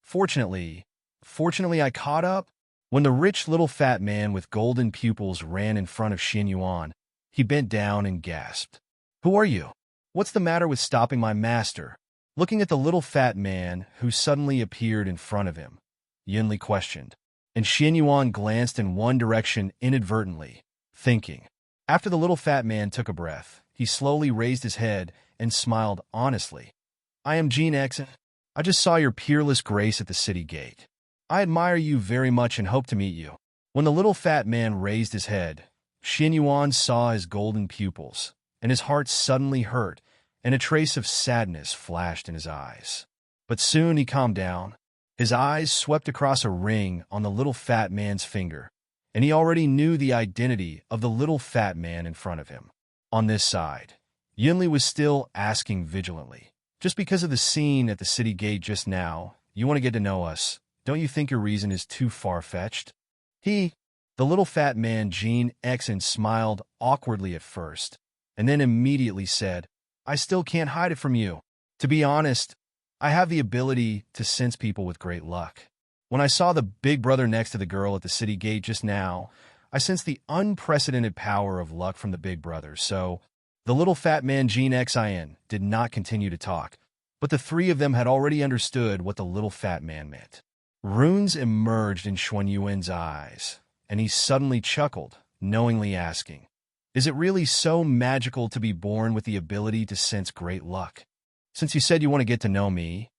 Fortunately, fortunately I caught up. When the rich little fat man with golden pupils ran in front of Xuanyuan, he bent down and gasped. Who are you? What's the matter with stopping my master? Looking at the little fat man who suddenly appeared in front of him, Yunli questioned, and Xuanyuan glanced in one direction inadvertently, thinking. After the little fat man took a breath, he slowly raised his head and smiled honestly. I am Gan Xen. I just saw your peerless grace at the city gate. I admire you very much and hope to meet you. When the little fat man raised his head, Xuanyuan saw his golden pupils, and his heart suddenly hurt, and a trace of sadness flashed in his eyes. But soon he calmed down. His eyes swept across a ring on the little fat man's finger, and he already knew the identity of the little fat man in front of him. On this side, Yunli was still asking vigilantly, just because of the scene at the city gate just now, you want to get to know us. Don't you think your reason is too far-fetched? The little fat man Gan Xen smiled awkwardly at first, and then immediately said, I still can't hide it from you. To be honest, I have the ability to sense people with great luck. When I saw the big brother next to the girl at the city gate just now, I sensed the unprecedented power of luck from the big brother, so the little fat man Gan Xen did not continue to talk, but the three of them had already understood what the little fat man meant. Runes emerged in Xuanyuan's eyes, and he suddenly chuckled, knowingly asking, Is it really so magical to be born with the ability to sense great luck? Since you said you want to get to know me,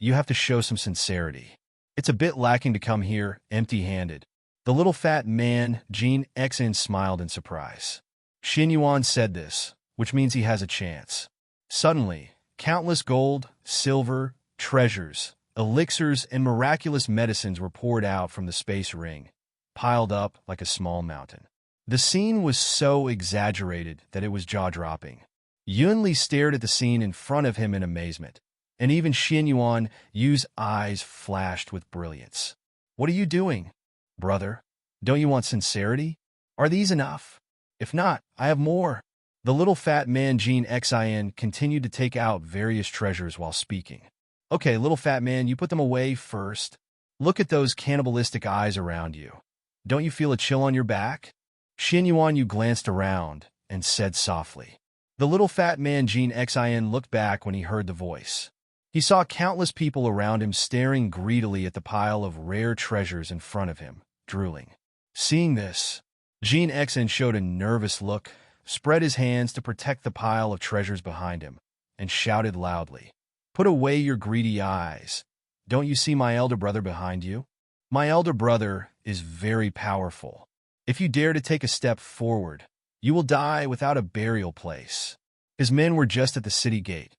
you have to show some sincerity. It's a bit lacking to come here empty-handed. The little fat man, Gan Xen, smiled in surprise. Xuanyuan said this, which means he has a chance. Suddenly, countless gold, silver, treasures, elixirs, and miraculous medicines were poured out from the space ring, piled up like a small mountain. The scene was so exaggerated that it was jaw-dropping. Yunli stared at the scene in front of him in amazement, and even Xuanyuan Yu's eyes flashed with brilliance. What are you doing, brother? Don't you want sincerity? Are these enough? If not, I have more. The little fat man Gan Xen continued to take out various treasures while speaking. Okay, little fat man, you put them away first. Look at those cannibalistic eyes around you. Don't you feel a chill on your back? Xuanyuan Yu glanced around and said softly. The little fat man Gan Xen looked back when he heard the voice. He saw countless people around him staring greedily at the pile of rare treasures in front of him, drooling. Seeing this, Gan Xen showed a nervous look, spread his hands to protect the pile of treasures behind him, and shouted loudly, Put away your greedy eyes. Don't you see my elder brother behind you? My elder brother is very powerful. If you dare to take a step forward, you will die without a burial place. His men were just at the city gate.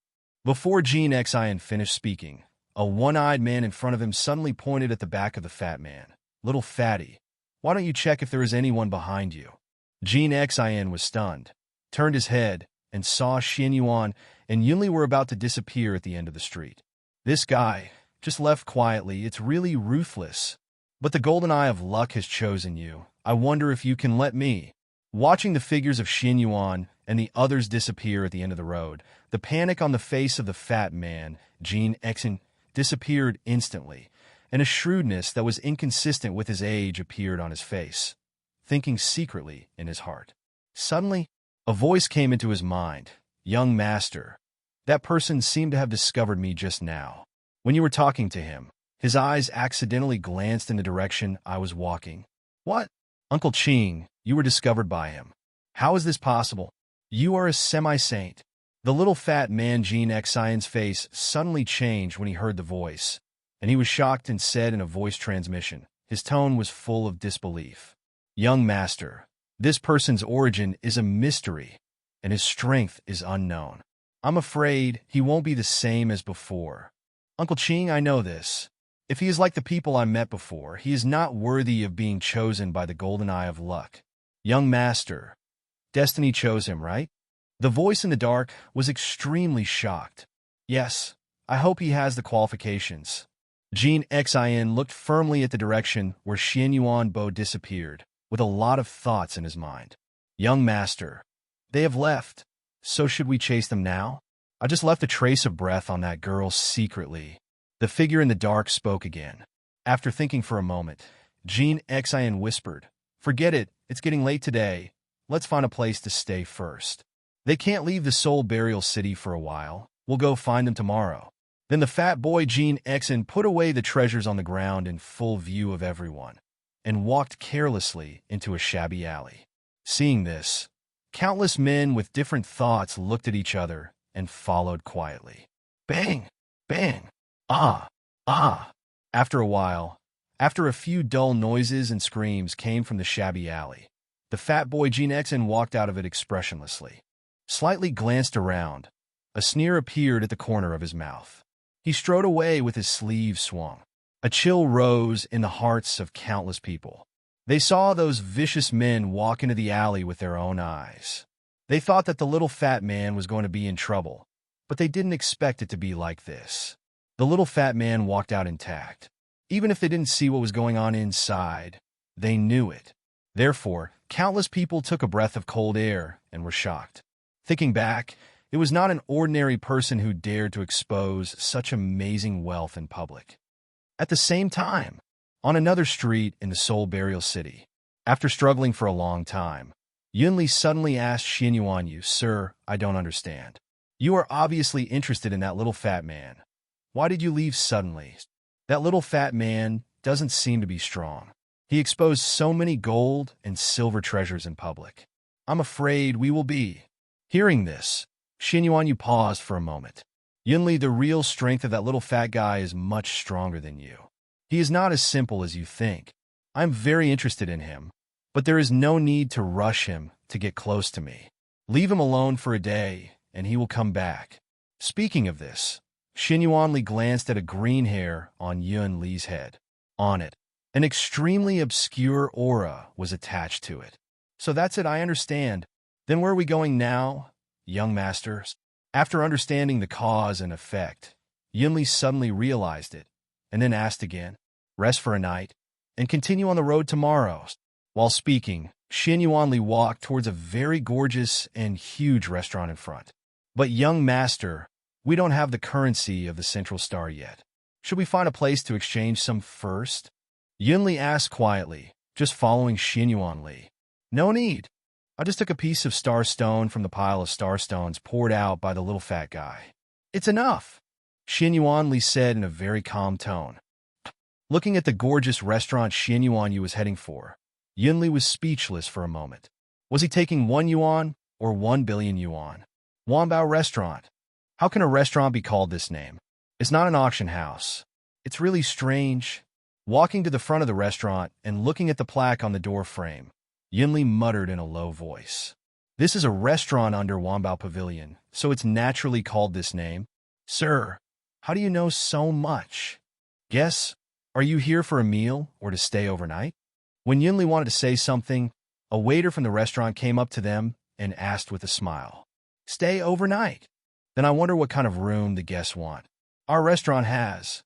Before Gan Xen finished speaking, a one-eyed man in front of him suddenly pointed at the back of the fat man. Little fatty, why don't you check if there is anyone behind you? Gan Xen was stunned, turned his head, and saw Xuanyuan and Yunli were about to disappear at the end of the street. This guy just left quietly. It's really ruthless. But the golden eye of luck has chosen you. I wonder if you can let me. Watching the figures of Xuanyuan and the others disappear at the end of the road, the panic on the face of the fat man, Gan Xen, disappeared instantly, and a shrewdness that was inconsistent with his age appeared on his face, thinking secretly in his heart. Suddenly, a voice came into his mind. Young master, that person seemed to have discovered me just now. When you were talking to him, his eyes accidentally glanced in the direction I was walking. What? Uncle Ching, you were discovered by him. How is this possible? You are a semi-saint. The little fat man Gan Xen's face suddenly changed when he heard the voice, and he was shocked and said in a voice transmission. His tone was full of disbelief. Young master, this person's origin is a mystery, and his strength is unknown. I'm afraid he won't be the same as before. Uncle Ching, I know this. If he is like the people I met before, he is not worthy of being chosen by the golden eye of luck. Young master, destiny chose him, right? The voice in the dark was extremely shocked. Yes, I hope he has the qualifications. Gan Xen looked firmly at the direction where Xuanyuan Bo disappeared, with a lot of thoughts in his mind. Young master, they have left. So should we chase them now? I just left a trace of breath on that girl secretly. The figure in the dark spoke again. After thinking for a moment, Gan Xen whispered, "Forget it, it's getting late today. Let's find a place to stay first. They can't leave the soul burial city for a while. We'll go find them tomorrow." Then the fat boy Gan Xen put away the treasures on the ground in full view of everyone, and walked carelessly into a shabby alley. Seeing this, countless men with different thoughts looked at each other and followed quietly. Bang! Bang! Ah! Ah! After a while, after a few dull noises and screams came from the shabby alley, the fat boy Gan Xen walked out of it expressionlessly. Slightly glanced around, a sneer appeared at the corner of his mouth. He strode away with his sleeves swung. A chill rose in the hearts of countless people. They saw those vicious men walk into the alley with their own eyes. They thought that the little fat man was going to be in trouble, but they didn't expect it to be like this. The little fat man walked out intact. Even if they didn't see what was going on inside, they knew it. Therefore, countless people took a breath of cold air and were shocked. Thinking back, it was not an ordinary person who dared to expose such amazing wealth in public. At the same time, on another street in the Soul Burial City, after struggling for a long time, Yunli suddenly asked Xuanyuan, "Sir, I don't understand. You are obviously interested in that little fat man. Why did you leave suddenly? That little fat man doesn't seem to be strong. He exposed so many gold and silver treasures in public. I'm afraid we will be." Hearing this, Xuanyuan paused for a moment. "Yunli, the real strength of that little fat guy is much stronger than you. He is not as simple as you think. I'm very interested in him, but there is no need to rush him to get close to me. Leave him alone for a day, and he will come back." Speaking of this, Xuanyuan glanced at a green hair on Yun Li's head. On it, an extremely obscure aura was attached to it. "So that's it, I understand. Then where are we going now, young masters?" After understanding the cause and effect, Yunli suddenly realized it, and then asked again, "Rest for a night, and continue on the road tomorrow." While speaking, Xuanyuan walked towards a very gorgeous and huge restaurant in front. "But young master, we don't have the currency of the Central Star yet. Should we find a place to exchange some first?" Yunli asked quietly, just following Xuanyuan. "No need. I just took a piece of star stone from the pile of star stones poured out by the little fat guy. It's enough," Xuanyuan said in a very calm tone. Looking at the gorgeous restaurant Xuanyuan was heading for, Yunli was speechless for a moment. Was he taking 1 yuan or 1 billion yuan? Wanbao Restaurant. How can a restaurant be called this name? It's not an auction house. It's really strange. Walking to the front of the restaurant and looking at the plaque on the door frame, Yunli muttered in a low voice. "This is a restaurant under Wanbao Pavilion, so it's naturally called this name. Sir, how do you know so much? Guess, are you here for a meal or to stay overnight?" When Yunli wanted to say something, a waiter from the restaurant came up to them and asked with a smile, "Stay overnight? Then I wonder what kind of room the guests want. Our restaurant has."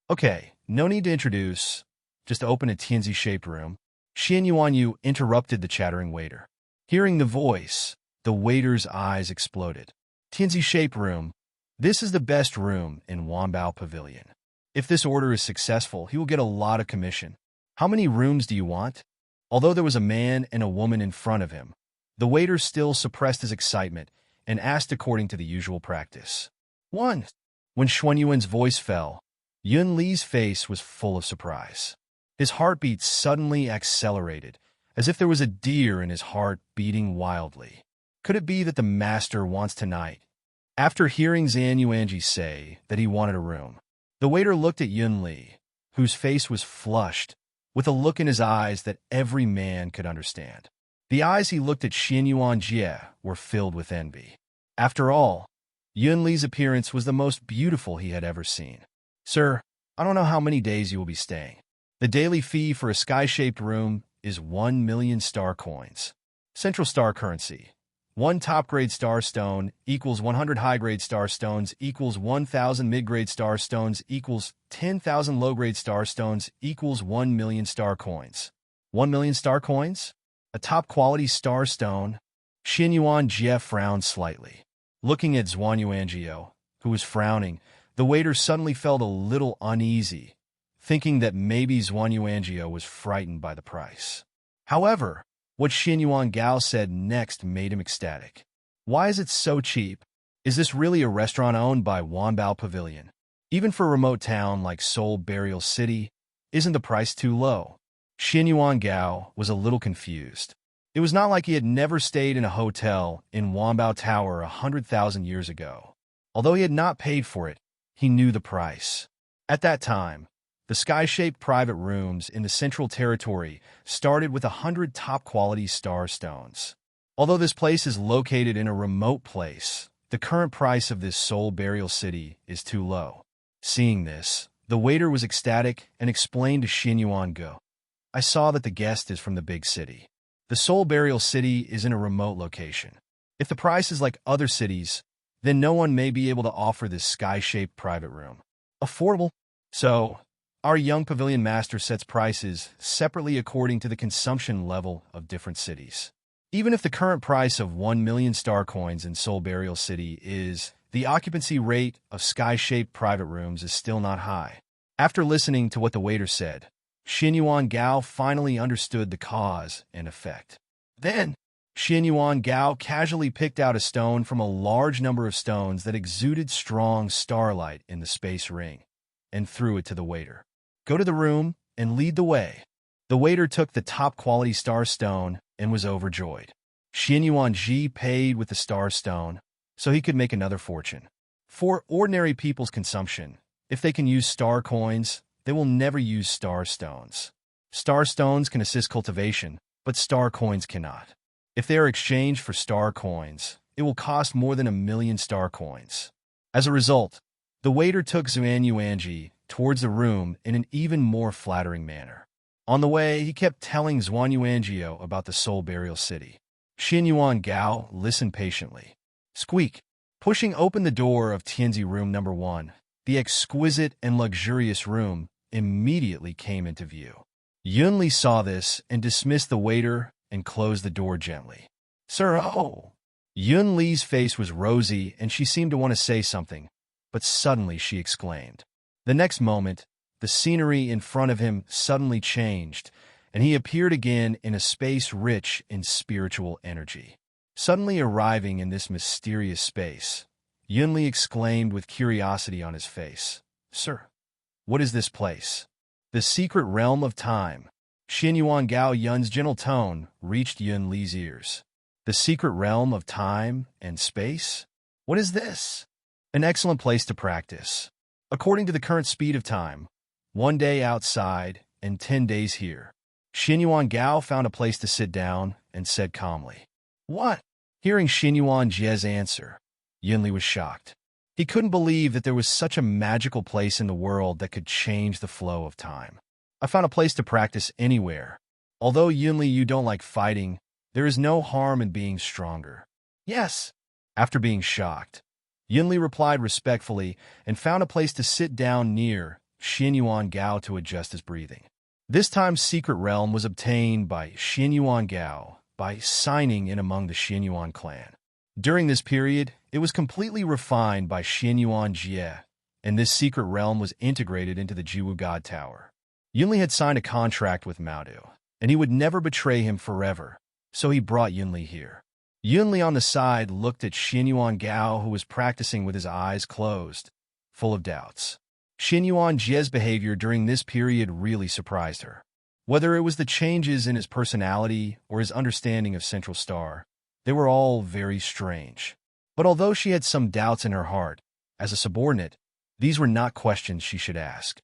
"Okay, no need to introduce. Just open a Tianzi-shaped room." Xuanyuan interrupted the chattering waiter. Hearing the voice, the waiter's eyes exploded. "Tianzi-shaped room. This is the best room in Wanbao Pavilion. If this order is successful, he will get a lot of commission. How many rooms do you want?" Although there was a man and a woman in front of him, the waiter still suppressed his excitement and asked according to the usual practice. "One." When Xuanyuan's voice fell, Yun Li's face was full of surprise. His heartbeat suddenly accelerated, as if there was a deer in his heart beating wildly. Could it be that the master wants tonight? After hearing Xuanyuan say that he wanted a room, the waiter looked at Yun Li, whose face was flushed, with a look in his eyes that every man could understand. The eyes he looked at Xuanyuan were filled with envy. After all, Yun Li's appearance was the most beautiful he had ever seen. "Sir, I don't know how many days you will be staying. The daily fee for a sky-shaped room is 1 million star coins. Central star currency. 1 top-grade star stone equals 100 high-grade star stones equals 1,000 mid-grade star stones equals 10,000 low-grade star stones equals 1 million star coins. 1 million star coins? A top-quality star stone?" Xuanyuan frowned slightly. Looking at Xuanyuan, who was frowning, The waiter suddenly felt a little uneasy, thinking that maybe Xuanyuan Bo was frightened by the price. However, what Xuanyuan Gao said next made him ecstatic. Why is it so cheap? Is this really a restaurant owned by Wanbao Pavilion? Even for a remote town like Seoul Burial City, isn't the price too low? Xuanyuan Gao was a little confused. It was not like he had never stayed in a hotel in Wanbao Tower 100,000 years ago. Although he had not paid for it, he knew the price. At that time, the sky-shaped private rooms in the Central Territory started with 100 top-quality star stones. Although this place is located in a remote place, the current price of this Seoul Burial City is too low. Seeing this, the waiter was ecstatic and explained to Xuanyuan Go, "I saw that the guest is from the big city. The Seoul Burial City is in a remote location. If the price is like other cities, then no one may be able to offer this sky-shaped private room. Affordable? So, our young pavilion master sets prices separately according to the consumption level of different cities. Even if the current price of 1 million star coins in Seoul Burial City is, the occupancy rate of sky-shaped private rooms is still not high." After listening to what the waiter said, Xuanyuan Gao finally understood the cause and effect. Then, Xuanyuan Gao casually picked out a stone from a large number of stones that exuded strong starlight in the space ring, and threw it to the waiter. "Go to the room and lead the way." The waiter took the top-quality star stone and was overjoyed. Xuanyuan Ji paid with the star stone, so he could make another fortune. For ordinary people's consumption, if they can use star coins, they will never use star stones. Star stones can assist cultivation, but star coins cannot. If they are exchanged for star coins, it will cost more than 1 million star coins. As a result, the waiter took Xuanyuan towards the room in an even more flattering manner. On the way, he kept telling Xuanyuan about the Seoul Burial City. Xuanyuan Gao listened patiently. Squeak! Pushing open the door of Tianzi room number 1, the exquisite and luxurious room immediately came into view. Yunli saw this and dismissed the waiter and closed the door gently. "Sir, oh!" Yunli's face was rosy and she seemed to want to say something, but suddenly she exclaimed. The next moment, the scenery in front of him suddenly changed, and he appeared again in a space rich in spiritual energy. Suddenly arriving in this mysterious space, Yunli exclaimed with curiosity on his face, "Sir, what is this place?" "The secret realm of time." Xuanyuan Gao Yun's gentle tone reached Yunli's ears. "The secret realm of time and space? What is this?" "An excellent place to practice. According to the current speed of time, 1 day outside and 10 days here." Xuanyuan Gao found a place to sit down and said calmly, "What?" Hearing Xuanyuan Jie's answer, Yunli was shocked. He couldn't believe that there was such a magical place in the world that could change the flow of time. "I found a place to practice anywhere. Although, Yunli, you don't like fighting, there is no harm in being stronger." "Yes." After being shocked, Yunli replied respectfully and found a place to sit down near Xuanyuan Gao to adjust his breathing. This time's secret realm was obtained by Xuanyuan Gao by signing in among the Xuanyuan clan. During this period, it was completely refined by Xuanyuan Jie, and this secret realm was integrated into the Jiwu God Tower. Yunli had signed a contract with Maodu, and he would never betray him forever, so he brought Yunli here. Yunli on the side looked at Xuanyuan Gao, who was practicing with his eyes closed, full of doubts. Xuanyuan Jie's behavior during this period really surprised her. Whether it was the changes in his personality or his understanding of Central Star, they were all very strange. But although she had some doubts in her heart, as a subordinate, these were not questions she should ask.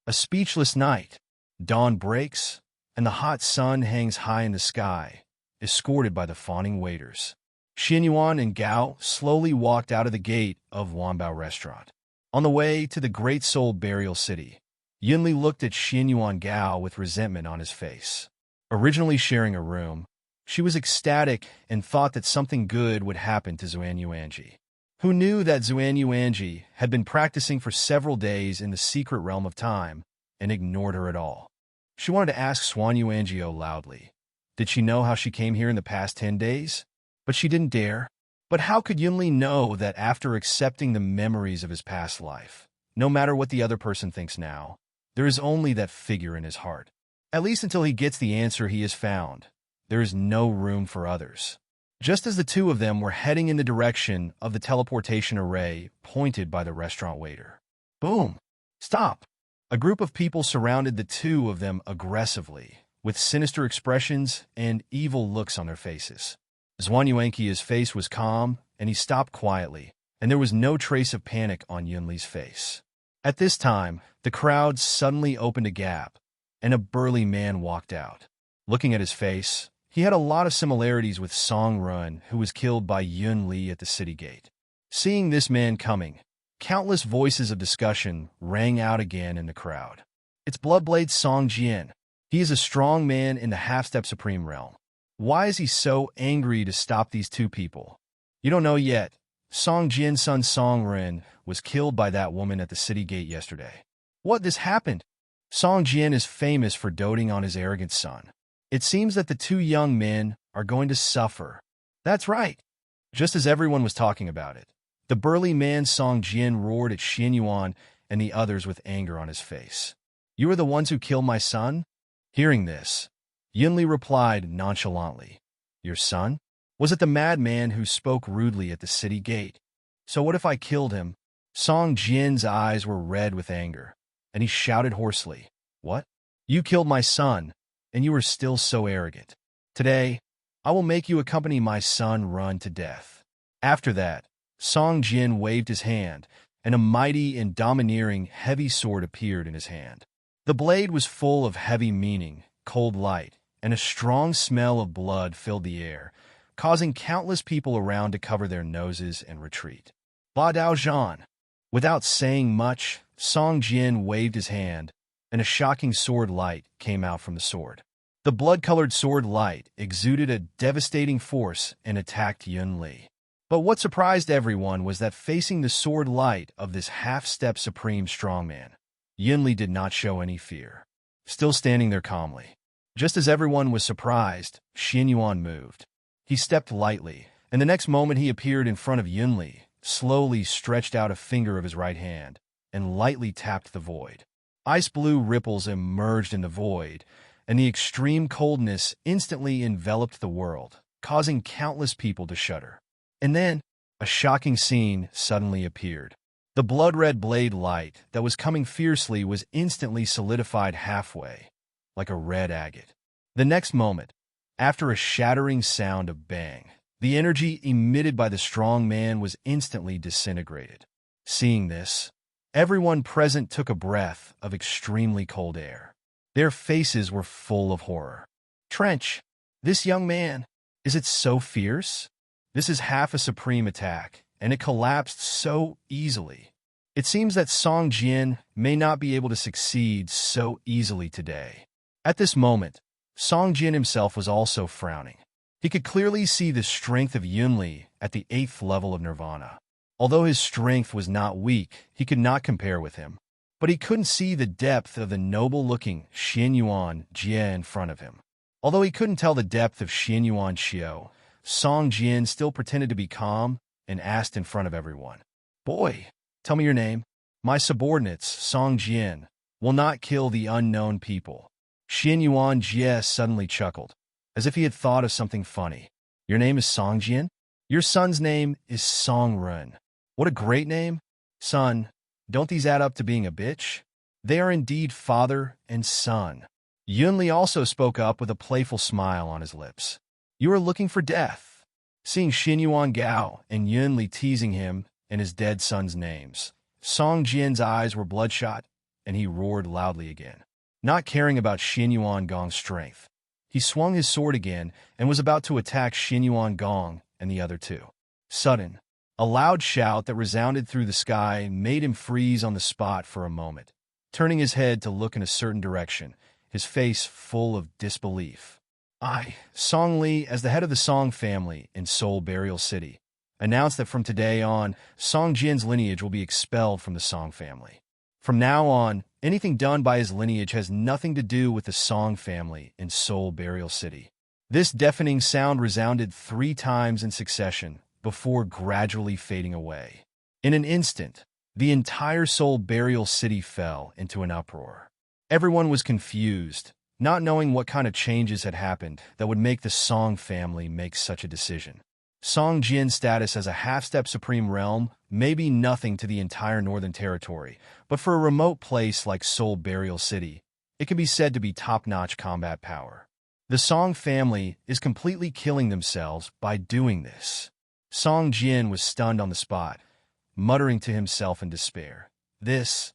A speechless night. Dawn breaks, and the hot sun hangs high in the sky, escorted by the fawning waiters. Xuanyuan and Gao slowly walked out of the gate of Wanbao Restaurant. On the way to the Great Seoul Burial City, Yunli looked at Xuanyuan Gao with resentment on his face. Originally sharing a room, she was ecstatic and thought that something good would happen to Xuanyuan, who knew that Xuanyuan had been practicing for several days in the secret realm of time and ignored her at all. She wanted to ask Xuanyuan loudly, did she know how she came here in the past 10 days? But she didn't dare. But how could Yunli know that after accepting the memories of his past life, No matter what the other person thinks now, there is only that figure in his heart. At least until he gets the answer he has found, there is no room for others. Just as the two of them were heading in the direction of the teleportation array pointed by the restaurant waiter. Boom! Stop! A group of people surrounded the two of them aggressively, with sinister expressions and evil looks on their faces. Xuanyuan's face was calm, and he stopped quietly, and there was no trace of panic on Yunli's face. At this time, the crowd suddenly opened a gap, and a burly man walked out. Looking at his face, he had a lot of similarities with Song Jin, who was killed by Yunli at the city gate. Seeing this man coming, countless voices of discussion rang out again in the crowd. It's Bloodblade Song Jin. He is a strong man in the half-step supreme realm. Why is he so angry to stop these two people? You don't know yet. Song Jin's son Song Jin was killed by that woman at the city gate yesterday. What? This happened? Song Jin is famous for doting on his arrogant son. It seems that the two young men are going to suffer. That's right. Just as everyone was talking about it, the burly man Song Jin roared at Xuanyuan and the others with anger on his face. You are the ones who killed my son? Hearing this, Yunli replied nonchalantly. Your son? Was it the madman who spoke rudely at the city gate? So what if I killed him? Song Jin's eyes were red with anger, and he shouted hoarsely, What? You killed my son, and you are still so arrogant. Today, I will make you accompany my son run to death. After that, Song Jin waved his hand, and a mighty and domineering heavy sword appeared in his hand. The blade was full of heavy meaning, cold light, and a strong smell of blood filled the air, causing countless people around to cover their noses and retreat. Ba Dao Zhan. Without saying much, Song Jin waved his hand, and a shocking sword light came out from the sword. The blood-colored sword light exuded a devastating force and attacked Yunli. But what surprised everyone was that facing the sword light of this half-step supreme strongman, Yunli did not show any fear, still standing there calmly. Just as everyone was surprised, Xuanyuan moved. He stepped lightly, and the next moment he appeared in front of Yunli, slowly stretched out a finger of his right hand, and lightly tapped the void. Ice-blue ripples emerged in the void, and the extreme coldness instantly enveloped the world, causing countless people to shudder. And then, a shocking scene suddenly appeared. The blood-red blade light that was coming fiercely was instantly solidified halfway, like a red agate. The next moment, after a shattering sound of bang, the energy emitted by the strong man was instantly disintegrated. Seeing this, everyone present took a breath of extremely cold air. Their faces were full of horror. Trench, this young man, is it so fierce? This is half a supreme attack, and it collapsed so easily. It seems that Song Jin may not be able to succeed so easily today. At this moment, Song Jin himself was also frowning. He could clearly see the strength of Yunli at the 8th level of Nirvana. Although his strength was not weak, he could not compare with him. But he couldn't see the depth of the noble-looking Xuanyuan Jie in front of him. Although he couldn't tell the depth of Xuanyuan Xiao, Song Jin still pretended to be calm and asked in front of everyone, Boy, tell me your name. My subordinates, Song Jin, will not kill the unknown people. Xuanyuan Jie suddenly chuckled, as if he had thought of something funny. Your name is Song Jin? Your son's name is Song Jin. What a great name. Son, don't these add up to being a bitch? They are indeed father and son. Yunli also spoke up with a playful smile on his lips. You are looking for death. Seeing Xuanyuan Gao and Yunli teasing him and his dead son's names, Song Jin's eyes were bloodshot, and he roared loudly again. Not caring about Xuanyuan Gong's strength, he swung his sword again and was about to attack Xuanyuan Gong and the other two. Sudden, a loud shout that resounded through the sky made him freeze on the spot for a moment, turning his head to look in a certain direction, his face full of disbelief. I, Song Li, as the head of the Song family in Seoul Burial City, announced that from today on, Song Jin's lineage will be expelled from the Song family. From now on, anything done by his lineage has nothing to do with the Song family in Seoul Burial City. This deafening sound resounded 3 times in succession before gradually fading away. In an instant, The entire Soul Burial City fell into an uproar. Everyone was confused, not knowing what kind of changes had happened that would make the Song family make such a decision. Song Jin's status as a half-step supreme realm may be nothing to the entire Northern Territory, but for a remote place like Soul Burial City, it can be said to be top-notch combat power. The Song family is completely killing themselves by doing this. Song Jin was stunned on the spot, muttering to himself in despair. This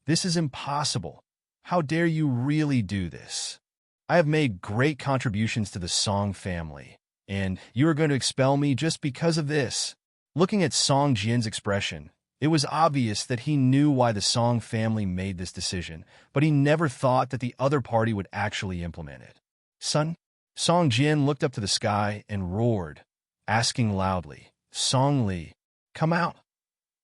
is impossible. How dare you really do this? I have made great contributions to the Song family, and you are going to expel me just because of this. Looking at Song Jin's expression, it was obvious that he knew why the Song family made this decision, but he never thought that the other party would actually implement it. Son? Song Jin looked up to the sky and roared, asking loudly, Song Li, come out.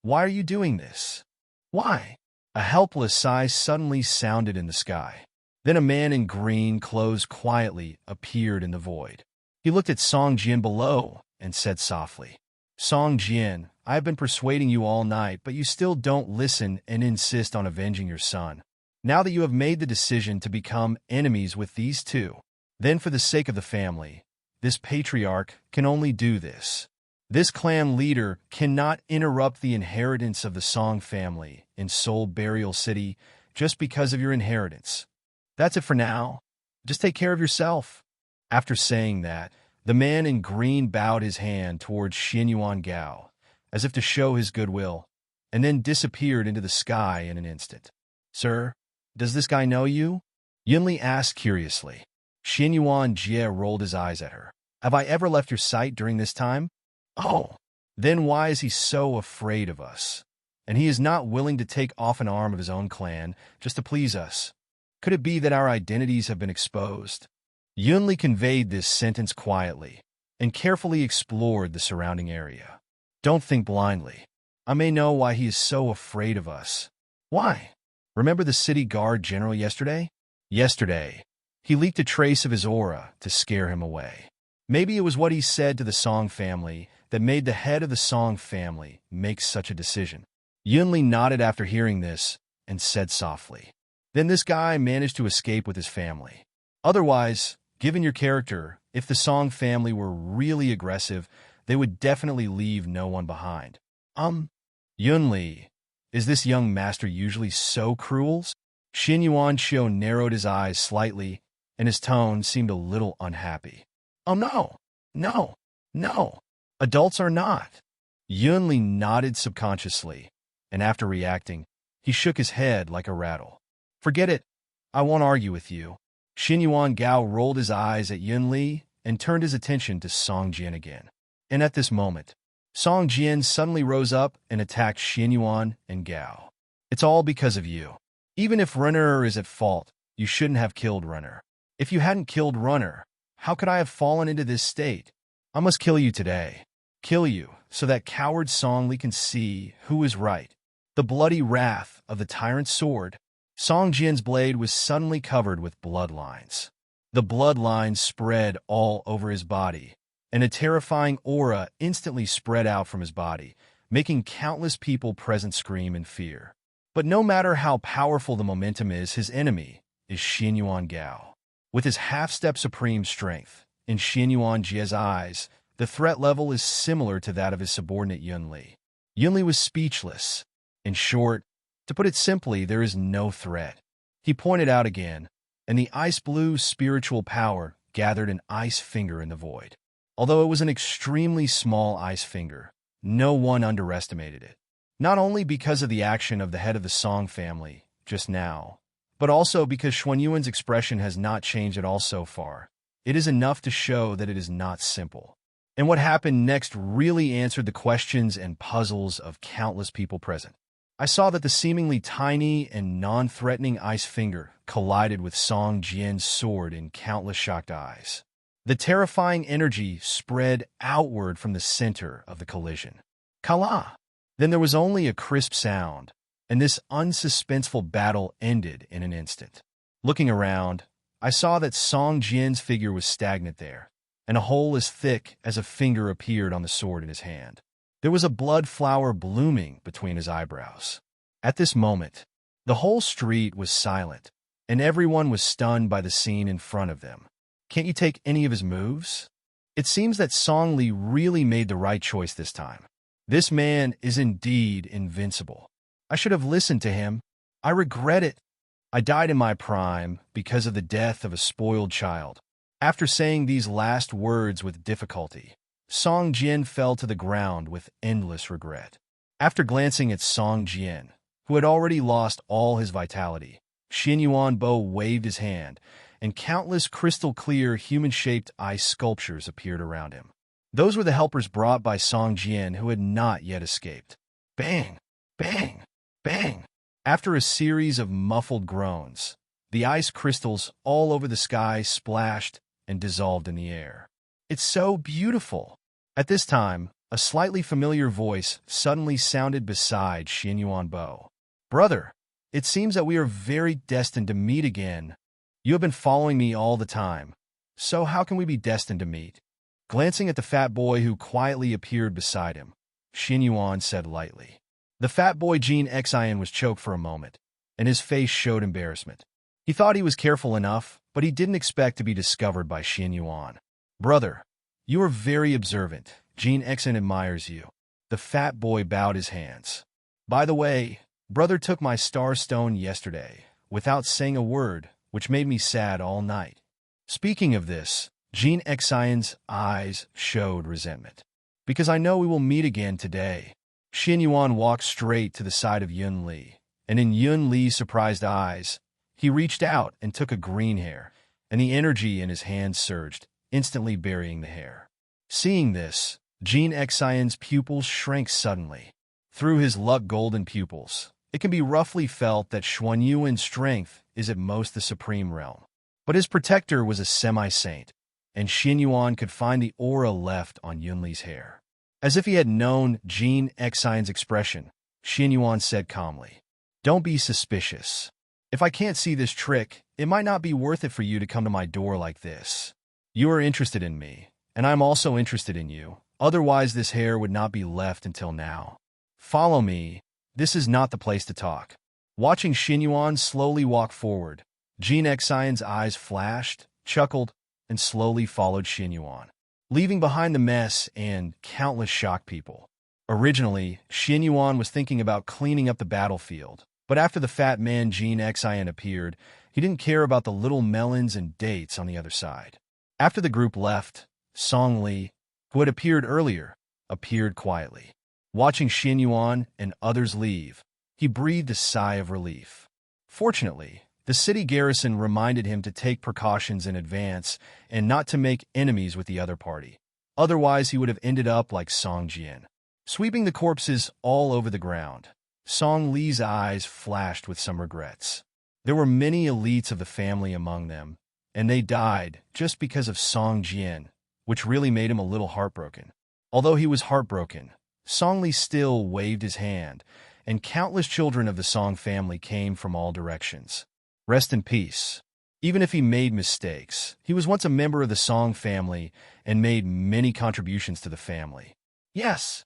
Why are you doing this? Why? A helpless sigh suddenly sounded in the sky. Then a man in green clothes quietly appeared in the void. He looked at Song Jin below and said softly, Song Jin, I have been persuading you all night, but you still don't listen and insist on avenging your son. Now that you have made the decision to become enemies with these two, then for the sake of the family, this patriarch can only do this. This clan leader cannot interrupt the inheritance of the Song family in Soul Burial City just because of your inheritance. That's it for now. Just take care of yourself. After saying that, the man in green bowed his hand towards Xuanyuan Bo, as if to show his goodwill, and then disappeared into the sky in an instant. Sir, does this guy know you? Yunli asked curiously. Xuanyuan Bo rolled his eyes at her. Have I ever left your sight during this time? Oh, then why is he so afraid of us? And he is not willing to take off an arm of his own clan just to please us. Could it be that our identities have been exposed? Yunli conveyed this sentence quietly and carefully explored the surrounding area. Don't think blindly. I may know why he is so afraid of us. Why? Remember the city guard general yesterday? Yesterday, he leaked a trace of his aura to scare him away. Maybe it was what he said to the Song family that made the head of the Song family make such a decision. Yunli nodded after hearing this and said softly, Then this guy managed to escape with his family. Otherwise, given your character, if the Song family were really aggressive, they would definitely leave no one behind. Yunli, is this young master usually so cruel? Xuanyuan Bo narrowed his eyes slightly, and his tone seemed a little unhappy. Oh no. Adults are not. Yunli nodded subconsciously, and after reacting, he shook his head like a rattle. Forget it. I won't argue with you. Xuanyuan Bo rolled his eyes at Yunli and turned his attention to Song Jin again. And at this moment, Song Jin suddenly rose up and attacked Xuanyuan and Gao. It's all because of you. Even if Runner is at fault, you shouldn't have killed Runner. If you hadn't killed Runner, how could I have fallen into this state? I must kill you today. Kill you, so that coward Song Li can see who is right. The bloody wrath of the tyrant's sword. Song Jin's blade was suddenly covered with bloodlines. The bloodlines spread all over his body, and a terrifying aura instantly spread out from his body, making countless people present scream in fear. But no matter how powerful the momentum is, his enemy is Xuanyuan Bo. With his half-step supreme strength, in Xuanyuan Bo's eyes, the threat level is similar to that of his subordinate Yunli. Yunli was speechless. In short, to put it simply, there is no threat. He pointed out again, and the ice-blue spiritual power gathered an ice finger in the void. Although it was an extremely small ice finger, no one underestimated it. Not only because of the action of the head of the Song family just now, but also because Xuanyuan's expression has not changed at all so far. It is enough to show that it is not simple. And what happened next really answered the questions and puzzles of countless people present. I saw that the seemingly tiny and non-threatening ice finger collided with Song Jin's sword in countless shocked eyes. The terrifying energy spread outward from the center of the collision. Kala! Then there was only a crisp sound, and this unsuspenseful battle ended in an instant. Looking around, I saw that Song Jin's figure was stagnant there, and a hole as thick as a finger appeared on the sword in his hand. There was a blood flower blooming between his eyebrows. At this moment, the whole street was silent, and everyone was stunned by the scene in front of them. Can't you take any of his moves? It seems that Song Li really made the right choice this time. This man is indeed invincible. I should have listened to him. I regret it. I died in my prime because of the death of a spoiled child. After saying these last words with difficulty, Song Jin fell to the ground with endless regret. After glancing at Song Jin, who had already lost all his vitality, Xuanyuan Bo waved his hand, and countless crystal-clear human-shaped ice sculptures appeared around him. Those were the helpers brought by Song Jin who had not yet escaped. Bang! Bang! Bang! After a series of muffled groans, the ice crystals all over the sky splashed and dissolved in the air. It's so beautiful! At this time, a slightly familiar voice suddenly sounded beside Xuanyuan Bo. Brother, it seems that we are very destined to meet again. You have been following me all the time, so how can we be destined to meet? Glancing at the fat boy who quietly appeared beside him, Xuanyuan said lightly. The fat boy Gan Xen was choked for a moment, and his face showed embarrassment. He thought he was careful enough, but he didn't expect to be discovered by Xuanyuan. Brother, you are very observant. Gan Xen admires you. The fat boy bowed his hands. By the way, brother took my star stone yesterday, without saying a word, which made me sad all night. Speaking of this, Gan Xen's eyes showed resentment. Because I know we will meet again today. Xuanyuan walked straight to the side of Yun Li, and in Yun Li's surprised eyes, he reached out and took a green hair, and the energy in his hands surged, instantly burying the hair. Seeing this, Gan Xen's pupils shrank suddenly. Through his luck golden pupils, it can be roughly felt that Xuanyuan's strength is at most the supreme realm. But his protector was a semi-saint, and Xuanyuan could find the aura left on Yun Li's hair. As if he had known Gan Xen's expression, Xuanyuan said calmly, "Don't be suspicious. If I can't see this trick, it might not be worth it for you to come to my door like this. You are interested in me, and I'm also interested in you. Otherwise, this hair would not be left until now. Follow me. This is not the place to talk." Watching Xuanyuan slowly walk forward, Gan Xen's eyes flashed, chuckled, and slowly followed Xuanyuan, leaving behind the mess and countless shocked people. Originally, Xuanyuan was thinking about cleaning up the battlefield, but after the fat man Gan Xen appeared, he didn't care about the little melons and dates on the other side. After the group left, Song Li, who had appeared earlier, appeared quietly. Watching Xuanyuan and others leave, he breathed a sigh of relief. Fortunately, the city garrison reminded him to take precautions in advance and not to make enemies with the other party. Otherwise, he would have ended up like Song Jin, sweeping the corpses all over the ground. Song Li's eyes flashed with some regrets. There were many elites of the family among them, and they died just because of Song Jin, which really made him a little heartbroken. Although he was heartbroken, Song Li still waved his hand, and countless children of the Song family came from all directions. Rest in peace. Even if he made mistakes, he was once a member of the Song family and made many contributions to the family. Yes.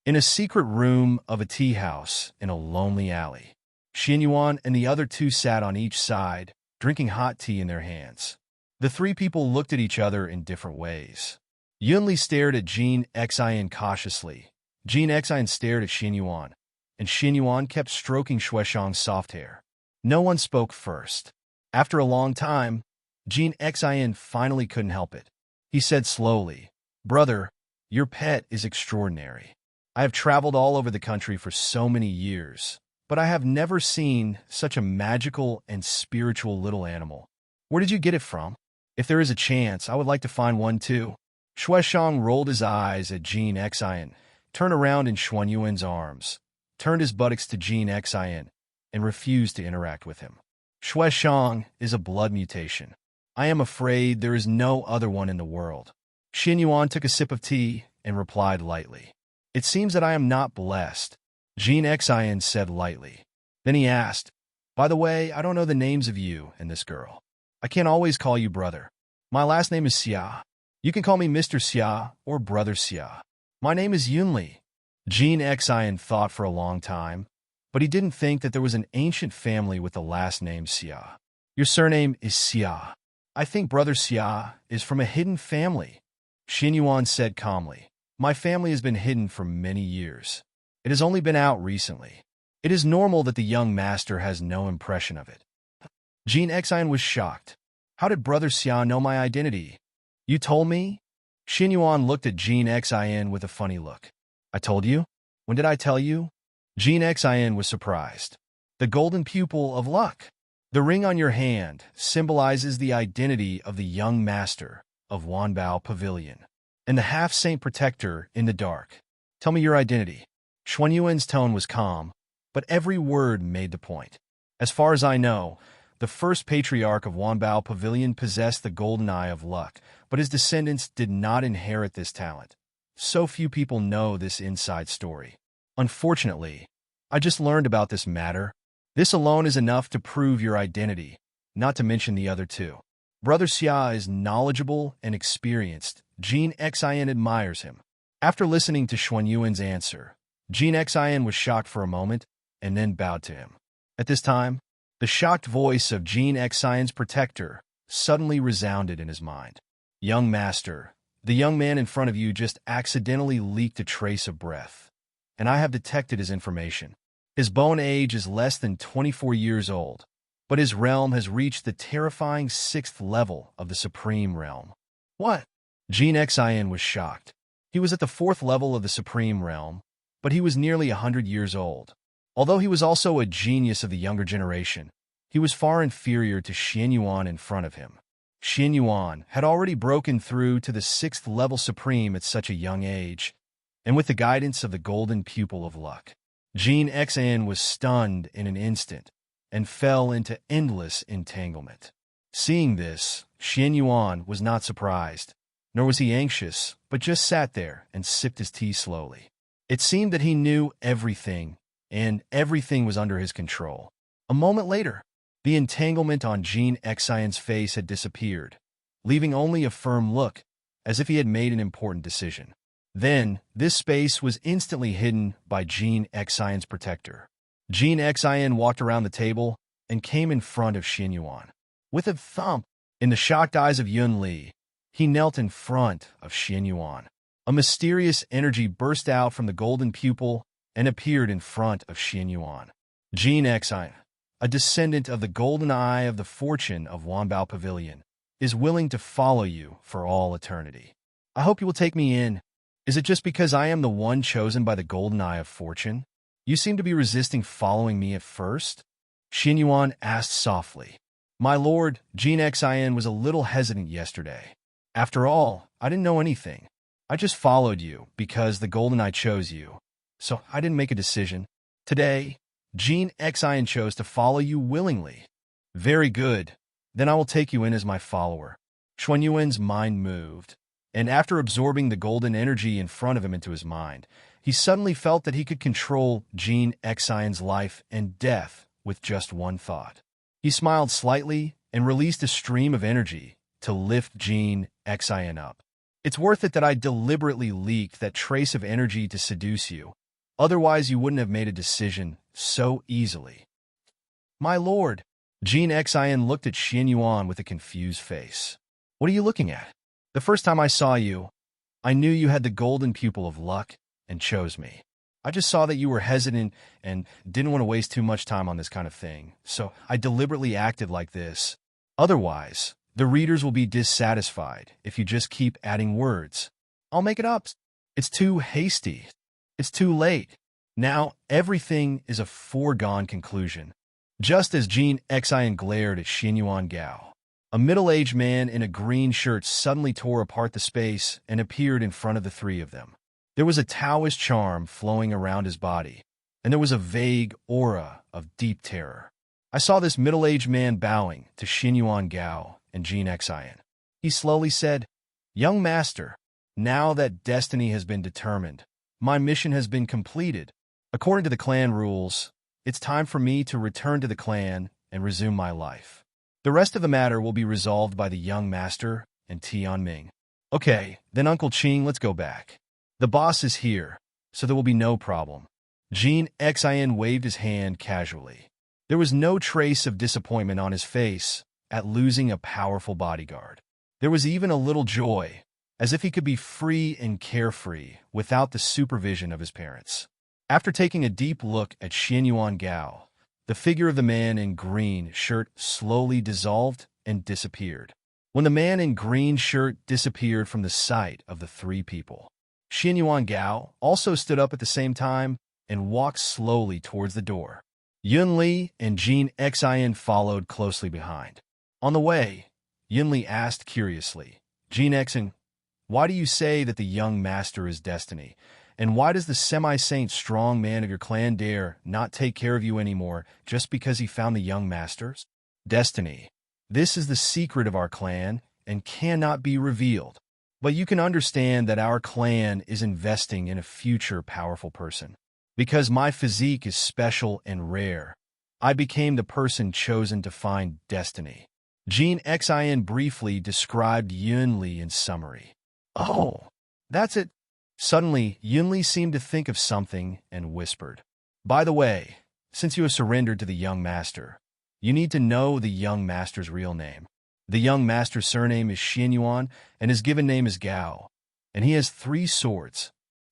In a secret room of a tea house in a lonely alley, Xuanyuan and the other two sat on each side, drinking hot tea in their hands. The three people looked at each other in different ways. Yun Li stared at Gan Xen cautiously. Gan Xen stared at Xuanyuan, and Xuanyuan kept stroking Huen Shong's soft hair. No one spoke first. After a long time, Gan Xen finally couldn't help it. He said slowly, "Brother, your pet is extraordinary. I have traveled all over the country for so many years, but I have never seen such a magical and spiritual little animal. Where did you get it from? If there is a chance, I would like to find one too." Huen Shong rolled his eyes at Gan Xen, turned around in Xuanyuan's arms, turned his buttocks to Gan Xen, and refused to interact with him. Huen Shong is a blood mutation. I am afraid there is no other one in the world. Xuanyuan took a sip of tea and replied lightly, "It seems that I am not blessed," Gan Xen said lightly. Then he asked, "By the way, I don't know the names of you and this girl. I can't always call you brother. My last name is Xia. You can call me Mr. Xia or Brother Xia. My name is Yun Li." Gan Xen thought for a long time. but he didn't think that there was an ancient family with the last name Xia. Your surname is Xia. I think Brother Xia is from a hidden family, Xuanyuan said calmly. My family has been hidden for many years. It has only been out recently. It is normal that the young master has no impression of it. Gan Xen was shocked. How did Brother Xia know my identity? You told me? Xuanyuan looked at Gan Xen with a funny look. I told you? When did I tell you? Gan Xen was surprised. The golden pupil of luck. The ring on your hand symbolizes the identity of the young master of Wanbao Pavilion, and the half-saint protector in the dark. Tell me your identity. Xuanyuan's tone was calm, but every word made the point. As far as I know, the first patriarch of Wanbao Pavilion possessed the golden eye of luck, but his descendants did not inherit this talent. So few people know this inside story. Unfortunately, I just learned about this matter. This alone is enough to prove your identity, not to mention the other two. Brother Xia is knowledgeable and experienced. Gan Xen admires him. After listening to Xuanyuan's answer, Gan Xen was shocked for a moment and then bowed to him. At this time, the shocked voice of Gan Xen's protector suddenly resounded in his mind. Young master, the young man in front of you just accidentally leaked a trace of breath, and I have detected his information. His bone age is less than 24 years old, but his realm has reached the terrifying 6th level of the Supreme Realm. What? Gan Xen was shocked. He was at the 4th level of the Supreme Realm, but he was nearly 100 years old. Although he was also a genius of the younger generation, he was far inferior to Xuanyuan in front of him. Xuanyuan had already broken through to the 6th level Supreme at such a young age, and with the guidance of the golden pupil of luck. Gan Xen was stunned in an instant and fell into endless entanglement. Seeing this, Xuanyuan was not surprised, nor was he anxious, but just sat there and sipped his tea slowly. It seemed that he knew everything, and everything was under his control. A moment later, the entanglement on Gan Xen's face had disappeared, leaving only a firm look, as if he had made an important decision. Then, this space was instantly hidden by Gan Xen's protector. Gan Xen walked around the table and came in front of Xuanyuan. With a thump, in the shocked eyes of Yun Li, he knelt in front of Xuanyuan. A mysterious energy burst out from the golden pupil and appeared in front of Xuanyuan. Gan Xen, a descendant of the golden eye of the fortune of Wanbao Pavilion, is willing to follow you for all eternity. I hope you will take me in. Is it just because I am the one chosen by the golden eye of fortune? You seem to be resisting following me at first? Xuanyuan asked softly. My lord, Gan Xen was a little hesitant yesterday. After all, I didn't know anything. I just followed you because the golden eye chose you. So I didn't make a decision. Today, Gan Xen chose to follow you willingly. Very good. Then I will take you in as my follower. Xuanyuan's mind moved, and after absorbing the golden energy in front of him into his mind, he suddenly felt that he could control Gan Xen's life and death with just one thought. He smiled slightly and released a stream of energy to lift Gan Xen up. It's worth it that I deliberately leaked that trace of energy to seduce you. Otherwise, you wouldn't have made a decision so easily. My lord, Gan Xen looked at Xuanyuan with a confused face. What are you looking at? The first time I saw you, I knew you had the golden pupil of luck and chose me. I just saw that you were hesitant and didn't want to waste too much time on this kind of thing, so I deliberately acted like this. Otherwise, the readers will be dissatisfied if you just keep adding words. I'll make it up. It's too hasty. It's too late. Now, everything is a foregone conclusion. Just as Gan Xen glared at Xuanyuan Gao, a middle-aged man in a green shirt suddenly tore apart the space and appeared in front of the three of them. There was a Taoist charm flowing around his body, and there was a vague aura of deep terror. I saw this middle-aged man bowing to Xuanyuan Gao and Gan Xen. He slowly said, Young master, now that destiny has been determined, my mission has been completed. According to the clan rules, it's time for me to return to the clan and resume my life. The rest of the matter will be resolved by the young master and Tianming. Okay, then Uncle Qing, let's go back. The boss is here, so there will be no problem. Gan Xen waved his hand casually. There was no trace of disappointment on his face at losing a powerful bodyguard. There was even a little joy, as if he could be free and carefree without the supervision of his parents. After taking a deep look at Xuanyuan Bo, the figure of the man in green shirt slowly dissolved and disappeared. When the man in green shirt disappeared from the sight of the three people, Xuanyuan Bo also stood up at the same time and walked slowly towards the door. Yun Li and Gan Xen followed closely behind. On the way, Yun Li asked curiously, Gan Xen, why do you say that the young master is destiny? And why does the semi-saint strong man of your clan dare not take care of you anymore just because he found the young masters? Destiny. This is the secret of our clan and cannot be revealed. But you can understand that our clan is investing in a future powerful person. Because my physique is special and rare, I became the person chosen to find destiny. Gan Xen briefly described Yun Li in summary. Oh, that's it. Suddenly, Yun Li seemed to think of something and whispered, by the way, since you have surrendered to the young master, you need to know the young master's real name. The young master's surname is Xuanyuan, and his given name is Gao, and he has 3 swords.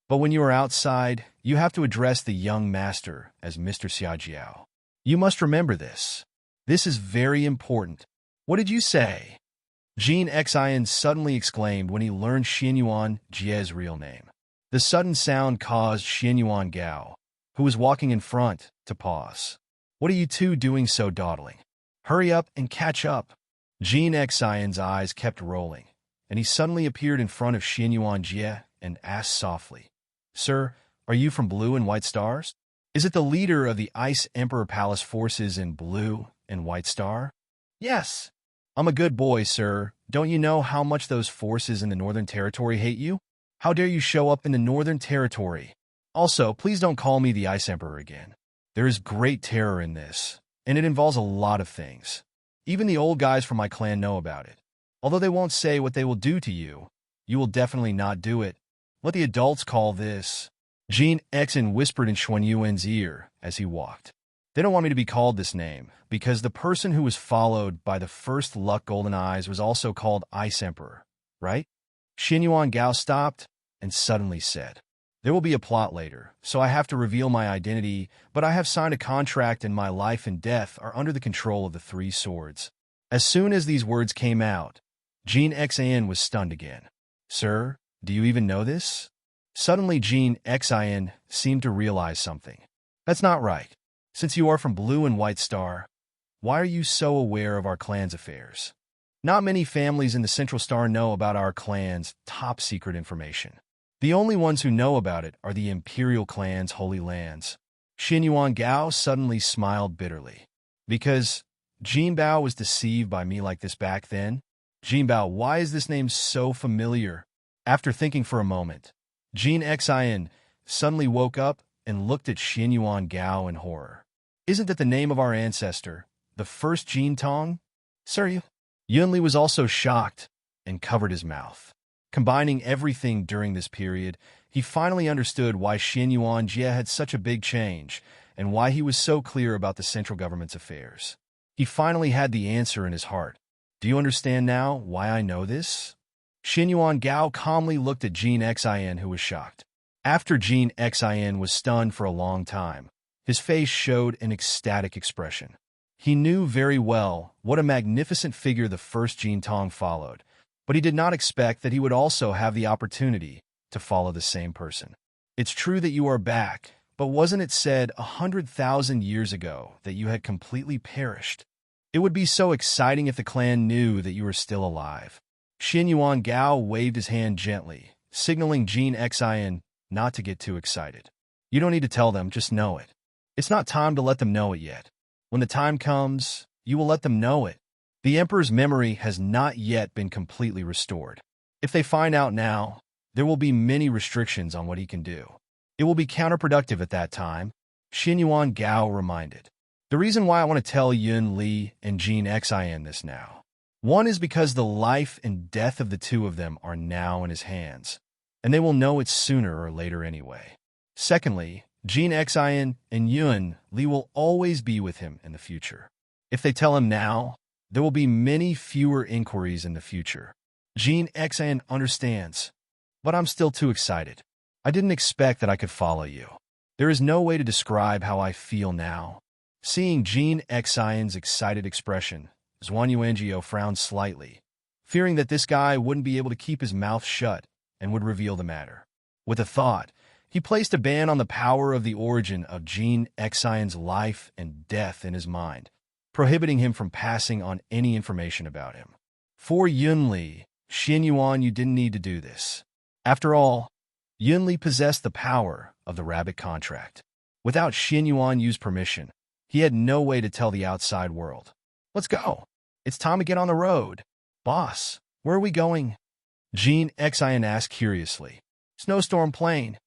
But when you are outside, you have to address the young master as Mr. Xiaojiao. You must remember this. This is very important. What did you say? Gan Xen suddenly exclaimed when he learned Xuanyuan Jie's real name. The sudden sound caused Xuanyuan Bo, who was walking in front, to pause. What are you two doing so dawdling? Hurry up and catch up. Gan Xen's eyes kept rolling, and he suddenly appeared in front of Xuanyuan Jie and asked softly, Sir, are you from Blue and White Stars? Is it the leader of the Ice Emperor Palace forces in Blue and White Star? Yes. I'm a good boy, sir. Don't you know how much those forces in the Northern Territory hate you? How dare you show up in the Northern Territory? Also, please don't call me the Ice Emperor again. There is great terror in this, and it involves a lot of things. Even the old guys from my clan know about it. Although they won't say what they will do to you, you will definitely not do it. Let the adults call this. Gan Xen whispered in Xuanyuan's ear as he walked. They don't want me to be called this name, because the person who was followed by the first Luck Golden Eyes was also called Ice Emperor, right? Xuanyuan Bo stopped and suddenly said, There will be a plot later, so I have to reveal my identity, but I have signed a contract and my life and death are under the control of the 3 swords. As soon as these words came out, Gan Xen was stunned again. Sir, do you even know this? Suddenly Gan Xen seemed to realize something. That's not right. Since you are from Blue and White Star, why are you so aware of our clan's affairs? Not many families in the Central Star know about our clan's top-secret information. The only ones who know about it are the Imperial clan's holy lands. Xuanyuan Bo suddenly smiled bitterly. Because Gan Bo was deceived by me like this back then? Gan Bo, why is this name so familiar? After thinking for a moment, Gan Xen suddenly woke up and looked at Xuanyuan Bo in horror. Isn't that the name of our ancestor, the first Jin Tong? Sir, Yun Li was also shocked and covered his mouth. Combining everything during this period, he finally understood why Xuanyuan Jie had such a big change and why he was so clear about the central government's affairs. He finally had the answer in his heart. Do you understand now why I know this? Xuanyuan Bo calmly looked at Gan Xen, who was shocked. After Gan Xen was stunned for a long time, his face showed an ecstatic expression. He knew very well what a magnificent figure the first Jin Tong followed, but he did not expect that he would also have the opportunity to follow the same person. It's true that you are back, but wasn't it said 100,000 years ago that you had completely perished? It would be so exciting if the clan knew that you were still alive. Xuanyuan Bo waved his hand gently, signaling Gan Xen not to get too excited. You don't need to tell them, just know it. It's not time to let them know it yet. When the time comes, you will let them know it. The Emperor's memory has not yet been completely restored. If they find out now, there will be many restrictions on what he can do. It will be counterproductive at that time, Xuanyuan Bo reminded. The reason why I want to tell Yun Li and Gan Xen this now. One is because the life and death of the 2 of them are now in his hands, and they will know it sooner or later anyway. Secondly, Gan Xen and Yun Li will always be with him in the future. If they tell him now, there will be many fewer inquiries in the future. Gan Xen understands, but I'm still too excited. I didn't expect that I could follow you. There is no way to describe how I feel now. Seeing Gan Xen's excited expression, Xuanyuan Bo frowned slightly, fearing that this guy wouldn't be able to keep his mouth shut and would reveal the matter. With a thought, he placed a ban on the power of the origin of Gan Xen's life and death in his mind, prohibiting him from passing on any information about him. For Yun Li, Xuanyuan, you didn't need to do this. After all, Yun Li possessed the power of the rabbit contract. Without Xuanyuan Yu's permission, he had no way to tell the outside world. Let's go. It's time to get on the road. Boss, where are we going? Gan Xen asked curiously. Snowstorm Plain.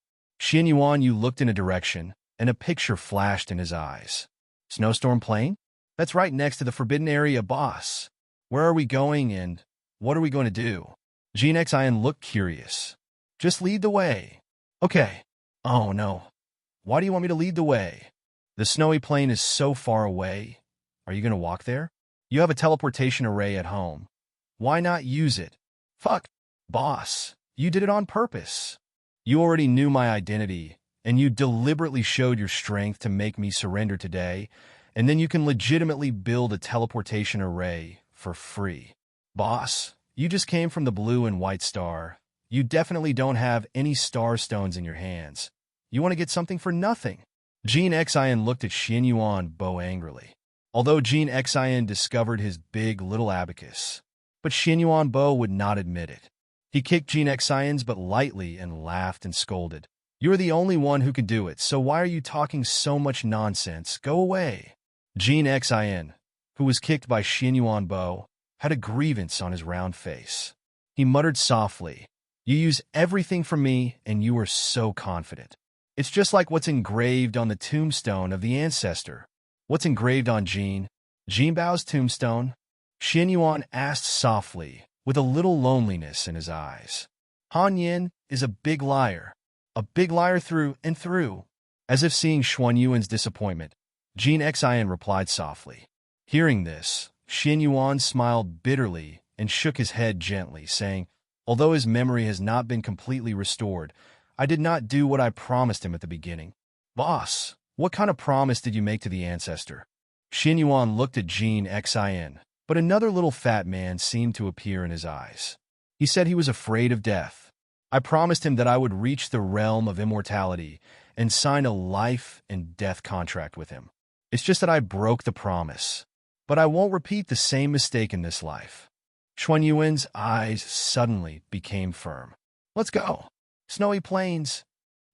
Xuanyuan Yu looked in a direction, and a picture flashed in his eyes. Snowstorm Plain? That's right next to the forbidden area, boss. Where are we going and what are we going to do? Gan Xen looked curious. Just lead the way. Okay. Oh no. Why do you want me to lead the way? The snowy plain is so far away. Are you going to walk there? You have a teleportation array at home. Why not use it? Fuck. Boss, you did it on purpose. You already knew my identity, and you deliberately showed your strength to make me surrender today, and then you can legitimately build a teleportation array for free. Boss, you just came from the blue and white star. You definitely don't have any star stones in your hands. You want to get something for nothing. Gan Xen looked at Xuanyuan Bo angrily. Although Gan Xen discovered his big little abacus, but Xuanyuan Bo would not admit it. He kicked Gan Xen's but lightly and laughed and scolded. You're the only one who can do it, so why are you talking so much nonsense? Go away. Gan Xen, who was kicked by Xuanyuan Bo, had a grievance on his round face. He muttered softly, You use everything from me, and you are so confident. It's just like what's engraved on the tombstone of the ancestor. What's engraved on Gan Bao's tombstone? Xuanyuan asked softly, with a little loneliness in his eyes. Han Yin is a big liar through and through. As if seeing Xuanyuan's disappointment, Gan Xen replied softly. Hearing this, Xuanyuan smiled bitterly and shook his head gently, saying, Although his memory has not been completely restored, I did not do what I promised him at the beginning. Boss, what kind of promise did you make to the ancestor? Xuanyuan looked at Gan Xen, but another little fat man seemed to appear in his eyes. He said he was afraid of death. I promised him that I would reach the realm of immortality and sign a life and death contract with him. It's just that I broke the promise. But I won't repeat the same mistake in this life. Xuanyuan's eyes suddenly became firm. Let's go. Snowy Plains.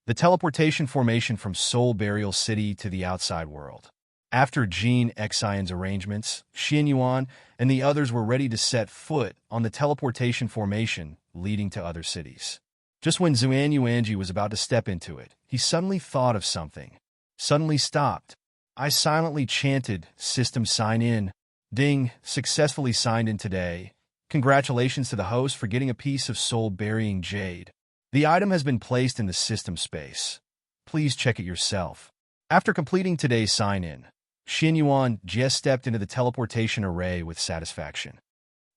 The teleportation formation from Soul Burial City to the outside world. After Gan Xen's arrangements, Xuanyuan and the others were ready to set foot on the teleportation formation leading to other cities. Just when Xuanyuan was about to step into it, he suddenly thought of something. Suddenly stopped. I silently chanted, System sign in. Ding, successfully signed in today. Congratulations to the host for getting a piece of soul-burying jade. The item has been placed in the system space. Please check it yourself. After completing today's sign-in, Xuanyuan just stepped into the teleportation array with satisfaction.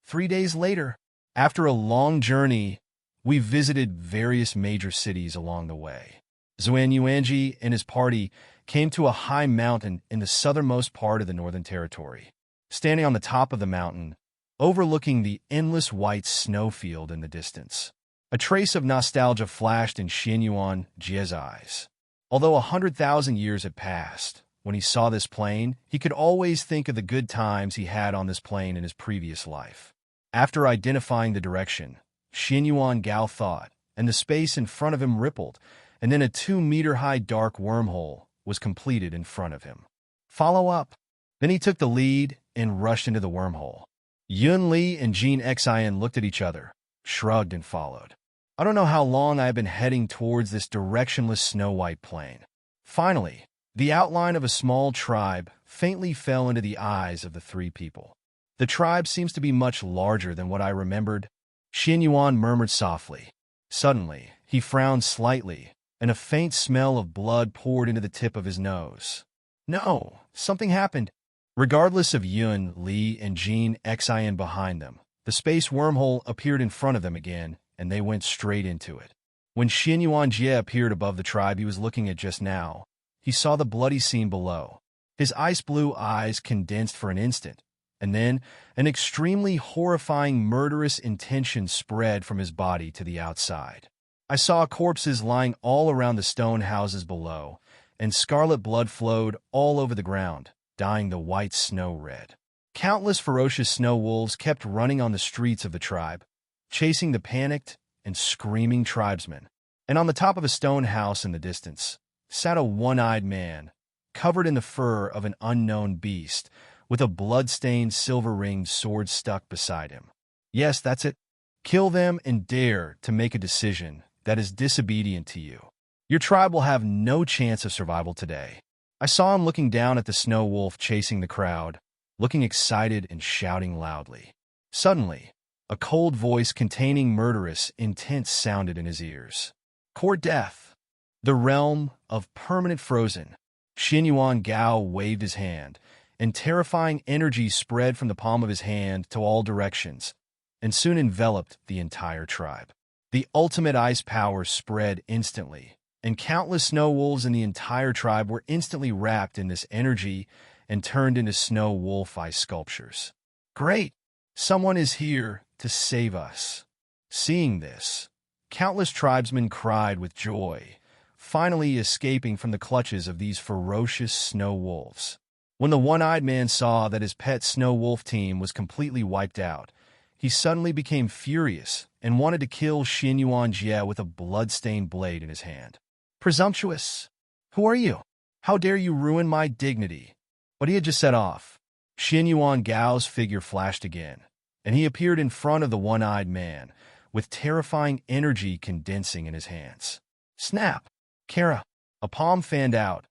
3 days later, after a long journey, we visited various major cities along the way. Xuanyuan and his party came to a high mountain in the southernmost part of the Northern Territory. Standing on the top of the mountain, overlooking the endless white snowfield in the distance, a trace of nostalgia flashed in Xuanyuan's eyes. Although 100,000 years had passed, when he saw this plain, he could always think of the good times he had on this plain in his previous life. After identifying the direction, Xuanyuan Gao thought, and the space in front of him rippled, and then a 2-meter-high dark wormhole was completed in front of him. Follow up. Then he took the lead and rushed into the wormhole. Yun Li and Gan Xen looked at each other, shrugged and followed. I don't know how long I have been heading towards this directionless snow-white plain. Finally, the outline of a small tribe faintly fell into the eyes of the 3 people. The tribe seems to be much larger than what I remembered, Xuanyuan murmured softly. Suddenly, he frowned slightly, and a faint smell of blood poured into the tip of his nose. No, something happened. Regardless of Yun, Li, and Gan Xen behind them, the space wormhole appeared in front of them again, and they went straight into it. When Xuanyuan Bo appeared above the tribe he was looking at just now, he saw the bloody scene below. His ice-blue eyes condensed for an instant, and then an extremely horrifying murderous intention spread from his body to the outside. I saw corpses lying all around the stone houses below, and scarlet blood flowed all over the ground, dyeing the white snow red. Countless ferocious snow wolves kept running on the streets of the tribe, chasing the panicked and screaming tribesmen. And on the top of a stone house in the distance sat a one-eyed man, covered in the fur of an unknown beast, with a blood-stained silver-ringed sword stuck beside him. Yes, that's it. Kill them and dare to make a decision that is disobedient to you. Your tribe will have no chance of survival today. I saw him looking down at the snow wolf chasing the crowd, looking excited and shouting loudly. Suddenly, a cold voice containing murderous intent sounded in his ears. Court death. The realm of permanent frozen. Xuanyuan Bo waved his hand, and terrifying energy spread from the palm of his hand to all directions, and soon enveloped the entire tribe. The ultimate ice power spread instantly, and countless snow wolves in the entire tribe were instantly wrapped in this energy and turned into snow wolf ice sculptures. Great! Someone is here to save us. Seeing this, countless tribesmen cried with joy, finally escaping from the clutches of these ferocious snow wolves. When the one-eyed man saw that his pet snow wolf team was completely wiped out, he suddenly became furious and wanted to kill Xuanyuan Bo with a blood-stained blade in his hand. Presumptuous! Who are you? How dare you ruin my dignity? But he had just set off. Xuanyuan Bo's figure flashed again, and he appeared in front of the one-eyed man, with terrifying energy condensing in his hands. Snap! Kara! A palm fanned out,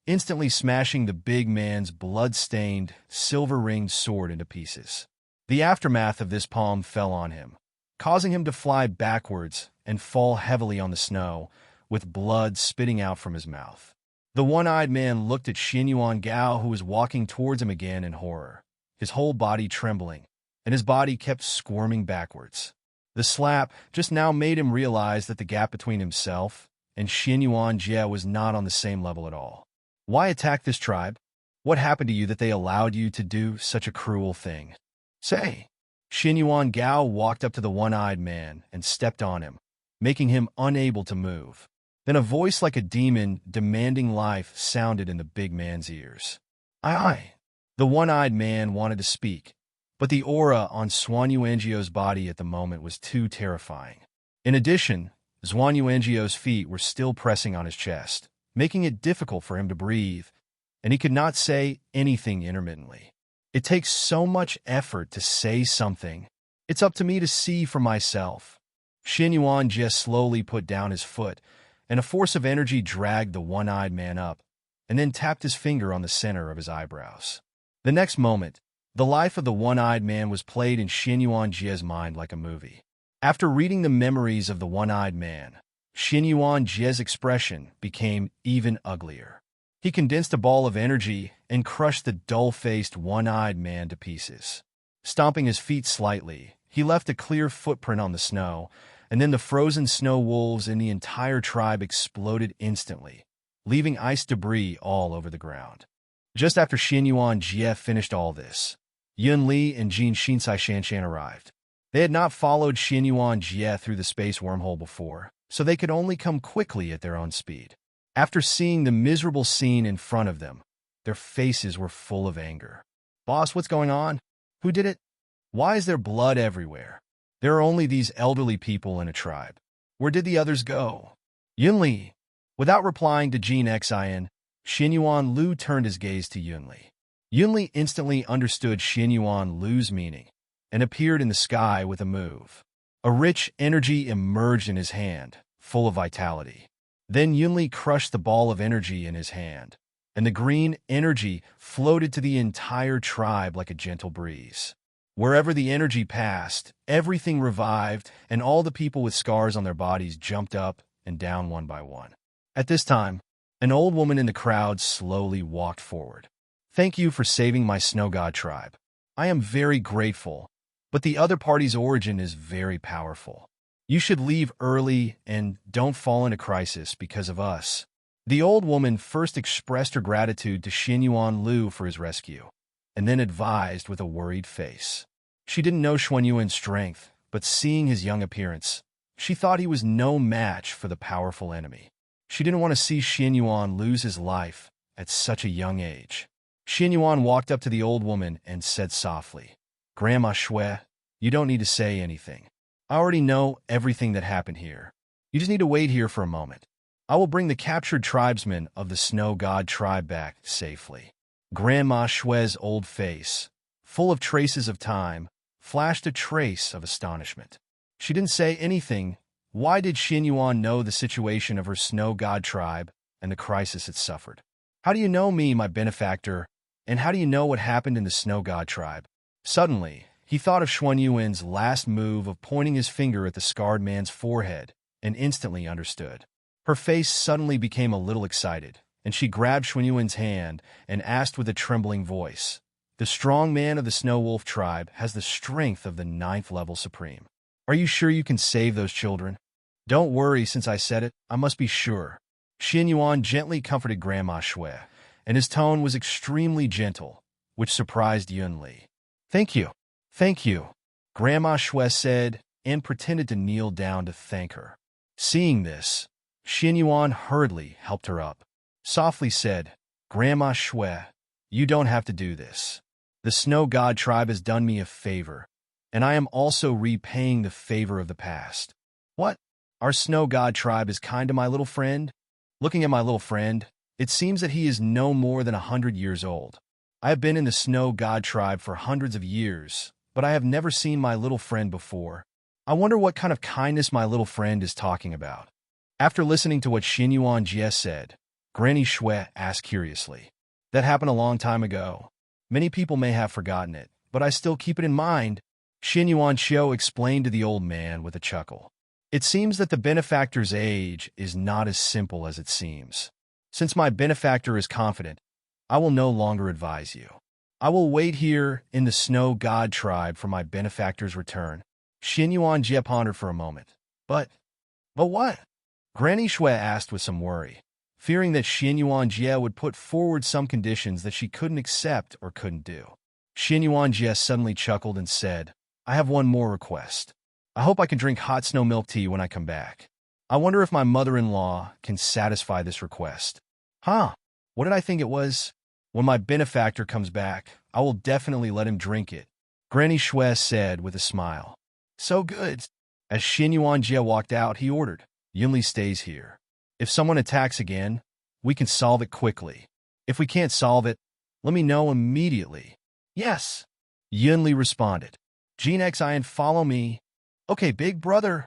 instantly smashing the big man's blood-stained, silver-ringed sword into pieces. The aftermath of this palm fell on him, causing him to fly backwards and fall heavily on the snow, with blood spitting out from his mouth. The one-eyed man looked at Xuanyuan Bo, who was walking towards him again in horror, his whole body trembling, and his body kept squirming backwards. The slap just now made him realize that the gap between himself and Xuanyuan Bo was not on the same level at all. Why attack this tribe? What happened to you that they allowed you to do such a cruel thing? Say! Xuanyuan Bo walked up to the one-eyed man and stepped on him, making him unable to move. Then a voice like a demon demanding life sounded in the big man's ears. Aye. The one-eyed man wanted to speak, but the aura on Xuanyuan Bo's body at the moment was too terrifying. In addition, Xuanyuan Bo's feet were still pressing on his chest, making it difficult for him to breathe, and he could not say anything intermittently. It takes so much effort to say something. It's up to me to see for myself. Xuanyuan just slowly put down his foot, and a force of energy dragged the one-eyed man up, and then tapped his finger on the center of his eyebrows. The next moment, the life of the one-eyed man was played in Xuanyuan Bo's mind like a movie. After reading the memories of the one-eyed man, Xuanyuan Bo's expression became even uglier. He condensed a ball of energy and crushed the dull-faced one-eyed man to pieces. Stomping his feet slightly, he left a clear footprint on the snow, and then the frozen snow wolves in the entire tribe exploded instantly, leaving ice debris all over the ground. Just after Xuanyuan Bo finished all this, Yun Li and Gan Xen arrived. They had not followed Xuanyuan Bo through the space wormhole before, so they could only come quickly at their own speed. After seeing the miserable scene in front of them, their faces were full of anger. Boss, what's going on? Who did it? Why is there blood everywhere? There are only these elderly people in a tribe. Where did the others go? Yun Li. Without replying to Gan Xen, Xuanyuan Lu turned his gaze to Yun Li. Yun Li instantly understood Xuanyuan Lu's meaning and appeared in the sky with a move. A rich energy emerged in his hand, full of vitality. Then Yun Li crushed the ball of energy in his hand, and the green energy floated to the entire tribe like a gentle breeze. Wherever the energy passed, everything revived, and all the people with scars on their bodies jumped up and down one by one. At this time, an old woman in the crowd slowly walked forward. Thank you for saving my snow god tribe. I am very grateful, but the other party's origin is very powerful. You should leave early and don't fall into crisis because of us. The old woman first expressed her gratitude to Xuanyuan Lu for his rescue, and then advised with a worried face. She didn't know Xuanyuan's strength, but seeing his young appearance, she thought he was no match for the powerful enemy. She didn't want to see Xuanyuan lose his life at such a young age. Xuanyuan walked up to the old woman and said softly, Grandma Shui, you don't need to say anything. I already know everything that happened here. You just need to wait here for a moment. I will bring the captured tribesmen of the Snow God tribe back safely. Grandma Shui's old face, full of traces of time, flashed a trace of astonishment. She didn't say anything. Why did Xuanyuan know the situation of her Snow God tribe and the crisis it suffered? How do you know me, my benefactor, and how do you know what happened in the Snow God tribe? Suddenly, he thought of Xuanyuan's last move of pointing his finger at the scarred man's forehead and instantly understood. Her face suddenly became a little excited, and she grabbed Xuanyuan's hand and asked with a trembling voice, The strong man of the Snow Wolf tribe has the strength of the 9th level supreme. Are you sure you can save those children? Don't worry, since I said it, I must be sure. Xuanyuan gently comforted Grandma Shui, and his tone was extremely gentle, which surprised Yun Li. Thank you. Thank you, Grandma Shui said, and pretended to kneel down to thank her. Seeing this, Xuanyuan hurriedly helped her up. Softly said, Grandma Shui, you don't have to do this. The Snow God tribe has done me a favor, and I am also repaying the favor of the past. What? Our Snow God tribe is kind to my little friend? Looking at my little friend, it seems that he is no more than 100 years old. I have been in the Snow God tribe for hundreds of years, but I have never seen my little friend before. I wonder what kind of kindness my little friend is talking about. After listening to what Xuanyuan Jie said, Granny Shui asked curiously. That happened a long time ago. Many people may have forgotten it, but I still keep it in mind, Xuanyuan Qiu explained to the old man with a chuckle. It seems that the benefactor's age is not as simple as it seems. Since my benefactor is confident, I will no longer advise you. I will wait here in the Snow God tribe for my benefactor's return. Xuanyuan Jie pondered for a moment. But what? Granny Shui asked with some worry, fearing that Xuanyuan Jie would put forward some conditions that she couldn't accept or couldn't do. Xuanyuan Jie suddenly chuckled and said, I have one more request. I hope I can drink hot snow milk tea when I come back. I wonder if my mother-in-law can satisfy this request. Huh? What did I think it was? When my benefactor comes back, I will definitely let him drink it, Granny Shui said with a smile. So good. As Xuanyuan Jie walked out, he ordered, Yunli stays here. If someone attacks again, we can solve it quickly. If we can't solve it, let me know immediately. Yes, Yunli responded. Jean Xian, follow me. Okay, big brother.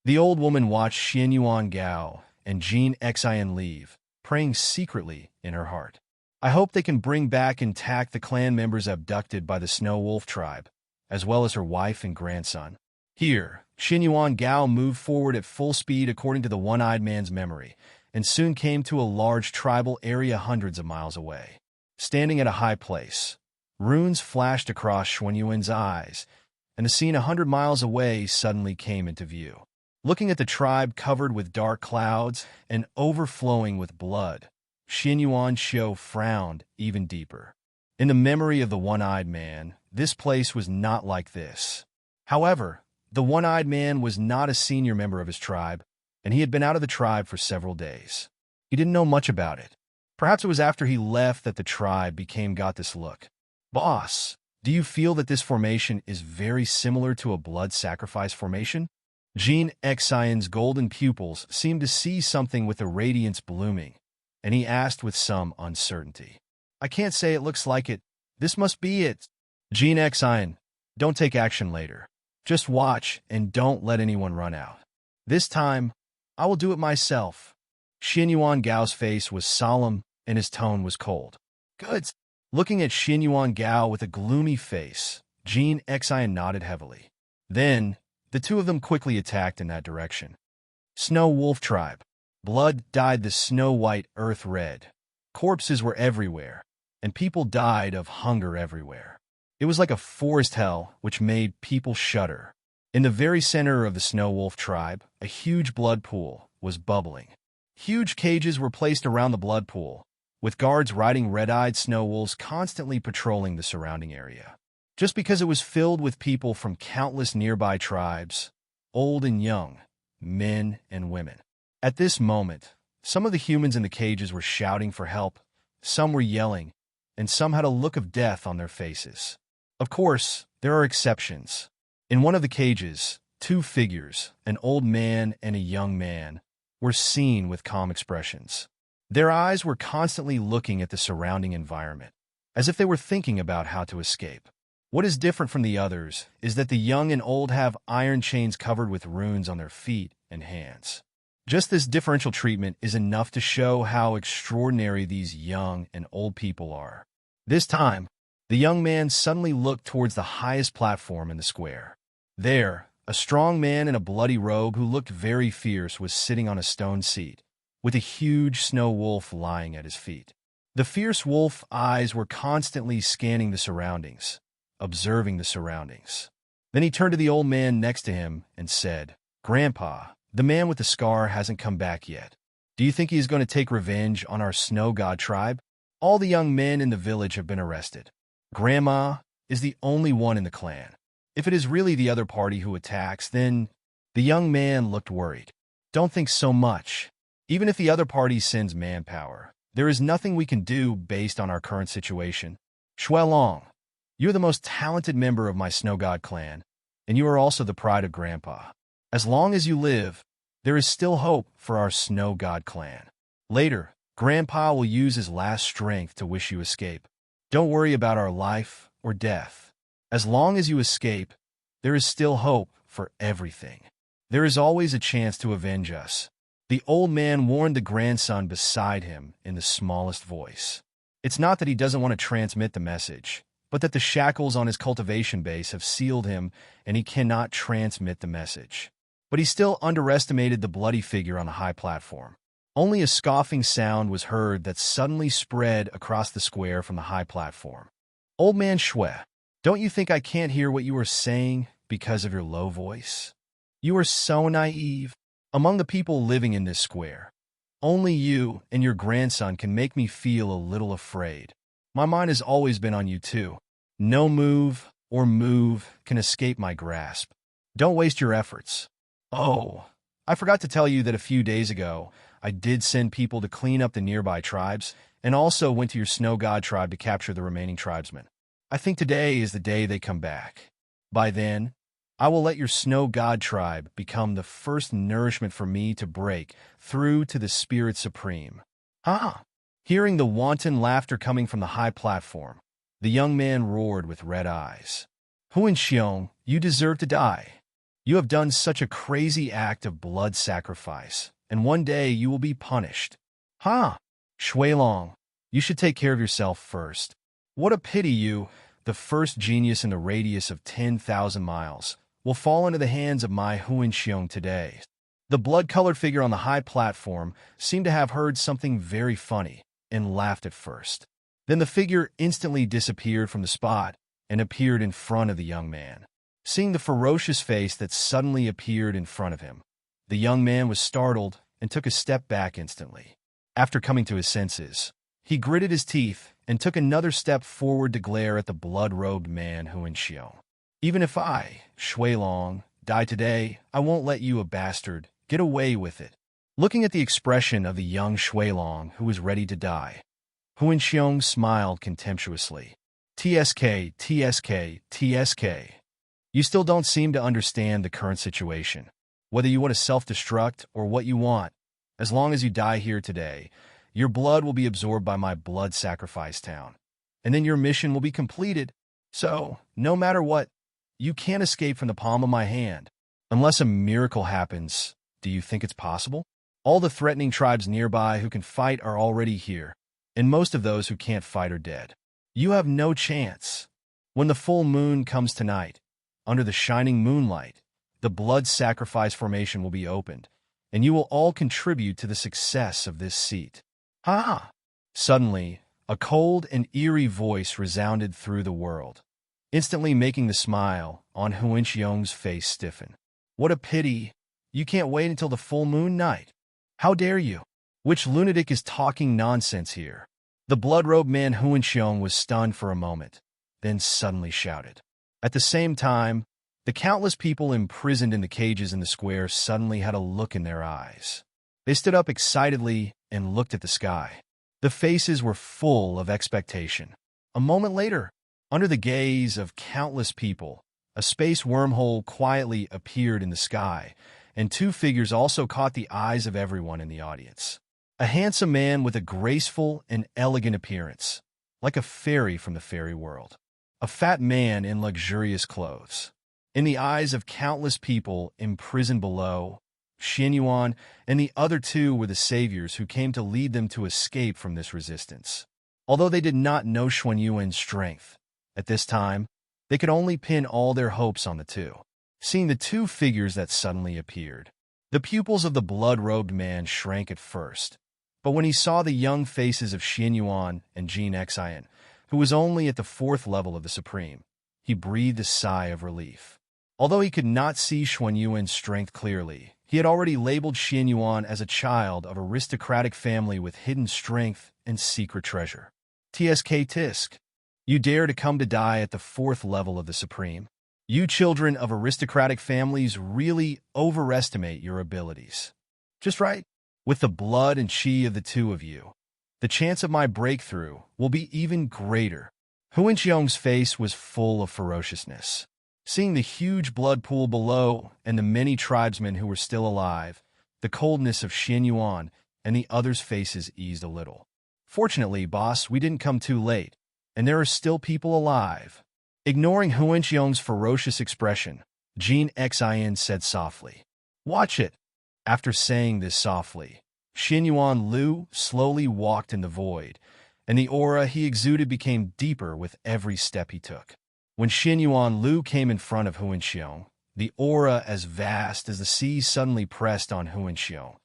The old woman watched Xuanyuan Gao and Jean Xian leave, praying secretly in her heart. I hope they can bring back intact the clan members abducted by the Snow Wolf tribe, as well as her wife and grandson. Here, Xuanyuan Gao moved forward at full speed according to the one-eyed man's memory, and soon came to a large tribal area hundreds of miles away. Standing at a high place, runes flashed across Xuanyuan's eyes, and a scene 100 miles away suddenly came into view. Looking at the tribe covered with dark clouds and overflowing with blood, Xuanyuan Qiu frowned even deeper. In the memory of the one-eyed man, this place was not like this. However, the one-eyed man was not a senior member of his tribe, and he had been out of the tribe for several days. He didn't know much about it. Perhaps it was after he left that the tribe got this look. Boss, do you feel that this formation is very similar to a blood sacrifice formation? Jean Xian's golden pupils seemed to see something with the radiance blooming, and he asked with some uncertainty. I can't say it looks like it. This must be it. Jean Xian, don't take action later. Just watch and don't let anyone run out. This time, I will do it myself. Xuanyuan Gao's face was solemn and his tone was cold. Good. Looking at Xuanyuan Gao with a gloomy face, Jean Xian nodded heavily. Then, the two of them quickly attacked in that direction. Snow Wolf Tribe. Blood dyed the snow-white earth red. Corpses were everywhere, and people died of hunger everywhere. It was like a forest hell which made people shudder. In the very center of the snow wolf tribe, a huge blood pool was bubbling. Huge cages were placed around the blood pool, with guards riding red-eyed snow wolves constantly patrolling the surrounding area. Just because it was filled with people from countless nearby tribes, old and young, men and women. At this moment, some of the humans in the cages were shouting for help, some were yelling, and some had a look of death on their faces. Of course, there are exceptions. In one of the cages, two figures, an old man and a young man, were seen with calm expressions. Their eyes were constantly looking at the surrounding environment, as if they were thinking about how to escape. What is different from the others is that the young and old have iron chains covered with runes on their feet and hands. Just this differential treatment is enough to show how extraordinary these young and old people are. This time, the young man suddenly looked towards the highest platform in the square. There, a strong man in a bloody robe who looked very fierce was sitting on a stone seat, with a huge snow wolf lying at his feet. The fierce wolf eyes were constantly scanning the surroundings, observing the surroundings. Then he turned to the old man next to him and said, "Grandpa, the man with the scar hasn't come back yet. Do you think he is going to take revenge on our snow god tribe? All the young men in the village have been arrested. Grandma is the only one in the clan. If it is really the other party who attacks, then—" The young man looked worried. "Don't think so much. Even if the other party sends manpower, there is nothing we can do based on our current situation. Xuanyuan, you're the most talented member of my snow god clan, and you are also the pride of Grandpa. As long as you live, there is still hope for our snow god clan. Later, Grandpa will use his last strength to wish you escape. Don't worry about our life or death. As long as you escape, there is still hope for everything. There is always a chance to avenge us." The old man warned the grandson beside him in the smallest voice. It's not that he doesn't want to transmit the message, but that the shackles on his cultivation base have sealed him and he cannot transmit the message. But he still underestimated the bloody figure on the high platform. Only a scoffing sound was heard that suddenly spread across the square from the high platform. "Old man Shui, don't you think I can't hear what you are saying because of your low voice? You are so naive. Among the people living in this square, only you and your grandson can make me feel a little afraid. My mind has always been on you too. No move can escape my grasp. Don't waste your efforts. Oh, I forgot to tell you that a few days ago, I did send people to clean up the nearby tribes and also went to your snow god tribe to capture the remaining tribesmen. I think today is the day they come back. By then, I will let your snow god tribe become the first nourishment for me to break through to the Spirit Supreme." "Huh?" Hearing the wanton laughter coming from the high platform, the young man roared with red eyes. "Huen Shong, you deserve to die. You have done such a crazy act of blood sacrifice, and one day you will be punished." "Huh? Xuanyuan, you should take care of yourself first. What a pity you, the first genius in the radius of 10,000 miles, will fall into the hands of my Huen Shong today." The blood-colored figure on the high platform seemed to have heard something very funny and laughed at first. Then the figure instantly disappeared from the spot and appeared in front of the young man. Seeing the ferocious face that suddenly appeared in front of him, the young man was startled and took a step back instantly. After coming to his senses, he gritted his teeth and took another step forward to glare at the blood-robed man Huen Shong. "Even if I, Xuanyuan, die today, I won't let you, a bastard, get away with it." Looking at the expression of the young Xuanyuan who was ready to die, Huen Shong smiled contemptuously. "TSK, TSK, TSK. You still don't seem to understand the current situation. Whether you want to self-destruct or what you want, as long as you die here today, your blood will be absorbed by my blood sacrifice town, and then your mission will be completed. So, no matter what, you can't escape from the palm of my hand. Unless a miracle happens, do you think it's possible? All the threatening tribes nearby who can fight are already here, and most of those who can't fight are dead. You have no chance. When the full moon comes tonight, under the shining moonlight, the blood sacrifice formation will be opened, and you will all contribute to the success of this seat. Ha! Suddenly, a cold and eerie voice resounded through the world, instantly making the smile on Huen Shong's face stiffen. What a pity! You can't wait until the full moon night. How dare you? Which lunatic is talking nonsense here? The blood-robed man Huen Shong was stunned for a moment, then suddenly shouted. At the same time, the countless people imprisoned in the cages in the square suddenly had a look in their eyes. They stood up excitedly and looked at the sky. The faces were full of expectation. A moment later, under the gaze of countless people, a space wormhole quietly appeared in the sky, and two figures also caught the eyes of everyone in the audience. A handsome man with a graceful and elegant appearance, like a fairy from the fairy world. A fat man in luxurious clothes. In the eyes of countless people imprisoned below, Xuanyuan and the other two were the saviors who came to lead them to escape from this resistance. Although they did not know Xuanyuan's strength, at this time, they could only pin all their hopes on the two. Seeing the two figures that suddenly appeared, the pupils of the blood-robed man shrank at first, but when he saw the young faces of Xuanyuan and Gan Xen, who was only at the 4th level of the Supreme, he breathed a sigh of relief. Although he could not see Xuanyuan's strength clearly, he had already labeled Xuanyuan as a child of aristocratic family with hidden strength and secret treasure. TSK Tisk. You dare to come to die at the 4th level of the Supreme? You children of aristocratic families really overestimate your abilities. Just right. With the blood and chi of the two of you, the chance of my breakthrough will be even greater. Huen Shong's face was full of ferociousness. Seeing the huge blood pool below and the many tribesmen who were still alive, the coldness of Xuanyuan and the others' faces eased a little. Fortunately, boss, we didn't come too late, and there are still people alive. Ignoring Huen Shong's ferocious expression, Gan Xen said softly, "Watch it." After saying this softly, Xuanyuan Lu slowly walked in the void, and the aura he exuded became deeper with every step he took. When Xuanyuan Lu came in front of Huen Shong, the aura as vast as the sea suddenly pressed on Huen Shong,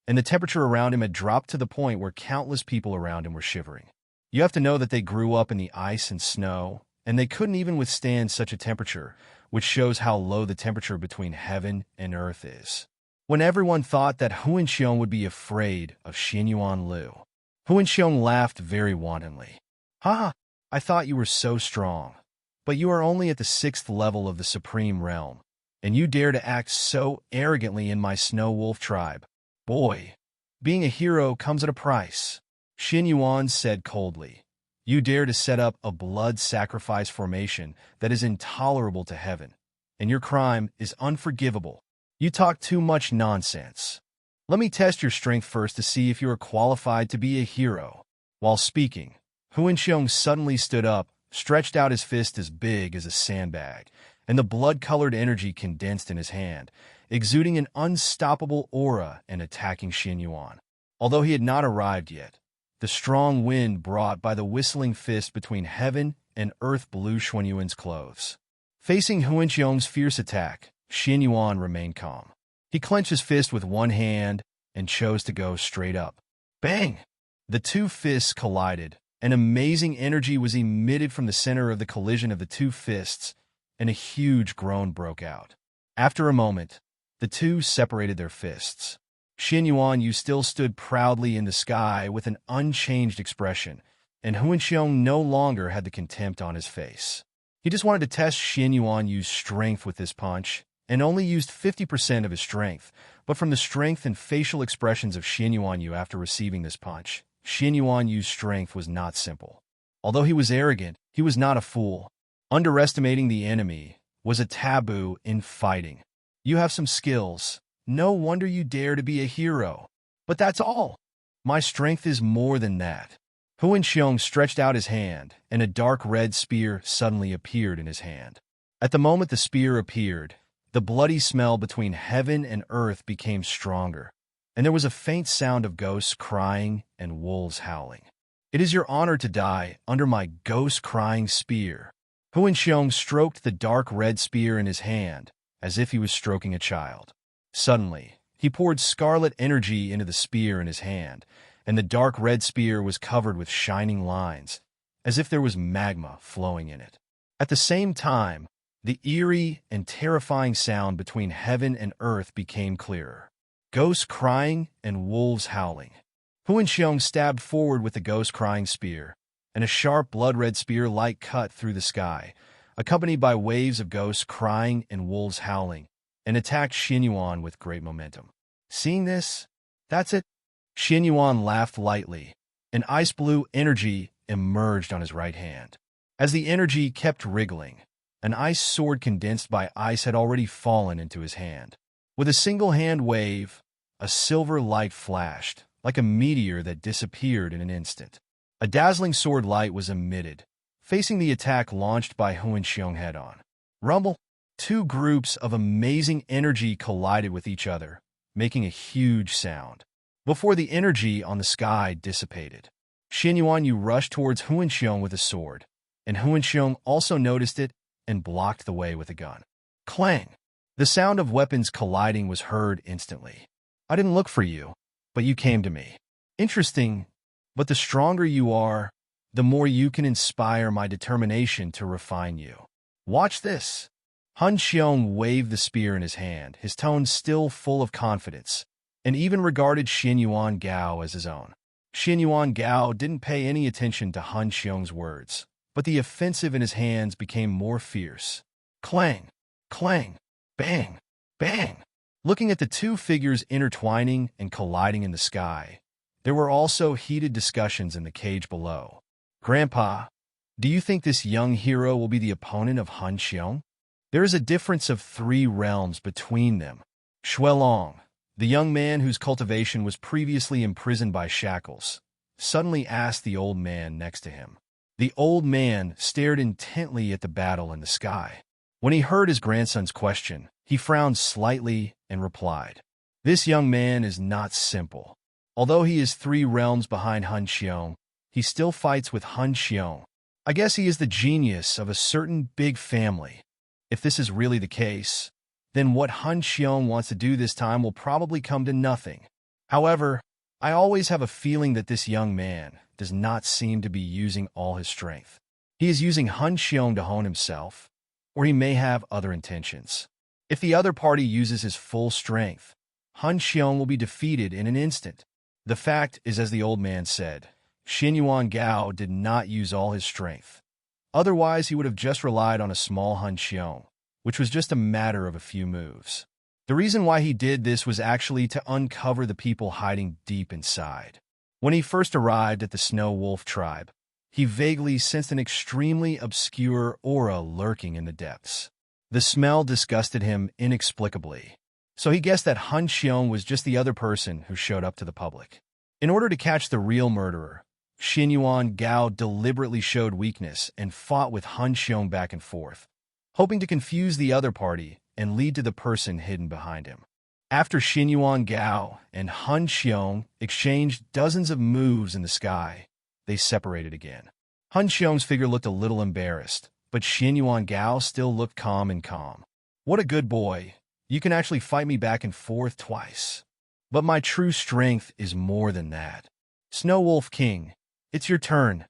and the temperature around him had dropped to the point where countless people around him were shivering. You have to know that they grew up in the ice and snow, and they couldn't even withstand such a temperature, which shows how low the temperature between heaven and earth is. When everyone thought that Huen Shong would be afraid of Xuanyuan Lu, Huen Shong laughed very wantonly. "Ha! I thought you were so strong. But you are only at the 6th level of the Supreme Realm, and you dare to act so arrogantly in my Snow Wolf tribe. Boy, being a hero comes at a price." Xuanyuan said coldly. "You dare to set up a blood sacrifice formation that is intolerable to heaven, and your crime is unforgivable. You talk too much nonsense. Let me test your strength first to see if you are qualified to be a hero." While speaking, Huen Shong suddenly stood up, stretched out his fist as big as a sandbag, and the blood-colored energy condensed in his hand, exuding an unstoppable aura and attacking Xuanyuan. Although he had not arrived yet, the strong wind brought by the whistling fist between heaven and earth blew Xuanyuan's clothes. Facing Huen Shong's fierce attack, Xuanyuan remained calm. He clenched his fist with one hand and chose to go straight up. Bang! The two fists collided. An amazing energy was emitted from the center of the collision of the two fists, and a huge groan broke out. After a moment, the two separated their fists. Xuanyuan Yu still stood proudly in the sky with an unchanged expression, and Huen Shong no longer had the contempt on his face. He just wanted to test Xuanyuan Yu's strength with this punch, and only used 50% of his strength, but from the strength and facial expressions of Xuanyuan Yu after receiving this punch, Xuanyuan Yu's strength was not simple. Although he was arrogant, he was not a fool. Underestimating the enemy was a taboo in fighting. You have some skills. No wonder you dare to be a hero. But that's all. My strength is more than that. Huen Shong stretched out his hand, and a dark red spear suddenly appeared in his hand. At the moment the spear appeared, the bloody smell between heaven and earth became stronger, and there was a faint sound of ghosts crying and wolves howling. It is your honor to die under my ghost-crying spear. Huen Shong stroked the dark red spear in his hand, as if he was stroking a child. Suddenly, He poured scarlet energy into the spear in his hand, and the dark red spear was covered with shining lines, as if there was magma flowing in it. At the same time, the eerie and terrifying sound between heaven and earth became clearer. Ghosts crying and wolves howling. Huen Shong stabbed forward with the ghost-crying spear, and a sharp blood-red spear light cut through the sky, accompanied by waves of ghosts crying and wolves howling, and attacked Xuanyuan with great momentum. Seeing this, "That's it." Xuanyuan laughed lightly, and ice-blue energy emerged on his right hand. As the energy kept wriggling, an ice sword condensed by ice had already fallen into his hand. With a single hand wave, a silver light flashed, like a meteor that disappeared in an instant. A dazzling sword light was emitted, facing the attack launched by Huen Shong head-on. Rumble! Two groups of amazing energy collided with each other, making a huge sound. Before the energy on the sky dissipated, Xuanyuan rushed towards Huen Shong with a sword, and Huen Shong also noticed it and blocked the way with a gun. Clang! The sound of weapons colliding was heard instantly. "I didn't look for you, but you came to me. Interesting, but the stronger you are, the more you can inspire my determination to refine you. Watch this." Huen Shong waved the spear in his hand, his tone still full of confidence, and even regarded Xuanyuan Gao as his own. Xuanyuan Gao didn't pay any attention to Huen Shong's words, but the offensive in his hands became more fierce. Clang! Clang! Bang! Bang! Looking at the two figures intertwining and colliding in the sky, there were also heated discussions in the cage below. "Grandpa, do you think this young hero will be the opponent of Huen Shong? There is a difference of 3 realms between them." Xuelong, the young man whose cultivation was previously imprisoned by shackles, suddenly asked the old man next to him. The old man stared intently at the battle in the sky. When he heard his grandson's question, he frowned slightly and replied, "This young man is not simple. Although he is 3 realms behind Huen Shong, he still fights with Huen Shong. I guess he is the genius of a certain big family. If this is really the case, then what Huen Shong wants to do this time will probably come to nothing. However, I always have a feeling that this young man does not seem to be using all his strength. He is using Huen Shong to hone himself, or he may have other intentions. If the other party uses his full strength, Huen Shong will be defeated in an instant." The fact is, as the old man said, Xuanyuan Gao did not use all his strength. Otherwise, he would have just relied on a small Huen Shong, which was just a matter of a few moves. The reason why he did this was actually to uncover the people hiding deep inside. When he first arrived at the Snow Wolf tribe, he vaguely sensed an extremely obscure aura lurking in the depths. The smell disgusted him inexplicably, so he guessed that Huen Shong was just the other person who showed up to the public. In order to catch the real murderer, Xuanyuan Gao deliberately showed weakness and fought with Huen Shong back and forth, hoping to confuse the other party and lead to the person hidden behind him. After Xuanyuan Gao and Huen Shong exchanged dozens of moves in the sky, they separated again. Huen Shong's figure looked a little embarrassed, but Xuanyuan Gao still looked calm. "What a good boy. You can actually fight me back and forth twice. But my true strength is more than that. Snow Wolf King, it's your turn."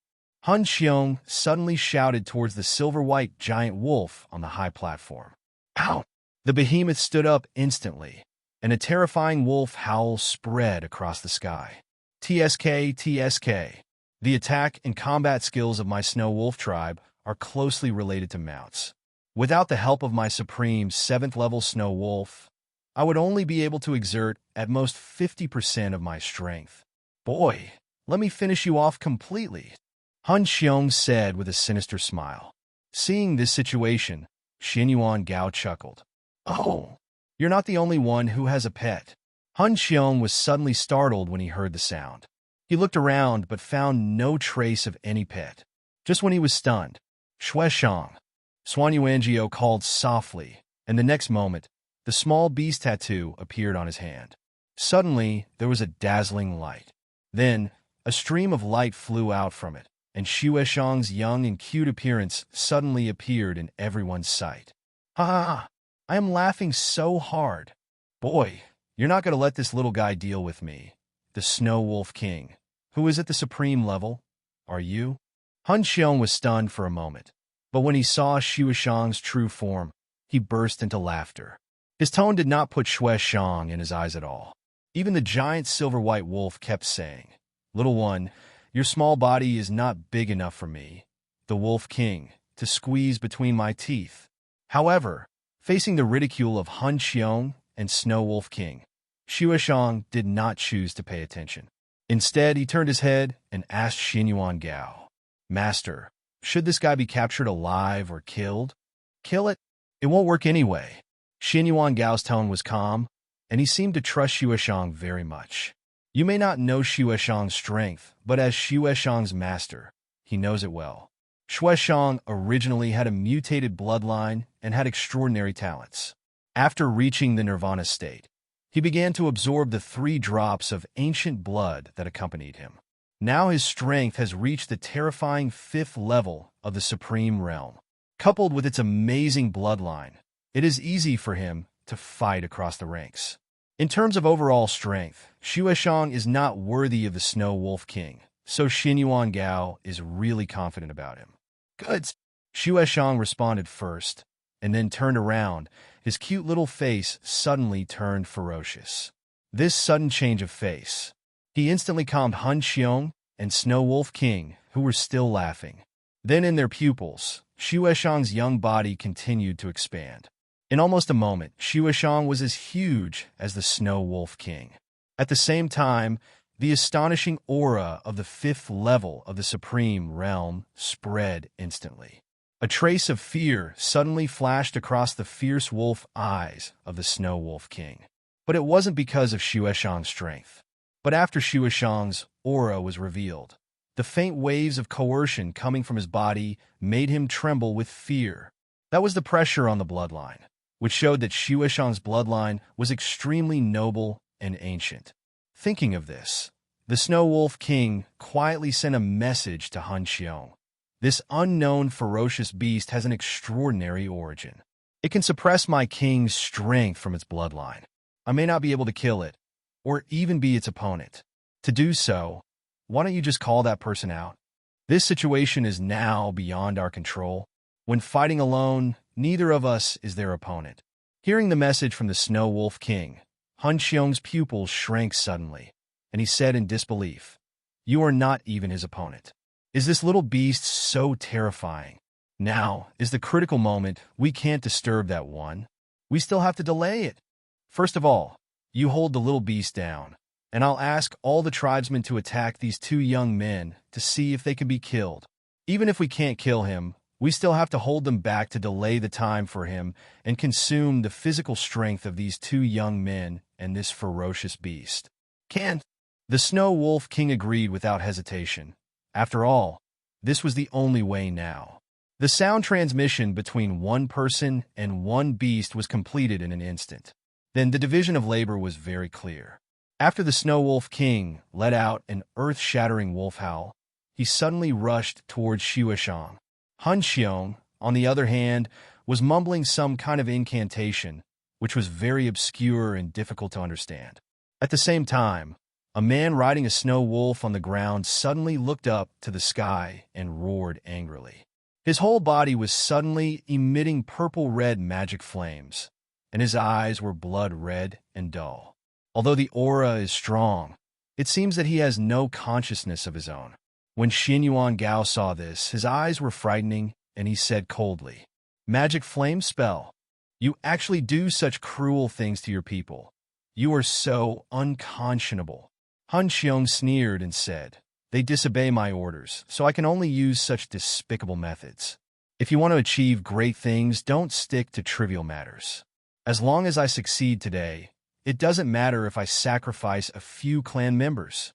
Huen Shong suddenly shouted towards the silver-white giant wolf on the high platform. "Ow!" The behemoth stood up instantly, and a terrifying wolf howl spread across the sky. "TSK, TSK. The attack and combat skills of my Snow Wolf tribe are closely related to mounts. Without the help of my supreme 7th-level Snow Wolf, I would only be able to exert at most 50% of my strength. Boy, let me finish you off completely," Huen Shong said with a sinister smile. Seeing this situation, Xuanyuan Gao chuckled. "Oh, you're not the only one who has a pet." Huen Shong was suddenly startled when he heard the sound. He looked around but found no trace of any pet. Just when he was stunned, Xuanyuan Bo called softly, and the next moment, the small beast tattoo appeared on his hand. Suddenly, there was a dazzling light. Then, a stream of light flew out from it, and Xuanyuan's young and cute appearance suddenly appeared in everyone's sight. "Ha ha ha! I am laughing so hard. Boy, You're not going to let this little guy deal with me, the Snow Wolf King, who is at the supreme level. Are you? Huen Shong was stunned for a moment, but when he saw Xuanyuan's true form, he burst into laughter. His tone did not put Xuanyuan in his eyes at all. Even the giant silver-white wolf kept saying, "Little one, your small body is not big enough for me, the Wolf King, to squeeze between my teeth." However, facing the ridicule of Huen Shong and Snow Wolf King, Xuanyuan did not choose to pay attention. Instead, he turned his head and asked Xuanyuan Gao, "Master, should this guy be captured alive or killed?" "Kill it. It won't work anyway." Xuanyuan Gao's tone was calm, and he seemed to trust Xuanyuan very much. You may not know Xuanyuan's strength, but as Xuanyuan's master, he knows it well. Xuanyuan originally had a mutated bloodline and had extraordinary talents. After reaching the nirvana state, he began to absorb the 3 drops of ancient blood that accompanied him. Now his strength has reached the terrifying 5th level of the supreme realm. Coupled with its amazing bloodline, it is easy for him to fight across the ranks. In terms of overall strength, Xuanyuan is not worthy of the Snow Wolf King, so Xuanyuan Gao is really confident about him. "Good." Xuanyuan responded first, and then turned around. His cute little face suddenly turned ferocious. This sudden change of face, he instantly calmed Huen Shong and Snow Wolf King, who were still laughing. Then in their pupils, Xuanyuan's young body continued to expand. In almost a moment, Xuanyuan was as huge as the Snow Wolf King. At the same time, the astonishing aura of the 5th level of the supreme realm spread instantly. A trace of fear suddenly flashed across the fierce wolf eyes of the Snow Wolf King. But it wasn't because of Xuanyuan's strength. But after Xuanyuan's aura was revealed, the faint waves of coercion coming from his body made him tremble with fear. That was the pressure on the bloodline, which showed that Xuanyuan's bloodline was extremely noble and ancient. Thinking of this, the Snow Wolf King quietly sent a message to Huen Shong. "This unknown ferocious beast has an extraordinary origin. It can suppress my king's strength from its bloodline. I may not be able to kill it, or even be its opponent. To do so, why don't you just call that person out? This situation is now beyond our control. When fighting alone, neither of us is their opponent." Hearing the message from the Snow Wolf King, Huen Shong's pupils shrank suddenly, and he said in disbelief, "You are not even his opponent. Is this little beast so terrifying? Now is the critical moment. We can't disturb that one. We still have to delay it. First of all, you hold the little beast down, and I'll ask all the tribesmen to attack these 2 young men to see if they can be killed. Even if we can't kill him, we still have to hold them back to delay the time for him and consume the physical strength of these 2 young men and this ferocious beast." "Can't." The Snow Wolf King agreed without hesitation. After all, this was the only way now. The sound transmission between one person and one beast was completed in an instant. Then the division of labor was very clear. After the Snow Wolf King let out an earth-shattering wolf howl, he suddenly rushed towards Xuanyuan. Huen Shong, on the other hand, was mumbling some kind of incantation, which was very obscure and difficult to understand. At the same time, a man riding a snow wolf on the ground suddenly looked up to the sky and roared angrily. His whole body was suddenly emitting purple-red magic flames, and his eyes were blood-red and dull. Although the aura is strong, it seems that he has no consciousness of his own. When Xuanyuan Gao saw this, his eyes were frightening, and he said coldly, "Magic flame spell? You actually do such cruel things to your people. You are so unconscionable." Huen Shong sneered and said, "They disobey my orders, so I can only use such despicable methods. If you want to achieve great things, don't stick to trivial matters. As long as I succeed today, it doesn't matter if I sacrifice a few clan members."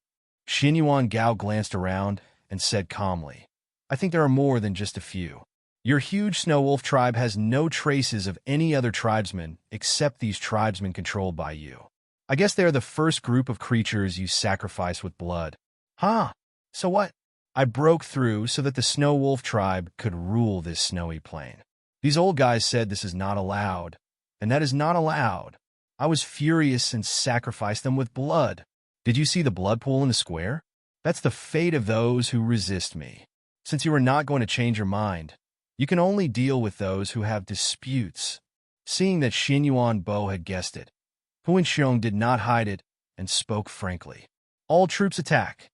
Xuanyuan Gao glanced around and said calmly, "I think there are more than just a few. Your huge snow wolf tribe has no traces of any other tribesmen except these tribesmen controlled by you. I guess they are the first group of creatures you sacrifice with blood." "Huh? So what?" "I broke through so that the snow wolf tribe could rule this snowy plain. These old guys said this is not allowed, and that is not allowed. I was furious and sacrificed them with blood. Did you see the blood pool in the square? That's the fate of those who resist me. Since you are not going to change your mind, you can only deal with those who have disputes. Seeing that Xuanyuan Bo had guessed it, Huen Shong did not hide it and spoke frankly. All troops attack.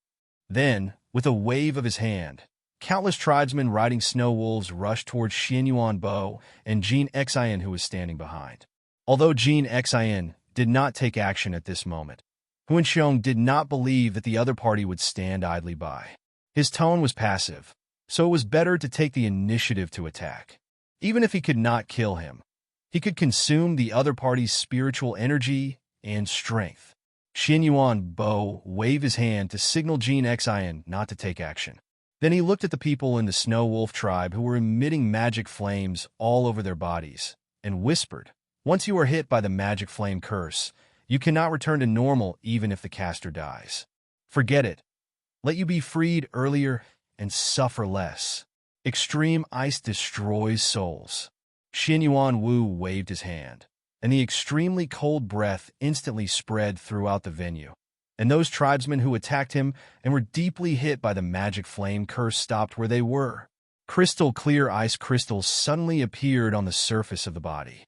Then, with a wave of his hand, countless tribesmen riding snow wolves rushed towards Xuanyuan Bo and Gan Xen, who was standing behind. Although Gan Xen did not take action at this moment, Huen Shong did not believe that the other party would stand idly by. His tone was passive, so it was better to take the initiative to attack. Even if he could not kill him, he could consume the other party's spiritual energy and strength. Xuanyuan Bo waved his hand to signal Gan Xen not to take action. Then he looked at the people in the Snow Wolf tribe who were emitting magic flames all over their bodies, and whispered, "Once you are hit by the magic flame curse, you cannot return to normal even if the caster dies. Forget it. Let you be freed earlier and suffer less. Extreme ice destroys souls." Xuanyuan Wu waved his hand, and the extremely cold breath instantly spread throughout the venue, and those tribesmen who attacked him and were deeply hit by the magic flame curse stopped where they were. Crystal-clear ice crystals suddenly appeared on the surface of the body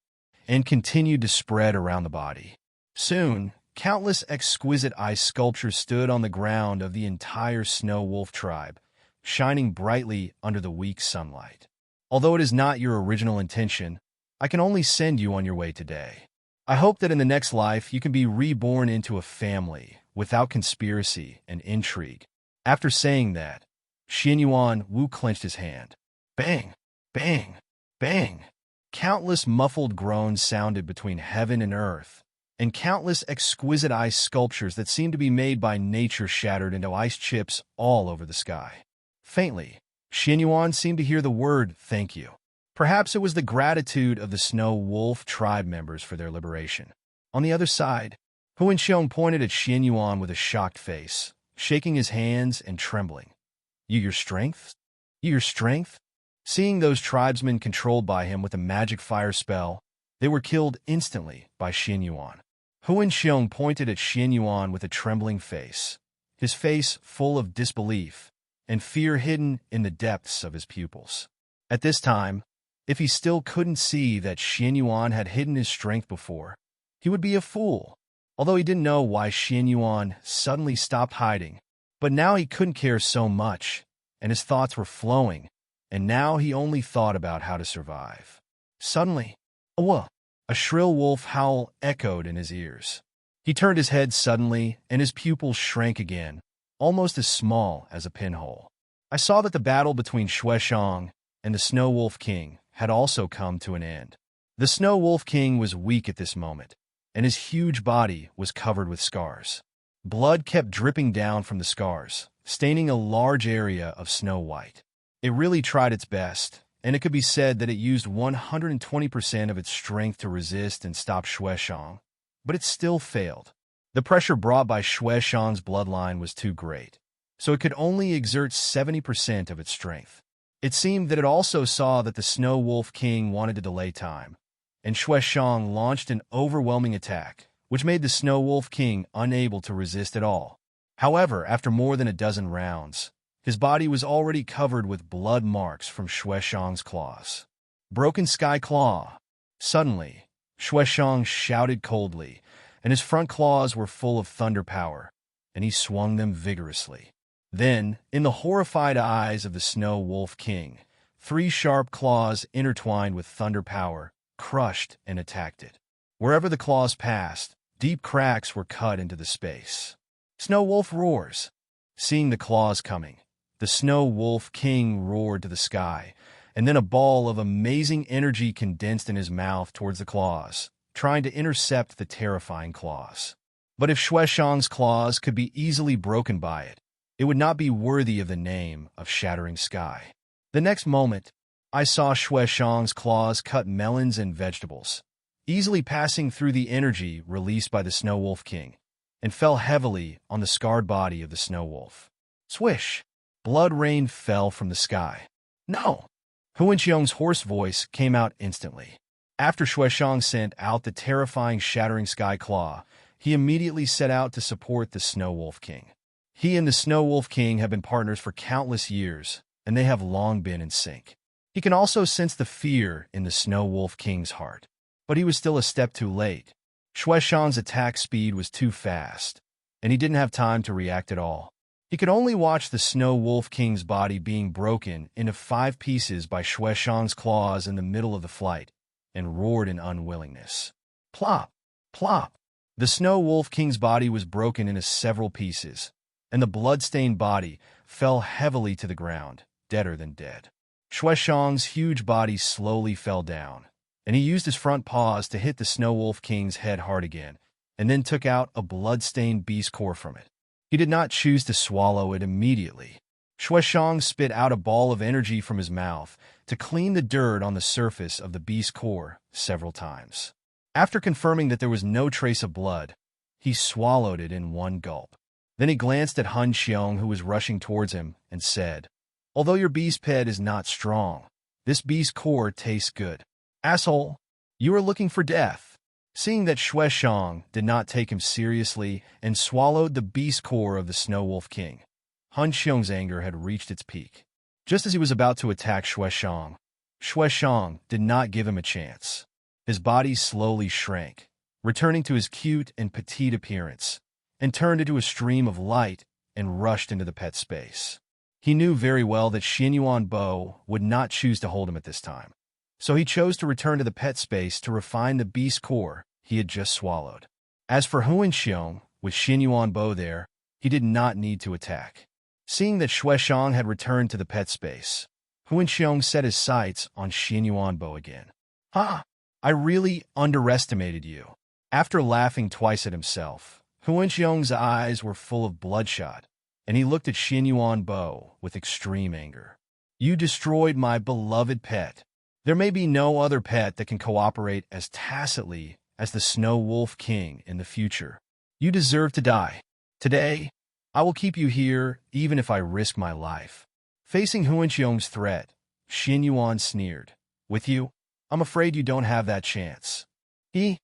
and continued to spread around the body. Soon, countless exquisite ice sculptures stood on the ground of the entire Snow Wolf tribe, shining brightly under the weak sunlight. Although it is not your original intention, I can only send you on your way today. I hope that in the next life you can be reborn into a family without conspiracy and intrigue. After saying that, Xuanyuan Wu clenched his hand. Bang! Bang! Bang! Countless muffled groans sounded between heaven and earth, and countless exquisite ice sculptures that seemed to be made by nature shattered into ice chips all over the sky. Faintly, Xuanyuan seemed to hear the word "thank you." Perhaps it was the gratitude of the Snow Wolf tribe members for their liberation. On the other side, Huen Shong pointed at Xuanyuan with a shocked face, shaking his hands and trembling. Your strength? Your strength?" Seeing those tribesmen controlled by him with a magic fire spell, they were killed instantly by Xuanyuan. Huen Shong pointed at Xuanyuan with a trembling face, his face full of disbelief and fear hidden in the depths of his pupils. At this time, if he still couldn't see that Xuanyuan had hidden his strength before, he would be a fool. Although he didn't know why Xuanyuan suddenly stopped hiding, but now he couldn't care so much, and his thoughts were flowing, and now he only thought about how to survive. Suddenly, a shrill wolf howl echoed in his ears. He turned his head suddenly, and his pupils shrank again, almost as small as a pinhole. I saw that the battle between Huen Shong and the Snow Wolf King had also come to an end. The Snow Wolf King was weak at this moment, and his huge body was covered with scars. Blood kept dripping down from the scars, staining a large area of snow white. It really tried its best, and it could be said that it used 120% of its strength to resist and stop Huen Shong, but it still failed. The pressure brought by Huen Shong's bloodline was too great, so it could only exert 70% of its strength. It seemed that it also saw that the Snow Wolf King wanted to delay time, and Huen Shong launched an overwhelming attack, which made the Snow Wolf King unable to resist at all. However, after more than a dozen rounds, his body was already covered with blood marks from Huen Shong's claws. Broken Sky Claw. Suddenly, Huen Shong shouted coldly, and his front claws were full of thunder power, and he swung them vigorously. Then, in the horrified eyes of the Snow Wolf King, 3 sharp claws intertwined with thunder power crushed and attacked it. Wherever the claws passed, deep cracks were cut into the space. Snow Wolf roars. Seeing the claws coming, the Snow Wolf King roared to the sky, and then a ball of amazing energy condensed in his mouth towards the claws, trying to intercept the terrifying claws. But if Huen Shong's claws could be easily broken by it, it would not be worthy of the name of Shattering Sky. The next moment, I saw Huen Shong's claws cut melons and vegetables, easily passing through the energy released by the Snow Wolf King, and fell heavily on the scarred body of the Snow Wolf. Swish! Blood rain fell from the sky. No! Huen Shong's hoarse voice came out instantly. After Xuanyuan sent out the terrifying shattering sky claw, he immediately set out to support the Snow Wolf King. He and the Snow Wolf King have been partners for countless years, and they have long been in sync. He can also sense the fear in the Snow Wolf King's heart. But he was still a step too late. Xuanyuan's attack speed was too fast, and he didn't have time to react at all. He could only watch the Snow Wolf King's body being broken into 5 pieces by Xuanyuan's claws in the middle of the flight, and roared in unwillingness. Plop! Plop! The Snow Wolf King's body was broken into several pieces, and the blood-stained body fell heavily to the ground, deader than dead. Xuanyuan's huge body slowly fell down, and he used his front paws to hit the Snow Wolf King's head hard again, and then took out a blood-stained beast core from it. He did not choose to swallow it immediately. Xuanyuan spit out a ball of energy from his mouth to clean the dirt on the surface of the beast core several times. After confirming that there was no trace of blood, he swallowed it in one gulp. Then he glanced at Huen Shong, who was rushing towards him, and said, "Although your beast pet is not strong, this beast core tastes good. Asshole, you are looking for death." Seeing that Xuanyuan did not take him seriously and swallowed the beast core of the Snow Wolf King, Huen Shong's anger had reached its peak. Just as he was about to attack Xuanyuan, Xuanyuan did not give him a chance. His body slowly shrank, returning to his cute and petite appearance, and turned into a stream of light and rushed into the pet space. He knew very well that Xuanyuan Bo would not choose to hold him at this time, so he chose to return to the pet space to refine the beast core he had just swallowed. As for Huen Shong, with Xuanyuan Bo there, he did not need to attack. Seeing that Xuanyuan had returned to the pet space, Huen Shong set his sights on Xuanyuan Bo again. "Ha! I really underestimated you." After laughing twice at himself, Huen Shong's eyes were full of bloodshot, and he looked at Xuanyuan Bo with extreme anger. "You destroyed my beloved pet. There may be no other pet that can cooperate as tacitly as the Snow Wolf King in the future. You deserve to die. Today, I will keep you here even if I risk my life." Facing Huen Shong's threat, Xuanyuan sneered, "With you, I'm afraid you don't have that chance." He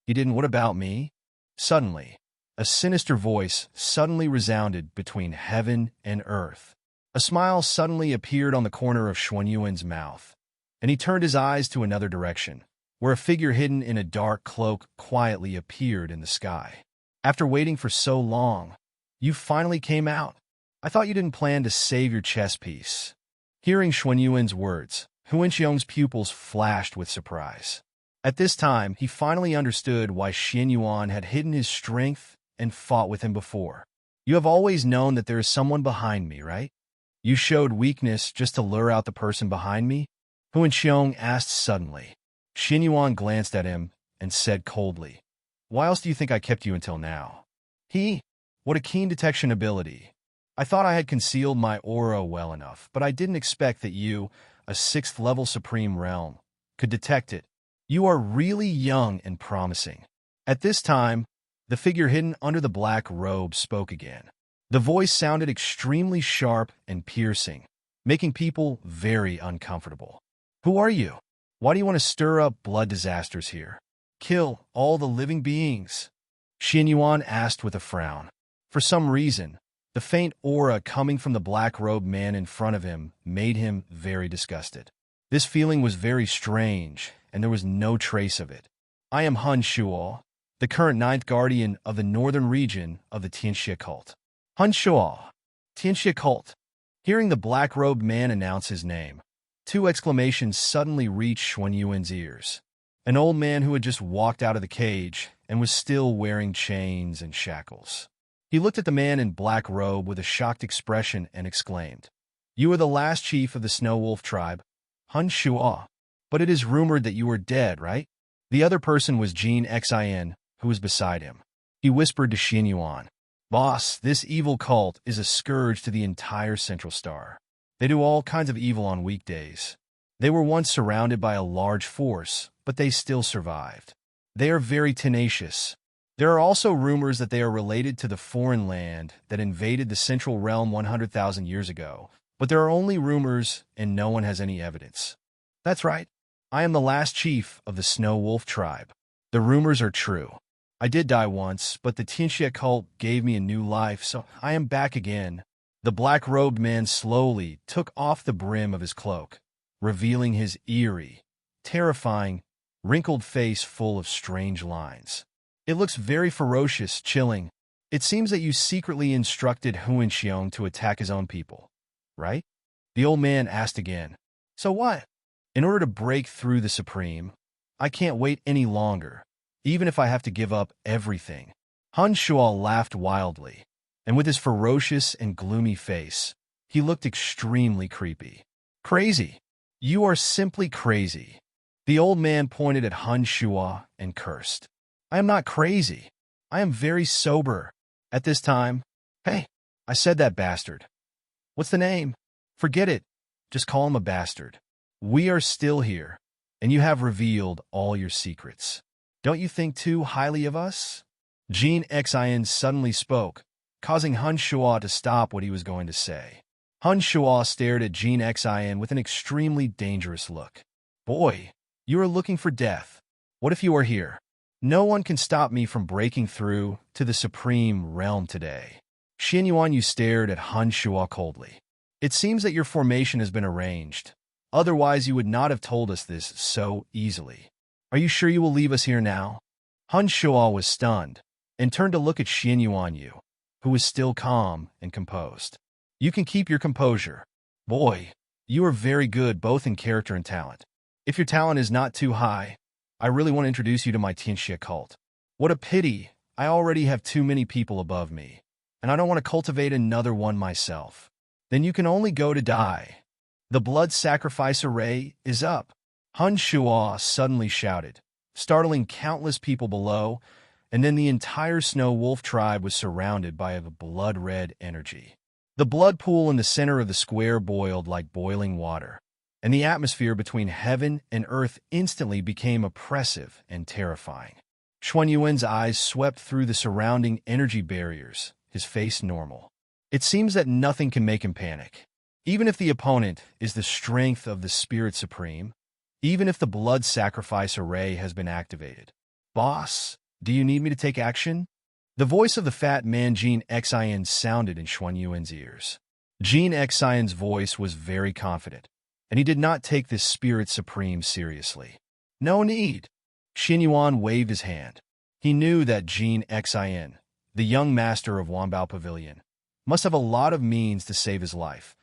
didn't. What about me?" Suddenly, a sinister voice suddenly resounded between heaven and earth. A smile suddenly appeared on the corner of Xuanyuan's mouth, and he turned his eyes to another direction, where a figure hidden in a dark cloak quietly appeared in the sky. "After waiting for so long, you finally came out. I thought you didn't plan to save your chess piece." Hearing Xuanyuan's words, Huen Shong's pupils flashed with surprise. At this time, he finally understood why Xuanyuan had hidden his strength and fought with him before. "You have always known that there is someone behind me, right? You showed weakness just to lure out the person behind me?" Huen Shong asked suddenly. Xuanyuan glanced at him and said coldly, "Why else do you think I kept you until now?" What a keen detection ability. I thought I had concealed my aura well enough, but I didn't expect that you, a 6th level Supreme Realm, could detect it. You are really young and promising." At this time, the figure hidden under the black robe spoke again. The voice sounded extremely sharp and piercing, making people very uncomfortable. "Who are you? Why do you want to stir up blood disasters here? Kill all the living beings?" Xuanyuan asked with a frown. For some reason, the faint aura coming from the black-robed man in front of him made him very disgusted. This feeling was very strange, and there was no trace of it. "I am Huen Shong, the current 9th guardian of the northern region of the Tianjiao cult." "Huen Shong, Tianjiao cult." Hearing the black-robed man announce his name, 2 exclamations suddenly reached Xuanyuan's ears. An old man who had just walked out of the cage and was still wearing chains and shackles. He looked at the man in black robe with a shocked expression and exclaimed, "You are the last chief of the Snow Wolf tribe, Huen Shong. But it is rumored that you are dead, right?" The other person was Gan Xen, who was beside him. He whispered to Xuanyuan, "Boss, this evil cult is a scourge to the entire Central Star. They do all kinds of evil on weekdays. They were once surrounded by a large force, but they still survived. They are very tenacious. There are also rumors that they are related to the foreign land that invaded the Central Realm 100,000 years ago, but there are only rumors and no one has any evidence." "That's right. I am the last chief of the Snow Wolf tribe. The rumors are true. I did die once, but the Tianjiao cult gave me a new life, so I am back again." The black-robed man slowly took off the brim of his cloak, revealing his eerie, terrifying, wrinkled face full of strange lines. "It looks very ferocious, chilling. It seems that you secretly instructed Huen Shong to attack his own people, right?" The old man asked again. "So what?" "In order to break through the Supreme, I can't wait any longer, even if I have to give up everything." Huen Shong laughed wildly, and with his ferocious and gloomy face, he looked extremely creepy. "Crazy. You are simply crazy." The old man pointed at Huen Shong and cursed. "I am not crazy. I am very sober. At this time—" "Hey, I said that bastard. What's the name?" "Forget it. Just call him a bastard. We are still here, and you have revealed all your secrets. Don't you think too highly of us?" Gan Xen suddenly spoke, causing Huen Shong to stop what he was going to say. Huen Shong stared at Gan Xen with an extremely dangerous look. "Boy, you are looking for death. What if you are here? No one can stop me from breaking through to the Supreme Realm today." Xuanyuan, you stared at Huen Shong coldly. "It seems that your formation has been arranged. Otherwise, you would not have told us this so easily. Are you sure you will leave us here now?" Huen Shong was stunned and turned to look at Xuanyuan, who was still calm and composed. "You can keep your composure. Boy, you are very good both in character and talent. If your talent is not too high, I really want to introduce you to my Tianjiao cult. What a pity, I already have too many people above me, and I don't want to cultivate another one myself. Then you can only go to die. The blood sacrifice array is up." Huen Shong suddenly shouted, startling countless people below, and then the entire Snow Wolf tribe was surrounded by a blood-red energy. The blood pool in the center of the square boiled like boiling water, and the atmosphere between heaven and earth instantly became oppressive and terrifying. Xuanyuan's eyes swept through the surrounding energy barriers, his face normal. It seems that nothing can make him panic. Even if the opponent is the strength of the Spirit Supreme, even if the blood sacrifice array has been activated. "Boss, do you need me to take action?" The voice of the fat man Gan Xen sounded in Xuanyuan's ears. Gan Xen's voice was very confident, and he did not take this Spirit Supreme seriously. "No need." Xuanyuan waved his hand. He knew that Gan Xen, the young master of Wanbao Pavilion, must have a lot of means to save his life,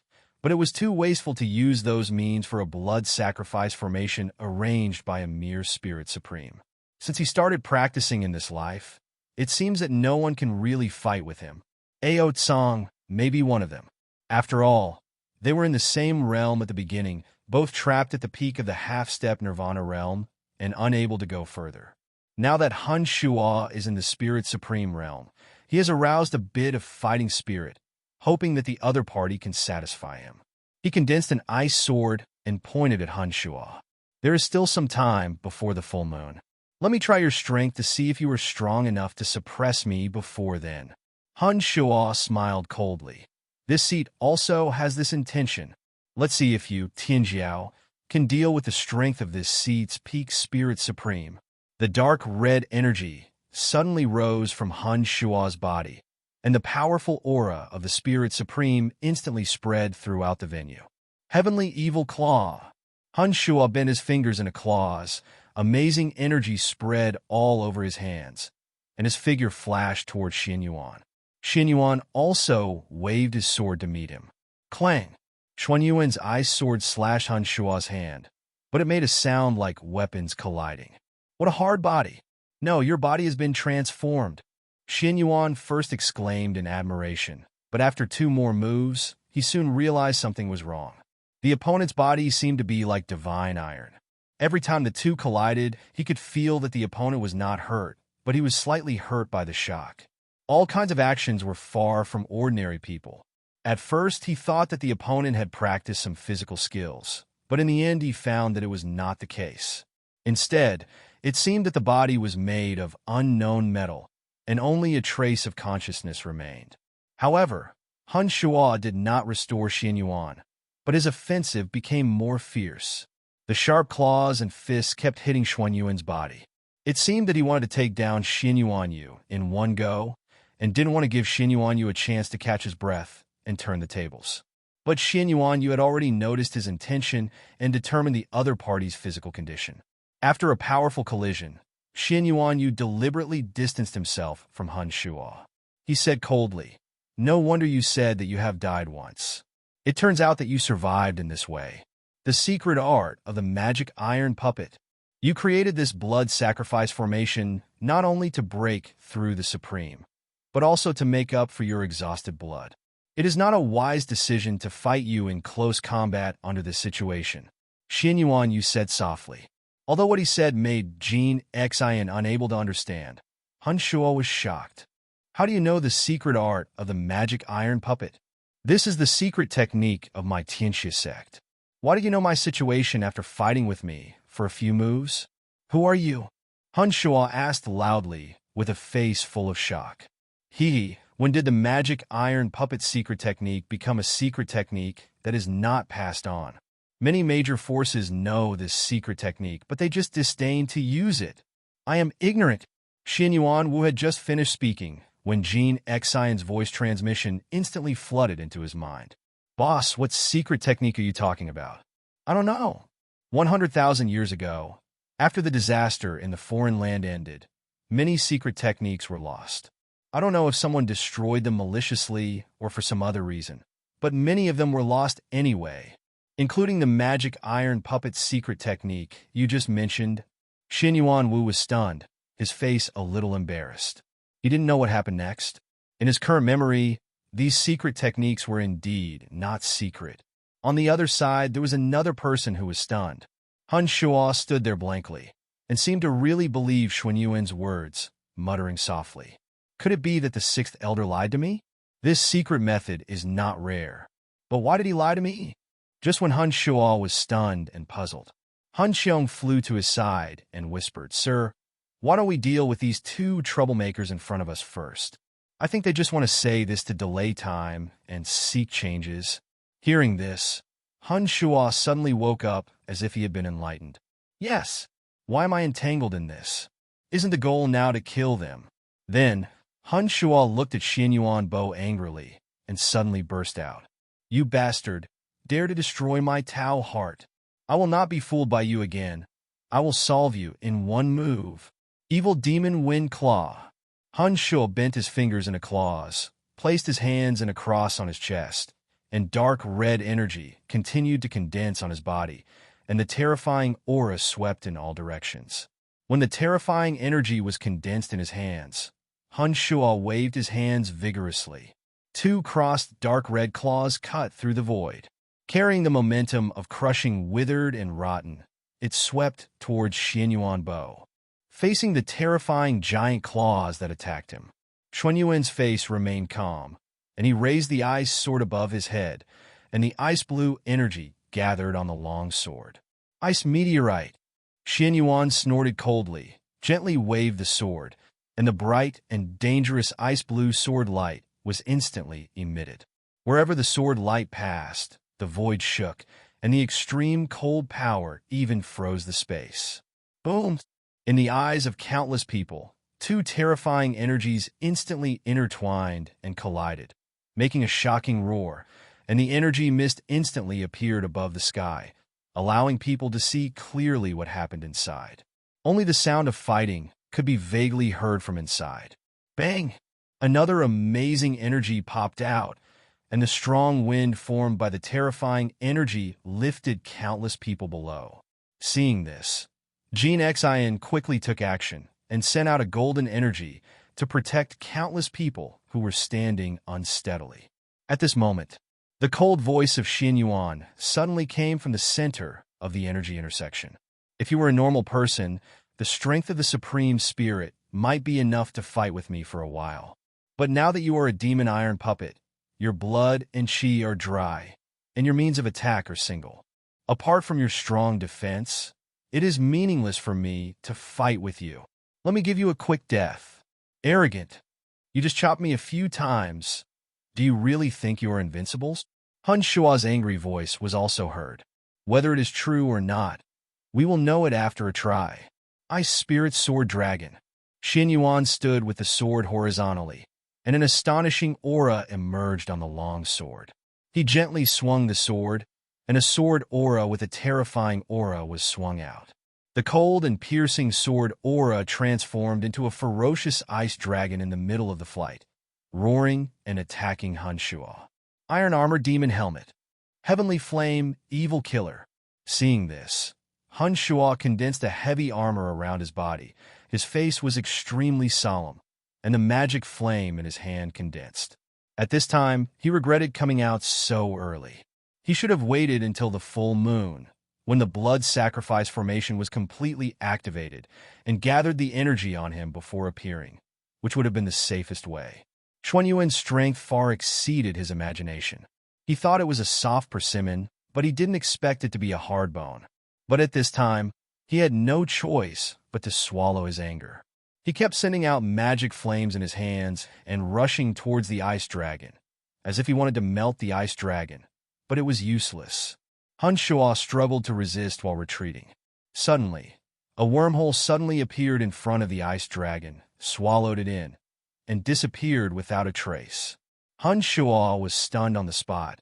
but it was too wasteful to use those means for a blood sacrifice formation arranged by a mere Spirit Supreme. Since he started practicing in this life, it seems that no one can really fight with him. Ao Tsang may be one of them. After all, they were in the same realm at the beginning, both trapped at the peak of the half-step Nirvana realm and unable to go further. Now that Huen Shong is in the Spirit Supreme realm, he has aroused a bit of fighting spirit, hoping that the other party can satisfy him. He condensed an ice sword and pointed at Huen Shong. "There is still some time before the full moon. Let me try your strength to see if you are strong enough to suppress me before then." Huen Shong smiled coldly. "This seat also has this intention. Let's see if you, Tianjiao, can deal with the strength of this seat's peak Spirit Supreme." The dark red energy suddenly rose from Huen Shong's body, and the powerful aura of the Spirit Supreme instantly spread throughout the venue. "Heavenly Evil Claw." Huen Shong bent his fingers into claws. Amazing energy spread all over his hands, and his figure flashed toward Xuanyuan. Xuanyuan also waved his sword to meet him. Clang! Xuanyuan's ice sword slashed Huen Shong's hand, but it made a sound like weapons colliding. "What a hard body! No, your body has been transformed." Xuanyuan first exclaimed in admiration, but after 2 more moves, he soon realized something was wrong. The opponent's body seemed to be like divine iron. Every time the two collided, he could feel that the opponent was not hurt, but he was slightly hurt by the shock. All kinds of actions were far from ordinary people. At first, he thought that the opponent had practiced some physical skills, but in the end he found that it was not the case. Instead, it seemed that the body was made of unknown metal, and only a trace of consciousness remained. However, Huen Shong did not restore Xuanyuan, but his offensive became more fierce. The sharp claws and fists kept hitting Xuanyuan's body. It seemed that he wanted to take down Xuanyuan in one go, and didn't want to give Xuanyuan a chance to catch his breath and turn the tables. But Xuanyuan had already noticed his intention and determined the other party's physical condition. After a powerful collision, Xuanyuan deliberately distanced himself from Huen Shong. He said coldly, "No wonder you said that you have died once. It turns out that you survived in this way. The secret art of the magic iron puppet. You created this blood sacrifice formation not only to break through the Supreme, but also to make up for your exhausted blood. It is not a wise decision to fight you in close combat under this situation." Xuanyuan said softly. Although what he said made Gan Xen unable to understand, Huen Shong was shocked. "How do you know the secret art of the magic iron puppet?" "This is the secret technique of my Tianjiao sect." "Why do you know my situation after fighting with me for a few moves?" "Who are you?" Huen Shong asked loudly, with a face full of shock. When did the magic iron puppet secret technique become a secret technique that is not passed on? Many major forces know this secret technique, but they just disdain to use it. "I am ignorant." Xuanyuan had just finished speaking when Gan Xen's voice transmission instantly flooded into his mind. "Boss, what secret technique are you talking about?" "I don't know." 100,000 years ago, after the disaster in the foreign land ended, many secret techniques were lost. I don't know if someone destroyed them maliciously or for some other reason, but many of them were lost anyway, including the magic iron puppet secret technique you just mentioned. Xuanyuan was stunned, his face a little embarrassed. He didn't know what happened next. In his current memory, these secret techniques were indeed not secret. On the other side, there was another person who was stunned. Huen Shong stood there blankly and seemed to really believe Xuanyuan's words, muttering softly. "Could it be that the sixth elder lied to me? This secret method is not rare. But why did he lie to me?" Just when Huen Shong was stunned and puzzled, Huen Shong flew to his side and whispered, "Sir, why don't we deal with these two troublemakers in front of us first? I think they just want to say this to delay time and seek changes." Hearing this, Huen Shong suddenly woke up as if he had been enlightened. "Yes, why am I entangled in this? Isn't the goal now to kill them?" Then, Huen Shong looked at Xuanyuan Bo angrily and suddenly burst out. "You bastard, dare to destroy my Tao heart. I will not be fooled by you again. I will solve you in one move. Evil demon Wind Claw." Huen Shong bent his fingers into claws, placed his hands in a cross on his chest, and dark red energy continued to condense on his body, and the terrifying aura swept in all directions. When the terrifying energy was condensed in his hands, Huen Shong waved his hands vigorously. Two crossed dark red claws cut through the void. Carrying the momentum of crushing withered and rotten, it swept towards Xuanyuan Bo, facing the terrifying giant claws that attacked him. Xuanyuan's face remained calm, and he raised the ice sword above his head, and the ice blue energy gathered on the long sword. "Ice meteorite!" Xuanyuan snorted coldly, gently waved the sword, and the bright and dangerous ice blue sword light was instantly emitted. Wherever the sword light passed, the void shook, and the extreme cold power even froze the space. Boom! In the eyes of countless people, two terrifying energies instantly intertwined and collided, making a shocking roar, and the energy mist instantly appeared above the sky, allowing people to see clearly what happened inside. Only the sound of fighting could be vaguely heard from inside. Bang! Another amazing energy popped out, and the strong wind formed by the terrifying energy lifted countless people below. Seeing this, Gan Xen quickly took action and sent out a golden energy to protect countless people who were standing unsteadily. At this moment, the cold voice of Xuanyuan suddenly came from the center of the energy intersection. "If you were a normal person, the strength of the Supreme Spirit might be enough to fight with me for a while. But now that you are a demon iron puppet, your blood and chi are dry, and your means of attack are single. Apart from your strong defense, it is meaningless for me to fight with you. Let me give you a quick death. Arrogant. You just chopped me a few times. Do you really think you are invincibles?" Huen Shong's angry voice was also heard. Whether it is true or not, We will know it after a try. Ice Spirit Sword Dragon. Xuanyuan stood with the sword horizontally, and an astonishing aura emerged on the long sword. He gently swung the sword, and a sword aura with a terrifying aura was swung out. The cold and piercing sword aura transformed into a ferocious ice dragon in the middle of the flight, roaring and attacking Huen Shong. Iron Armor Demon Helmet. Heavenly Flame, Evil Killer. Seeing this, Huen Shong condensed a heavy armor around his body. His face was extremely solemn, and the magic flame in his hand condensed. At this time, he regretted coming out so early. He should have waited until the full moon, when the blood sacrifice formation was completely activated, and gathered the energy on him before appearing, which would have been the safest way. Xuanyuan's strength far exceeded his imagination. He thought it was a soft persimmon, but he didn't expect it to be a hard bone. But at this time, he had no choice but to swallow his anger. He kept sending out magic flames in his hands and rushing towards the ice dragon, as if he wanted to melt the ice dragon, but it was useless. Huen Shong struggled to resist while retreating. Suddenly, a wormhole suddenly appeared in front of the ice dragon, swallowed it in, and disappeared without a trace. Huen Shong was stunned on the spot,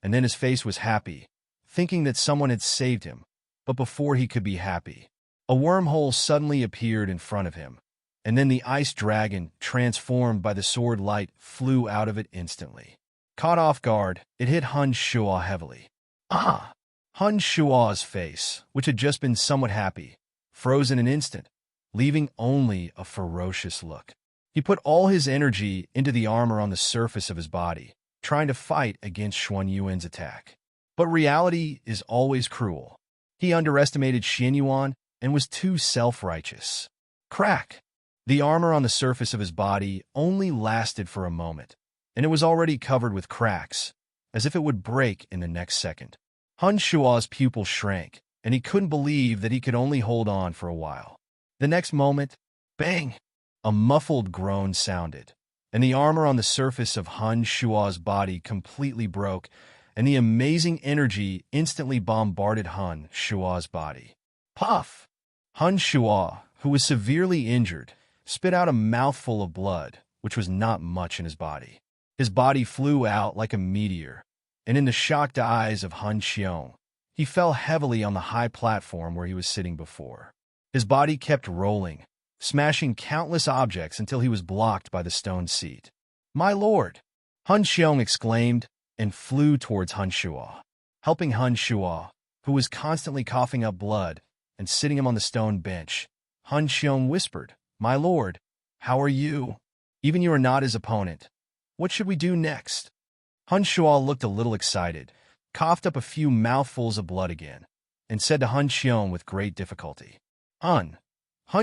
and then his face was happy, thinking that someone had saved him. But before he could be happy, a wormhole suddenly appeared in front of him, and then the ice dragon, transformed by the sword light, flew out of it instantly. Caught off guard, it hit Huen Shong heavily. Ah! Huen Shong's face, which had just been somewhat happy, froze in an instant, leaving only a ferocious look. He put all his energy into the armor on the surface of his body, trying to fight against Xuanyuan's attack. But reality is always cruel. He underestimated Xuanyuan and was too self-righteous. Crack! The armor on the surface of his body only lasted for a moment, and it was already covered with cracks, as if it would break in the next second. Huen Shong's pupil shrank, and he couldn't believe that he could only hold on for a while. The next moment, bang! A muffled groan sounded, and the armor on the surface of Huen Shong's body completely broke, and the amazing energy instantly bombarded Huen Shong's body. Puff! Huen Shong, who was severely injured, spit out a mouthful of blood, which was not much in his body. His body flew out like a meteor, and in the shocked eyes of Huen Shong, he fell heavily on the high platform where he was sitting before. His body kept rolling, smashing countless objects until he was blocked by the stone seat. "My lord!" Huen Shong exclaimed, and flew towards Huen Shong. Helping Huen Shong, who was constantly coughing up blood, and sitting him on the stone bench, Huen Shong whispered, "My lord, how are you? Even you are not his opponent. What should we do next?" Huen Shong looked a little excited, coughed up a few mouthfuls of blood again, and said to Huen Shong with great difficulty, Huen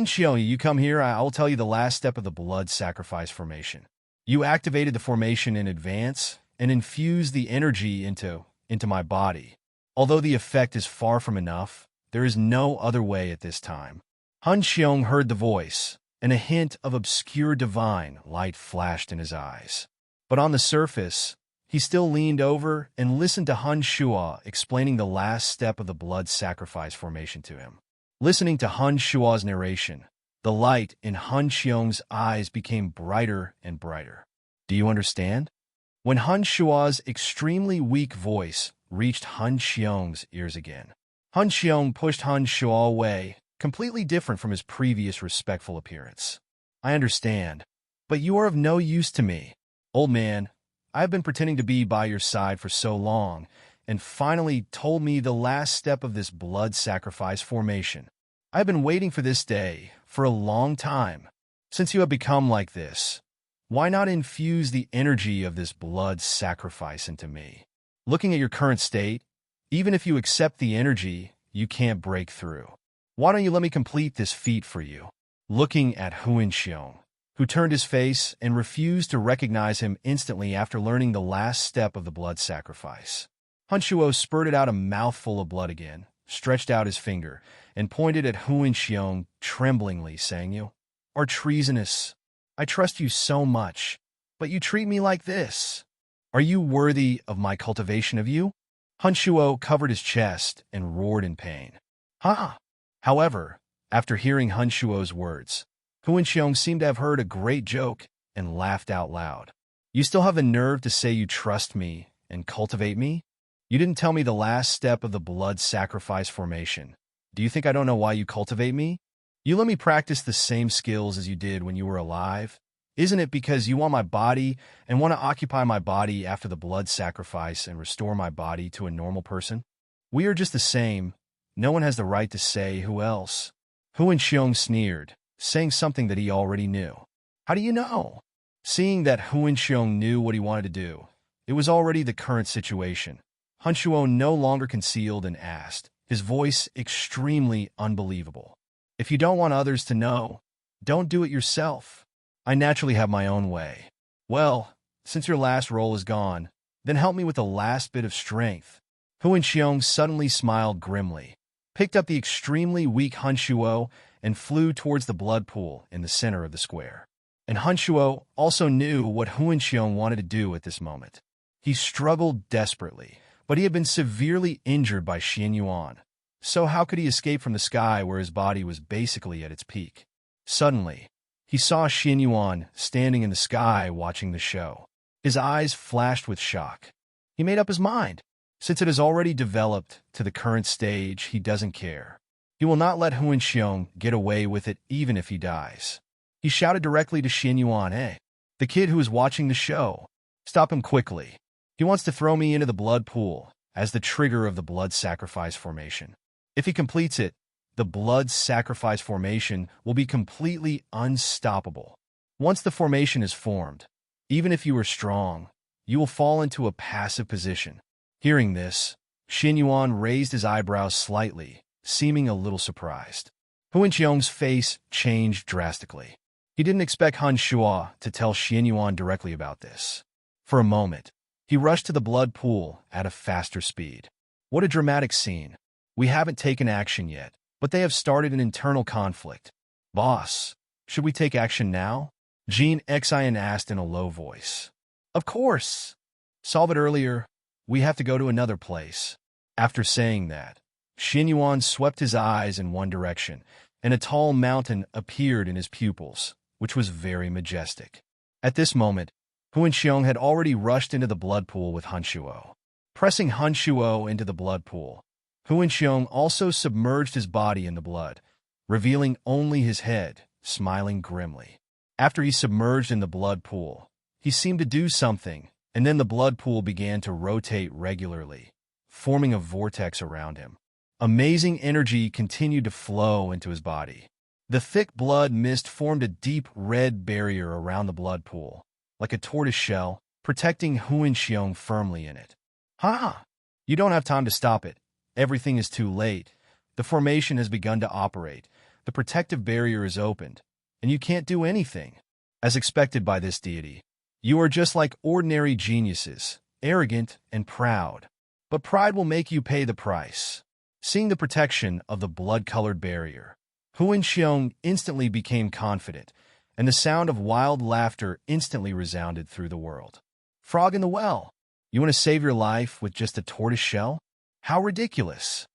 Shong, you come here, I will tell you the last step of the blood sacrifice formation. You activated the formation in advance and infused the energy into my body. Although the effect is far from enough, there is no other way at this time. Huen Shong heard the voice, and a hint of obscure divine light flashed in his eyes. But on the surface, he still leaned over and listened to Huen Shong explaining the last step of the blood sacrifice formation to him. Listening to Huen Shong's narration, the light in Huen Shong's eyes became brighter and brighter. Do you understand? When Huen Shong's extremely weak voice reached Huen Shong's ears again, Huen Shong pushed Huen Shong away, completely different from his previous respectful appearance. I understand, but you are of no use to me. Old man, I have been pretending to be by your side for so long, and finally told me the last step of this blood sacrifice formation. I have been waiting for this day for a long time. Since you have become like this, why not infuse the energy of this blood sacrifice into me? Looking at your current state, even if you accept the energy, you can't break through. Why don't you let me complete this feat for you? Looking at Huen Shong, who turned his face and refused to recognize him instantly after learning the last step of the blood sacrifice. Huen Shong spurted out a mouthful of blood again, stretched out his finger, and pointed at Huen Shong tremblingly, saying, "You are treasonous. I trust you so much, but you treat me like this. Are you worthy of my cultivation of you?" Huen Shong covered his chest and roared in pain. "Ha! However, after hearing Huen Shuo's words, Huen Shong seemed to have heard a great joke and laughed out loud. You still have the nerve to say you trust me and cultivate me? You didn't tell me the last step of the blood sacrifice formation. Do you think I don't know why you cultivate me? You let me practice the same skills as you did when you were alive? Isn't it because you want my body and want to occupy my body after the blood sacrifice and restore my body to a normal person? We are just the same. No one has the right to say who else. Huen Shong sneered, saying something that he already knew. How do you know? Seeing that Huen Shong knew what he wanted to do, it was already the current situation. Huen Shong no longer concealed and asked, his voice extremely unbelievable. If you don't want others to know, don't do it yourself. I naturally have my own way. Well, since your last role is gone, then help me with the last bit of strength. Huen Shong suddenly smiled grimly, picked up the extremely weak Huen Shuo, and flew towards the blood pool in the center of the square. And Huen Shuo also knew what Huen Shong wanted to do at this moment. He struggled desperately, but he had been severely injured by Xuanyuan. So how could he escape from the sky where his body was basically at its peak? Suddenly, he saw Xuanyuan standing in the sky watching the show. His eyes flashed with shock. He made up his mind. Since it has already developed to the current stage, he doesn't care. He will not let Huen Shong get away with it even if he dies. He shouted directly to Xuanyuan, "Hey, the kid who is watching the show. Stop him quickly. He wants to throw me into the blood pool as the trigger of the blood sacrifice formation. If he completes it, the blood sacrifice formation will be completely unstoppable. Once the formation is formed, even if you are strong, you will fall into a passive position." Hearing this, Xuanyuan raised his eyebrows slightly, seeming a little surprised. Huen Shong's face changed drastically. He didn't expect Huen Shuo to tell Xuanyuan directly about this. For a moment, he rushed to the blood pool at a faster speed. What a dramatic scene. We haven't taken action yet, but they have started an internal conflict. Boss, should we take action now? Gan Xen asked in a low voice. Of course. Solve it earlier. We have to go to another place. After saying that, Xuanyuan swept his eyes in one direction, and a tall mountain appeared in his pupils, which was very majestic. At this moment, Huen Shong had already rushed into the blood pool with Huen Shuo. Pressing Huen Shuo into the blood pool, Huen Shong also submerged his body in the blood, revealing only his head, smiling grimly. After he submerged in the blood pool, he seemed to do something, and then the blood pool began to rotate regularly, forming a vortex around him. Amazing energy continued to flow into his body. The thick blood mist formed a deep red barrier around the blood pool, like a tortoise shell, protecting Huen Shong firmly in it. Ha! You don't have time to stop it. Everything is too late. The formation has begun to operate. The protective barrier is opened, and you can't do anything. As expected by this deity, you are just like ordinary geniuses, arrogant and proud. But pride will make you pay the price. Seeing the protection of the blood-colored barrier, Huen Shong instantly became confident, and the sound of wild laughter instantly resounded through the world. Frog in the well. You want to save your life with just a tortoise shell? How ridiculous.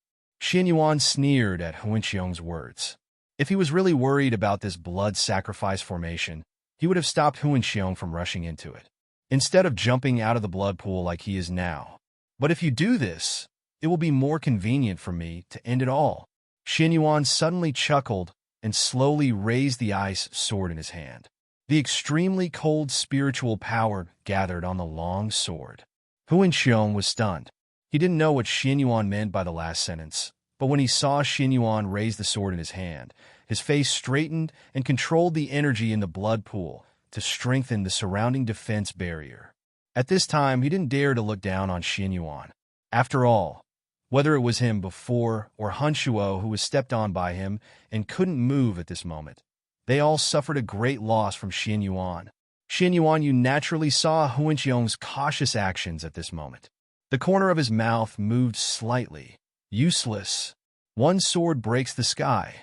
Xuanyuan sneered at Huen Shong's words. If he was really worried about this blood sacrifice formation, he would have stopped Huen Shong from rushing into it, instead of jumping out of the blood pool like he is now. But if you do this, it will be more convenient for me to end it all. Xuanyuan suddenly chuckled and slowly raised the ice sword in his hand. The extremely cold spiritual power gathered on the long sword. Huen Shong was stunned. He didn't know what Xuanyuan meant by the last sentence, but when he saw Xuanyuan raise the sword in his hand, his face straightened and controlled the energy in the blood pool to strengthen the surrounding defense barrier. At this time, he didn't dare to look down on Xuanyuan. After all, whether it was him before or Huen Shuo who was stepped on by him and couldn't move at this moment, they all suffered a great loss from Xuanyuan. Xuanyuan, you naturally saw Huen Shong's cautious actions at this moment. The corner of his mouth moved slightly. Useless. One sword breaks the sky.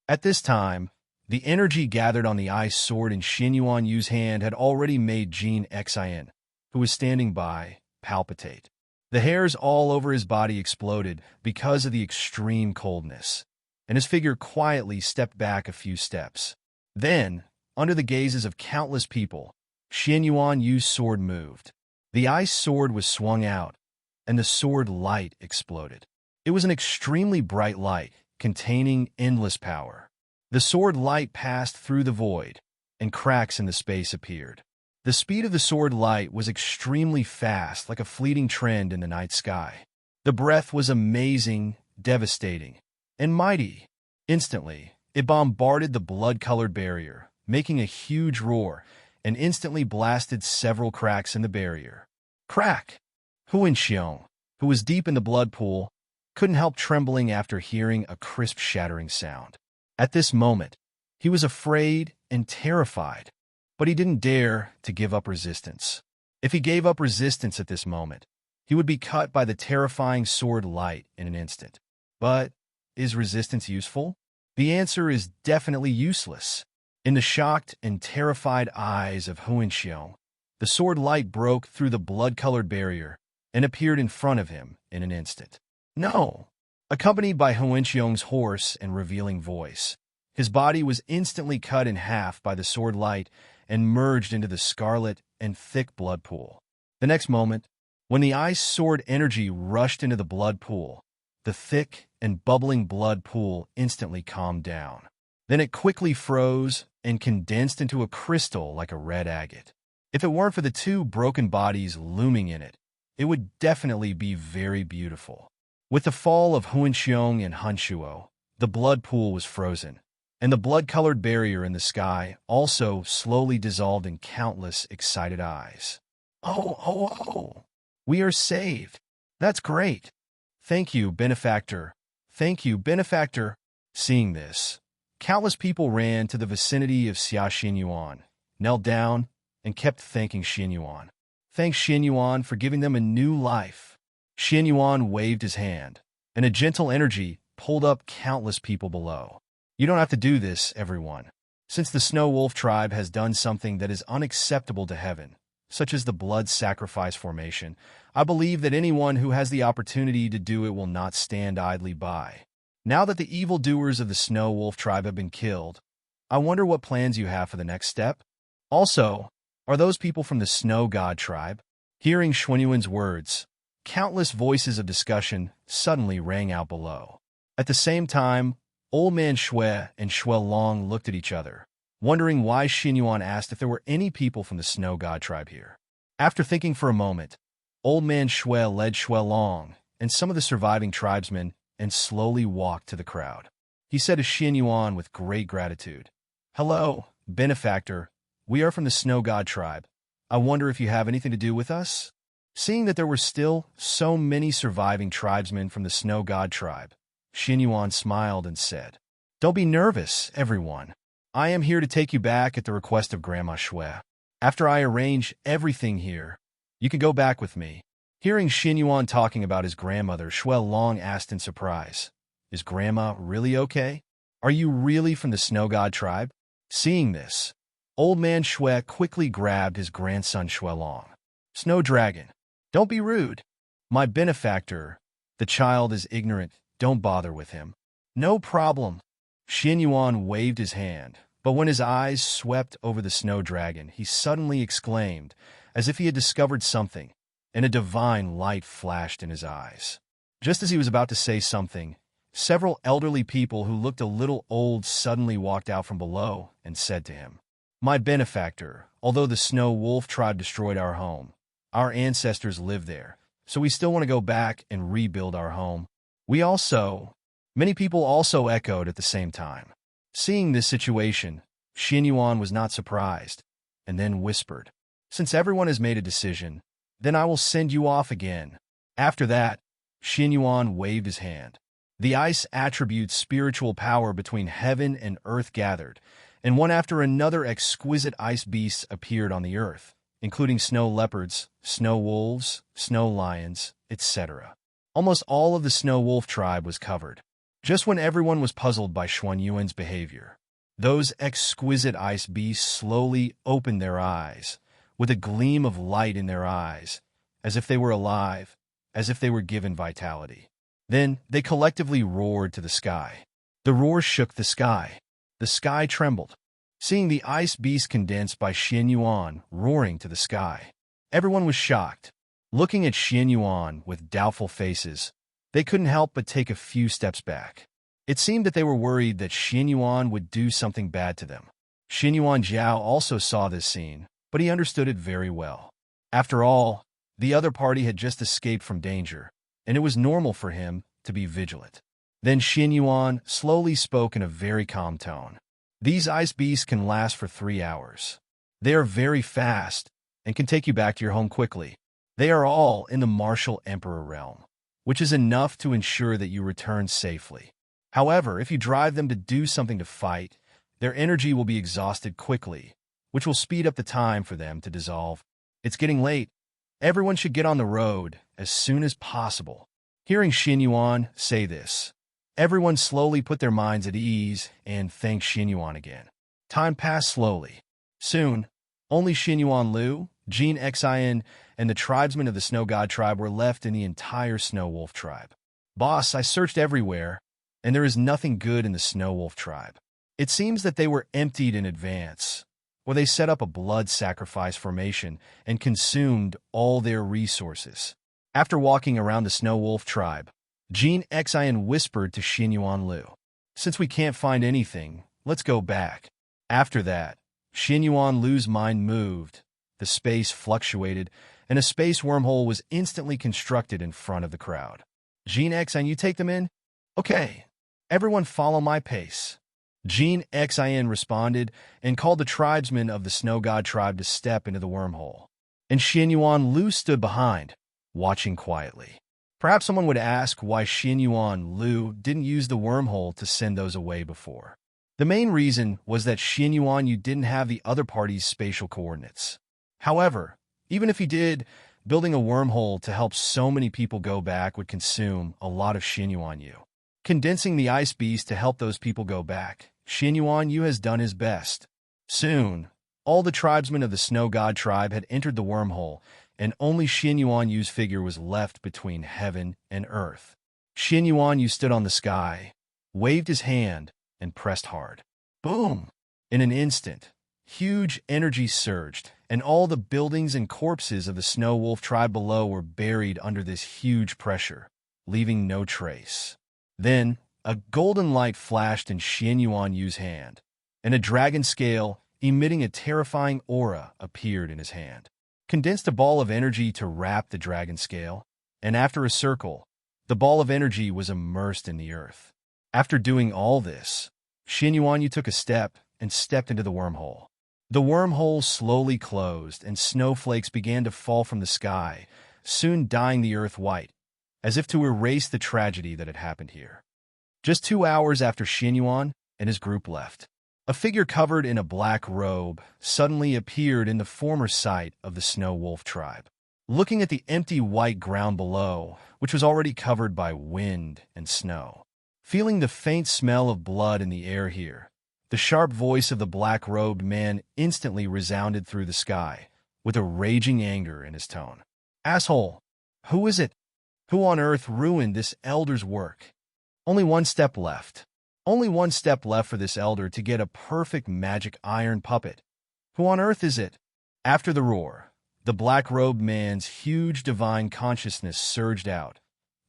At this time, the energy gathered on the ice sword in Xuanyuan Yu's hand had already made Gan Xen, who was standing by, palpitate. The hairs all over his body exploded because of the extreme coldness. and his figure quietly stepped back a few steps. Then, under the gazes of countless people, Xuanyuan Yu's sword moved. The ice sword was swung out, and the sword light exploded. It was an extremely bright light, containing endless power. The sword light passed through the void, and cracks in the space appeared. The speed of the sword light was extremely fast, like a fleeting trend in the night sky. The breath was amazing, devastating, and mighty. Instantly, it bombarded the blood-colored barrier, making a huge roar, and instantly blasted several cracks in the barrier. Crack! Huen Shong, who was deep in the blood pool, couldn't help trembling after hearing a crisp shattering sound. At this moment, he was afraid and terrified, but he didn't dare to give up resistance. If he gave up resistance at this moment, he would be cut by the terrifying sword light in an instant. But is resistance useful? The answer is definitely useless. In the shocked and terrified eyes of Huen Shong, the sword light broke through the blood-colored barrier and appeared in front of him in an instant. No! Accompanied by Huen Shong's hoarse and revealing voice, his body was instantly cut in half by the sword light and merged into the scarlet and thick blood pool. The next moment, when the ice sword energy rushed into the blood pool, the thick and bubbling blood pool instantly calmed down. Then it quickly froze and condensed into a crystal like a red agate. If it weren't for the two broken bodies looming in it, it would definitely be very beautiful. With the fall of Huen Shong and Hanshuo, the blood pool was frozen, and the blood-colored barrier in the sky also slowly dissolved in countless excited eyes. Oh! We are saved! That's great! Thank you, benefactor! Thank you, benefactor! Seeing this, countless people ran to the vicinity of Xuanyuan, knelt down, and kept thanking Xuanyuan. Thanks Xuanyuan for giving them a new life. Xuanyuan waved his hand, and a gentle energy pulled up countless people below. You don't have to do this, everyone. Since the Snow Wolf tribe has done something that is unacceptable to heaven, such as the blood sacrifice formation, I believe that anyone who has the opportunity to do it will not stand idly by. Now that the evildoers of the Snow Wolf tribe have been killed, I wonder what plans you have for the next step? Also, are those people from the Snow God tribe? Hearing Xuanyuan's words, countless voices of discussion suddenly rang out below. At the same time, Old Man Xue and Xue Long looked at each other, wondering why Xuanyuan asked if there were any people from the Snow God tribe here. After thinking for a moment, Old Man Xue led Xue Long and some of the surviving tribesmen and slowly walked to the crowd. He said to Xuanyuan with great gratitude, "Hello, benefactor. We are from the Snow God tribe. I wonder if you have anything to do with us?" Seeing that there were still so many surviving tribesmen from the Snow God tribe, Xuanyuan smiled and said, "Don't be nervous, everyone. I am here to take you back at the request of Grandma Xue. After I arrange everything here, you can go back with me." Hearing Xuanyuan talking about his grandmother, Xue Long asked in surprise, "Is Grandma really okay? Are you really from the Snow God tribe?" Seeing this, Old Man Xue quickly grabbed his grandson Xue Long. "Snow Dragon, don't be rude. My benefactor, the child is ignorant. Don't bother with him." "No problem." Xuanyuan waved his hand, but when his eyes swept over the Snow Dragon, he suddenly exclaimed, as if he had discovered something, and a divine light flashed in his eyes. Just as he was about to say something, several elderly people who looked a little old suddenly walked out from below and said to him, "My benefactor, although the Snow Wolf tribe destroyed our home, our ancestors lived there, so we still want to go back and rebuild our home. Many people also echoed at the same time. Seeing this situation, Xuanyuan was not surprised, and then whispered, "Since everyone has made a decision, then I will send you off again." After that, Xuanyuan waved his hand. The ice attribute's spiritual power between heaven and earth gathered, and one after another exquisite ice beasts appeared on the earth, including snow leopards, snow wolves, snow lions, etc. Almost all of the Snow Wolf tribe was covered. Just when everyone was puzzled by Xuanyuan's behavior, those exquisite ice beasts slowly opened their eyes, with a gleam of light in their eyes, as if they were alive, as if they were given vitality. Then they collectively roared to the sky. The roar shook the sky. The sky trembled. Seeing the ice beast condensed by Xuanyuan roaring to the sky, everyone was shocked. Looking at Xuanyuan with doubtful faces, they couldn't help but take a few steps back. It seemed that they were worried that Xuanyuan would do something bad to them. Xuanyuan Jiao also saw this scene, but he understood it very well. After all, the other party had just escaped from danger, and it was normal for him to be vigilant. Then Xuanyuan slowly spoke in a very calm tone. These ice beasts can last for 3 hours. They are very fast and can take you back to your home quickly. They are all in the martial emperor realm, which is enough to ensure that you return safely. However, if you drive them to do something to fight, their energy will be exhausted quickly, which will speed up the time for them to dissolve. It's getting late. Everyone should get on the road as soon as possible. Hearing Xuanyuan say this, everyone slowly put their minds at ease and thanked Xuanyuan again. Time passed slowly. Soon, only Xuanyuan Lu, Gan Xen, and the tribesmen of the Snow God tribe were left in the entire Snow Wolf tribe. Boss, I searched everywhere, and there is nothing good in the Snow Wolf tribe. It seems that they were emptied in advance, or they set up a blood sacrifice formation and consumed all their resources. After walking around the Snow Wolf tribe, Gan Xen whispered to Xuanyuan Lu, "Since we can't find anything, let's go back." After that, Xuanyuan Lu's mind moved, the space fluctuated, and a space wormhole was instantly constructed in front of the crowd. Gan Xen, you take them in? Okay. Everyone follow my pace. Gan Xen responded and called the tribesmen of the Snow God tribe to step into the wormhole. And Xuanyuan Lu stood behind, watching quietly. Perhaps someone would ask why Xuanyuan Lu didn't use the wormhole to send those away before. The main reason was that Xuanyuan Yu didn't have the other party's spatial coordinates. However, even if he did, building a wormhole to help so many people go back would consume a lot of Xuanyuan Yu. Condensing the ice beast to help those people go back, Xuanyuan Yu has done his best. Soon, all the tribesmen of the Snow God tribe had entered the wormhole, and only Xuanyuan Yu's figure was left between heaven and earth. Xuanyuan Yu stood on the sky, waved his hand, and pressed hard. Boom! In an instant, huge energy surged, and all the buildings and corpses of the Snow Wolf tribe below were buried under this huge pressure, leaving no trace. Then, a golden light flashed in Xuanyuan Yu's hand, and a dragon scale, emitting a terrifying aura, appeared in his hand. Condensed a ball of energy to wrap the dragon scale, and after a circle, the ball of energy was immersed in the earth. After doing all this, Xuanyuan Yu took a step and stepped into the wormhole. The wormhole slowly closed, and snowflakes began to fall from the sky, soon dyeing the earth white, as if to erase the tragedy that had happened here. Just 2 hours after Xuanyuan and his group left, a figure covered in a black robe suddenly appeared in the former site of the Snow Wolf tribe. Looking at the empty white ground below, which was already covered by wind and snow, feeling the faint smell of blood in the air here, the sharp voice of the black-robed man instantly resounded through the sky, with a raging anger in his tone. "Asshole! Who is it? Who on earth ruined this elder's work? Only one step left. Only one step left for this elder to get a perfect magic iron puppet. Who on earth is it?" After the roar, the black-robed man's huge divine consciousness surged out,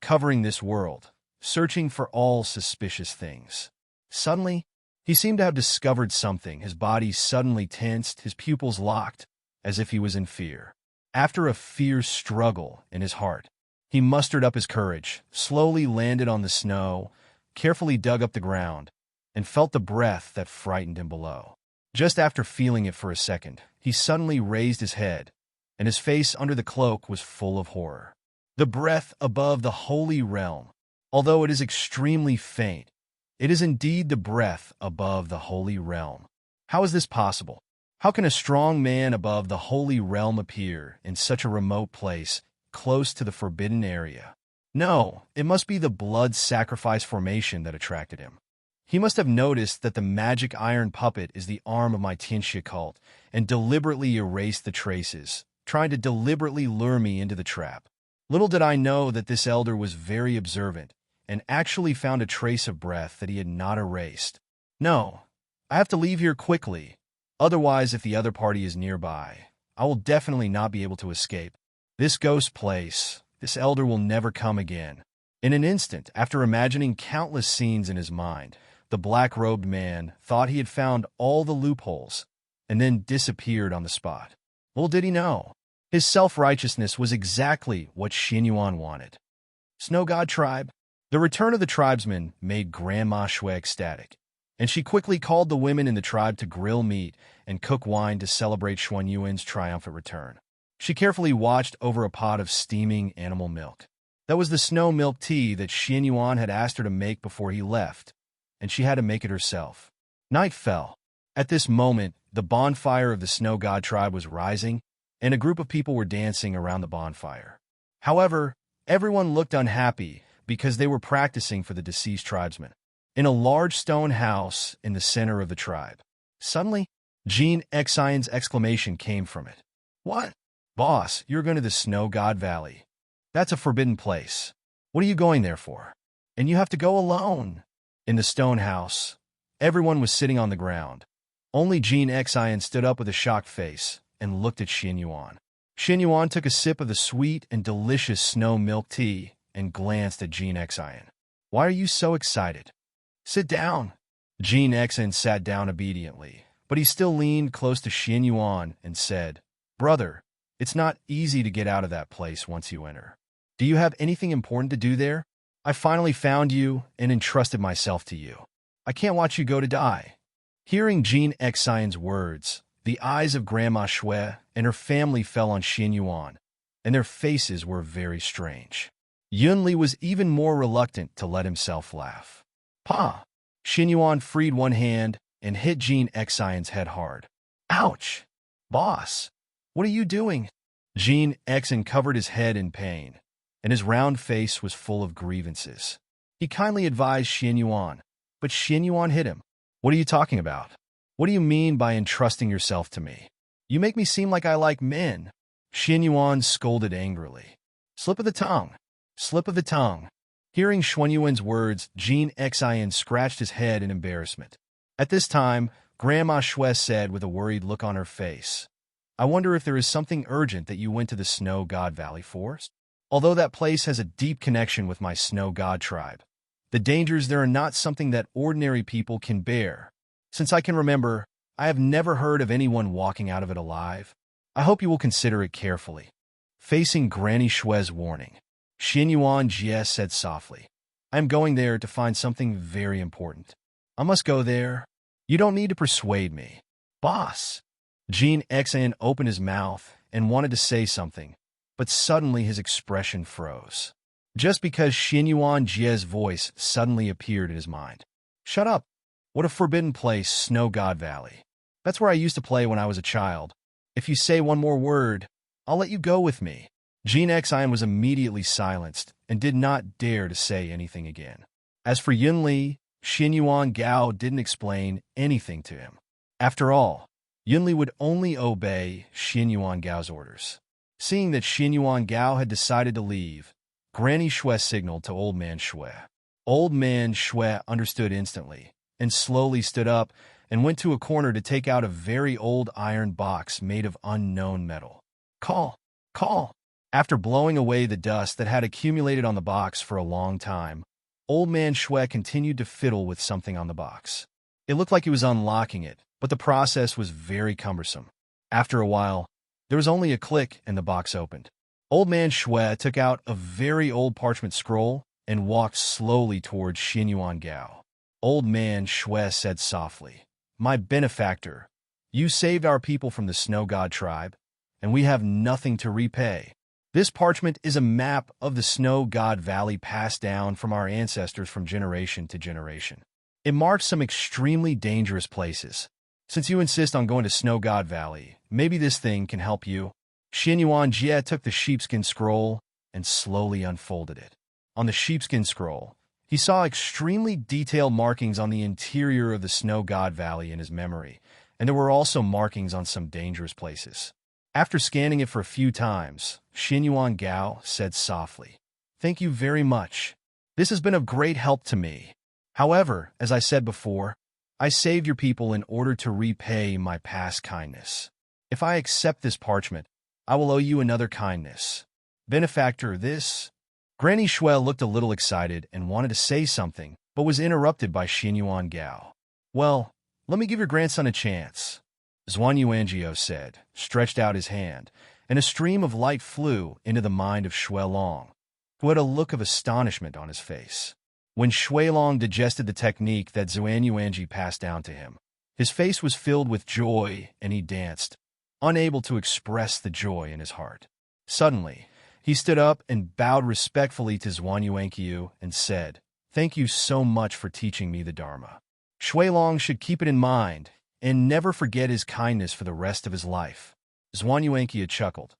covering this world, searching for all suspicious things. Suddenly, he seemed to have discovered something. His body suddenly tensed, his pupils locked, as if he was in fear. After a fierce struggle in his heart, he mustered up his courage, slowly landed on the snow, carefully dug up the ground, and felt the breath that frightened him below. Just after feeling it for a second, he suddenly raised his head, and his face under the cloak was full of horror. The breath above the holy realm, although it is extremely faint, it is indeed the breath above the holy realm. How is this possible? How can a strong man above the holy realm appear in such a remote place, close to the forbidden area? No, it must be the blood sacrifice formation that attracted him. He must have noticed that the magic iron puppet is the arm of my Tianjia cult and deliberately erased the traces, trying to deliberately lure me into the trap. Little did I know that this elder was very observant and actually found a trace of breath that he had not erased. No, I have to leave here quickly. Otherwise, if the other party is nearby, I will definitely not be able to escape. This ghost place, this elder will never come again. In an instant, after imagining countless scenes in his mind, the black-robed man thought he had found all the loopholes and then disappeared on the spot. Little did he know, his self-righteousness was exactly what Xuanyuan wanted. Snow God Tribe. The return of the tribesmen made Grandma Xue ecstatic, and she quickly called the women in the tribe to grill meat and cook wine to celebrate Xuanyuan's triumphant return. She carefully watched over a pot of steaming animal milk. That was the snow milk tea that Xuanyuan had asked her to make before he left, and she had to make it herself. Night fell. At this moment, the bonfire of the Snow God Tribe was rising, and a group of people were dancing around the bonfire. However, everyone looked unhappy because they were practicing for the deceased tribesmen. In a large stone house in the center of the tribe. Suddenly, Gan Xen's exclamation came from it. "What? Boss, you're going to the Snow God Valley. That's a forbidden place. What are you going there for? And you have to go alone." In the stone house, everyone was sitting on the ground. Only Gan Xen stood up with a shocked face and looked at Xuanyuan. Xuanyuan took a sip of the sweet and delicious snow milk tea and glanced at Gan Xen. "Why are you so excited?" "Sit down." Gan Xen sat down obediently, but he still leaned close to Xuanyuan and said, "Brother, it's not easy to get out of that place once you enter. Do you have anything important to do there? I finally found you and entrusted myself to you. I can't watch you go to die." Hearing Gan Xen's words, the eyes of Grandma Xue and her family fell on Xuanyuan, and their faces were very strange. Yunli was even more reluctant to let himself laugh. "Pa!" Xuanyuan freed one hand and hit Gan Xen's head hard. "Ouch! Boss, what are you doing?" Gan Xen covered his head in pain, and his round face was full of grievances. He kindly advised Xuanyuan, but Xuanyuan hit him. "What are you talking about? What do you mean by entrusting yourself to me? You make me seem like I like men." Xuanyuan scolded angrily. "Slip of the tongue. Slip of the tongue." Hearing Xuanyuan's words, Gan Xen scratched his head in embarrassment. At this time, Grandma Xue said with a worried look on her face, "I wonder if there is something urgent that you went to the Snow God Valley for? Although that place has a deep connection with my Snow God tribe, the dangers there are not something that ordinary people can bear. Since I can remember, I have never heard of anyone walking out of it alive. I hope you will consider it carefully." Facing Granny Xue's warning, Xuanyuan Jie said softly, "I am going there to find something very important. I must go there. You don't need to persuade me." "Boss!" Gan Xen opened his mouth and wanted to say something, but suddenly his expression froze. Just because Xuanyuan Jie's voice suddenly appeared in his mind. "Shut up! What a forbidden place, Snow God Valley. That's where I used to play when I was a child. If you say one more word, I'll let you go with me." Gan Xen was immediately silenced and did not dare to say anything again. As for Yunli, Xuanyuan Gao didn't explain anything to him. After all, Yunli would only obey Xuanyuan Gao's orders. Seeing that Xuanyuan Gao had decided to leave, Granny Xue signaled to Old Man Xue. Old Man Xue understood instantly and slowly stood up and went to a corner to take out a very old iron box made of unknown metal. "Call! Call!" After blowing away the dust that had accumulated on the box for a long time, Old Man Xue continued to fiddle with something on the box. It looked like he was unlocking it, but the process was very cumbersome. After a while, there was only a click and the box opened. Old Man Xue took out a very old parchment scroll and walked slowly towards Xuanyuan Gao. Old Man Xue said softly, "My benefactor, you saved our people from the Snow God tribe, and we have nothing to repay. This parchment is a map of the Snow God Valley passed down from our ancestors from generation to generation. It marks some extremely dangerous places. Since you insist on going to Snow God Valley, maybe this thing can help you." Xuanyuan Jie took the sheepskin scroll and slowly unfolded it. On the sheepskin scroll, he saw extremely detailed markings on the interior of the Snow God Valley in his memory, and there were also markings on some dangerous places. After scanning it for a few times, Xuanyuan Gao said softly, "Thank you very much. This has been of great help to me. However, as I said before, I saved your people in order to repay my past kindness. If I accept this parchment, I will owe you another kindness. Benefactor, this... Granny Shui looked a little excited and wanted to say something, but was interrupted by Xuanyuan Bo. Well, let me give your grandson a chance, Xuanyuan Bo said, stretched out his hand, and a stream of light flew into the mind of Xuelong, who had a look of astonishment on his face. When Xuelong digested the technique that Xuanyuan passed down to him, his face was filled with joy and he danced, unable to express the joy in his heart. Suddenly, he stood up and bowed respectfully to Xuanyuan and said, "Thank you so much for teaching me the Dharma. Xuelong should keep it in mind and never forget his kindness for the rest of his life." Xuanyuan chuckled.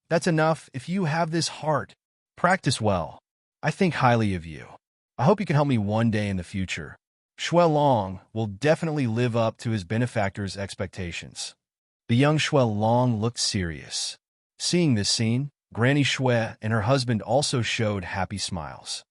"That's enough. If you have this heart, practice well. I think highly of you. I hope you can help me one day in the future." Xuelong will definitely live up to his benefactor's expectations. The young Xuelong looked serious. Seeing this scene, Granny Shui and her husband also showed happy smiles.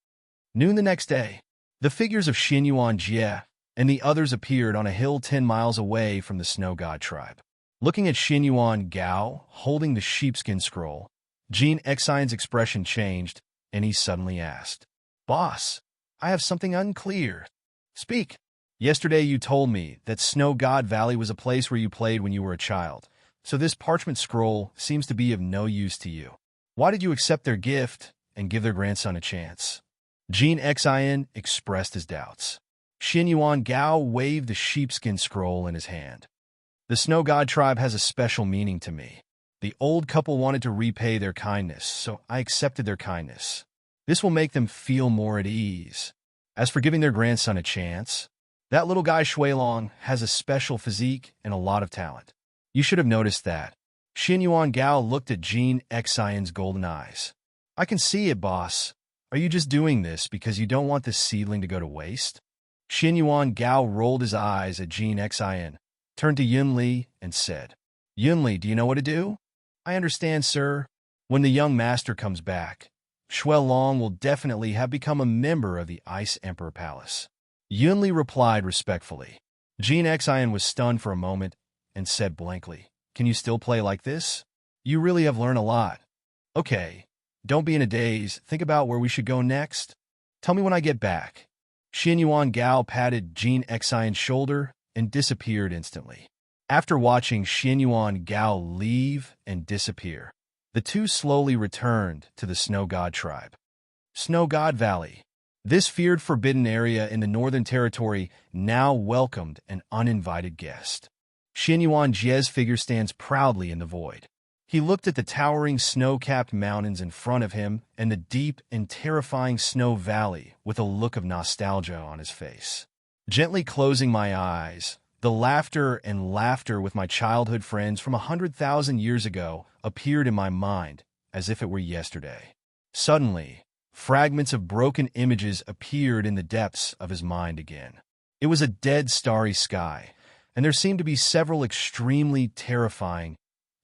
Noon the next day, the figures of Xuanyuan Jie and the others appeared on a hill 10 miles away from the Snow God tribe. Looking at Xuanyuan Bo holding the sheepskin scroll, Gan Xen's expression changed, and he suddenly asked, "Boss, I have something unclear. Speak. Yesterday you told me that Snow God Valley was a place where you played when you were a child, so this parchment scroll seems to be of no use to you. Why did you accept their gift and give their grandson a chance?" Gan Xen expressed his doubts. Xuanyuan Bo waved the sheepskin scroll in his hand. "The Snow God tribe has a special meaning to me. The old couple wanted to repay their kindness, so I accepted their kindness. This will make them feel more at ease. As for giving their grandson a chance, that little guy Xuelong has a special physique and a lot of talent. You should have noticed that." Xuanyuan Bo looked at Gan Xen's golden eyes. "I can see it, boss. Are you just doing this because you don't want this seedling to go to waste?" Xuanyuan Bo rolled his eyes at Gan Xen, turned to Yunli, and said, "Yunli, do you know what to do?" "I understand, sir. When the young master comes back, Xuelong will definitely have become a member of the Ice Emperor Palace." Yunli replied respectfully. Gan Xen was stunned for a moment and said blankly, "Can you still play like this? You really have learned a lot. Okay, don't be in a daze. Think about where we should go next. Tell me when I get back." Xuanyuan Bo patted Gan Xen's shoulder and disappeared instantly. After watching Xuanyuan Bo leave and disappear, the two slowly returned to the Snow God tribe. Snow God Valley. This feared forbidden area in the Northern Territory now welcomed an uninvited guest. Xuanyuan Jie's figure stands proudly in the void. He looked at the towering snow-capped mountains in front of him and the deep and terrifying snow valley with a look of nostalgia on his face. Gently closing my eyes, the laughter and laughter with my childhood friends from 100,000 years ago appeared in my mind as if it were yesterday. Suddenly, fragments of broken images appeared in the depths of his mind again. It was a dead starry sky, and there seemed to be several extremely terrifying,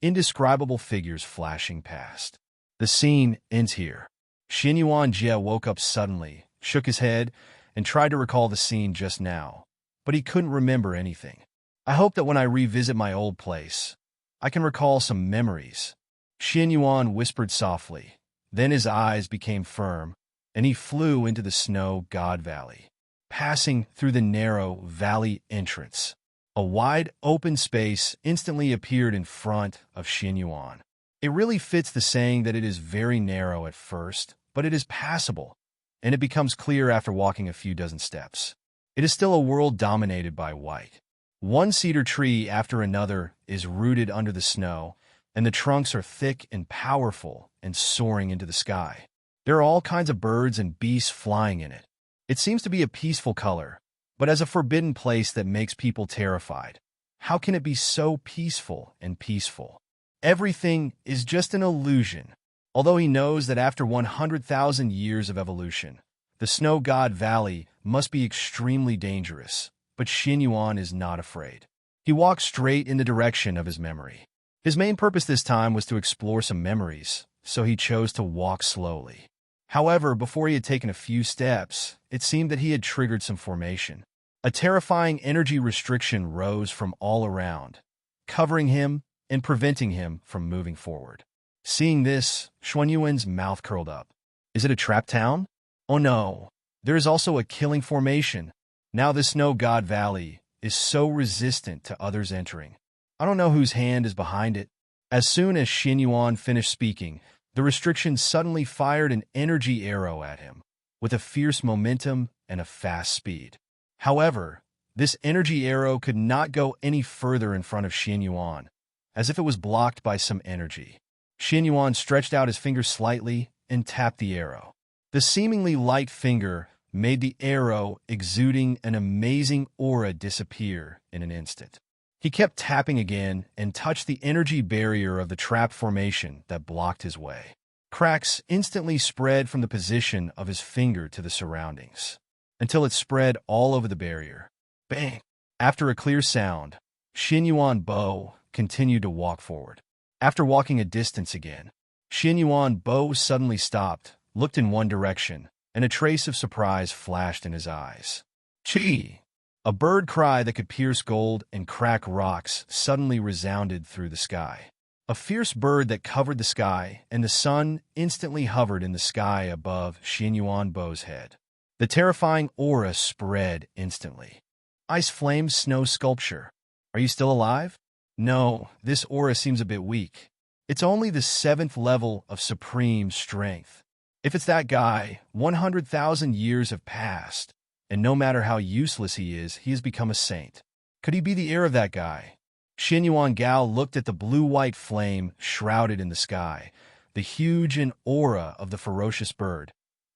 indescribable figures flashing past. The scene ends here. Xuanyuan Jie woke up suddenly, shook his head, and tried to recall the scene just now, but he couldn't remember anything. "I hope that when I revisit my old place, I can recall some memories," Xuanyuan whispered softly. Then his eyes became firm, and he flew into the Snow God Valley, passing through the narrow valley entrance. A wide, open space instantly appeared in front of Xuanyuan. It really fits the saying that it is very narrow at first, but it is passable, and it becomes clear after walking a few dozen steps. It is still a world dominated by white. One cedar tree after another is rooted under the snow, and the trunks are thick and powerful and soaring into the sky. There are all kinds of birds and beasts flying in it. It seems to be a peaceful color, but as a forbidden place that makes people terrified. How can it be so peaceful and peaceful? Everything is just an illusion. Although he knows that after 100,000 years of evolution, the Snow God Valley must be extremely dangerous, but Xuanyuan is not afraid. He walks straight in the direction of his memory. His main purpose this time was to explore some memories, so he chose to walk slowly. However, before he had taken a few steps, it seemed that he had triggered some formation. A terrifying energy restriction rose from all around, covering him and preventing him from moving forward. Seeing this, Xuanyuan's mouth curled up. Is it a trap town? Oh no, there is also a killing formation. Now the Snow God Valley is so resistant to others entering. I don't know whose hand is behind it. As soon as Xuanyuan finished speaking, the restriction suddenly fired an energy arrow at him, with a fierce momentum and a fast speed. However, this energy arrow could not go any further in front of Xuanyuan, as if it was blocked by some energy. Xuanyuan stretched out his finger slightly and tapped the arrow. The seemingly light finger made the arrow exuding an amazing aura disappear in an instant. He kept tapping again and touched the energy barrier of the trap formation that blocked his way. Cracks instantly spread from the position of his finger to the surroundings, until it spread all over the barrier. Bang! After a clear sound, Xuanyuan Bo continued to walk forward. After walking a distance again, Xuanyuan Bo suddenly stopped, looked in one direction, and a trace of surprise flashed in his eyes. Chee! A bird cry that could pierce gold and crack rocks suddenly resounded through the sky. A fierce bird that covered the sky, and the sun instantly hovered in the sky above Xuanyuan Bo's head. The terrifying aura spread instantly. Ice Flame Snow Sculpture. Are you still alive? No, this aura seems a bit weak. It's only the 7th level of supreme strength. If it's that guy, 100,000 years have passed, and no matter how useless he has become a saint. Could he be the heir of that guy? Xuanyuan Gao looked at the blue-white flame shrouded in the sky, the huge and aura of the ferocious bird,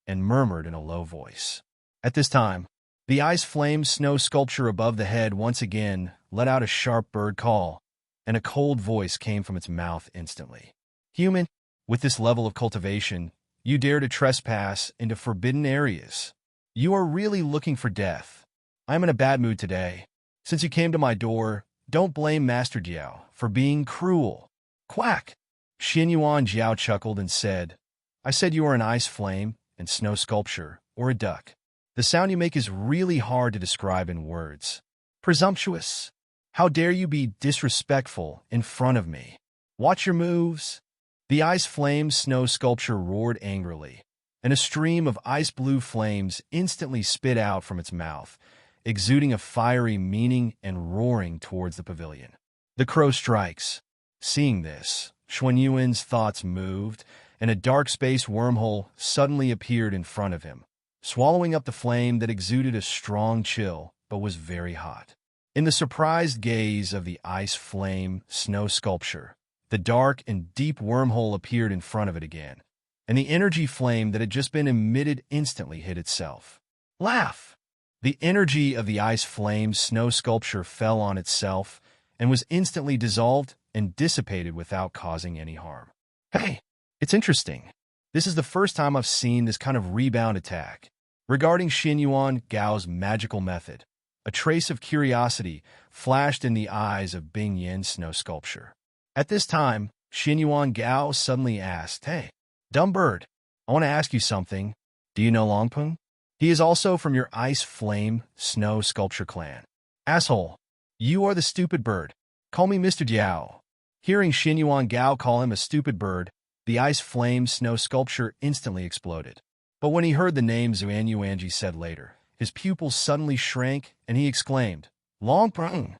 and murmured in a low voice. At this time, the ice flame snow sculpture above the head once again let out a sharp bird call, and a cold voice came from its mouth instantly. Human, with this level of cultivation, you dare to trespass into forbidden areas. You are really looking for death. I'm in a bad mood today. Since you came to my door, don't blame Master Jiao for being cruel. Quack! Xuanyuan Jiao chuckled and said, I said you are an ice flame and snow sculpture, or a duck. The sound you make is really hard to describe in words. Presumptuous. How dare you be disrespectful in front of me? Watch your moves. The ice flame snow sculpture roared angrily, and a stream of ice-blue flames instantly spit out from its mouth, exuding a fiery meaning and roaring towards the pavilion. The crow strikes. Seeing this, Xuanyuan's thoughts moved, and a dark space wormhole suddenly appeared in front of him, swallowing up the flame that exuded a strong chill but was very hot. In the surprised gaze of the ice flame snow sculpture, the dark and deep wormhole appeared in front of it again, and the energy flame that had just been emitted instantly hid itself. Laugh! The energy of the ice flame snow sculpture fell on itself and was instantly dissolved and dissipated without causing any harm. Hey, it's interesting. This is the first time I've seen this kind of rebound attack. Regarding Xuanyuan Gao's magical method, a trace of curiosity flashed in the eyes of Bing Yin's snow sculpture. At this time, Xuanyuan Gao suddenly asked, Hey, dumb bird, I want to ask you something. Do you know Longpeng? He is also from your ice flame snow sculpture clan. Asshole, you are the stupid bird. Call me Mr. Jiao. Hearing Xuanyuan Gao call him a stupid bird, the ice flame snow sculpture instantly exploded. But when he heard the name Xuanyuan said later, his pupils suddenly shrank and he exclaimed, Longpeng!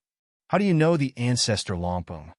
How do you know the ancestor Longpeng?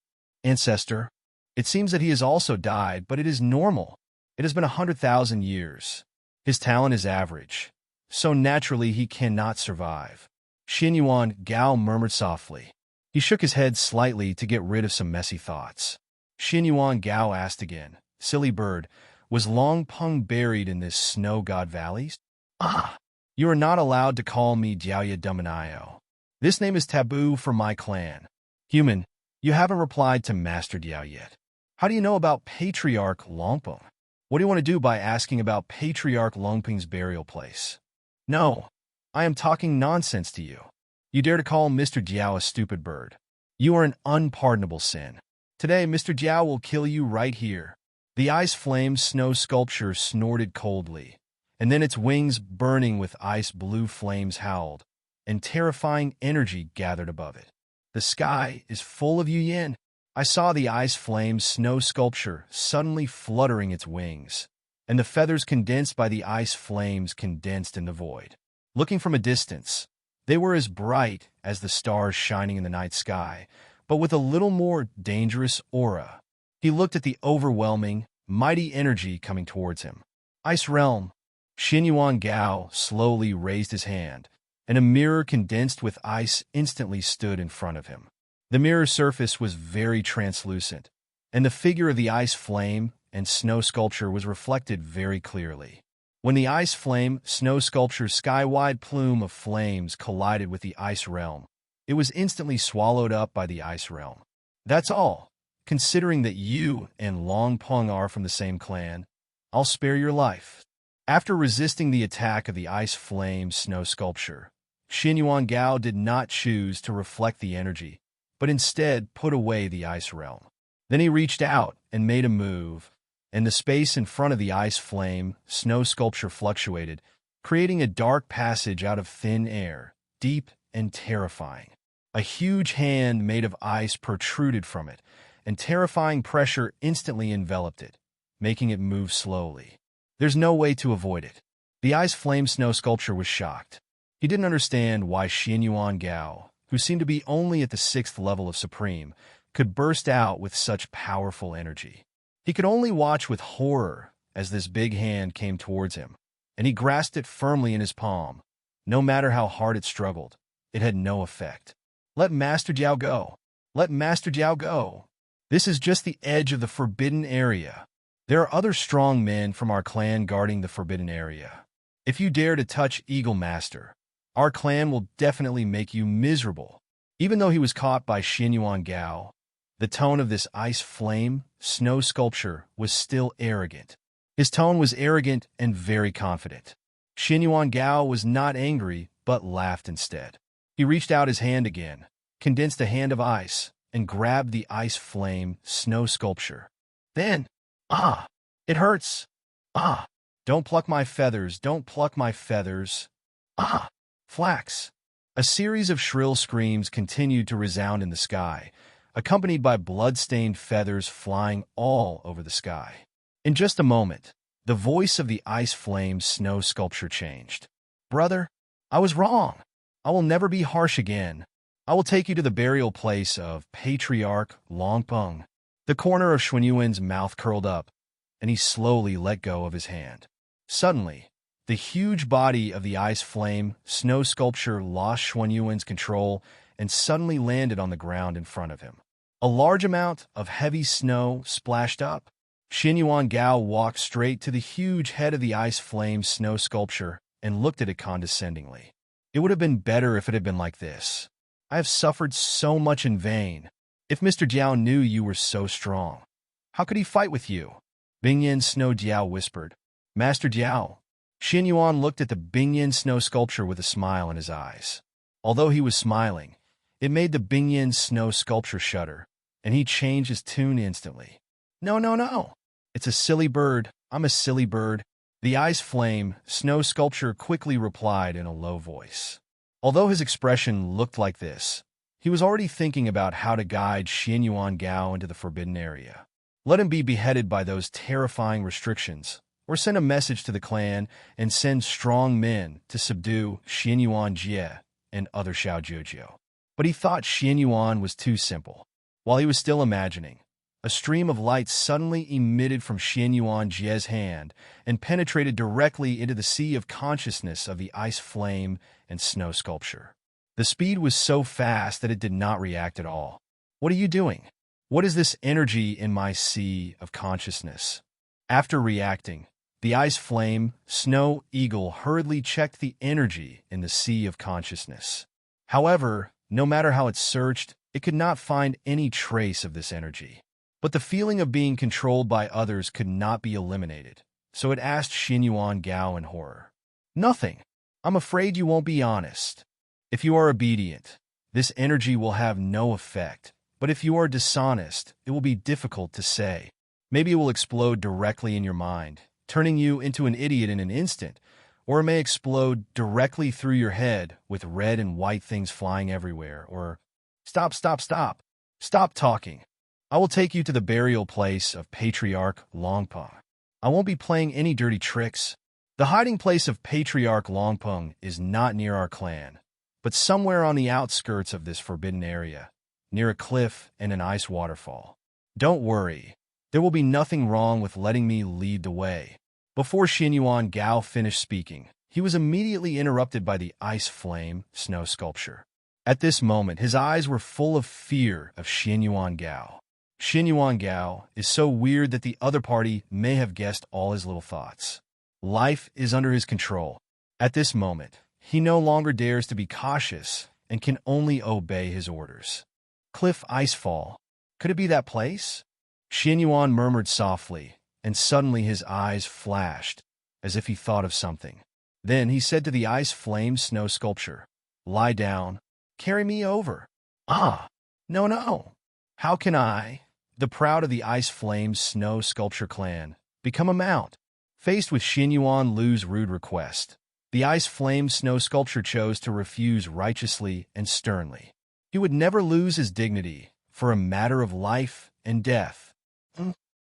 Ancestor? It seems that he has also died, but it is normal. It has been 100,000 years. His talent is average, so naturally he cannot survive. Xuanyuan Gao murmured softly. He shook his head slightly to get rid of some messy thoughts. Xuanyuan Gao asked again, Silly bird, was Longpeng buried in this snow god valleys? Ah, you are not allowed to call me Jiaoya Dumanayo. This name is taboo for my clan. Human, you haven't replied to Master Jiao yet. How do you know about Patriarch Longpeng? What do you want to do by asking about Patriarch Longpeng's burial place? No, I am talking nonsense to you. You dare to call Mr. Jiao a stupid bird. You are an unpardonable sin. Today, Mr. Jiao will kill you right here. The ice flame snow sculpture snorted coldly, and then its wings burning with ice blue flames howled, and terrifying energy gathered above it. The sky is full of Yuyin. I saw the ice flame snow sculpture suddenly fluttering its wings, and the feathers condensed by the ice flames condensed in the void. Looking from a distance, they were as bright as the stars shining in the night sky, but with a little more dangerous aura. He looked at the overwhelming, mighty energy coming towards him. Ice Realm. Xuanyuan Bo slowly raised his hand, and a mirror condensed with ice instantly stood in front of him. The mirror surface was very translucent, and the figure of the ice flame and snow sculpture was reflected very clearly. When the ice flame snow sculpture's sky-wide plume of flames collided with the ice realm, it was instantly swallowed up by the ice realm. That's all. Considering that you and Long Peng are from the same clan, I'll spare your life. After resisting the attack of the ice flame snow sculpture, Xuanyuan Bo did not choose to reflect the energy, but instead put away the ice realm. Then he reached out and made a move, and the space in front of the ice flame snow sculpture fluctuated, creating a dark passage out of thin air, deep and terrifying. A huge hand made of ice protruded from it, and terrifying pressure instantly enveloped it, making it move slowly. There's no way to avoid it. The ice flame snow sculpture was shocked. He didn't understand why Xuanyuan Bo, who seemed to be only at the 6th level of Supreme, could burst out with such powerful energy. He could only watch with horror as this big hand came towards him, and he grasped it firmly in his palm. No matter how hard it struggled, it had no effect. Let Master Jiao go. Let Master Jiao go. This is just the edge of the forbidden area. There are other strong men from our clan guarding the forbidden area. If you dare to touch Eagle Master, our clan will definitely make you miserable. Even though he was caught by Xuanyuan Bo, the tone of this ice flame snow sculpture was still arrogant. His tone was arrogant and very confident. Xuanyuan Bo was not angry, but laughed instead. He reached out his hand again, condensed a hand of ice, and grabbed the ice flame snow sculpture. Then, it hurts. Don't pluck my feathers, don't pluck my feathers. Flax. A series of shrill screams continued to resound in the sky, accompanied by blood-stained feathers flying all over the sky. In just a moment, the voice of the ice flame snow sculpture changed. Brother, I was wrong. I will never be harsh again. I will take you to the burial place of Patriarch Long Peng. The corner of Xuanyuan's mouth curled up, and he slowly let go of his hand. Suddenly, the huge body of the ice flame snow sculpture lost Xuanyuan's control and suddenly landed on the ground in front of him. A large amount of heavy snow splashed up. Xuanyuan Bo walked straight to the huge head of the ice flame snow sculpture and looked at it condescendingly. It would have been better if it had been like this. I have suffered so much in vain. If Mr. Jiao knew you were so strong, how could he fight with you? Bingyan Snow Jiao whispered. Master Jiao. Xuanyuan looked at the Bingyan snow sculpture with a smile in his eyes. Although he was smiling, it made the Bingyan snow sculpture shudder, and he changed his tune instantly. No, no, no. It's a silly bird. I'm a silly bird. The ice flame snow sculpture quickly replied in a low voice. Although his expression looked like this, he was already thinking about how to guide Xuanyuan Bo into the forbidden area. Let him be beheaded by those terrifying restrictions, or send a message to the clan and send strong men to subdue Xuanyuan Jie and other Xiaojiojiu. But he thought Xuanyuan was too simple. While he was still imagining, a stream of light suddenly emitted from Xuanyuan Jie's hand and penetrated directly into the sea of consciousness of the ice flame and snow sculpture. The speed was so fast that it did not react at all. What are you doing? What is this energy in my sea of consciousness? After reacting, the ice flame, snow eagle hurriedly checked the energy in the sea of consciousness. However, no matter how it searched, it could not find any trace of this energy. But the feeling of being controlled by others could not be eliminated, so it asked Xuanyuan Bo in horror. Nothing. I'm afraid you won't be honest. If you are obedient, this energy will have no effect, but if you are dishonest, it will be difficult to say. Maybe it will explode directly in your mind, turning you into an idiot in an instant, or it may explode directly through your head with red and white things flying everywhere, or stop, stop, stop. Stop talking. I will take you to the burial place of Patriarch Longpeng. I won't be playing any dirty tricks. The hiding place of Patriarch Longpeng is not near our clan, but somewhere on the outskirts of this forbidden area, near a cliff and an ice waterfall. Don't worry, there will be nothing wrong with letting me lead the way. Before Xuanyuan Bo finished speaking, he was immediately interrupted by the ice flame snow sculpture. At this moment, his eyes were full of fear of Xuanyuan Bo. Xuanyuan Bo is so weird that the other party may have guessed all his little thoughts. Life is under his control. At this moment, he no longer dares to be cautious and can only obey his orders. Cliff Icefall. Could it be that place? Xuanyuan murmured softly, and suddenly his eyes flashed, as if he thought of something. Then he said to the ice flame snow sculpture, "Lie down. Carry me over." "Ah, no, no. How can I, the proud of the ice flame snow sculpture clan, become a mount?" Faced with Xuanyuan Lu's rude request, the ice flame snow sculpture chose to refuse righteously and sternly. He would never lose his dignity for a matter of life and death.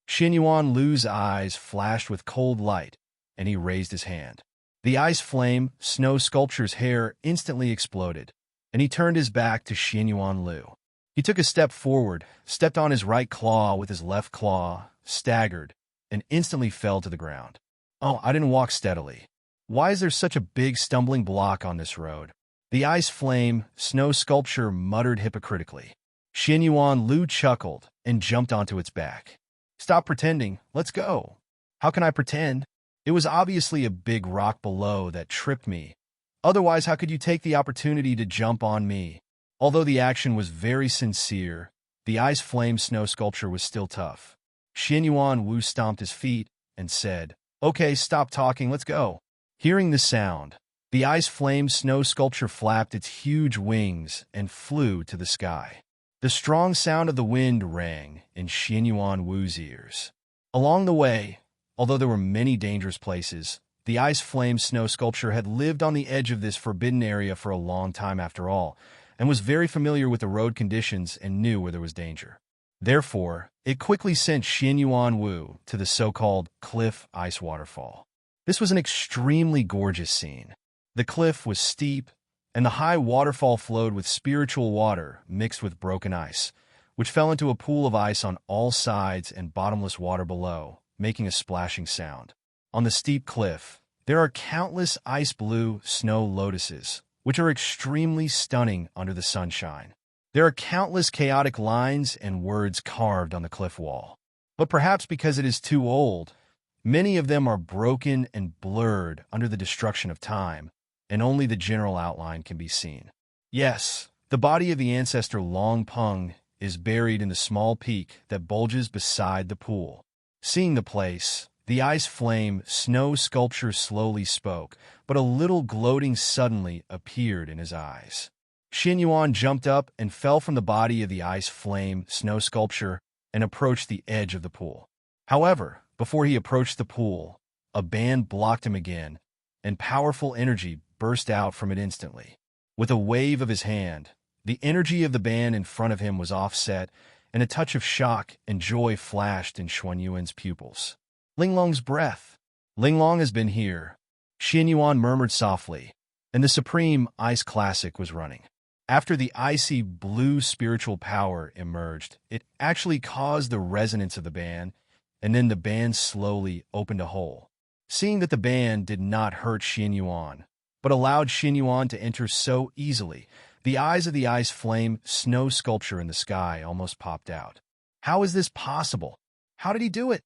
Xuanyuan Lu's eyes flashed with cold light, and he raised his hand. The ice flame snow sculpture's hair instantly exploded, and he turned his back to Xuanyuan Lu. He took a step forward, stepped on his right claw with his left claw, staggered, and instantly fell to the ground. "Oh, I didn't walk steadily. Why is there such a big stumbling block on this road?" The ice flame snow sculpture muttered hypocritically. Xuanyuan Lu chuckled and jumped onto its back. "Stop pretending. Let's go." "How can I pretend? It was obviously a big rock below that tripped me. Otherwise, how could you take the opportunity to jump on me?" Although the action was very sincere, the ice flame snow sculpture was still tough. Xuanyuan Wu stomped his feet and said, "Okay, stop talking, let's go." Hearing the sound, the ice flame snow sculpture flapped its huge wings and flew to the sky. The strong sound of the wind rang in Xuanyuan Wu's ears. Along the way, although there were many dangerous places, the ice flame snow sculpture had lived on the edge of this forbidden area for a long time after all, and was very familiar with the road conditions and knew where there was danger. Therefore, it quickly sent Xuanyuan Wu to the so-called Cliff Ice Waterfall. This was an extremely gorgeous scene. The cliff was steep, and the high waterfall flowed with spiritual water mixed with broken ice, which fell into a pool of ice on all sides and bottomless water below, making a splashing sound. On the steep cliff, there are countless ice-blue snow lotuses, which are extremely stunning under the sunshine. There are countless chaotic lines and words carved on the cliff wall. But perhaps because it is too old, many of them are broken and blurred under the destruction of time, and only the general outline can be seen. Yes, the body of the ancestor Long Peng is buried in the small peak that bulges beside the pool. Seeing the place, the ice flame snow sculpture slowly spoke, but a little gloating suddenly appeared in his eyes. Xuanyuan jumped up and fell from the body of the ice flame snow sculpture and approached the edge of the pool. However, before he approached the pool, a band blocked him again, and powerful energy burst out from it instantly. With a wave of his hand, the energy of the band in front of him was offset, and a touch of shock and joy flashed in Xuanyuan's pupils. "Linglong's breath. Linglong has been here," Xuanyuan murmured softly, and the supreme ice classic was running. After the icy blue spiritual power emerged, it actually caused the resonance of the band, and then the band slowly opened a hole. Seeing that the band did not hurt Xuanyuan, but allowed Xuanyuan to enter so easily, the eyes of the ice flame snow sculpture in the sky almost popped out. How is this possible? How did he do it?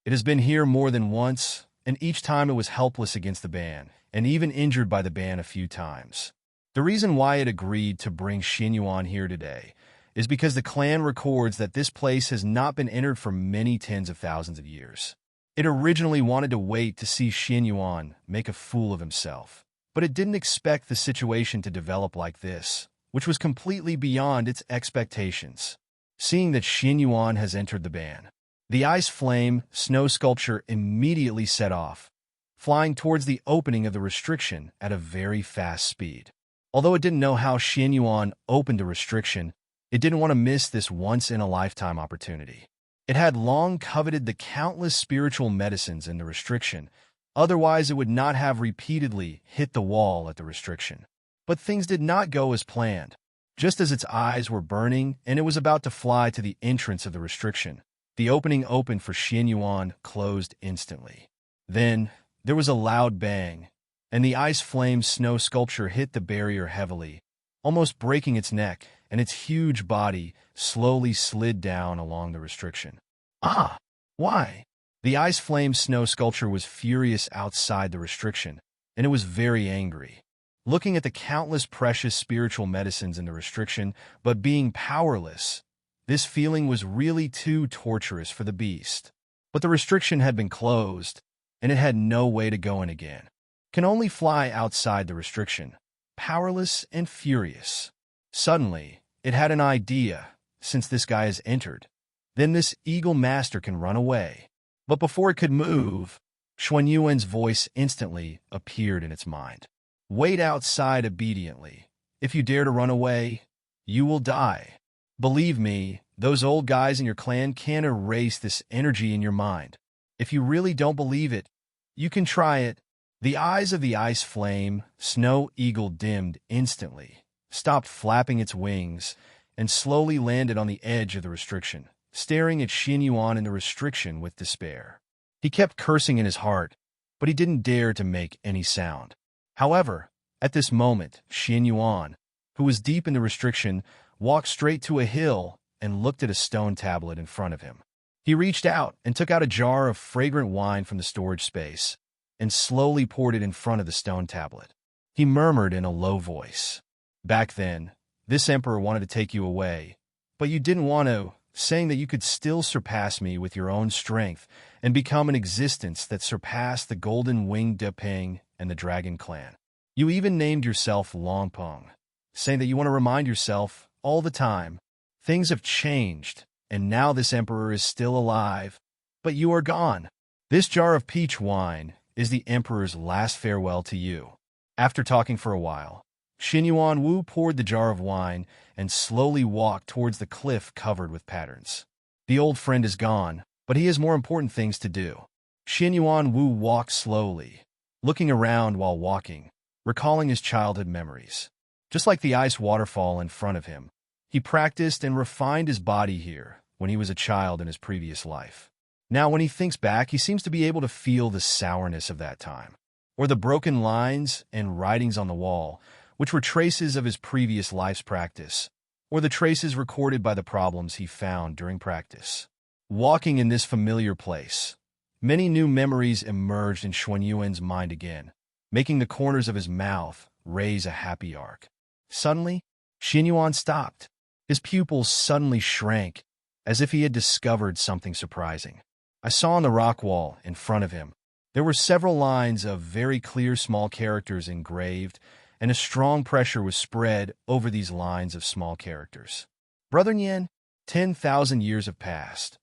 It has been here more than once, and each time it was helpless against the band, and even injured by the band a few times. The reason why it agreed to bring Xuanyuan here today is because the clan records that this place has not been entered for many tens of thousands of years. It originally wanted to wait to see Xuanyuan make a fool of himself, but it didn't expect the situation to develop like this, which was completely beyond its expectations. Seeing that Xuanyuan has entered the band, The ice flame snow sculpture immediately set off, flying towards the opening of the restriction at a very fast speed. Although it didn't know how Xuanyuan opened the restriction, it didn't want to miss this once-in-a-lifetime opportunity. It had long coveted the countless spiritual medicines in the restriction, otherwise it would not have repeatedly hit the wall at the restriction. But things did not go as planned. Just as its eyes were burning and it was about to fly to the entrance of the restriction, the opening opened for Xuanyuan closed instantly. Then, there was a loud bang, and the ice flame snow sculpture hit the barrier heavily, almost breaking its neck, and its huge body slowly slid down along the restriction. Ah! Why? The ice flame snow sculpture was furious outside the restriction, and it was very angry. Looking at the countless precious spiritual medicines in the restriction, but being powerless, this feeling was really too torturous for the beast. But the restriction had been closed, and it had no way to go in again. Can only fly outside the restriction, powerless and furious. Suddenly, it had an idea, since this guy has entered. Then this eagle master can run away. But before it could move, Xuanyuan's voice instantly appeared in its mind. Wait outside obediently. If you dare to run away, you will die. Believe me, those old guys in your clan can't erase this energy in your mind. If you really don't believe it, you can try it. The eyes of the ice flame, snow eagle dimmed instantly, stopped flapping its wings, and slowly landed on the edge of the restriction, staring at Xuanyuan in the restriction with despair. He kept cursing in his heart, but he didn't dare to make any sound. However, at this moment, Xuanyuan, who was deep in the restriction, walked straight to a hill and looked at a stone tablet in front of him. He reached out and took out a jar of fragrant wine from the storage space and slowly poured it in front of the stone tablet. He murmured in a low voice, "Back then, this emperor wanted to take you away, but you didn't want to, saying that you could still surpass me with your own strength and become an existence that surpassed the Golden Winged Depeng and the Dragon Clan. You even named yourself Longpeng, saying that you want to remind yourself all the time. Things have changed, and now this emperor is still alive, but you are gone. This jar of peach wine is the emperor's last farewell to you." After talking for a while, Xuanyuan Wu poured the jar of wine and slowly walked towards the cliff covered with patterns. The old friend is gone, but he has more important things to do. Xuanyuan Wu walked slowly, looking around while walking, recalling his childhood memories. Just like the ice waterfall in front of him, he practiced and refined his body here when he was a child in his previous life. Now, when he thinks back, he seems to be able to feel the sourness of that time, or the broken lines and writings on the wall, which were traces of his previous life's practice, or the traces recorded by the problems he found during practice. Walking in this familiar place, many new memories emerged in Xuanyuan's mind again, making the corners of his mouth raise a happy arc. Suddenly, Xuanyuan stopped. His pupils suddenly shrank, as if he had discovered something surprising. I saw on the rock wall in front of him, there were several lines of very clear small characters engraved, and a strong pressure was spread over these lines of small characters. "Brother Nian, 10,000 years have passed.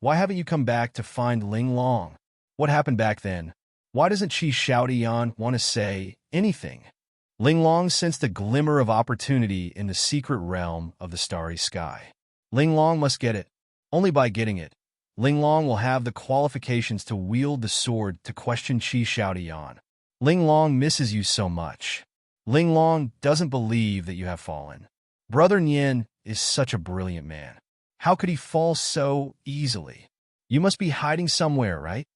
Why haven't you come back to find Ling Long? What happened back then? Why doesn't Qi Shaodian want to say anything?" Ling Long sensed a glimmer of opportunity in the secret realm of the starry sky. Ling Long must get it. Only by getting it, Ling Long will have the qualifications to wield the sword to question Qi Shaodian. Ling Long misses you so much. Ling Long doesn't believe that you have fallen. Brother Nian is such a brilliant man. How could he fall so easily? You must be hiding somewhere, right?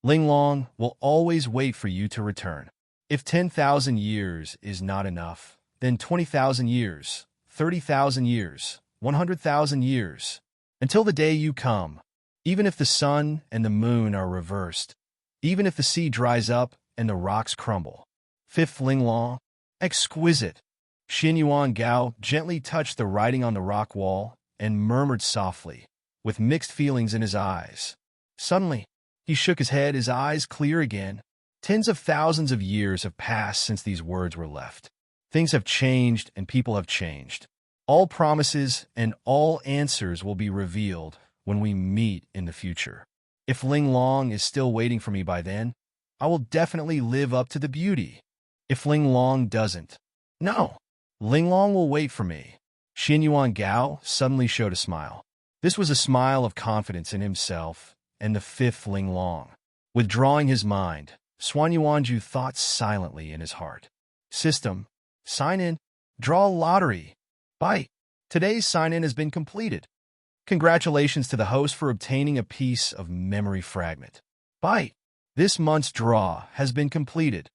Ling Long will always wait for you to return. If 10,000 years is not enough, then 20,000 years, 30,000 years, 100,000 years, until the day you come. Even if the sun and the moon are reversed, even if the sea dries up and the rocks crumble. Fifth Ling Long, exquisite. Xuanyuan Gao gently touched the writing on the rock wall and murmured softly, with mixed feelings in his eyes. Suddenly, he shook his head, his eyes clear again. Tens of thousands of years have passed since these words were left. Things have changed and people have changed. All promises and all answers will be revealed when we meet in the future. If Ling Long is still waiting for me by then, I will definitely live up to the beauty. If Ling Long doesn't, no, Ling Long will wait for me. Xuanyuan Gao suddenly showed a smile. This was a smile of confidence in himself and the fifth Ling Long. Withdrawing his mind, Xuanyuan thought silently in his heart. System, sign in, draw a lottery. Bye. Today's sign-in has been completed. Congratulations to the host for obtaining a piece of memory fragment. Bye. This month's draw has been completed.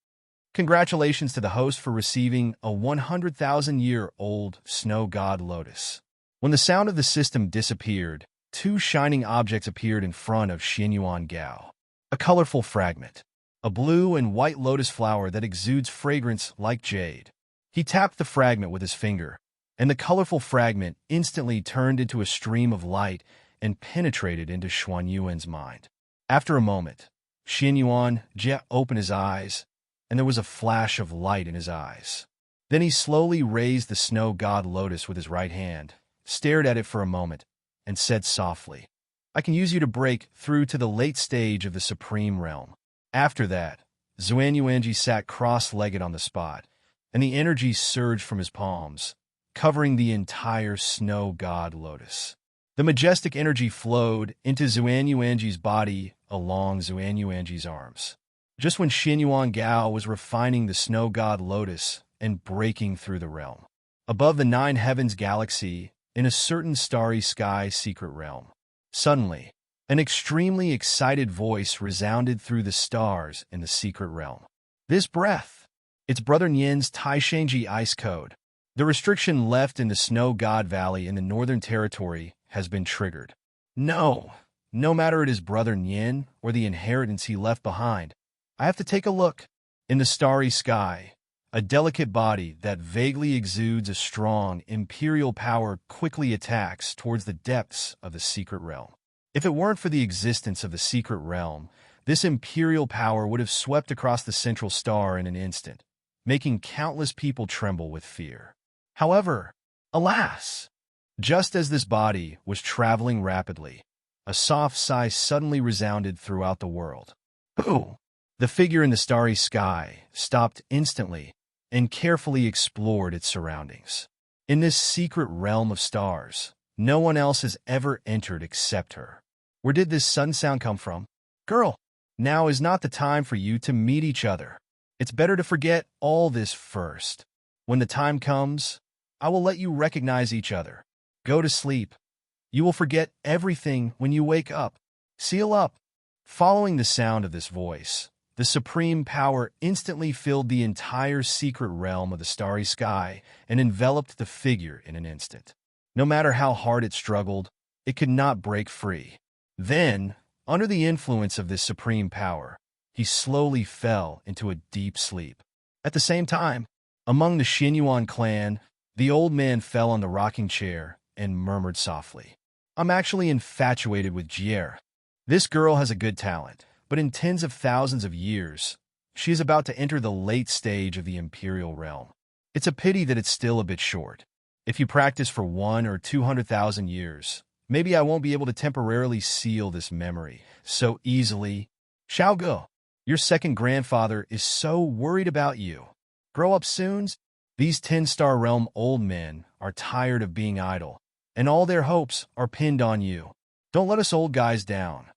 Congratulations to the host for receiving a 100,000-year-old snow god lotus. When the sound of the system disappeared, two shining objects appeared in front of Xuanyuan Gao. A colorful fragment, a blue and white lotus flower that exudes fragrance like jade. He tapped the fragment with his finger, and the colorful fragment instantly turned into a stream of light and penetrated into Xuanyuan's mind. After a moment, Xuanyuan opened his eyes, and there was a flash of light in his eyes. Then he slowly raised the snow god lotus with his right hand, stared at it for a moment, and said softly, "I can use you to break through to the late stage of the supreme realm." After that, Xuanyuan sat cross-legged on the spot, and the energy surged from his palms, covering the entire snow god lotus. The majestic energy flowed into Xuanyuan's body along Xuanyuan's arms. Just when Xuanyuan Gao was refining the snow god lotus and breaking through the realm. Above the nine heavens galaxy, in a certain starry sky secret realm. Suddenly, an extremely excited voice resounded through the stars in the secret realm. This breath, it's Brother Nyen's Taishanji ice code. The restriction left in the Snow God Valley in the Northern Territory has been triggered. No matter it is Brother Nyen or the inheritance he left behind, I have to take a look. In the starry sky, a delicate body that vaguely exudes a strong imperial power quickly attacks towards the depths of the secret realm. If it weren't for the existence of the secret realm, this imperial power would have swept across the central star in an instant, making countless people tremble with fear. However, alas, just as this body was traveling rapidly, a soft sigh suddenly resounded throughout the world. Boo! The figure in the starry sky stopped instantly and carefully explored its surroundings. In this secret realm of stars, no one else has ever entered except her. Where did this sudden sound come from? Girl, now is not the time for you to meet each other. It's better to forget all this first. When the time comes, I will let you recognize each other. Go to sleep. You will forget everything when you wake up. Seal up. Following the sound of this voice, the supreme power instantly filled the entire secret realm of the starry sky and enveloped the figure in an instant. No matter how hard it struggled, it could not break free. Then, under the influence of this supreme power, he slowly fell into a deep sleep. At the same time, among the Xuanyuan clan, the old man fell on the rocking chair and murmured softly, "I'm actually infatuated with Jier. This girl has a good talent. But in tens of thousands of years, she is about to enter the late stage of the imperial realm. It's a pity that it's still a bit short. If you practice for 1 or 200,000 years, maybe I won't be able to temporarily seal this memory so easily. Xiaoge, your second grandfather is so worried about you. Grow up soon. These 10-star realm old men are tired of being idle, and all their hopes are pinned on you. Don't let us old guys down."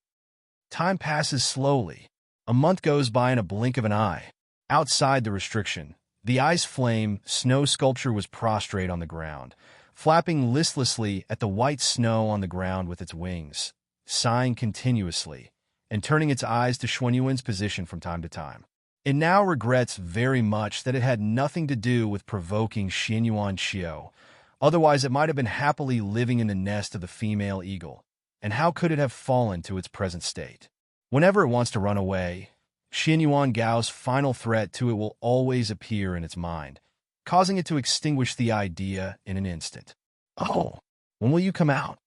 Time passes slowly. A month goes by in a blink of an eye. Outside the restriction, the ice flame snow sculpture was prostrate on the ground, flapping listlessly at the white snow on the ground with its wings, sighing continuously, and turning its eyes to Xuanyuan's position from time to time. It now regrets very much that it had nothing to do with provoking Xuanyuan Xiao, otherwise it might have been happily living in the nest of the female eagle. And how could it have fallen to its present state? Whenever it wants to run away, Xuanyuan Gao's final threat to it will always appear in its mind, causing it to extinguish the idea in an instant. "Oh, when will you come out?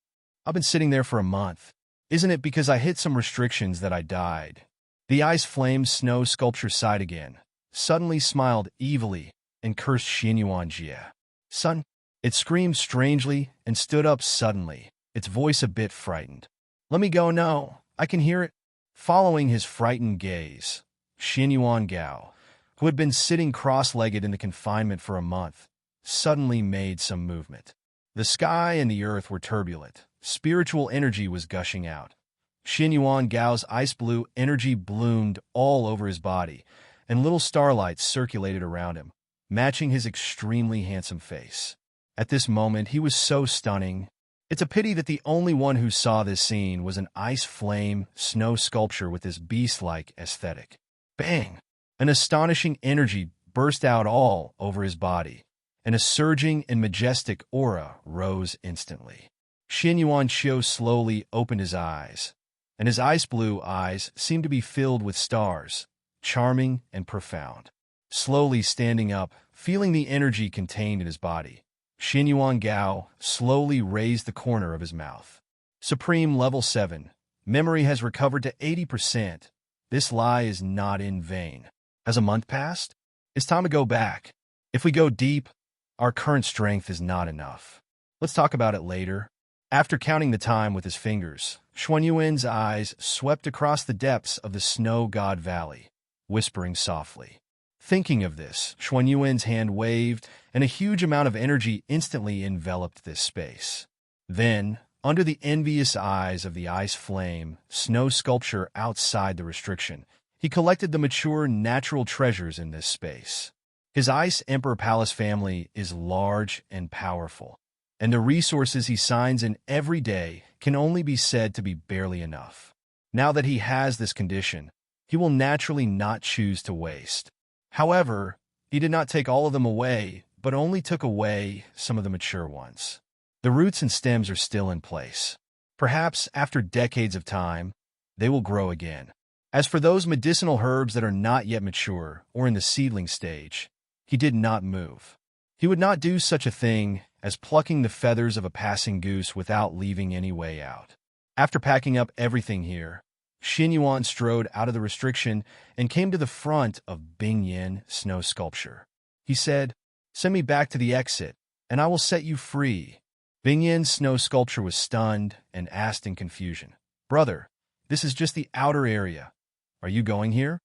I've been sitting there for a month. Isn't it because I hit some restrictions that I died?" The ice flame snow sculpture sighed again, suddenly smiled evilly, and cursed Xuanyuan Jie. "Son," it screamed strangely and stood up suddenly, its voice a bit frightened. Let me go, no. I can hear it. Following his frightened gaze, Xuanyuan Gao, who had been sitting cross-legged in the confinement for a month, suddenly made some movement. The sky and the earth were turbulent. Spiritual energy was gushing out. Xuanyuan Gao's ice-blue energy bloomed all over his body, and little starlights circulated around him, matching his extremely handsome face. At this moment, he was so stunning. It's a pity that the only one who saw this scene was an ice flame snow sculpture with this beast-like aesthetic. Bang! An astonishing energy burst out all over his body, and a surging and majestic aura rose instantly. Xuanyuan Qiu slowly opened his eyes, and his ice-blue eyes seemed to be filled with stars, charming and profound. Slowly standing up, feeling the energy contained in his body, Xuanyuan Gao slowly raised the corner of his mouth. Supreme Level 7. Memory has recovered to 80%. This lie is not in vain. Has a month passed? It's time to go back. If we go deep, our current strength is not enough. Let's talk about it later. After counting the time with his fingers, Xuanyuan's eyes swept across the depths of the Snow God Valley, whispering softly. Thinking of this, Xuanyuan's hand waved, and a huge amount of energy instantly enveloped this space. Then, under the envious eyes of the ice flame, snow sculpture outside the restriction, he collected the mature natural treasures in this space. His Ice Emperor Palace family is large and powerful, and the resources he signs in every day can only be said to be barely enough. Now that he has this condition, he will naturally not choose to waste. However, he did not take all of them away, but only took away some of the mature ones. The roots and stems are still in place. Perhaps after decades of time, they will grow again. As for those medicinal herbs that are not yet mature or in the seedling stage, he did not move. He would not do such a thing as plucking the feathers of a passing goose without leaving any way out. After packing up everything here, Xuanyuan strode out of the restriction and came to the front of Bingyan snow sculpture. He said, "Send me back to the exit, and I will set you free." Bingyan's snow sculpture was stunned and asked in confusion, "Brother, this is just the outer area. Are you going here?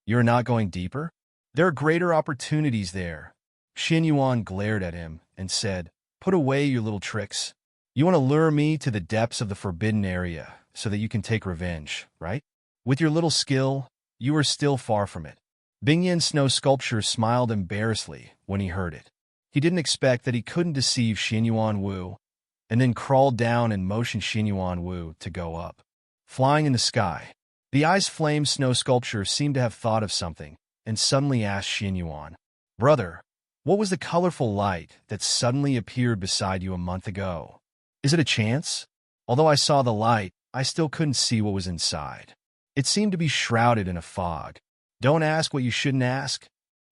You're not going deeper? There are greater opportunities there." Xuanyuan glared at him and said, "Put away your little tricks. You want to lure me to the depths of the forbidden area so that you can take revenge, right? With your little skill, you are still far from it." Bingyan's snow sculpture smiled embarrassedly when he heard it. He didn't expect that he couldn't deceive Xuanyuan Wu, and then crawled down and motioned Xuanyuan Wu to go up. Flying in the sky, the ice flame snow sculpture seemed to have thought of something, and suddenly asked Xuanyuan, "Brother, what was the colorful light that suddenly appeared beside you a month ago? Is it a chance? Although I saw the light, I still couldn't see what was inside. It seemed to be shrouded in a fog. Don't ask what you shouldn't ask."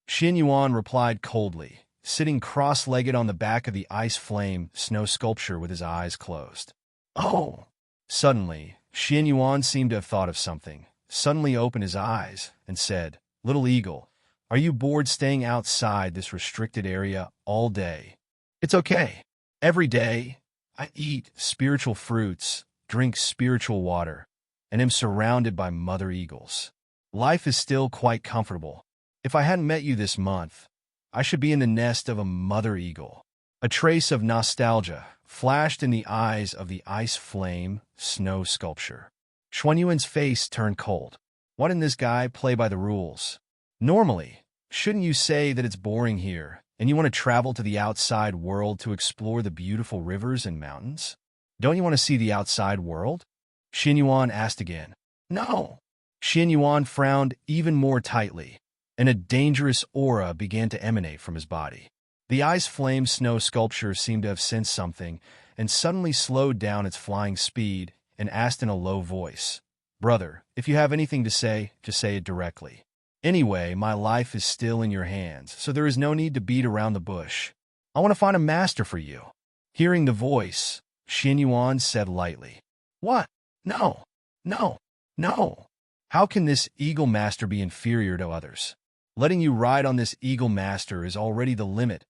Xuanyuan replied coldly, sitting cross-legged on the back of the ice flame snow sculpture with his eyes closed. "Oh!" Suddenly, Xuanyuan seemed to have thought of something, suddenly opened his eyes, and said, "Little eagle, are you bored staying outside this restricted area all day?" "It's okay. Every day, I eat spiritual fruits, drink spiritual water, and am surrounded by mother eagles. Life is still quite comfortable. If I hadn't met you this month, I should be in the nest of a mother eagle." A trace of nostalgia flashed in the eyes of the ice flame snow sculpture. Xuanyuan's face turned cold. Why didn't this guy play by the rules? Normally, shouldn't you say that it's boring here, and you want to travel to the outside world to explore the beautiful rivers and mountains? Don't you want to see the outside world? Xuanyuan asked again. No. Xuanyuan frowned even more tightly, and a dangerous aura began to emanate from his body. The ice flame snow sculpture seemed to have sensed something, and suddenly slowed down its flying speed and asked in a low voice, "Brother, if you have anything to say, just say it directly. Anyway, my life is still in your hands, so there is no need to beat around the bush. I want to find a master for you." Hearing the voice, Xuanyuan said lightly, "What? No, no, no. How can this eagle master be inferior to others? Letting you ride on this eagle master is already the limit.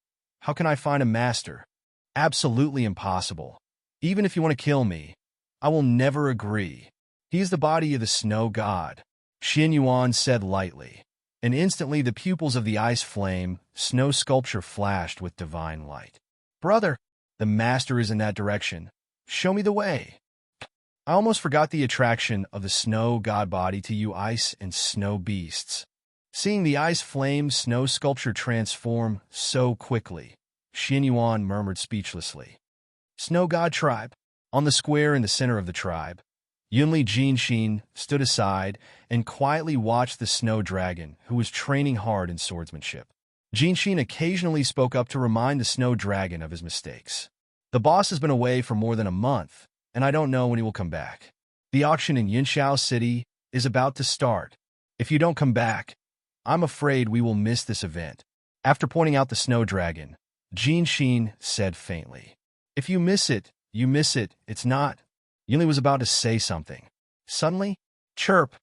How can I find a master? Absolutely impossible. Even if you want to kill me, I will never agree. He is the body of the snow god, Xuanyuan said lightly, and instantly the pupils of the ice flame snow sculpture flashed with divine light. Brother, the master is in that direction. Show me the way. I almost forgot the attraction of the snow god body to you ice and snow beasts. Seeing the ice flame snow sculpture transform so quickly, Xuanyuan murmured speechlessly. Snow god tribe. On the square in the center of the tribe, Yunli Jinxin stood aside and quietly watched the snow dragon, who was training hard in swordsmanship. Jinxin occasionally spoke up to remind the snow dragon of his mistakes. The boss has been away for more than a month, and I don't know when he will come back. The auction in Yunshao City is about to start. If you don't come back, I'm afraid we will miss this event. After pointing out the snow dragon, Jinxin said faintly, If you miss it, you miss it, it's not. Yunli was about to say something. Suddenly, chirp!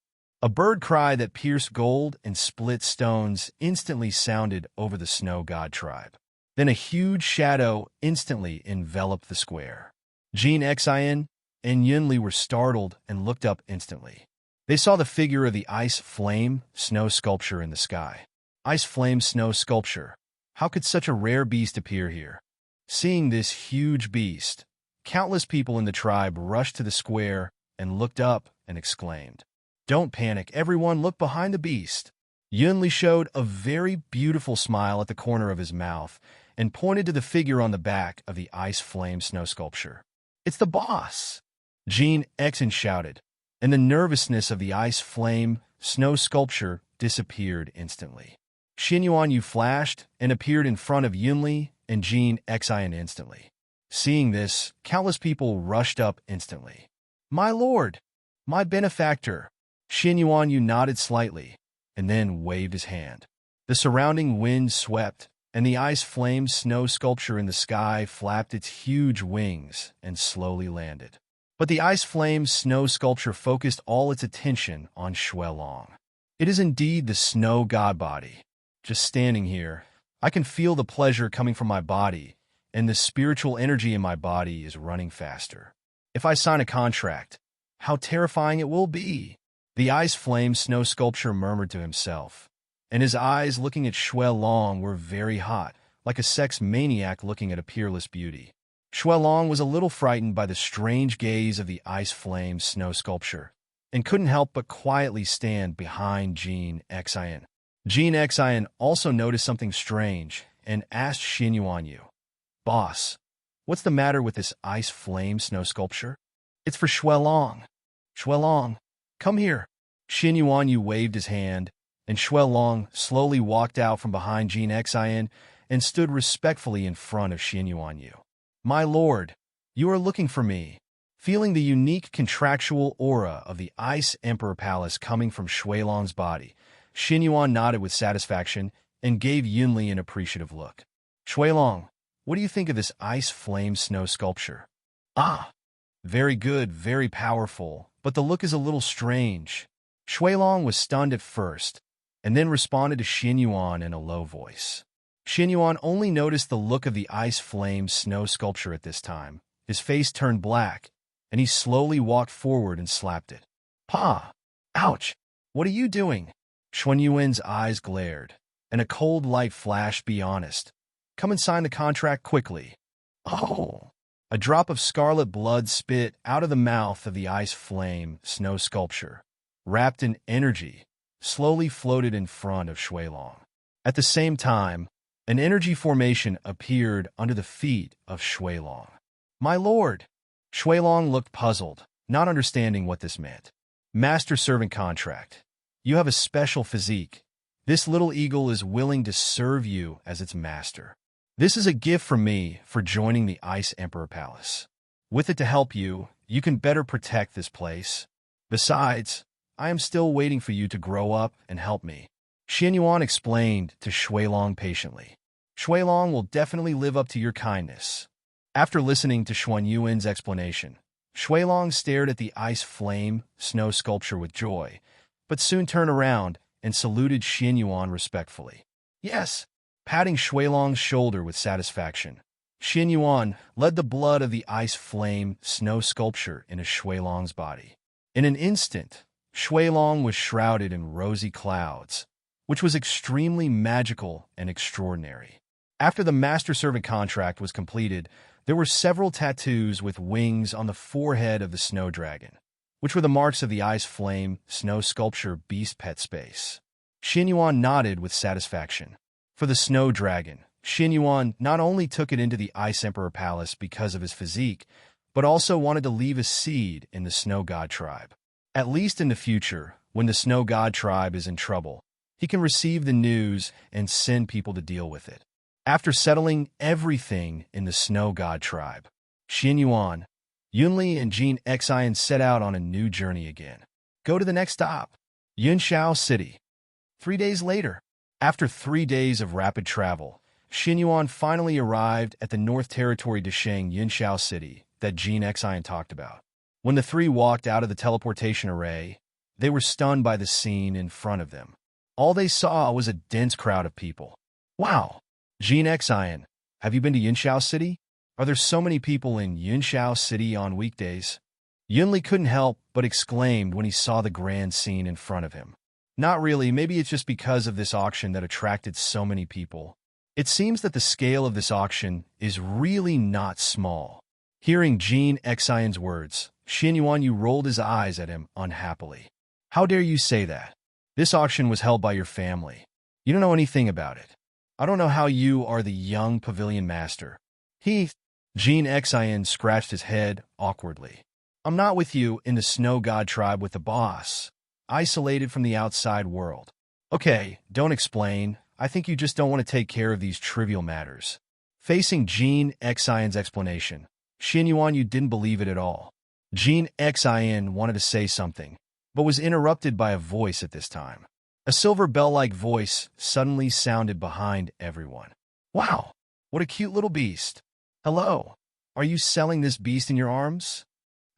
A bird cry that pierced gold and split stones instantly sounded over the snow god tribe. Then a huge shadow instantly enveloped the square. Gan Xen and Yunli were startled and looked up instantly. They saw the figure of the ice flame snow sculpture in the sky. Ice flame snow sculpture. How could such a rare beast appear here? Seeing this huge beast, countless people in the tribe rushed to the square and looked up and exclaimed, Don't panic, everyone, look behind the beast. Yunli showed a very beautiful smile at the corner of his mouth and pointed to the figure on the back of the ice flame snow sculpture. It's the boss! Gan Xen shouted, and the nervousness of the ice flame snow sculpture disappeared instantly. Xuanyuan Bo flashed and appeared in front of Yunli and Gan Xen instantly. Seeing this, countless people rushed up instantly. My lord! My benefactor! Xuanyuan Bo nodded slightly, and then waved his hand. The surrounding wind swept, and the ice flame snow sculpture in the sky flapped its huge wings and slowly landed. But the ice flame snow sculpture focused all its attention on Xuanyuan. It is indeed the snow god body. Just standing here, I can feel the pleasure coming from my body, and the spiritual energy in my body is running faster. If I sign a contract, how terrifying it will be! The ice flame snow sculpture murmured to himself, and his eyes looking at Xuanyuan were very hot, like a sex maniac looking at a peerless beauty. Xuanyuan was a little frightened by the strange gaze of the ice flame snow sculpture, and couldn't help but quietly stand behind Gan Xen. Gan Xen also noticed something strange and asked Xuanyuan Bo, Boss, what's the matter with this ice flame snow sculpture? It's for Xuanyuan. Xuanyuan, come here. Xuanyuan Bo waved his hand, and Xuanyuan slowly walked out from behind Gan Xen and stood respectfully in front of Xuanyuan Bo. My lord, you are looking for me. Feeling the unique contractual aura of the Ice Emperor Palace coming from Xuanyuan's body, Xuanyuan nodded with satisfaction and gave Yunli an appreciative look. Xuanyuan, what do you think of this ice flame snow sculpture? Ah, very good, very powerful, but the look is a little strange. Xuanyuan was stunned at first, and then responded to Xuanyuan in a low voice. Xuanyuan only noticed the look of the ice flame snow sculpture at this time. His face turned black, and he slowly walked forward and slapped it. Pa! Ouch! What are you doing? Xuanyuan's eyes glared, and a cold light flashed. Be honest. Come and sign the contract quickly. Oh! A drop of scarlet blood spit out of the mouth of the ice flame snow sculpture, wrapped in energy, slowly floated in front of Xuanyuan. At the same time, an energy formation appeared under the feet of Xuanyuan. My lord! Xuanyuan looked puzzled, not understanding what this meant. Master-servant contract. You have a special physique. This little eagle is willing to serve you as its master. This is a gift from me for joining the Ice Emperor Palace. With it to help you, you can better protect this place. Besides, I am still waiting for you to grow up and help me. Xuanyuan explained to Xuanyuan patiently. Xuanyuan will definitely live up to your kindness. After listening to Xuanyuan's explanation, Xuanyuan stared at the ice flame snow sculpture with joy, but soon turned around and saluted Xuanyuan respectfully. Yes, patting Xuanyuan's shoulder with satisfaction. Xuanyuan led the blood of the ice flame snow sculpture into Shuilong's body. In an instant, Shuilong was shrouded in rosy clouds, which was extremely magical and extraordinary. After the master-servant contract was completed, there were several tattoos with wings on the forehead of the snow dragon, which were the marks of the ice flame snow sculpture beast pet space. Xuanyuan nodded with satisfaction. For the snow dragon, Xuanyuan not only took it into the Ice Emperor Palace because of his physique, but also wanted to leave a seed in the Snow God tribe. At least in the future, when the Snow God tribe is in trouble, he can receive the news and send people to deal with it. After settling everything in the Snow God tribe, Xuanyuan, Yunli, and Gan Xen set out on a new journey again. Go to the next stop, Yunshao City. 3 days later, after 3 days of rapid travel, Xuanyuan finally arrived at the North Territory Desheng Yunshao City that Gan Xen talked about. When the three walked out of the teleportation array, they were stunned by the scene in front of them. All they saw was a dense crowd of people. Wow! Gan Xen, have you been to Yunshao City? Are there so many people in Yunshao City on weekdays? Yunli couldn't help but exclaimed when he saw the grand scene in front of him. Not really, maybe it's just because of this auction that attracted so many people. It seems that the scale of this auction is really not small. Hearing Gan Xen's words, Xuanyuan rolled his eyes at him unhappily. How dare you say that? This auction was held by your family. You don't know anything about it. I don't know how you are the young pavilion master. Gan Xen scratched his head awkwardly. I'm not with you in the Snow God tribe with the boss, isolated from the outside world. Okay, don't explain. I think you just don't want to take care of these trivial matters. Facing Gan Xen's explanation, Xuanyuan didn't believe it at all. Gan Xen wanted to say something, but was interrupted by a voice at this time. A silver bell-like voice suddenly sounded behind everyone. Wow, what a cute little beast. Hello, are you selling this beast in your arms?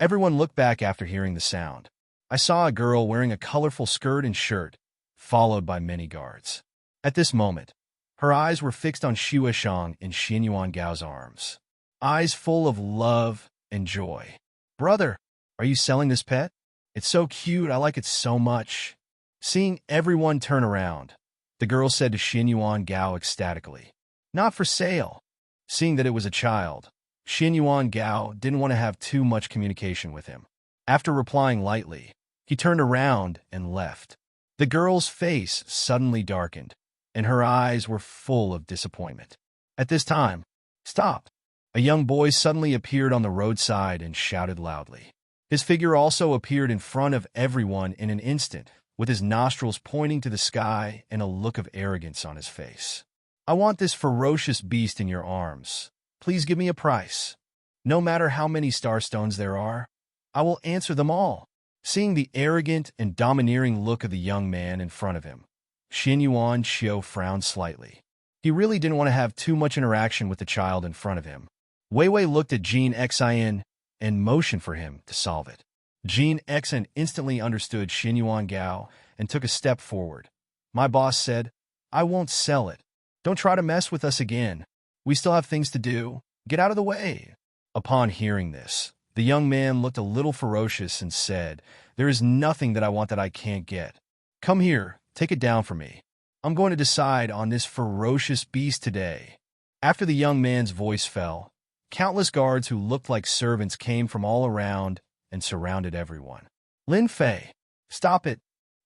Everyone looked back after hearing the sound. I saw a girl wearing a colorful skirt and shirt, followed by many guards. At this moment, her eyes were fixed on Huen Shong in Xuanyuan Gao's arms. Eyes full of love and joy. Brother, are you selling this pet? It's so cute, I like it so much. Seeing everyone turn around, the girl said to Xuanyuan Gao ecstatically. Not for sale. Seeing that it was a child, Xuanyuan Gao didn't want to have too much communication with him. After replying lightly, he turned around and left. The girl's face suddenly darkened, and her eyes were full of disappointment. At this time, stop! A young boy suddenly appeared on the roadside and shouted loudly. His figure also appeared in front of everyone in an instant, with his nostrils pointing to the sky and a look of arrogance on his face. I want this ferocious beast in your arms. Please give me a price. No matter how many starstones there are, I will answer them all. Seeing the arrogant and domineering look of the young man in front of him, Xuanyuan Xiu frowned slightly. He really didn't want to have too much interaction with the child in front of him. Wei Wei looked at Gan Xen and motioned for him to solve it. Gan Xen instantly understood Xuanyuan Gao and took a step forward. My boss said, I won't sell it. Don't try to mess with us again. We still have things to do. Get out of the way. Upon hearing this, the young man looked a little ferocious and said, There is nothing that I want that I can't get. Come here, take it down for me. I'm going to decide on this ferocious beast today. After the young man's voice fell, countless guards who looked like servants came from all around and surrounded everyone. Lin Fei, stop it.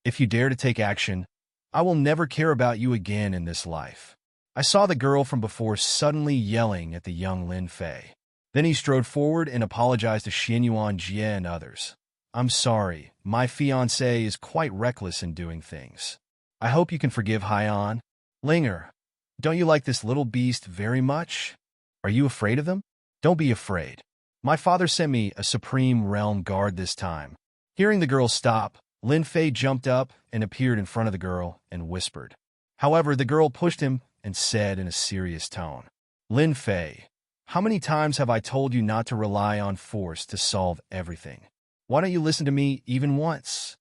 If you dare to take action, I will never care about you again in this life. I saw the girl from before suddenly yelling at the young Lin Fei. Then he strode forward and apologized to Xuanyuan Jie and others. I'm sorry, my fiancé is quite reckless in doing things. I hope you can forgive Haiyan. Linger, don't you like this little beast very much? Are you afraid of them? Don't be afraid. My father sent me a supreme realm guard this time. Hearing the girl stop, Lin Fei jumped up and appeared in front of the girl and whispered. However, the girl pushed him and said in a serious tone, Lin Fei, how many times have I told you not to rely on force to solve everything? Why don't you listen to me even once?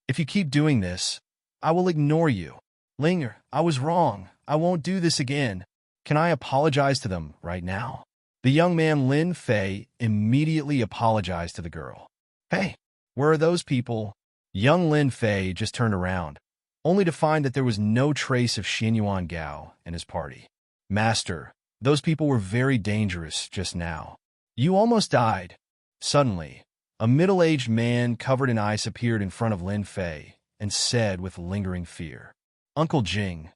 If you keep doing this, I will ignore you. Linger, I was wrong. I won't do this again. Can I apologize to them right now? The young man Lin Fei immediately apologized to the girl. Hey, where are those people? Young Lin Fei just turned around, only to find that there was no trace of Xuanyuan Gao and his party. Master, those people were very dangerous just now. You almost died. Suddenly, a middle-aged man covered in ice appeared in front of Lin Fei and said with lingering fear, Uncle Jing,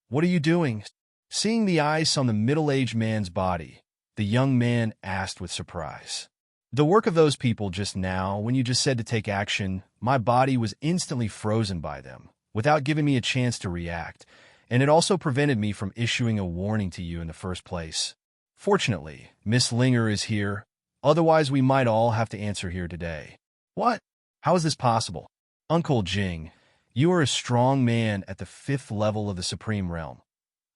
what are you doing? Seeing the ice on the middle-aged man's body, the young man asked with surprise. The work of those people just now, when you just said to take action, my body was instantly frozen by them, without giving me a chance to react, and it also prevented me from issuing a warning to you in the first place. Fortunately, Miss Linger is here, otherwise we might all have to answer here today. What? How is this possible? Uncle Jing, you are a strong man at the 5th level of the Supreme Realm.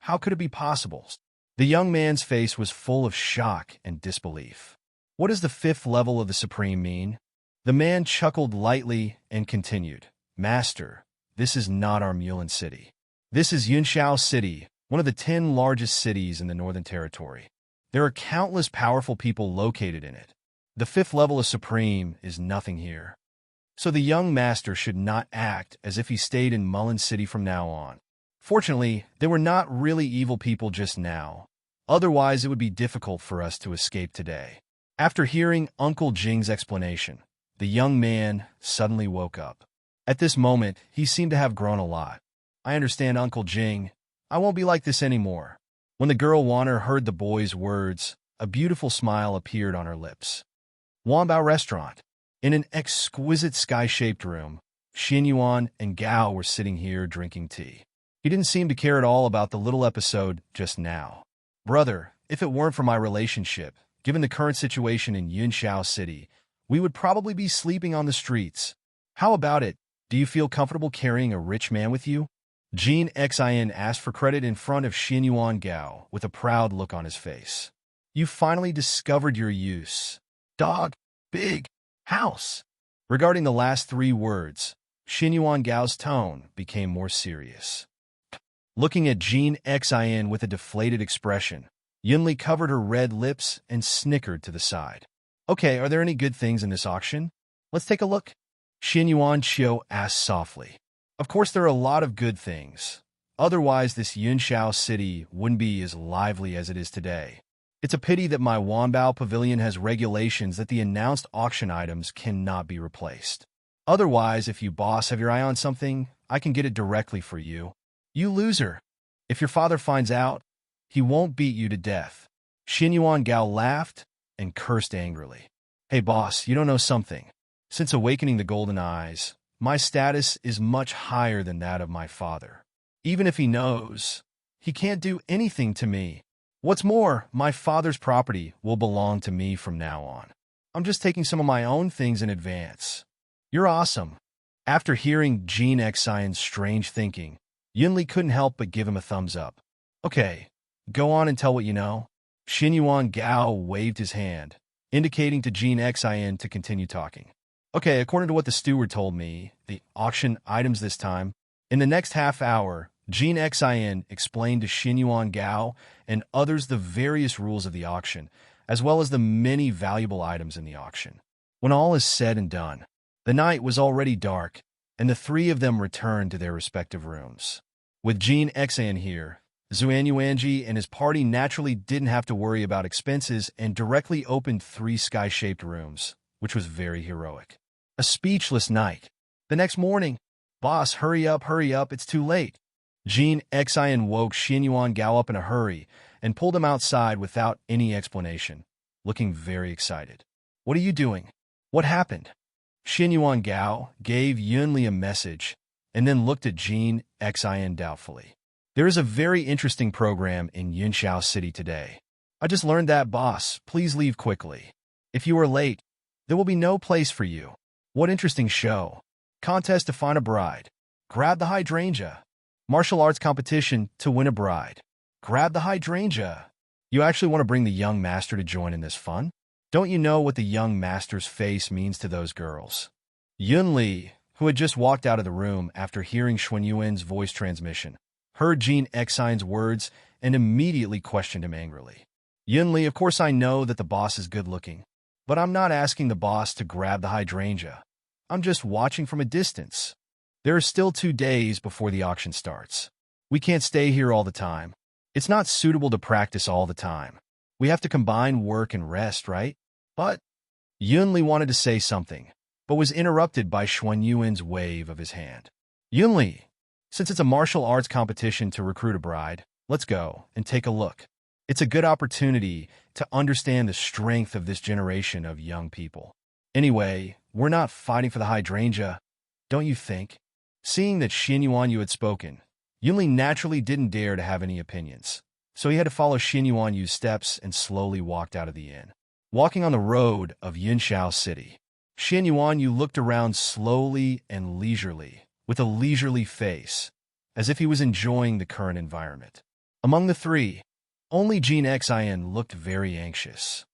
How could it be possible? The young man's face was full of shock and disbelief. What does the 5th level of the Supreme mean? The man chuckled lightly and continued, Master, this is not our Mulan city. This is Yunshao City, one of the 10 largest cities in the Northern Territory. There are countless powerful people located in it. The 5th level of Supreme is nothing here. So the young master should not act as if he stayed in Mulan City from now on. Fortunately, they were not really evil people just now. Otherwise, it would be difficult for us to escape today. After hearing Uncle Jing's explanation, the young man suddenly woke up. At this moment, he seemed to have grown a lot. I understand, Uncle Jing. I won't be like this anymore. When the girl Wanner heard the boy's words, a beautiful smile appeared on her lips. Wanbao Restaurant. In an exquisite sky-shaped room, Xuanyuan and Gao were sitting here drinking tea. He didn't seem to care at all about the little episode just now. Brother, if it weren't for my relationship, given the current situation in Yunshao City, we would probably be sleeping on the streets. How about it? Do you feel comfortable carrying a rich man with you? Gan Xen asked for credit in front of Xuanyuan Gao with a proud look on his face. You finally discovered your use. Dog, big, house. Regarding the last 3 words, Xuanyuan Gao's tone became more serious. Looking at Gan Xen with a deflated expression, Yunli covered her red lips and snickered to the side. Okay, are there any good things in this auction? Let's take a look. Xuanyuan Qiu asked softly. Of course there are a lot of good things. Otherwise this Yunshao city wouldn't be as lively as it is today. It's a pity that my Wanbao pavilion has regulations that the announced auction items cannot be replaced. Otherwise, if you boss have your eye on something, I can get it directly for you. You loser. If your father finds out, he won't beat you to death. Xuanyuan Gao laughed and cursed angrily. Hey boss, you don't know something. Since awakening the golden eyes, my status is much higher than that of my father. Even if he knows, he can't do anything to me. What's more, my father's property will belong to me from now on. I'm just taking some of my own things in advance. You're awesome. After hearing Gan Xen's strange thinking, Yunli couldn't help but give him a thumbs up. Okay, go on and tell what you know. Xuanyuan Gao waved his hand, indicating to Gan Xen to continue talking. Okay, according to what the steward told me, the auction items this time, in the next half hour, Gan Xen explained to Xuanyuan Gao and others the various rules of the auction, as well as the many valuable items in the auction. When all is said and done, the night was already dark, and the 3 of them returned to their respective rooms. With Gan Xen here, Xuanyuan and his party naturally didn't have to worry about expenses and directly opened 3 sky-shaped rooms, which was very heroic. A speechless night. The next morning, boss, hurry up, it's too late. Gan Xen woke Xuanyuan Gao up in a hurry and pulled him outside without any explanation, looking very excited. What are you doing? What happened? Xuanyuan Gao gave Yunli a message and then looked at Gan Xen doubtfully. There is a very interesting program in Yunshao City today. I just learned that, boss. Please leave quickly. If you are late, there will be no place for you. What interesting show. Contest to find a bride. Grab the hydrangea. Martial arts competition to win a bride. Grab the hydrangea. You actually want to bring the young master to join in this fun? Don't you know what the young master's face means to those girls? Yunli, who had just walked out of the room after hearing Xuanyuan's voice transmission, heard Gan Xen's words and immediately questioned him angrily. Yunli, of course I know that the boss is good-looking, but I'm not asking the boss to grab the hydrangea. I'm just watching from a distance. There are still 2 days before the auction starts. We can't stay here all the time. It's not suitable to practice all the time. We have to combine work and rest, right? But Yunli wanted to say something, but was interrupted by Xuanyuan's wave of his hand. Yunli, since it's a martial arts competition to recruit a bride, let's go and take a look. It's a good opportunity to understand the strength of this generation of young people. Anyway, we're not fighting for the hydrangea, don't you think? Seeing that Xuanyuan Yu had spoken, Yunli naturally didn't dare to have any opinions, so he had to follow Xuanyuan Yu's steps and slowly walked out of the inn. Walking on the road of Yunshao City, Xuanyuan Yu looked around slowly and leisurely, with a leisurely face, as if he was enjoying the current environment. Among the 3, only Gan Xen looked very anxious.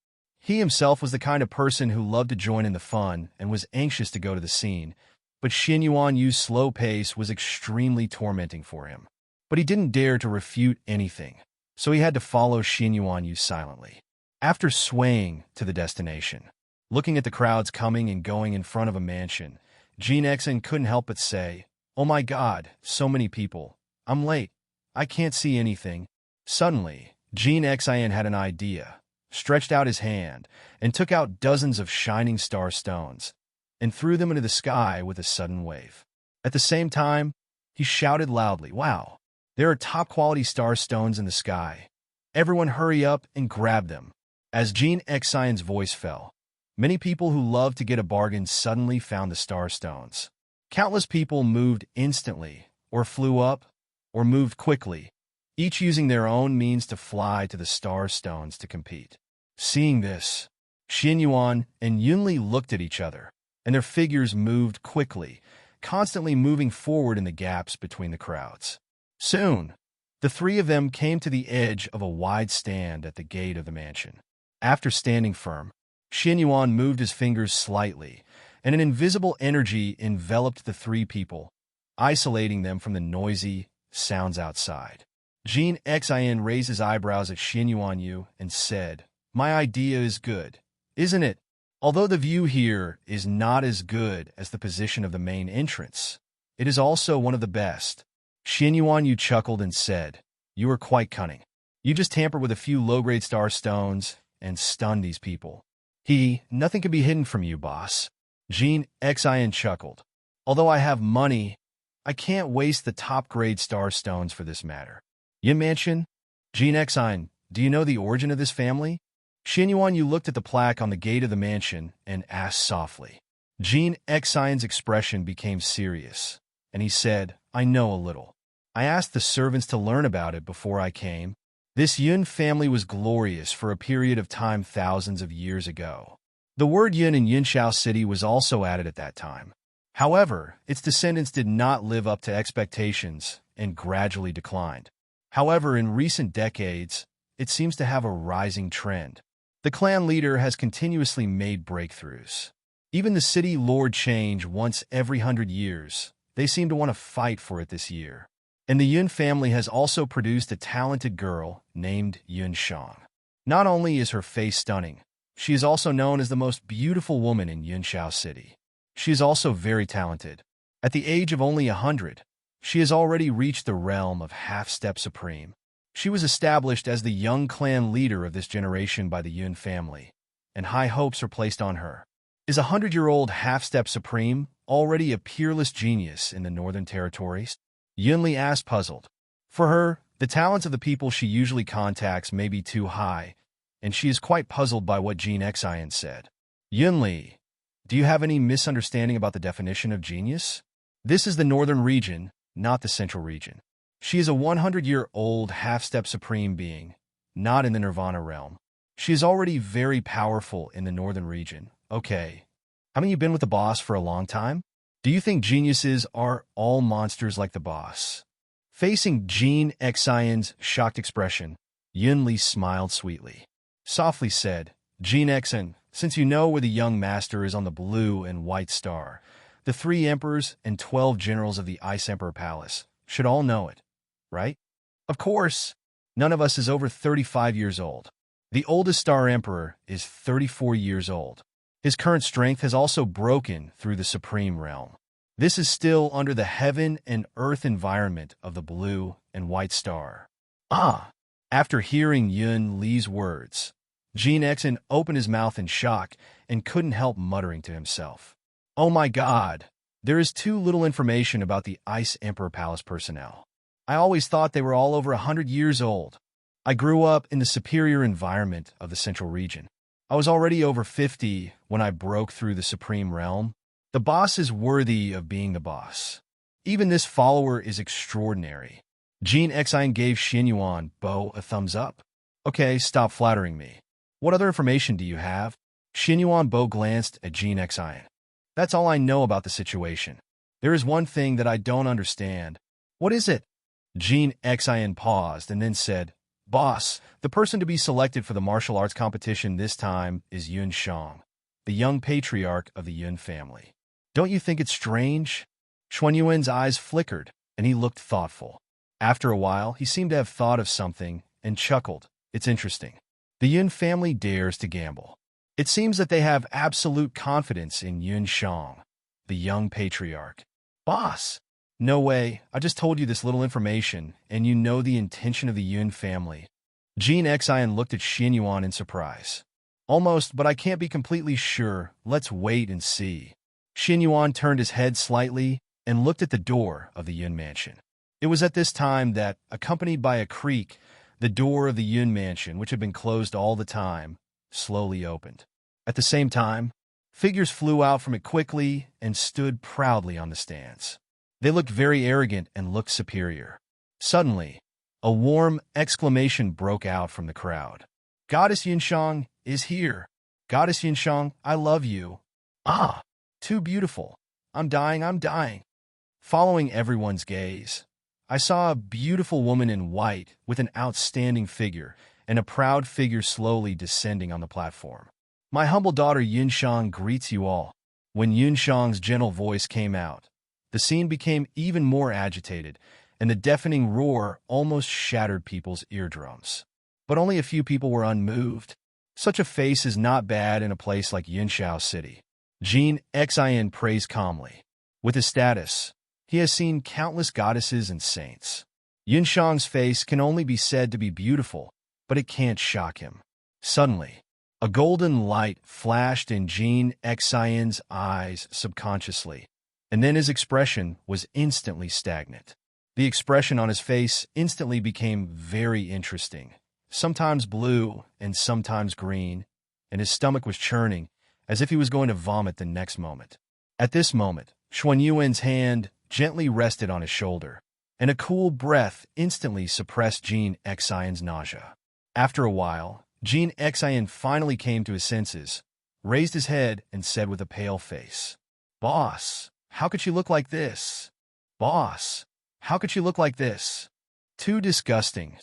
He himself was the kind of person who loved to join in the fun and was anxious to go to the scene, but Xuanyuan Yu's slow pace was extremely tormenting for him. But he didn't dare to refute anything, so he had to follow Xuanyuan Yu silently. After swaying to the destination, looking at the crowds coming and going in front of a mansion, Gan Xen couldn't help but say, "Oh my God, so many people. I'm late. I can't see anything." Suddenly, Gan Xen had an idea, stretched out his hand, and took out dozens of shining star stones, and threw them into the sky with a sudden wave. At the same time, he shouted loudly, "Wow, there are top-quality star stones in the sky. Everyone hurry up and grab them." As Gan Xen's voice fell, many people who loved to get a bargain suddenly found the star stones. Countless people moved instantly, or flew up, or moved quickly, each using their own means to fly to the star stones to compete. Seeing this, Xuanyuan and Yunli looked at each other, and their figures moved quickly, constantly moving forward in the gaps between the crowds. Soon, the 3 of them came to the edge of a wide stand at the gate of the mansion. After standing firm, Xuanyuan moved his fingers slightly, and an invisible energy enveloped the 3 people, isolating them from the noisy sounds outside. Gan Xen raised his eyebrows at Xuanyuan Yu and said, "My idea is good, isn't it? Although the view here is not as good as the position of the main entrance, it is also one of the best." Xuanyuan Yu chuckled and said, "You are quite cunning. You just tampered with a few low-grade star stones and stunned these people." Nothing can be hidden from you, boss." Gan Xen chuckled. "Although I have money, I can't waste the top-grade star stones for this matter." "Yun Mansion? Gan Xen, do you know the origin of this family?" Xuanyuan Yu looked at the plaque on the gate of the mansion and asked softly. Gan Xen's expression became serious, and he said, "I know a little. I asked the servants to learn about it before I came. This Yun family was glorious for a period of time thousands of years ago. The word Yun in Yunshao City was also added at that time. However, its descendants did not live up to expectations and gradually declined. However, in recent decades, it seems to have a rising trend. The clan leader has continuously made breakthroughs. Even the city lord change once every 100 years. They seem to want to fight for it this year. And the Yun family has also produced a talented girl named Huen Shong. Not only is her face stunning, she is also known as the most beautiful woman in Yunshao City. She is also very talented. At the age of only 100, she has already reached the realm of half-step supreme. She was established as the young clan leader of this generation by the Yun family, and high hopes are placed on her. Is a 100-year-old half-step supreme already a peerless genius in the Northern Territories? Yunli asked, puzzled. For her, the talents of the people she usually contacts may be too high, and she is quite puzzled by what Gan Xen said. Yunli, do you have any misunderstanding about the definition of genius? This is the northern region, not the central region. She is a 100-year-old half-step supreme being, not in the nirvana realm. She is already very powerful in the northern region. Okay. Haven't you been with the boss for a long time? Do you think geniuses are all monsters like the boss? Facing Gan Xen's shocked expression, Yunli smiled sweetly. Softly said, Gan Xen, since you know where the young master is on the blue and white star, the 3 emperors and 12 generals of the Ice Emperor Palace should all know it, right? Of course, none of us is over 35 years old. The oldest Star Emperor is 34 years old. His current strength has also broken through the Supreme Realm. This is still under the heaven and earth environment of the blue and white star. Ah! After hearing Yun Li's words, Gan Xen opened his mouth in shock and couldn't help muttering to himself. Oh my god! There is too little information about the Ice Emperor Palace personnel. I always thought they were all over 100 years old. I grew up in the superior environment of the Central Region. I was already over 50 when I broke through the Supreme Realm. The boss is worthy of being the boss. Even this follower is extraordinary. Gan Xen gave Xuanyuan Bo a thumbs up. Okay, stop flattering me. What other information do you have? Xuanyuan Bo glanced at Gan Xen. That's all I know about the situation. There is one thing that I don't understand. What is it? Gan Xen paused and then said, Boss, the person to be selected for the martial arts competition this time is Huen Shong, the young patriarch of the Yun family. Don't you think it's strange? Xuanyuan's eyes flickered, and he looked thoughtful. After a while, he seemed to have thought of something and chuckled. It's interesting. The Yun family dares to gamble. It seems that they have absolute confidence in Huen Shong, the young patriarch. Boss! No way, I just told you this little information, and you know the intention of the Yun family. Gan Xen looked at Xuanyuan in surprise. Almost, but I can't be completely sure. Let's wait and see. Xuanyuan turned his head slightly and looked at the door of the Yun mansion. It was at this time that, accompanied by a creak, the door of the Yun mansion, which had been closed all the time, slowly opened. At the same time, figures flew out from it quickly and stood proudly on the stands. They looked very arrogant and looked superior. Suddenly, a warm exclamation broke out from the crowd. Goddess Huen Shong is here. Goddess Huen Shong, I love you. Ah, too beautiful. I'm dying. Following everyone's gaze, I saw a beautiful woman in white with an outstanding figure and a proud figure slowly descending on the platform. My humble daughter Huen Shong greets you all. When Huen Shong's gentle voice came out, the scene became even more agitated, and the deafening roar almost shattered people's eardrums. But only a few people were unmoved. Such a face is not bad in a place like Yunshao City. Gan Xen praised calmly. With his status, he has seen countless goddesses and saints. Huen Shong's face can only be said to be beautiful, but it can't shock him. Suddenly, a golden light flashed in Gan Xen's eyes subconsciously, and then his expression was instantly stagnant. The expression on his face instantly became very interesting, sometimes blue and sometimes green, and his stomach was churning, as if he was going to vomit the next moment. At this moment, Xuanyuan's hand gently rested on his shoulder, and a cool breath instantly suppressed Gan Xen's nausea. After a while, Gan Xen finally came to his senses, raised his head, and said with a pale face, Boss, how could she look like this? Boss, how could she look like this? Too disgusting.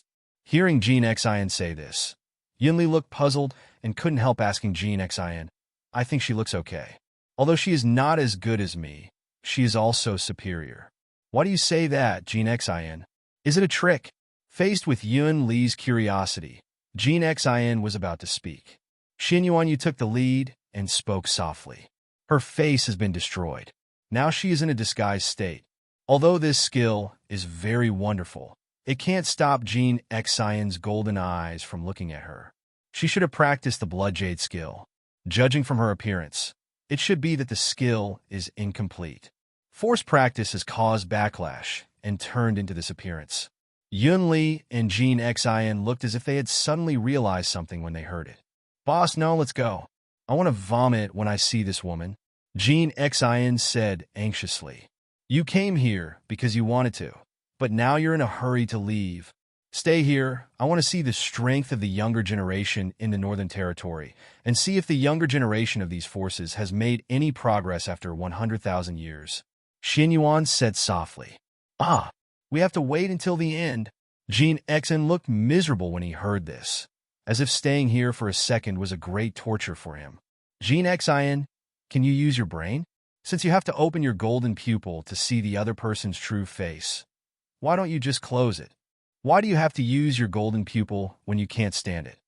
Hearing Gan Xen say this, Yunli looked puzzled and couldn't help asking Gan Xen, I think she looks okay. Although she is not as good as me, she is also superior. Why do you say that, Gan Xen? Is it a trick? Faced with Yun Li's curiosity, Gan Xen was about to speak. Xuanyuan, you took the lead and spoke softly. Her face has been destroyed. Now she is in a disguised state. Although this skill is very wonderful, it can't stop Gan Xen's golden eyes from looking at her. She should have practiced the Blood Jade skill. Judging from her appearance, it should be that the skill is incomplete. Forced practice has caused backlash and turned into this appearance. Yun Li and Gan Xen looked as if they had suddenly realized something when they heard it. Boss, no, let's go. I want to vomit when I see this woman, Gan Xen said anxiously. You came here because you wanted to, but now you're in a hurry to leave. Stay here. I want to see the strength of the younger generation in the Northern Territory and see if the younger generation of these forces has made any progress after 100,000 years. Xuanyuan said softly. Ah, we have to wait until the end. Gan Xen looked miserable when he heard this, as if staying here for a second was a great torture for him. Gan Xen, can you use your brain? Since you have to open your golden pupil to see the other person's true face, why don't you just close it? Why do you have to use your golden pupil when you can't stand it?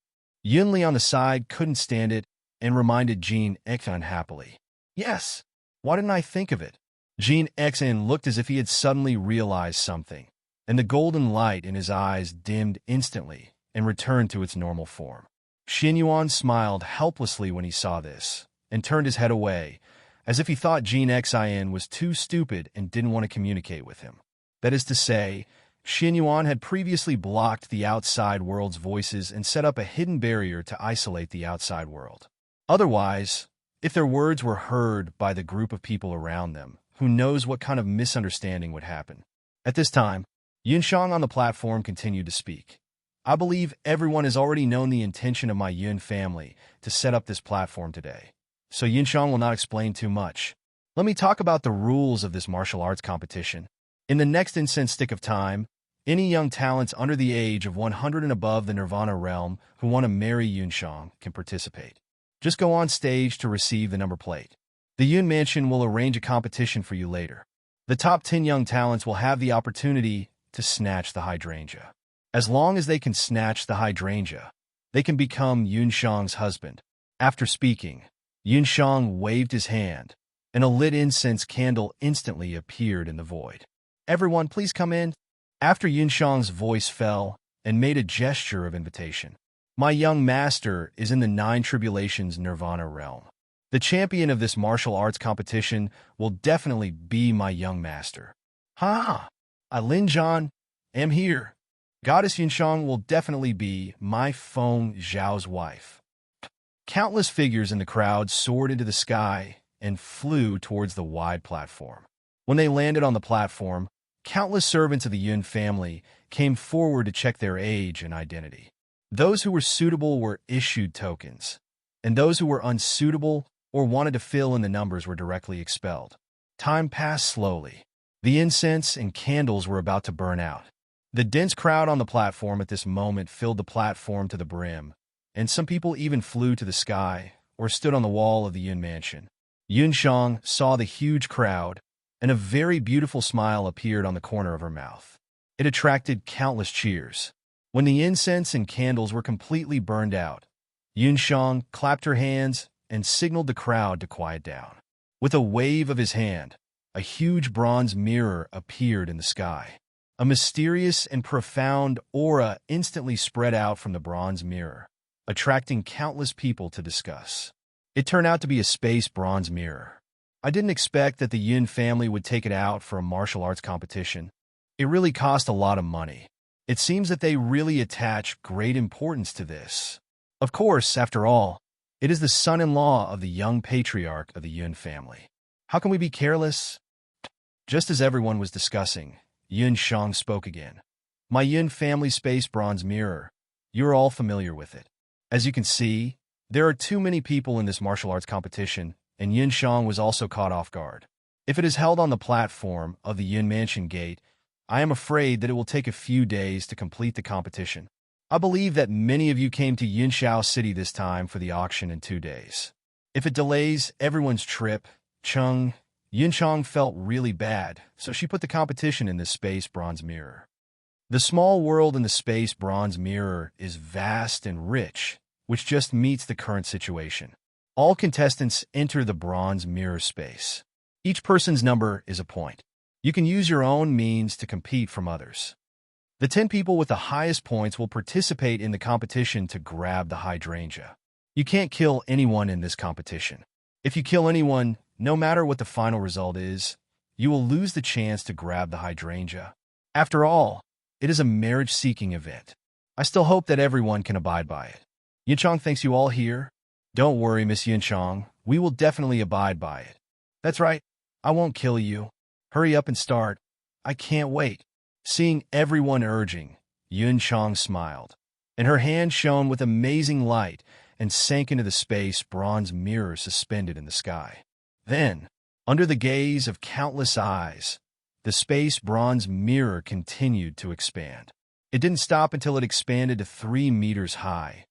Yunli on the side couldn't stand it and reminded Jean X unhappily. Yes, why didn't I think of it? Jean Xn looked as if he had suddenly realized something, and the golden light in his eyes dimmed instantly and returned to its normal form. Xuanyuan smiled helplessly when he saw this, and turned his head away, as if he thought Jean Xin was too stupid and didn't want to communicate with him. That is to say, Xuanyuan had previously blocked the outside world's voices and set up a hidden barrier to isolate the outside world. Otherwise, if their words were heard by the group of people around them, who knows what kind of misunderstanding would happen. At this time, Huen Shong on the platform continued to speak. I believe everyone has already known the intention of my Yun family to set up this platform today, so Huen Shong will not explain too much. Let me talk about the rules of this martial arts competition. In the next incense stick of time, any young talents under the age of 100 and above the Nirvana realm who want to marry Huen Shong can participate. Just go on stage to receive the number plate. The Yun Mansion will arrange a competition for you later. The top 10 young talents will have the opportunity to snatch the hydrangea. As long as they can snatch the hydrangea, they can become Huen Shong's husband. After speaking, Huen Shong waved his hand, and a lit incense candle instantly appeared in the void. Everyone, please come in. After Huen Shong's voice fell and made a gesture of invitation. My young master is in the Nine Tribulations Nirvana realm. The champion of this martial arts competition will definitely be my young master. Ha! Lin Zhan am here. Goddess Huen Shong will definitely be my Feng Zhao's wife. Countless figures in the crowd soared into the sky and flew towards the wide platform. When they landed on the platform, countless servants of the Yun family came forward to check their age and identity. Those who were suitable were issued tokens, and those who were unsuitable or wanted to fill in the numbers were directly expelled. Time passed slowly. The incense and candles were about to burn out. The dense crowd on the platform at this moment filled the platform to the brim, and some people even flew to the sky or stood on the wall of the Yun Mansion. Huen Shong saw the huge crowd, and a very beautiful smile appeared on the corner of her mouth. It attracted countless cheers. When the incense and candles were completely burned out, Huen Shong clapped her hands and signaled the crowd to quiet down. With a wave of his hand, a huge bronze mirror appeared in the sky. A mysterious and profound aura instantly spread out from the bronze mirror, attracting countless people to discuss. It turned out to be a space bronze mirror. I didn't expect that the Yun family would take it out for a martial arts competition. It really cost a lot of money. It seems that they really attach great importance to this. Of course, after all, it is the son-in-law of the young patriarch of the Yun family. How can we be careless? Just as everyone was discussing, Huen Shong spoke again. My Yun family space bronze mirror. You're all familiar with it. As you can see, there are too many people in this martial arts competition, and Huen Shong was also caught off guard. If it is held on the platform of the Yun Mansion Gate, I am afraid that it will take a few days to complete the competition. I believe that many of you came to Yunshao City this time for the auction in 2 days. If it delays everyone's trip, Huen Shong felt really bad, so she put the competition in this space bronze mirror. The small world in the space bronze mirror is vast and rich, which just meets the current situation. All contestants enter the bronze mirror space. Each person's number is a point. You can use your own means to compete from others. The 10 people with the highest points will participate in the competition to grab the hydrangea. You can't kill anyone in this competition. If you kill anyone, no matter what the final result is, you will lose the chance to grab the hydrangea. After all, it is a marriage-seeking event. I still hope that everyone can abide by it. Huen Shong thanks you all here. Don't worry, Miss Huen Shong. We will definitely abide by it. That's right. I won't kill you. Hurry up and start. I can't wait. Seeing everyone urging, Huen Shong smiled, and her hand shone with amazing light and sank into the space bronze mirror suspended in the sky. Then, under the gaze of countless eyes, the space bronze mirror continued to expand. It didn't stop until it expanded to 3 meters high,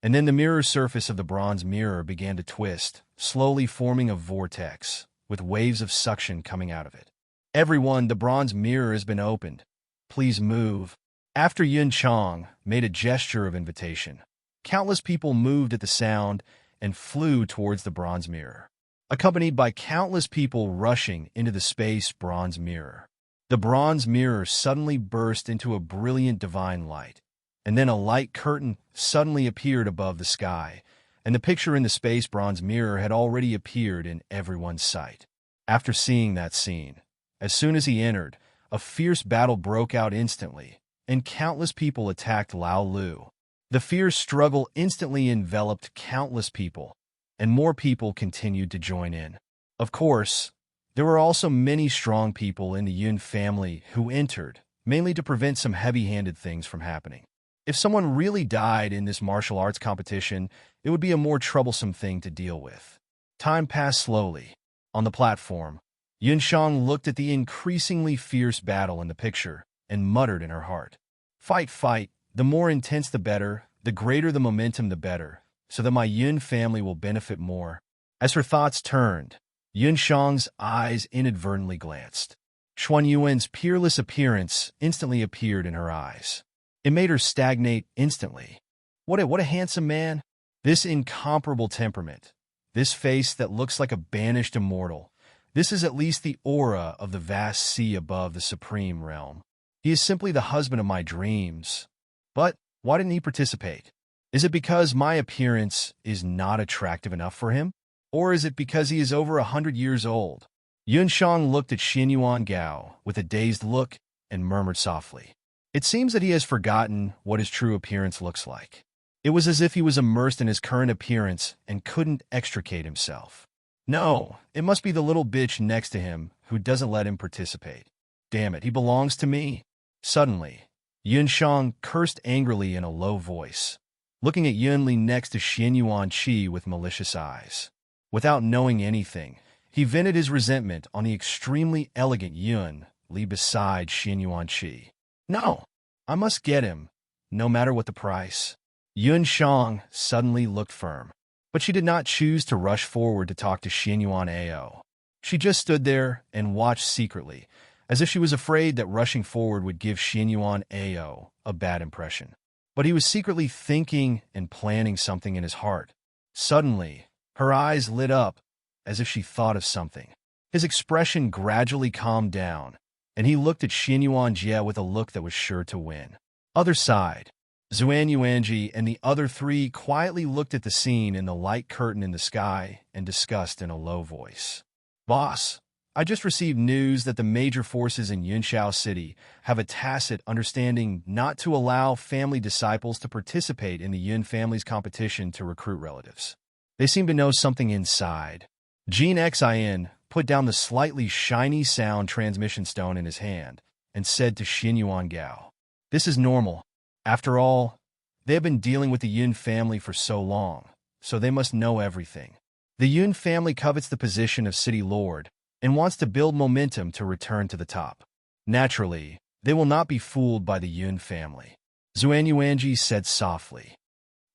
and then the mirror surface of the bronze mirror began to twist, slowly forming a vortex, with waves of suction coming out of it. Everyone, the bronze mirror has been opened. Please move. After Huen Shong made a gesture of invitation, Countless people moved at the sound and flew towards the bronze mirror, accompanied by countless people rushing into the space bronze mirror. The bronze mirror suddenly burst into a brilliant divine light, and then a light curtain suddenly appeared above the sky, and the picture in the space bronze mirror had already appeared in everyone's sight. After seeing that scene, as soon as he entered, a fierce battle broke out instantly, and countless people attacked Lao Lu. The fierce struggle instantly enveloped countless people, and more people continued to join in. Of course, there were also many strong people in the Yun family who entered, mainly to prevent some heavy-handed things from happening. If someone really died in this martial arts competition, it would be a more troublesome thing to deal with. Time passed slowly. On the platform, Huen Shong looked at the increasingly fierce battle in the picture and muttered in her heart, "Fight, fight, the more intense the better, the greater the momentum the better, so that my Yun family will benefit more." As her thoughts turned, Huen Shong's eyes inadvertently glanced. Xuanyuan's peerless appearance instantly appeared in her eyes. It made her stagnate instantly. What a handsome man! This incomparable temperament, this face that looks like a banished immortal, this is at least the aura of the vast sea above the supreme realm. He is simply the husband of my dreams. But why didn't he participate? Is it because my appearance is not attractive enough for him? Or is it because he is over 100 years old? Huen Shong looked at Xuanyuan Bo with a dazed look and murmured softly, "It seems that he has forgotten what his true appearance looks like." It was as if he was immersed in his current appearance and couldn't extricate himself. No, it must be the little bitch next to him who doesn't let him participate. Damn it, he belongs to me. Suddenly, Huen Shong cursed angrily in a low voice, looking at Yunli next to Xuanyuan Qi with malicious eyes. Without knowing anything, he vented his resentment on the extremely elegant Yun Li beside Xuanyuan Qi. No, I must get him, no matter what the price. Huen Shong suddenly looked firm, but she did not choose to rush forward to talk to Xuanyuan Bo. She just stood there and watched secretly, as if she was afraid that rushing forward would give Xuanyuan Bo a bad impression. But he was secretly thinking and planning something in his heart. Suddenly, her eyes lit up as if she thought of something. His expression gradually calmed down, and he looked at Xuanyuan Jie with a look that was sure to win. Other side, Xuanyuan and the other three quietly looked at the scene in the light curtain in the sky and discussed in a low voice. "Boss, I just received news that the major forces in Yunshao City have a tacit understanding not to allow family disciples to participate in the Yun family's competition to recruit relatives. They seem to know something inside." Gan Xen put down the slightly shiny sound transmission stone in his hand and said to Xuanyuan Bo, "This is normal. After all, they have been dealing with the Yun family for so long, so they must know everything. The Yun family covets the position of city lord and wants to build momentum to return to the top. Naturally, they will not be fooled by the Yun family." Xuanyuan said softly,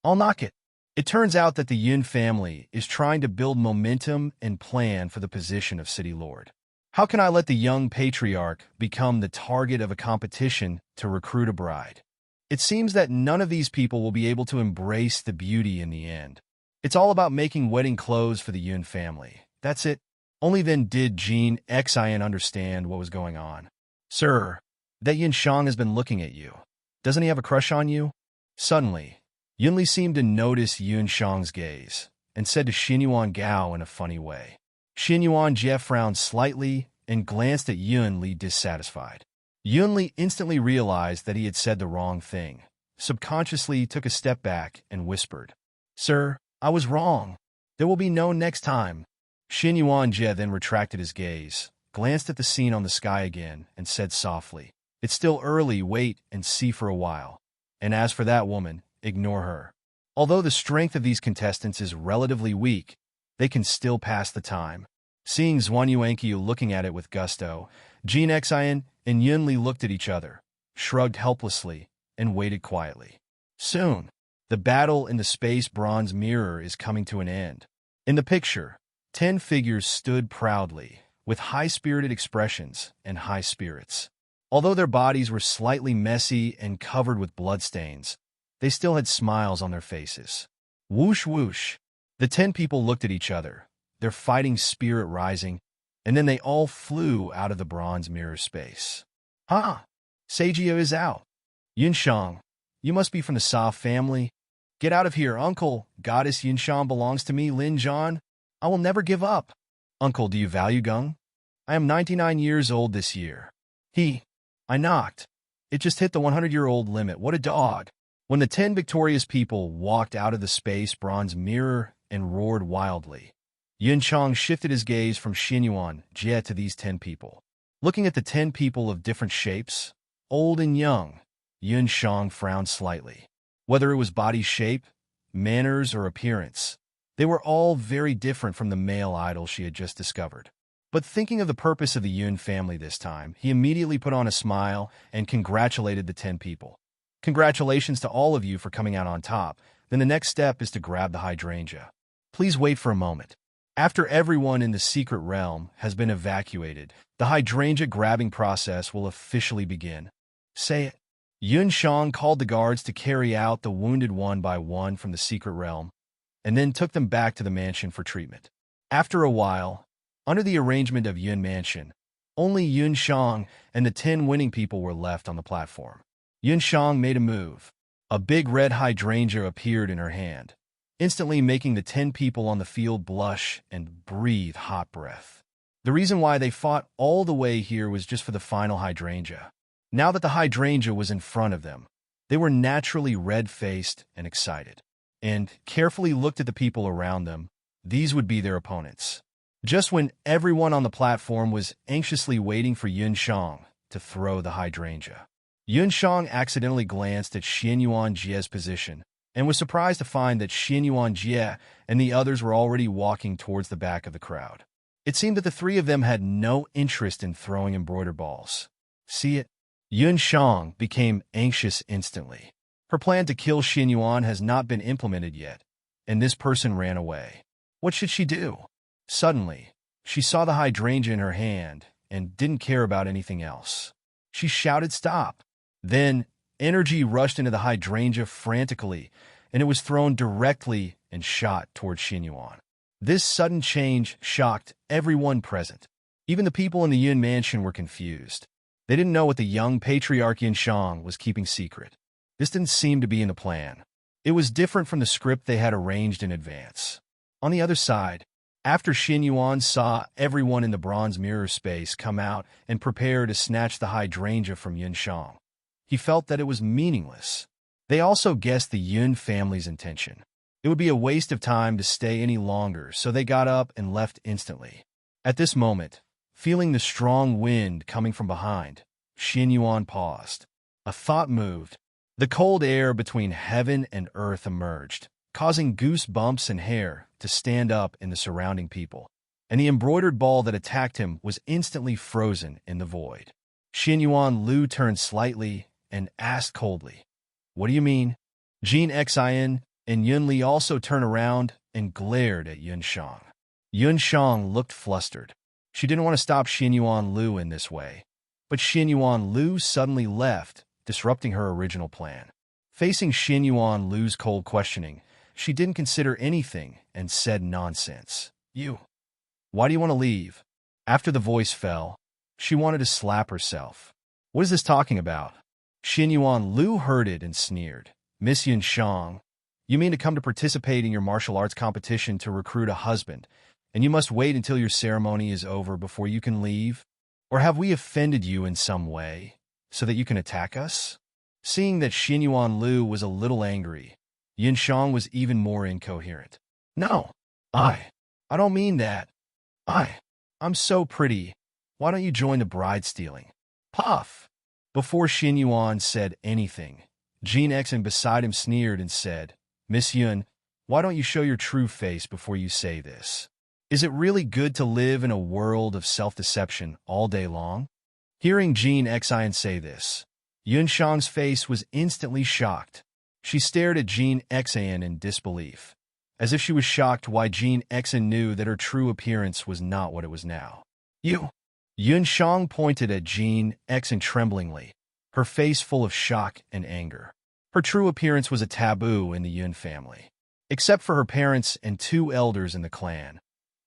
"I'll knock it. It turns out that the Yun family is trying to build momentum and plan for the position of city lord. How can I let the young patriarch become the target of a competition to recruit a bride? It seems that none of these people will be able to embrace the beauty in the end. It's all about making wedding clothes for the Yun family. That's it." Only then did Gan Xen understand what was going on. "Sir, that Huen Shong has been looking at you. Doesn't he have a crush on you?" Suddenly, Yunli seemed to notice Huen Shong's gaze and said to Xuanyuan Bo in a funny way. Xuanyuan Jie frowned slightly and glanced at Yunli dissatisfied. Yunli instantly realized that he had said the wrong thing, subconsciously took a step back and whispered, "Sir, I was wrong. There will be no next time." Xuanyuan Jie then retracted his gaze, glanced at the scene on the sky again, and said softly, "It's still early, wait and see for a while. And as for that woman, ignore her. Although the strength of these contestants is relatively weak, they can still pass the time." Seeing Xuanyuan looking at it with gusto, Gan Xen and Yunli looked at each other, shrugged helplessly, and waited quietly. Soon, the battle in the space bronze mirror is coming to an end. In the picture, 10 figures stood proudly, with high-spirited expressions and high spirits. Although their bodies were slightly messy and covered with bloodstains, they still had smiles on their faces. Whoosh whoosh. The 10 people looked at each other, their fighting spirit rising, and then they all flew out of the bronze mirror space. Huh? Seijia is out. Yun Shong, you must be from the Sa family. Get out of here, Uncle. Goddess Yun Shong belongs to me, Lin Zhan. I will never give up. Uncle, do you value Gung? I am 99 years old this year. I knocked. It just hit the 100-year-old limit. What a dog. When the 10 victorious people walked out of the space bronze mirror and roared wildly, Yun Shong shifted his gaze from Xuanyuan Bo to these 10 people. Looking at the 10 people of different shapes, old and young, Yun Shong frowned slightly. Whether it was body shape, manners, or appearance, they were all very different from the male idol she had just discovered. But thinking of the purpose of the Yun family this time, he immediately put on a smile and congratulated the 10 people. Congratulations to all of you for coming out on top. Then the next step is to grab the hydrangea. Please wait for a moment. After everyone in the secret realm has been evacuated, the hydrangea grabbing process will officially begin. Say it. Yun Shong called the guards to carry out the wounded one by one from the secret realm, and then took them back to the mansion for treatment. After a while, under the arrangement of Yun Mansion, only Yun Shong and the 10 winning people were left on the platform. Yun Shong made a move. A big red hydrangea appeared in her hand, instantly making the 10 people on the field blush and breathe hot breath. The reason why they fought all the way here was just for the final hydrangea. Now that the hydrangea was in front of them, they were naturally red-faced and excited, and carefully looked at the people around them. These would be their opponents. Just when everyone on the platform was anxiously waiting for Yun Shong to throw the hydrangea, Yun Shong accidentally glanced at Xuanyuan Bo's position and was surprised to find that Xuanyuan Bo and the others were already walking towards the back of the crowd. It seemed that the three of them had no interest in throwing embroidered balls. See it? Yun Shong became anxious instantly. Her plan to kill Xuanyuan has not been implemented yet, and this person ran away. What should she do? Suddenly, she saw the hydrangea in her hand and didn't care about anything else. She shouted, "Stop!" Then, energy rushed into the hydrangea frantically, and it was thrown directly and shot toward Xuanyuan. This sudden change shocked everyone present. Even the people in the Yun mansion were confused. They didn't know what the young patriarch Yun Shong was keeping secret. This didn't seem to be in the plan. It was different from the script they had arranged in advance. On the other side, after Xuanyuan saw everyone in the bronze mirror space come out and prepare to snatch the hydrangea from Yun Shong, he felt that it was meaningless. They also guessed the Yun family's intention. It would be a waste of time to stay any longer, so they got up and left instantly. At this moment, feeling the strong wind coming from behind, Xuanyuan paused. A thought moved. The cold air between heaven and earth emerged, causing goosebumps and hair to stand up in the surrounding people, and the embroidered ball that attacked him was instantly frozen in the void. Xuanyuan Lu turned slightly and asked coldly, "What do you mean?" Gan Xen and Yun Li also turned around and glared at Yun Shong. Yun Shong looked flustered. She didn't want to stop Xuanyuan Lu in this way, but Xuanyuan Lu suddenly left, disrupting her original plan. Facing Xuanyuan Lu's cold questioning, she didn't consider anything and said, "Nonsense. You. Why do you want to leave?" After the voice fell, she wanted to slap herself. "What is this talking about?" Xuanyuan Lu heard it and sneered. "Miss Yun Shong, you mean to come to participate in your martial arts competition to recruit a husband, and you must wait until your ceremony is over before you can leave? Or have we offended you in some way, so that you can attack us?" Seeing that Xuanyuan Lu was a little angry, Yun Shong was even more incoherent. "No, I don't mean that. I'm so pretty. Why don't you join the bride stealing?" Puff! Before Xuanyuan said anything, Gan Xen beside him sneered and said, "Miss Yun, why don't you show your true face before you say this? Is it really good to live in a world of self-deception all day long?" Hearing Gan Xen say this, Yun Shang's face was instantly shocked. She stared at Gan Xen in disbelief, as if she was shocked why Gan Xen knew that her true appearance was not what it was now. "You!" Yun Shang pointed at Gan Xen tremblingly, her face full of shock and anger. Her true appearance was a taboo in the Yun family. Except for her parents and 2 elders in the clan,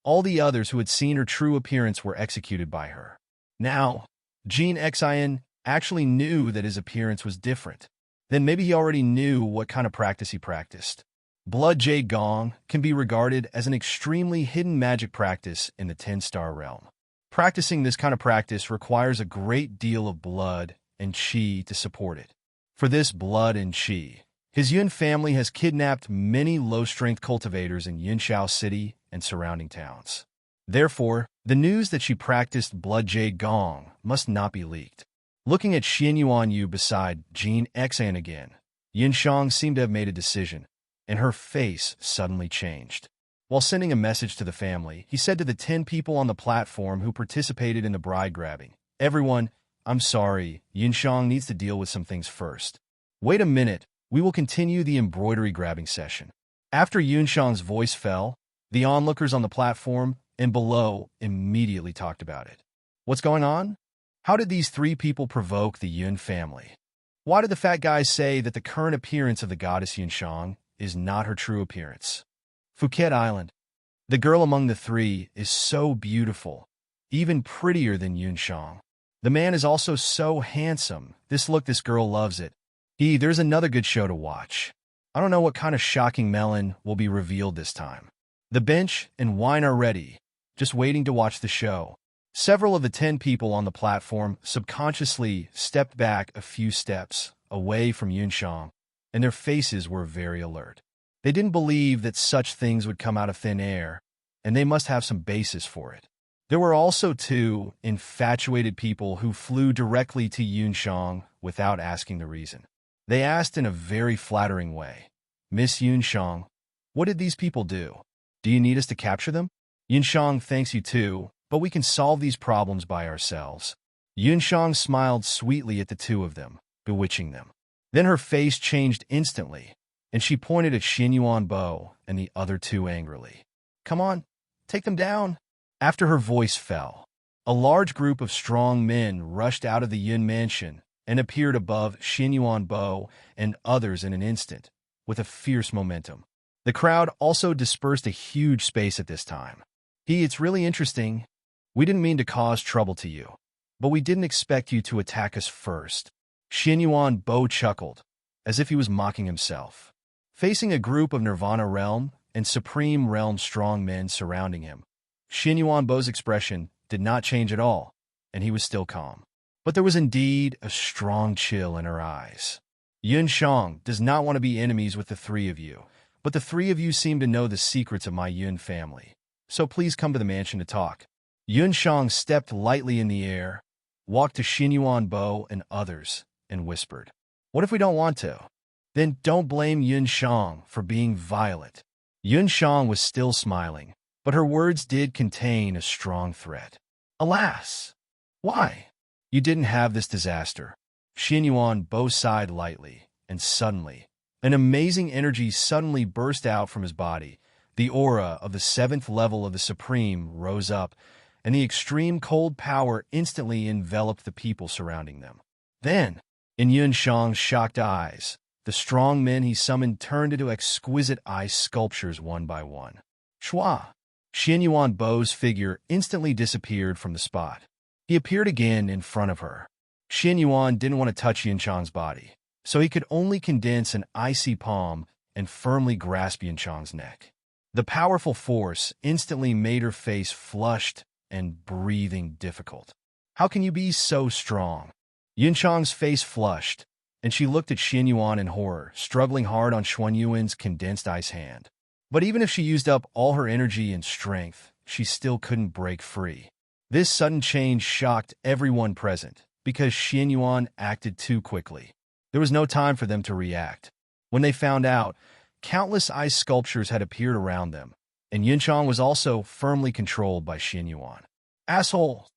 all the others who had seen her true appearance were executed by her. Now, Gan Xen actually knew that his appearance was different. Then maybe he already knew what kind of practice he practiced. Blood Jade Gong can be regarded as an extremely hidden magic practice in the 10-star realm. Practicing this kind of practice requires a great deal of blood and qi to support it. For this blood and qi, his Yun family has kidnapped many low-strength cultivators in Yunshao City and surrounding towns. Therefore, the news that she practiced Blood Jade Gong must not be leaked. Looking at Xuanyuan Bo beside Gan Xen again, Huen Shong seemed to have made a decision, and her face suddenly changed. While sending a message to the family, he said to the 10 people on the platform who participated in the bride grabbing, "Everyone, I'm sorry, Huen Shong needs to deal with some things first. Wait a minute, we will continue the embroidery grabbing session." After Huen Shong's voice fell, the onlookers on the platform and below immediately talked about it. What's going on? How did these 3 people provoke the Yun family? Why did the fat guys say that the current appearance of the goddess Huen Shong is not her true appearance? Phuket Island. The girl among the 3 is so beautiful, even prettier than Huen Shong. The man is also so handsome. This girl loves it. There's another good show to watch. I don't know what kind of shocking melon will be revealed this time. The bench and wine are ready, just waiting to watch the show. Several of the 10 people on the platform subconsciously stepped back a few steps away from Huen Shong, and their faces were very alert. They didn't believe that such things would come out of thin air, and they must have some basis for it. There were also 2 infatuated people who flew directly to Huen Shong without asking the reason. They asked in a very flattering way, "Miss Huen Shong, what did these people do? Do you need us to capture them?" Huen Shong thanks you too, but we can solve these problems by ourselves. Huen Shong smiled sweetly at the 2 of them, bewitching them. Then her face changed instantly, and she pointed at Xuanyuan Bo and the other 2 angrily. "Come on, take them down." After her voice fell, a large group of strong men rushed out of the Yun mansion and appeared above Xuanyuan Bo and others in an instant, with a fierce momentum. The crowd also dispersed a huge space at this time. It's really interesting. We didn't mean to cause trouble to you, but we didn't expect you to attack us first. Xuanyuan Bo chuckled, as if he was mocking himself. Facing a group of Nirvana Realm and Supreme Realm strong men surrounding him, Xuanyuan Bo's expression did not change at all, and he was still calm. But there was indeed a strong chill in her eyes. Huen Shong does not want to be enemies with the 3 of you, but the 3 of you seem to know the secrets of my Yun family. So please come to the mansion to talk. Huen Shong stepped lightly in the air, walked to Xuanyuan Bo and others, and whispered, "What if we don't want to? Then don't blame Huen Shong for being violent." Huen Shong was still smiling, but her words did contain a strong threat. "Alas! Why? You didn't have this disaster." Xuanyuan Bo sighed lightly, and suddenly, an amazing energy suddenly burst out from his body. The aura of the 7th level of the Supreme rose up, and the extreme cold power instantly enveloped the people surrounding them. Then, in Huen Shong's shocked eyes, the strong men he summoned turned into exquisite ice sculptures one by one. Shua! Xuanyuan Bo's figure instantly disappeared from the spot. He appeared again in front of her. Xuanyuan didn't want to touch Huen Shong's body, so he could only condense an icy palm and firmly grasp Huen Shong's neck. The powerful force instantly made her face flushed and breathing difficult. "How can you be so strong?" Huen Shong's face flushed, and she looked at Xuanyuan in horror, struggling hard on Xuanyuan's condensed ice hand. But even if she used up all her energy and strength, she still couldn't break free. This sudden change shocked everyone present, because Xuanyuan acted too quickly. There was no time for them to react. When they found out, countless ice sculptures had appeared around them, and Huen Shong was also firmly controlled by Xuanyuan. "Asshole!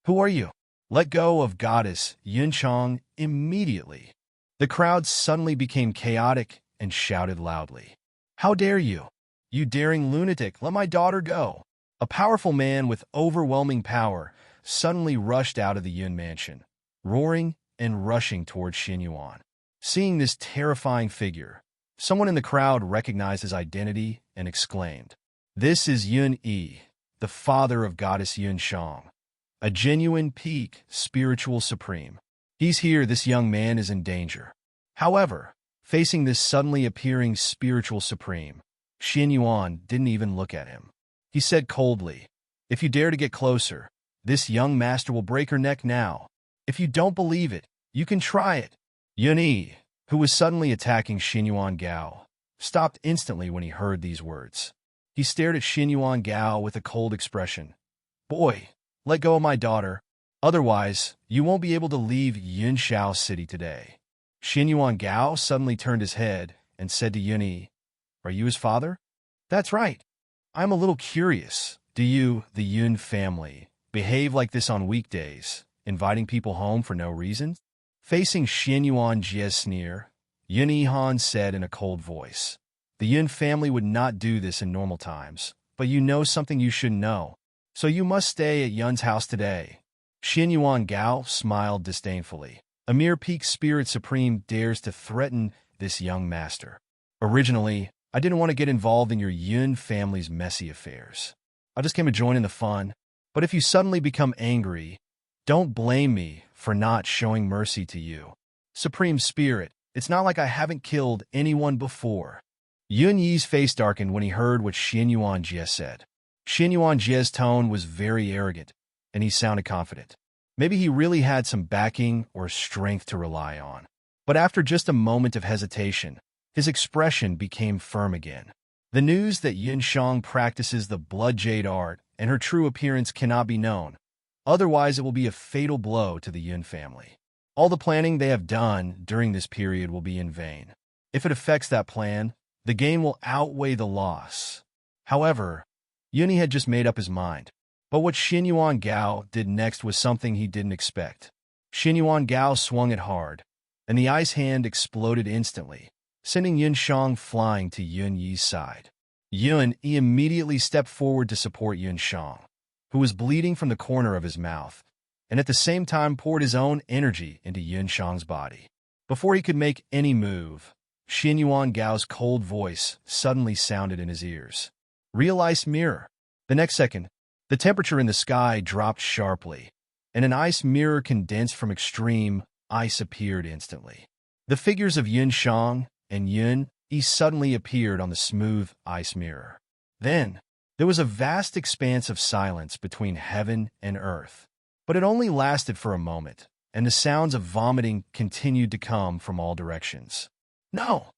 Who are you? Let go of goddess Huen Shong immediately." The crowd suddenly became chaotic and shouted loudly, "How dare you? You daring lunatic, let my daughter go!" A powerful man with overwhelming power suddenly rushed out of the Yun mansion, roaring and rushing towards Xuanyuan. Seeing this terrifying figure, someone in the crowd recognized his identity and exclaimed, "This is Yun Yi, the father of goddess Huen Shong, a genuine peak spiritual supreme. He's here, this young man is in danger." However, facing this suddenly appearing spiritual supreme, Xuanyuan didn't even look at him. He said coldly, "If you dare to get closer, this young master will break her neck now. If you don't believe it, you can try it." Yun Yi, who was suddenly attacking Xuanyuan Gao, stopped instantly when he heard these words. He stared at Xuanyuan Gao with a cold expression. "Boy, let go of my daughter. Otherwise, you won't be able to leave Yunshao City today." Xuanyuan Gao suddenly turned his head and said to Yun Yi, "Are you his father?" "That's right. I'm a little curious. Do you, the Yun family, behave like this on weekdays, inviting people home for no reason?" Facing Xuanyuan Jie's sneer, Yun Yihan said in a cold voice, "The Yun family would not do this in normal times, but you know something you should know. So you must stay at Yun's house today." Xuanyuan Gao smiled disdainfully. A mere peak spirit supreme dares to threaten this young master. "Originally, I didn't want to get involved in your Yun family's messy affairs. I just came to join in the fun. But if you suddenly become angry, don't blame me for not showing mercy to you. Supreme Spirit, it's not like I haven't killed anyone before." Yun Yi's face darkened when he heard what Xuanyuan Jie said. Xuanyuan Jie's tone was very arrogant, and he sounded confident. Maybe he really had some backing or strength to rely on. But after just a moment of hesitation, his expression became firm again. The news that Yun Shong practices the blood jade art and her true appearance cannot be known. Otherwise, it will be a fatal blow to the Yun family. All the planning they have done during this period will be in vain. If it affects that plan, the gain will outweigh the loss. However, Yuni had just made up his mind. But what Xuanyuan Gao did next was something he didn't expect. Xuanyuan Gao swung it hard, and the ice hand exploded instantly, sending Yun Shong flying to Yun Yi's side. Yun Yi immediately stepped forward to support Yun Shong, who was bleeding from the corner of his mouth, and at the same time poured his own energy into Yun Shong's body. Before he could make any move, Xuanyuan Gao's cold voice suddenly sounded in his ears. "Real ice mirror." The next second, the temperature in the sky dropped sharply, and an ice mirror condensed from extreme ice appeared instantly. The figures of Yun Shong and Yun Yi suddenly appeared on the smooth ice mirror. Then, there was a vast expanse of silence between heaven and earth. But it only lasted for a moment, and the sounds of vomiting continued to come from all directions. "No!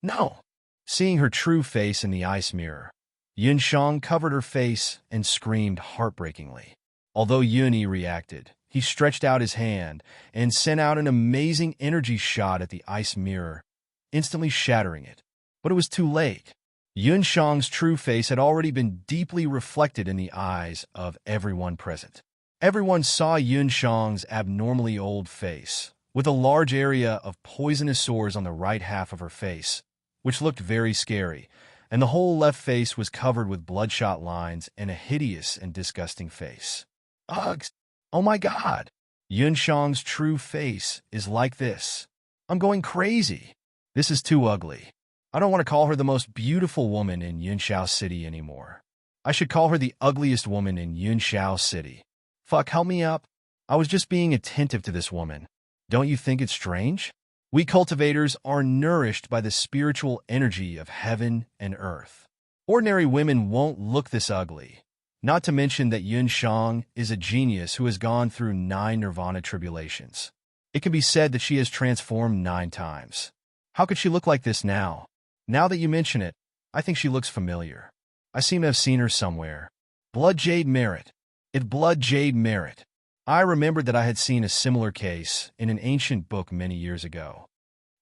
No!" Seeing her true face in the ice mirror, Yun Shong covered her face and screamed heartbreakingly. Although Yun Yi reacted, he stretched out his hand and sent out an amazing energy shot at the ice mirror, instantly shattering it. But it was too late. Yun Shong's true face had already been deeply reflected in the eyes of everyone present. Everyone saw Yun Shong's abnormally old face, with a large area of poisonous sores on the right half of her face, which looked very scary, and the whole left face was covered with bloodshot lines and a hideous and disgusting face. Ugh! Oh my God! Yun Shong's true face is like this. I'm going crazy. This is too ugly. I don't want to call her the most beautiful woman in Yunshao City anymore. I should call her the ugliest woman in Yunshao City. Fuck, help me up. I was just being attentive to this woman. Don't you think it's strange? We cultivators are nourished by the spiritual energy of heaven and earth. Ordinary women won't look this ugly. Not to mention that Yun Shong is a genius who has gone through 9 nirvana tribulations. It can be said that she has transformed 9 times. How could she look like this now? Now that you mention it, I think she looks familiar. I seem to have seen her somewhere. Blood Jade Merit. It's Blood Jade Merit. I remembered that I had seen a similar case in an ancient book many years ago.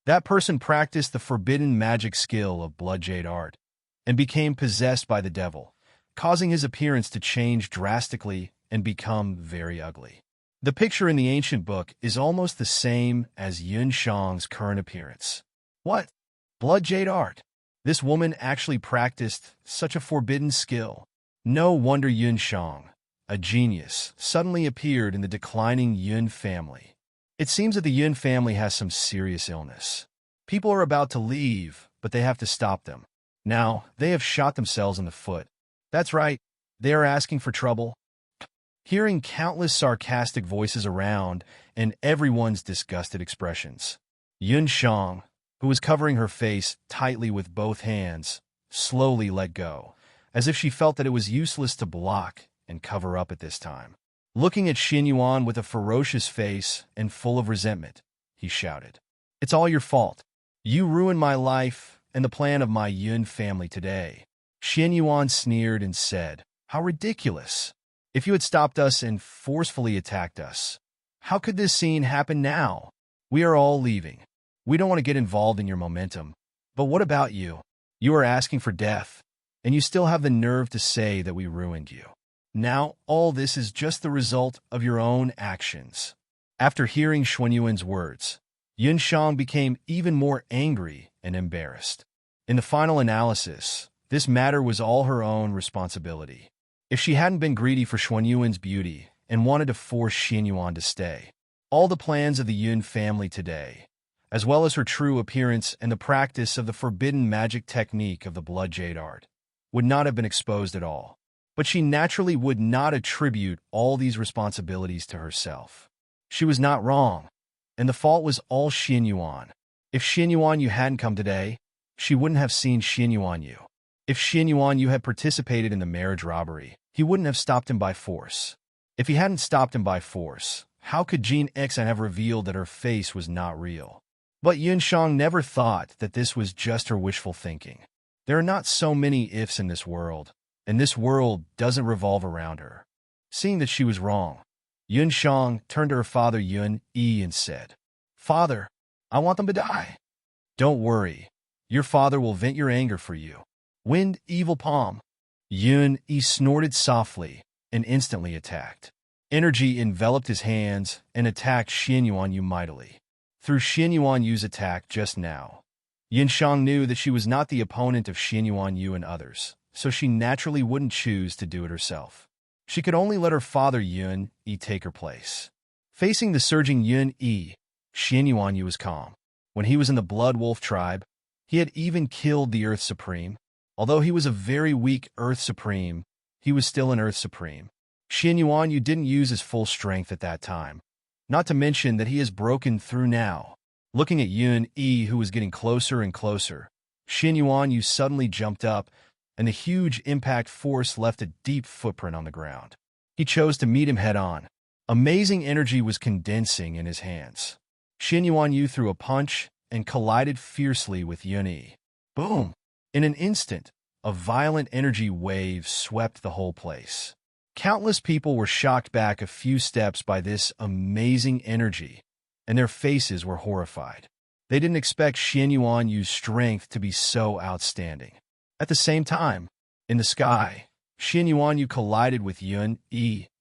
That person practiced the forbidden magic skill of blood jade art and became possessed by the devil, causing his appearance to change drastically and become very ugly. The picture in the ancient book is almost the same as Yun Shong's current appearance. What? Blood jade art? This woman actually practiced such a forbidden skill. No wonder Yun Shong, a genius, suddenly appeared in the declining Yun family. It seems that the Yun family has some serious illness. People are about to leave, but they have to stop them. Now, they have shot themselves in the foot. That's right, they are asking for trouble. Hearing countless sarcastic voices around and everyone's disgusted expressions. Huen Shong, who was covering her face tightly with both hands, slowly let go, as if she felt that it was useless to block and cover up at this time. Looking at Xuanyuan with a ferocious face and full of resentment, he shouted, "It's all your fault. You ruined my life and the plan of my Yun family today." Xuanyuan sneered and said, "How ridiculous! If you had stopped us and forcefully attacked us, how could this scene happen now? We are all leaving. We don't want to get involved in your momentum. But what about you? You are asking for death, and you still have the nerve to say that we ruined you. Now, all this is just the result of your own actions." After hearing Xuanyuan's words, Huen Shong became even more angry and embarrassed. In the final analysis, this matter was all her own responsibility. If she hadn't been greedy for Xuanyuan's beauty and wanted to force Xuanyuan to stay, all the plans of the Yun family today, as well as her true appearance and the practice of the forbidden magic technique of the blood jade art, would not have been exposed at all. But she naturally would not attribute all these responsibilities to herself. She was not wrong, and the fault was all Xuanyuan. If Xuanyuan Yu hadn't come today, she wouldn't have seen Xuanyuan Yu. If Xuanyuan Yu had participated in the marriage robbery, he wouldn't have stopped him by force. If he hadn't stopped him by force, how could Gan Xen have revealed that her face was not real? But Huen Shong never thought that this was just her wishful thinking. There are not so many ifs in this world, and this world doesn't revolve around her. Seeing that she was wrong, Huen Shong turned to her father Yun and said, "Father, I want them to die." "Don't worry, your father will vent your anger for you. Wind, evil palm." Yun snorted softly and instantly attacked. Energy enveloped his hands and attacked Xuanyuan Yu mightily. Through Xuanyuan Yu's attack just now, Huen Shong knew that she was not the opponent of Xuanyuan Yu and others, so she naturally wouldn't choose to do it herself. She could only let her father Yun take her place. Facing the surging Yun Xuanyuan Yu was calm. When he was in the Blood Wolf tribe, he had even killed the Earth Supreme. Although he was a very weak Earth Supreme, he was still an Earth Supreme. Xuanyuan Yu didn't use his full strength at that time, not to mention that he has broken through now. Looking at Yun who was getting closer and closer, Xuanyuan Yu suddenly jumped up, and the huge impact force left a deep footprint on the ground. He chose to meet him head-on. Amazing energy was condensing in his hands. Xuanyuan Yu threw a punch and collided fiercely with Yun. Boom! In an instant, a violent energy wave swept the whole place. Countless people were shocked back a few steps by this amazing energy, and their faces were horrified. They didn't expect Xuanyuan Yu's strength to be so outstanding. At the same time, in the sky, Xuanyuan Yu collided with Yun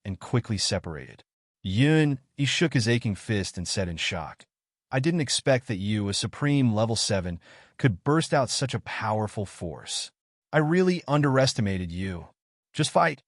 and quickly separated. Yun shook his aching fist and said in shock, "I didn't expect that you, a supreme level 7, could burst out such a powerful force. I really underestimated you. Just fight.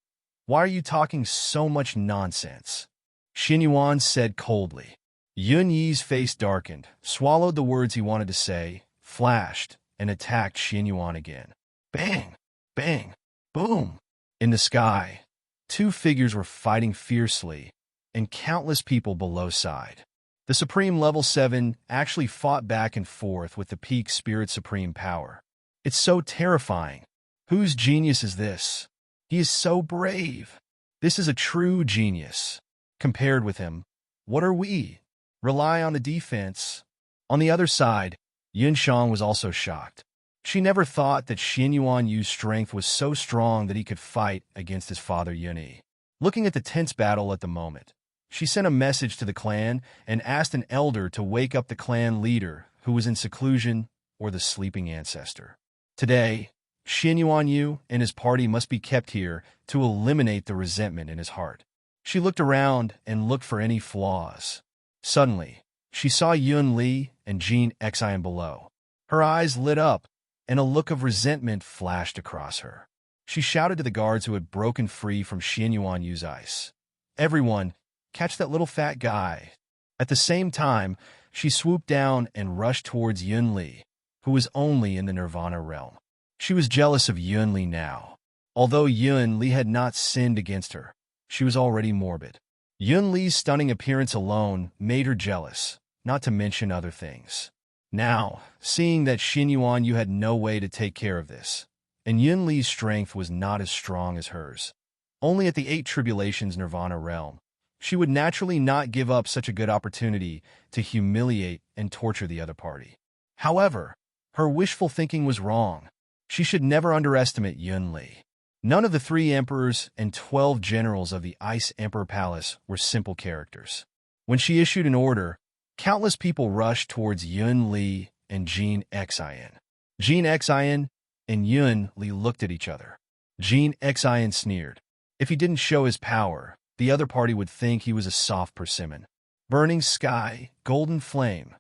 Why are you talking so much nonsense?" Xuanyuan said coldly. Yun Yi's face darkened, swallowed the words he wanted to say, flashed, and attacked Xuanyuan again. Bang! Bang! Boom! In the sky, two figures were fighting fiercely, and countless people below sighed. The Supreme Level 7 actually fought back and forth with the peak Spirit Supreme power. It's so terrifying. Whose genius is this? He is so brave. This is a true genius. Compared with him, what are we? Rely on the defense. On the other side, Huen Shong was also shocked. She never thought that Xuanyuan Yu's strength was so strong that he could fight against his father Yun. Looking at the tense battle at the moment, she sent a message to the clan and asked an elder to wake up the clan leader who was in seclusion or the sleeping ancestor. Today, Xuanyuan Yu and his party must be kept here to eliminate the resentment in his heart. She looked around and looked for any flaws. Suddenly, she saw Yun Li and Gan Xen below. Her eyes lit up, and a look of resentment flashed across her. She shouted to the guards who had broken free from Xuanyuan Yu's ice. "Everyone, catch that little fat guy." At the same time, she swooped down and rushed towards Yun Li, who was only in the Nirvana realm. She was jealous of Yun Li now. Although Yun Li had not sinned against her, she was already morbid. Yun Li's stunning appearance alone made her jealous, not to mention other things. Now, seeing that Xuanyuan Bo had no way to take care of this, and Yun Li's strength was not as strong as hers, only at the Eight Tribulations Nirvana realm, she would naturally not give up such a good opportunity to humiliate and torture the other party. However, her wishful thinking was wrong. She should never underestimate Yun Li. None of the 3 emperors and 12 generals of the Ice Emperor Palace were simple characters. When she issued an order, countless people rushed towards Yun Li and Gan Xen. Gan Xen and Yun Li looked at each other. Gan Xen sneered. If he didn't show his power, the other party would think he was a soft persimmon. Burning sky, golden flame.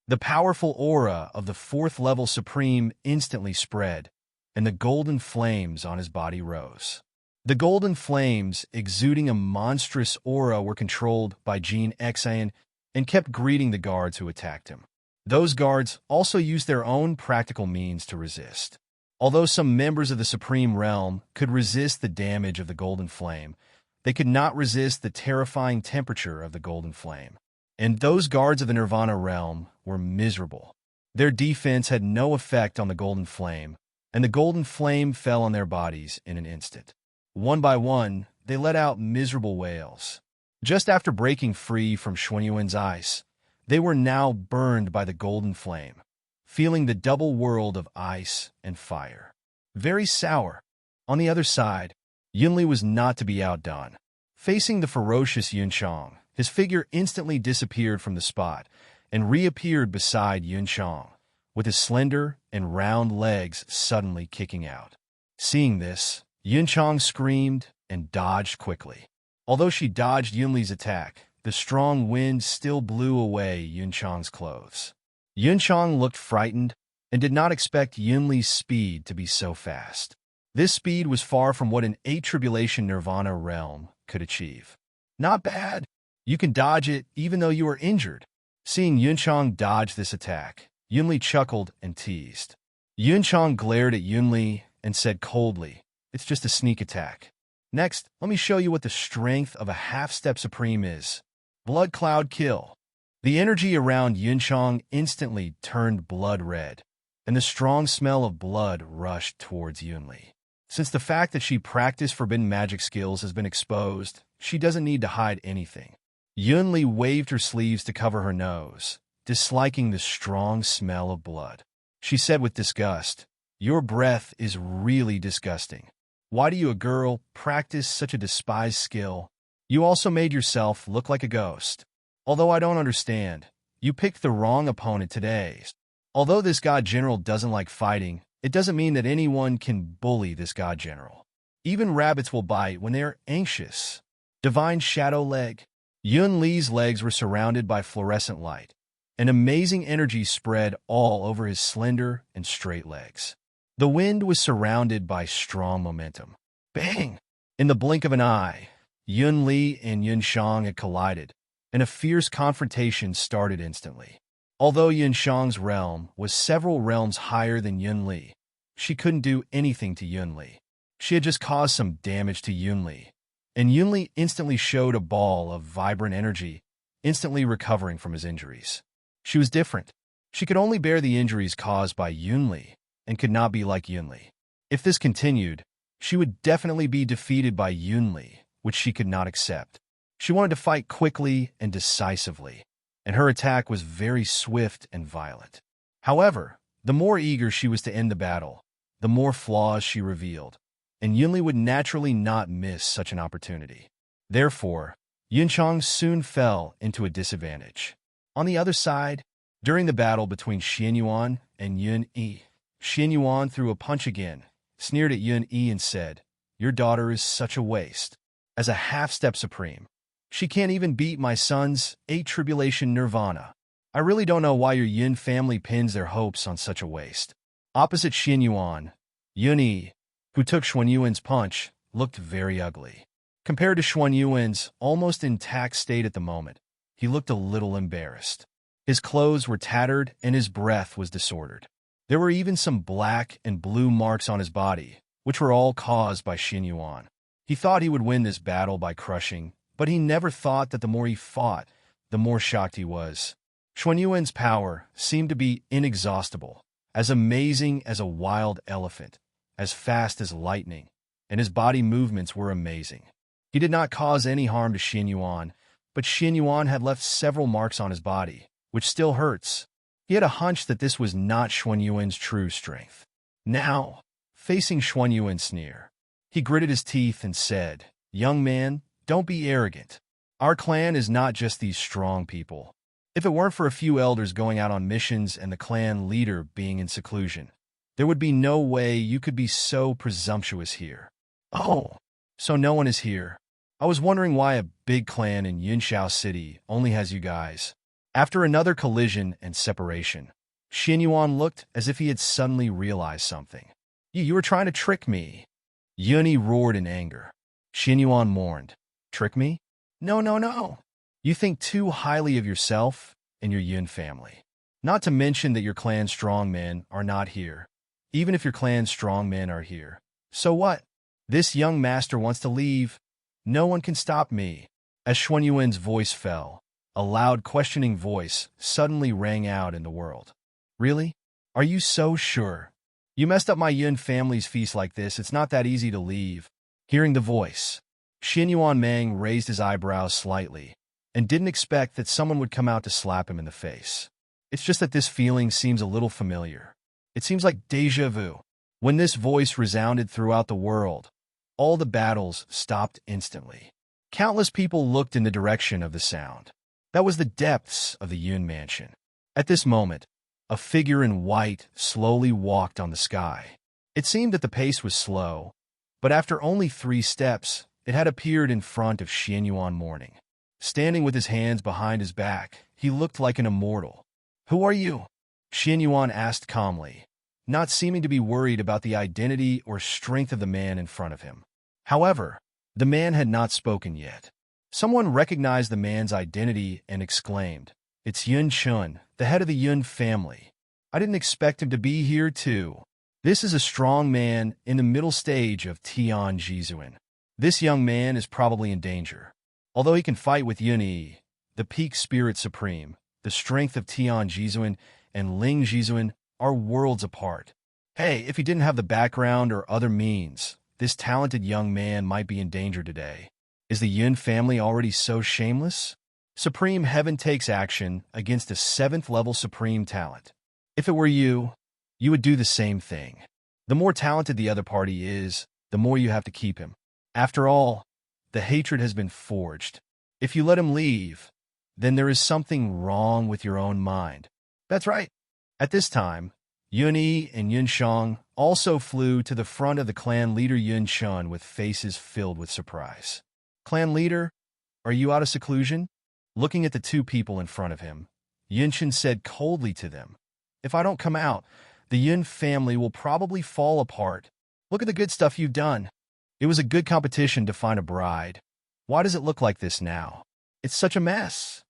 The powerful aura of the 4th level supreme instantly spread, and the golden flames on his body rose. The golden flames, exuding a monstrous aura, were controlled by Gan Xen and kept greeting the guards who attacked him. Those guards also used their own practical means to resist. Although some members of the Supreme Realm could resist the damage of the golden flame, they could not resist the terrifying temperature of the golden flame. And those guards of the Nirvana realm were miserable. Their defense had no effect on the golden flame, and the golden flame fell on their bodies in an instant. One by one, they let out miserable wails. Just after breaking free from Xuanyuan's ice, they were now burned by the golden flame, feeling the double world of ice and fire. Very sour. On the other side, Yun Li was not to be outdone. Facing the ferocious Huen Shong, his figure instantly disappeared from the spot and reappeared beside Huen Shong, with his slender and round legs suddenly kicking out. Seeing this, Huen Shong screamed and dodged quickly. Although she dodged Yun Li's attack, the strong wind still blew away Huen Shong's clothes. Huen Shong looked frightened and did not expect Yun Li's speed to be so fast. This speed was far from what an 8 Tribulation Nirvana realm could achieve. Not bad. You can dodge it even though you are injured. Seeing Huen Shong dodge this attack, Yun Li chuckled and teased. Huen Shong glared at Yun Li and said coldly, "It's just a sneak attack. Next, let me show you what the strength of a half-step supreme is. Blood cloud kill." The energy around Huen Shong instantly turned blood red, and the strong smell of blood rushed towards Yun Li. Since the fact that she practiced forbidden magic skills has been exposed, she doesn't need to hide anything. Yun Li waved her sleeves to cover her nose, disliking the strong smell of blood. She said with disgust, "Your breath is really disgusting. Why do you, a girl, practice such a despised skill? You also made yourself look like a ghost. Although I don't understand, you picked the wrong opponent today. Although this god general doesn't like fighting, it doesn't mean that anyone can bully this god general. Even rabbits will bite when they are anxious." Divine Shadow Leg. Yun Li's legs were surrounded by fluorescent light. An amazing energy spread all over his slender and straight legs. The wind was surrounded by strong momentum. Bang! In the blink of an eye, Yun Li and Huen Shong had collided, and a fierce confrontation started instantly. Although Huen Shong's realm was several realms higher than Yun Li, she couldn't do anything to Yun Li. She had just caused some damage to Yun Li, and Yun Li instantly showed a ball of vibrant energy, instantly recovering from his injuries. She was different. She could only bear the injuries caused by Yun Li, and could not be like Yun Li. If this continued, she would definitely be defeated by Yun Li, which she could not accept. She wanted to fight quickly and decisively, and her attack was very swift and violent. However, the more eager she was to end the battle, the more flaws she revealed, and Yun Li would naturally not miss such an opportunity. Therefore, Huen Shong soon fell into a disadvantage. On the other side, during the battle between Xuanyuan and Yun Yi, Xuanyuan threw a punch again, sneered at Yun Yi and said, "Your daughter is such a waste. As a half-step supreme, she can't even beat my son's 8 Tribulation Nirvana. I really don't know why your Yun family pins their hopes on such a waste." Opposite Xuanyuan, Yun Yi, who took Xuanyuan's punch, looked very ugly. Compared to Xuanyuan's almost intact state at the moment, he looked a little embarrassed. His clothes were tattered and his breath was disordered. There were even some black and blue marks on his body, which were all caused by Xuanyuan. He thought he would win this battle by crushing, but he never thought that the more he fought, the more shocked he was. Xuanyuan's power seemed to be inexhaustible, as amazing as a wild elephant, as fast as lightning, and his body movements were amazing. He did not cause any harm to Xuanyuan, but Xuanyuan had left several marks on his body, which still hurts. He had a hunch that this was not Xuanyuan's true strength. Now, facing Xuanyuan's sneer, he gritted his teeth and said, "Young man, don't be arrogant. Our clan is not just these strong people. If it weren't for a few elders going out on missions and the clan leader being in seclusion, there would be no way you could be so presumptuous here." "Oh, so no one is here. I was wondering why a big clan in Yunshao City only has you guys." After another collision and separation, Xuanyuan looked as if he had suddenly realized something. You were trying to trick me." Yuni roared in anger. Xuanyuan mourned. "Trick me? No, no, no. You think too highly of yourself and your Yun family. Not to mention that your clan strongmen are not here. Even if your clan strongmen are here, so what? This young master wants to leave. No one can stop me." As Xuanyuan's voice fell, a loud questioning voice suddenly rang out in the world. "Really? Are you so sure? You messed up my Yun family's feast like this. It's not that easy to leave." Hearing the voice, Xuanyuan Meng raised his eyebrows slightly and didn't expect that someone would come out to slap him in the face. It's just that this feeling seems a little familiar. It seems like déjà vu. When this voice resounded throughout the world, all the battles stopped instantly. Countless people looked in the direction of the sound. That was the depths of the Yun mansion. At this moment, a figure in white slowly walked on the sky. It seemed that the pace was slow, but after only 3 steps, it had appeared in front of Xuanyuan mourning. Standing with his hands behind his back, he looked like an immortal. "Who are you?" Xuanyuan asked calmly, not seeming to be worried about the identity or strength of the man in front of him. However, the man had not spoken yet. Someone recognized the man's identity and exclaimed, "It's Yun Chun, the head of the Yun family. I didn't expect him to be here too." This is a strong man in the middle stage of Tianjiao. This young man is probably in danger. Although he can fight with Yuni, the peak spirit supreme, the strength of Tianjiao and Ling Jizuan are worlds apart. Hey, if he didn't have the background or other means, this talented young man might be in danger today. Is the Yun family already so shameless? Supreme Heaven takes action against a 7th-level Supreme talent. If it were you, you would do the same thing. The more talented the other party is, the more you have to keep him. After all, the hatred has been forged. If you let him leave, then there is something wrong with your own mind. That's right. At this time, Yuni and Huen Shong also flew to the front of the clan leader Yun Chun with faces filled with surprise. "Clan leader, are you out of seclusion?" Looking at the 2 people in front of him, Yun Chun said coldly to them, "If I don't come out, the Yun family will probably fall apart. Look at the good stuff you've done. It was a good competition to find a bride. Why does it look like this now? It's such a mess."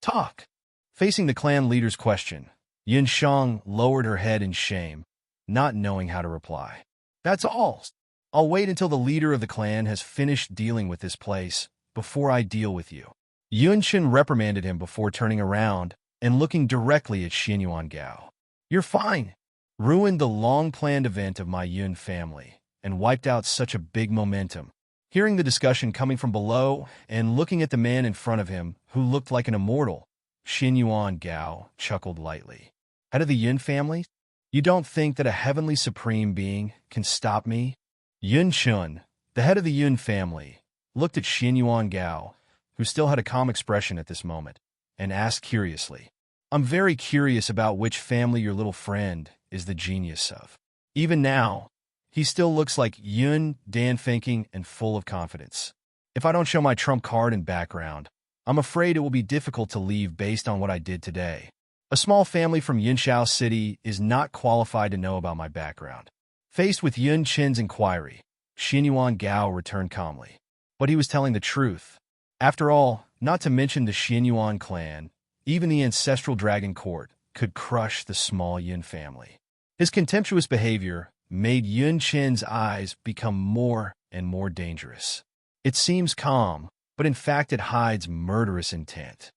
Talk. Facing the clan leader's question, Yun Shong lowered her head in shame, not knowing how to reply. "That's all. I'll wait until the leader of the clan has finished dealing with this place before I deal with you." Yun Chun reprimanded him before turning around and looking directly at Xuanyuan Gao. "You're fine. Ruined the long-planned event of my Yun family and wiped out such a big momentum." Hearing the discussion coming from below and looking at the man in front of him who looked like an immortal, Xuanyuan Gao chuckled lightly. "Head of the Yun family? You don't think that a heavenly supreme being can stop me?" Yun Chun, the head of the Yun family, looked at Xuanyuan Gao, who still had a calm expression at this moment, and asked curiously, "I'm very curious about which family your little friend is the genius of. Even now, he still looks like Yun, Dan-thinking, and full of confidence. If I don't show my trump card and background, I'm afraid it will be difficult to leave based on what I did today. A small family from Yunshao City is not qualified to know about my background." Faced with Yun Chen's inquiry, Xuanyuan Gao returned calmly. But he was telling the truth. After all, not to mention the Xuanyuan clan, even the ancestral dragon court, could crush the small Yun family. His contemptuous behavior made Yun Chen's eyes become more and more dangerous. It seems calm, but in fact it hides murderous intent.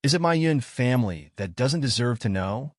Is it my Yun family that doesn't deserve to know?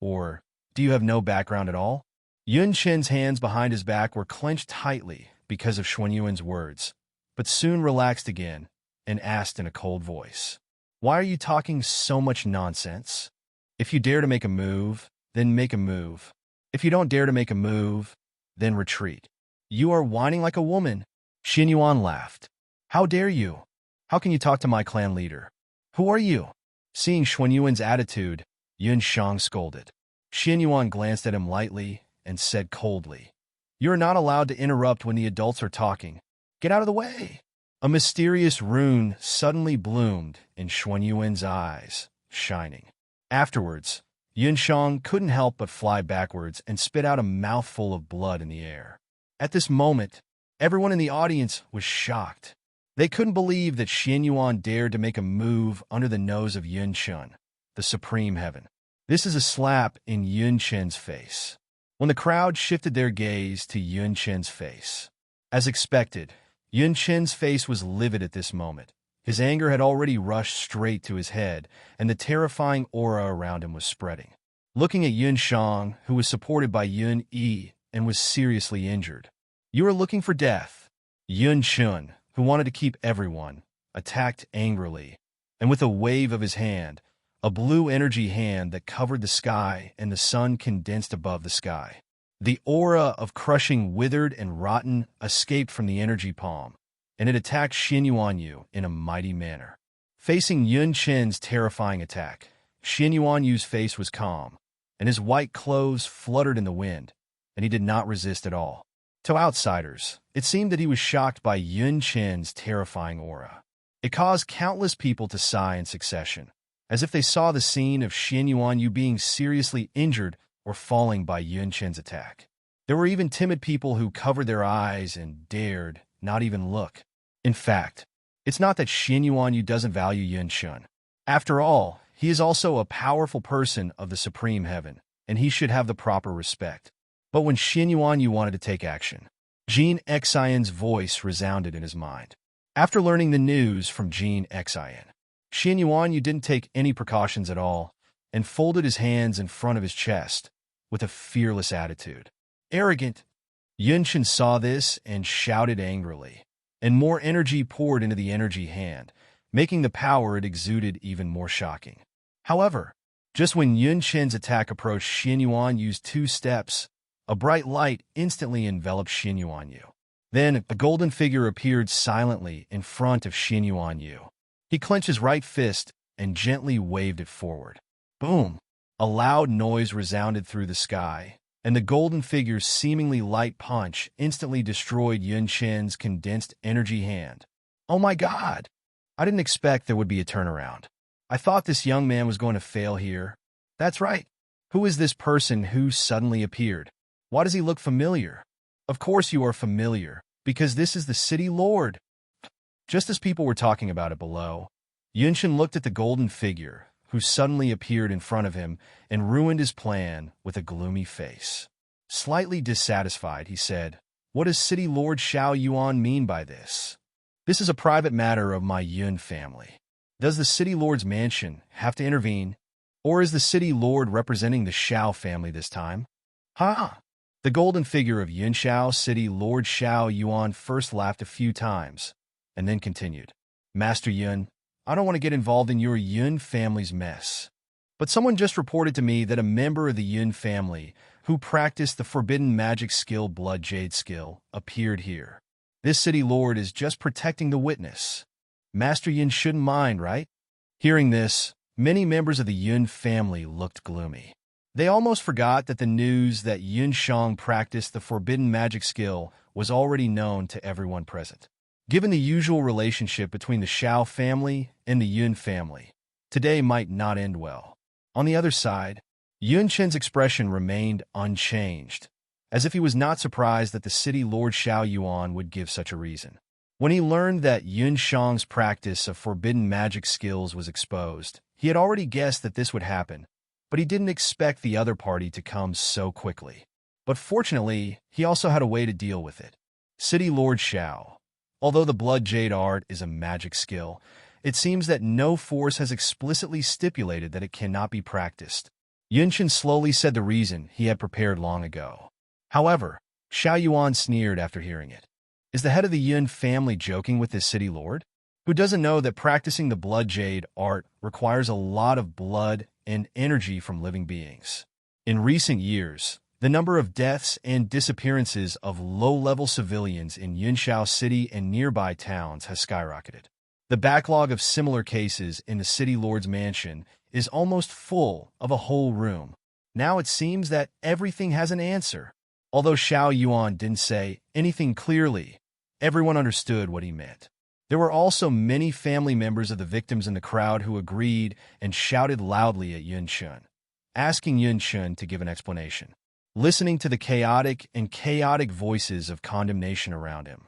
Or do you have no background at all? Yun Chen's hands behind his back were clenched tightly because of Xuanyuan's words, but soon relaxed again and asked in a cold voice, "Why are you talking so much nonsense? If you dare to make a move, then make a move. If you don't dare to make a move, then retreat. You are whining like a woman." Xuanyuan laughed. "How dare you? How can you talk to my clan leader? Who are you?" Seeing Xuanyuan's attitude, Huen Shong scolded. Xuanyuan glanced at him lightly and said coldly, "You are not allowed to interrupt when the adults are talking. Get out of the way." A mysterious rune suddenly bloomed in Xuanyuan's eyes, shining. Afterwards, Huen Shong couldn't help but fly backwards and spit out a mouthful of blood in the air. At this moment, everyone in the audience was shocked. They couldn't believe that Xuanyuan dared to make a move under the nose of Yun Chen, the supreme heaven. This is a slap in Yun Chen's face. When the crowd shifted their gaze to Yun Chen's face, as expected, Yun Chen's face was livid at this moment. His anger had already rushed straight to his head, and the terrifying aura around him was spreading. Looking at Yun Shong, who was supported by Yun Yi and was seriously injured. "You are looking for death." Yun Chun, who wanted to keep everyone, attacked angrily, and with a wave of his hand, a blue energy hand that covered the sky and the sun condensed above the sky. The aura of crushing withered and rotten escaped from the energy palm, and it attacked Xuanyuan in a mighty manner. Facing Yun Chen's terrifying attack, Xuanyuan's face was calm, and his white clothes fluttered in the wind, and he did not resist at all. To outsiders, it seemed that he was shocked by Yun Chen's terrifying aura. It caused countless people to sigh in succession, as if they saw the scene of Xuanyuan being seriously injured or falling by Yun Chen's attack. There were even timid people who covered their eyes and dared not even look. In fact, it's not that Xuanyuan doesn't value Yun Chen. After all, he is also a powerful person of the supreme heaven, and he should have the proper respect. But when Xuanyuan wanted to take action, Gan Xen's voice resounded in his mind. After learning the news from Gan Xen, Xuanyuan didn't take any precautions at all and folded his hands in front of his chest with a fearless attitude. Arrogant! Yun Chen saw this and shouted angrily, and more energy poured into the energy hand, making the power it exuded even more shocking. However, just when Yun Chen's attack approached Xuanyuan's 2 steps, a bright light instantly enveloped Xuanyuan. Then, a golden figure appeared silently in front of Xuanyuan. He clenched his right fist and gently waved it forward. Boom! A loud noise resounded through the sky, and the golden figure's seemingly light punch instantly destroyed Yun Chen's condensed energy hand. Oh my God! I didn't expect there would be a turnaround. I thought this young man was going to fail here. That's right. Who is this person who suddenly appeared? Why does he look familiar? Of course you are familiar, because this is the city lord. Just as people were talking about it below, Yun Chen looked at the golden figure, who suddenly appeared in front of him and ruined his plan with a gloomy face. Slightly dissatisfied, he said, "What does City Lord Xuanyuan mean by this? This is a private matter of my Yun family. Does the City Lord's mansion have to intervene? Or is the City Lord representing the Xiao family this time?" Ha! The golden figure of Yun Xiao City Lord Xuanyuan first laughed a few times, and then continued, "Master Yun, I don't want to get involved in your Yun family's mess. But someone just reported to me that a member of the Yun family who practiced the forbidden magic skill Blood Jade skill appeared here. This city lord is just protecting the witness. Master Yun shouldn't mind, right?" Hearing this, many members of the Yun family looked gloomy. They almost forgot that the news that Yun Shong practiced the forbidden magic skill was already known to everyone present. Given the usual relationship between the Xiao family and the Yun family, today might not end well. On the other side, Yun Chen's expression remained unchanged, as if he was not surprised that the city Lord Xuanyuan would give such a reason. When he learned that Huen Shong's practice of forbidden magic skills was exposed, he had already guessed that this would happen, but he didn't expect the other party to come so quickly. But fortunately, he also had a way to deal with it. City Lord Xiao. Although the blood jade art is a magic skill, it seems that no force has explicitly stipulated that it cannot be practiced. Yunshin slowly said the reason he had prepared long ago. However, Xuanyuan sneered after hearing it. Is the head of the Yun family joking with this city lord? Who doesn't know that practicing the blood jade art requires a lot of blood and energy from living beings? In recent years, the number of deaths and disappearances of low-level civilians in Yunshao City and nearby towns has skyrocketed. The backlog of similar cases in the city lord's mansion is almost full of a whole room. Now it seems that everything has an answer. Although Xuanyuan didn't say anything clearly, everyone understood what he meant. There were also many family members of the victims in the crowd who agreed and shouted loudly at Yunshin, asking Yunshin to give an explanation. Listening to the chaotic voices of condemnation around him,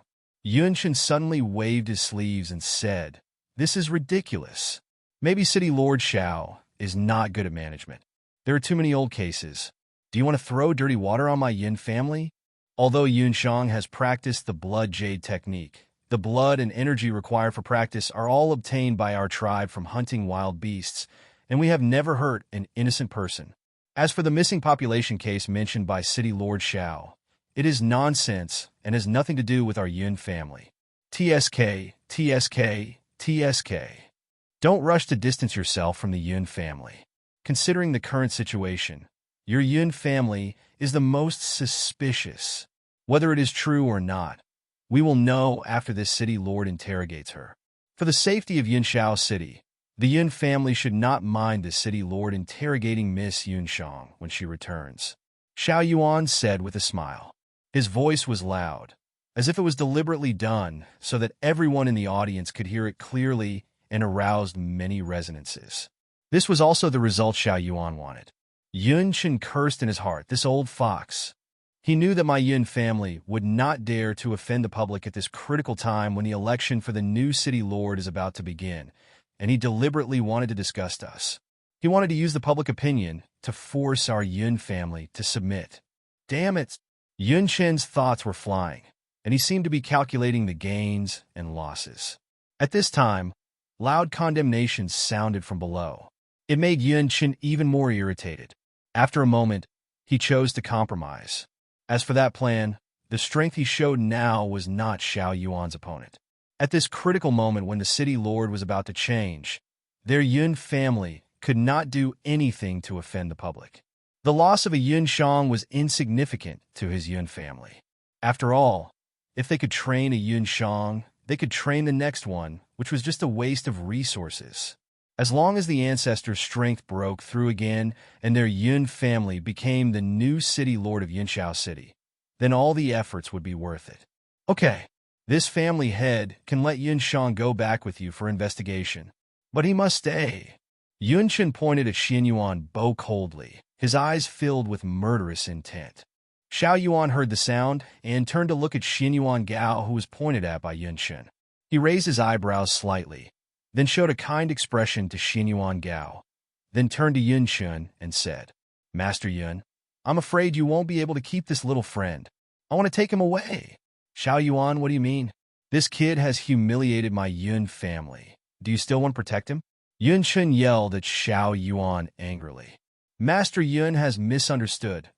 Yunshin suddenly waved his sleeves and said, "This is ridiculous. Maybe City Lord Xiao is not good at management. There are too many old cases. Do you want to throw dirty water on my Yun family?" Although Huen Shong has practiced the blood jade technique, the blood and energy required for practice are all obtained by our tribe from hunting wild beasts, and we have never hurt an innocent person. As for the missing population case mentioned by City Lord Xiao, it is nonsense and has nothing to do with our Yun family. TSK, TSK, TSK. Don't rush to distance yourself from the Yun family. Considering the current situation, your Yun family is the most suspicious. Whether it is true or not, we will know after this city lord interrogates her. For the safety of Yunshao City, the Yun family should not mind the city lord interrogating Miss Huen Shong when she returns. Xuanyuan said with a smile. His voice was loud, as if it was deliberately done so that everyone in the audience could hear it clearly, and aroused many resonances. This was also the result Xuanyuan wanted. Yunshin cursed in his heart, this old fox. He knew that my Yun family would not dare to offend the public at this critical time when the election for the new city lord is about to begin, and he deliberately wanted to disgust us. He wanted to use the public opinion to force our Yun family to submit. Damn it! Yunshin's thoughts were flying, and he seemed to be calculating the gains and losses. At this time, loud condemnation sounded from below. It made Yunshin even more irritated. After a moment, he chose to compromise. As for that plan, the strength he showed now was not Xuanyuan's opponent. At this critical moment when the city lord was about to change, their Yun family could not do anything to offend the public. The loss of a Huen Shong was insignificant to his Yun family. After all, if they could train a Huen Shong, they could train the next one, which was just a waste of resources. As long as the ancestors' strength broke through again and their Yun family became the new city lord of Yunshao City, then all the efforts would be worth it. Okay, this family head can let Huen Shong go back with you for investigation, but he must stay. Yunshin pointed at Xuanyuan Bo coldly, his eyes filled with murderous intent. Xuanyuan heard the sound and turned to look at Xuanyuan Gao, who was pointed at by Yunshin. He raised his eyebrows slightly, then showed a kind expression to Xuanyuan Gao, then turned to Yunshin and said, "Master Yun, I'm afraid you won't be able to keep this little friend. I want to take him away." Xuanyuan, what do you mean? This kid has humiliated my Yun family. Do you still want to protect him? Yunshin yelled at Xuanyuan angrily. Master Yun has misunderstood.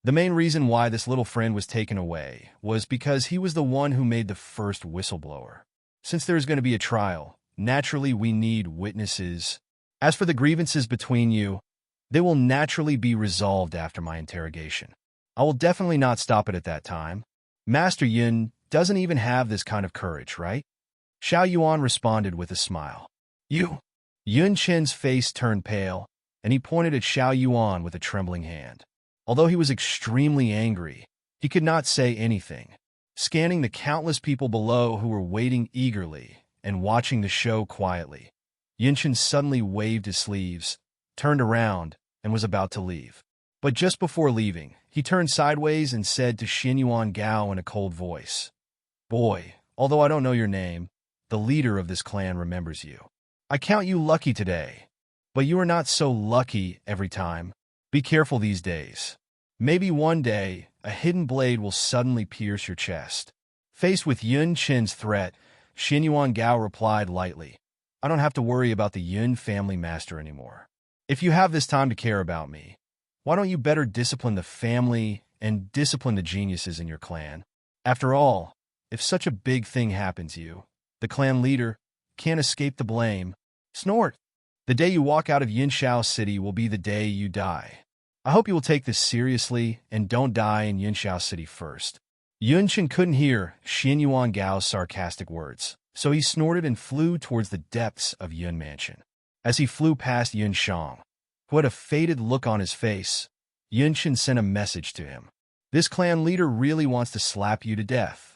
The main reason why this little friend was taken away was because he was the one who made the first whistleblower. Since there is going to be a trial, naturally we need witnesses. As for the grievances between you, they will naturally be resolved after my interrogation. I will definitely not stop it at that time. Master Yun doesn't even have this kind of courage, right? Xuanyuan responded with a smile. You. Yunshin's face turned pale, and he pointed at Xuanyuan with a trembling hand. Although he was extremely angry, he could not say anything. Scanning the countless people below who were waiting eagerly and watching the show quietly, Yunshin suddenly waved his sleeves, turned around, and was about to leave. But just before leaving, he turned sideways and said to Xuanyuan Gao in a cold voice, "Boy, Although I don't know your name, the leader of this clan remembers you. I count you lucky today, but you are not so lucky every time. Be careful these days. Maybe one day, a hidden blade will suddenly pierce your chest. Faced with Yun Qin's threat, Xuanyuan Bo replied lightly, I don't have to worry about the Yun family master anymore. If you have this time to care about me, why don't you better discipline the family and discipline the geniuses in your clan? After all, if such a big thing happens to you, the clan leader can't escape the blame. Snort. The day you walk out of Yunshao City will be the day you die. I hope you will take this seriously and don't die in Yunshao City first. Yun Qin couldn't hear Xuanyuan Bo's sarcastic words, so he snorted and flew towards the depths of Yun Mansion. As he flew past Huen Shong, who had a faded look on his face, Yun Qin sent a message to him. This clan leader really wants to slap you to death.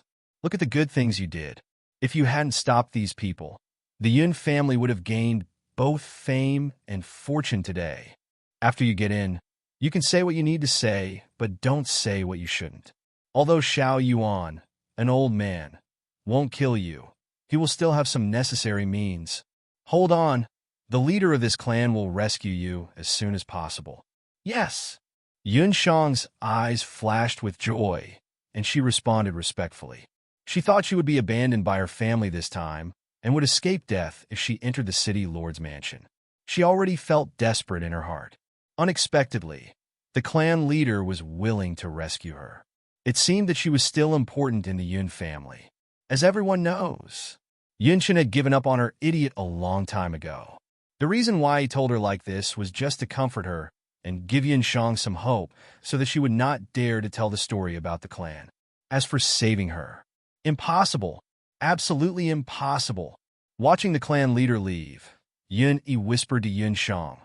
Look at the good things you did. If you hadn't stopped these people, the Yun family would have gained both fame and fortune today. After you get in, you can say what you need to say, but don't say what you shouldn't. Although Xiao Yuan, an old man, won't kill you, he will still have some necessary means. Hold on. The leader of this clan will rescue you as soon as possible. Yes. Yun Shang's eyes flashed with joy, and she responded respectfully. She thought she would be abandoned by her family this time and would escape death if she entered the city lord's mansion. She already felt desperate in her heart. Unexpectedly, the clan leader was willing to rescue her. It seemed that she was still important in the Yun family. As everyone knows, Yun Qin had given up on her idiot a long time ago. The reason why he told her like this was just to comfort her and give Yun Shang some hope so that she would not dare to tell the story about the clan. As for saving her, impossible. Absolutely impossible. Watching the clan leader leave, Yun Yi whispered to Yun Shang,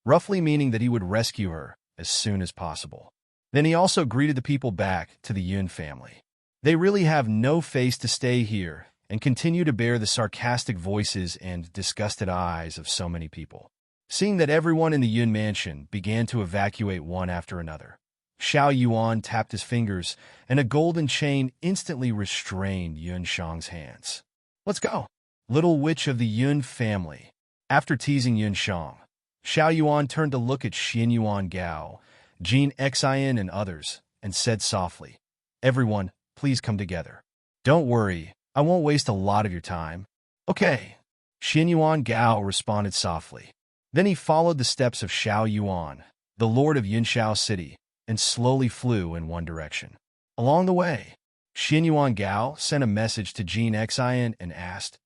roughly meaning that he would rescue her as soon as possible. Then he also greeted the people back to the Yun family. They really have no face to stay here and continue to bear the sarcastic voices and disgusted eyes of so many people. Seeing that everyone in the Yun mansion began to evacuate one after another, Xiao Yuan tapped his fingers, and a golden chain instantly restrained Yun Shang's hands. Let's go. Little witch of the Yun family. After teasing Yun Shang, Xiao Yuan turned to look at Xuanyuan Bo, Gan Xen, and others, and said softly, Everyone, please come together. Don't worry, I won't waste a lot of your time. Okay. Xuanyuan Bo responded softly. Then he followed the steps of Xiao Yuan, the lord of Yunshao City, and slowly flew in one direction. Along the way, Xuanyuan Bo sent a message to Gan Xen and asked,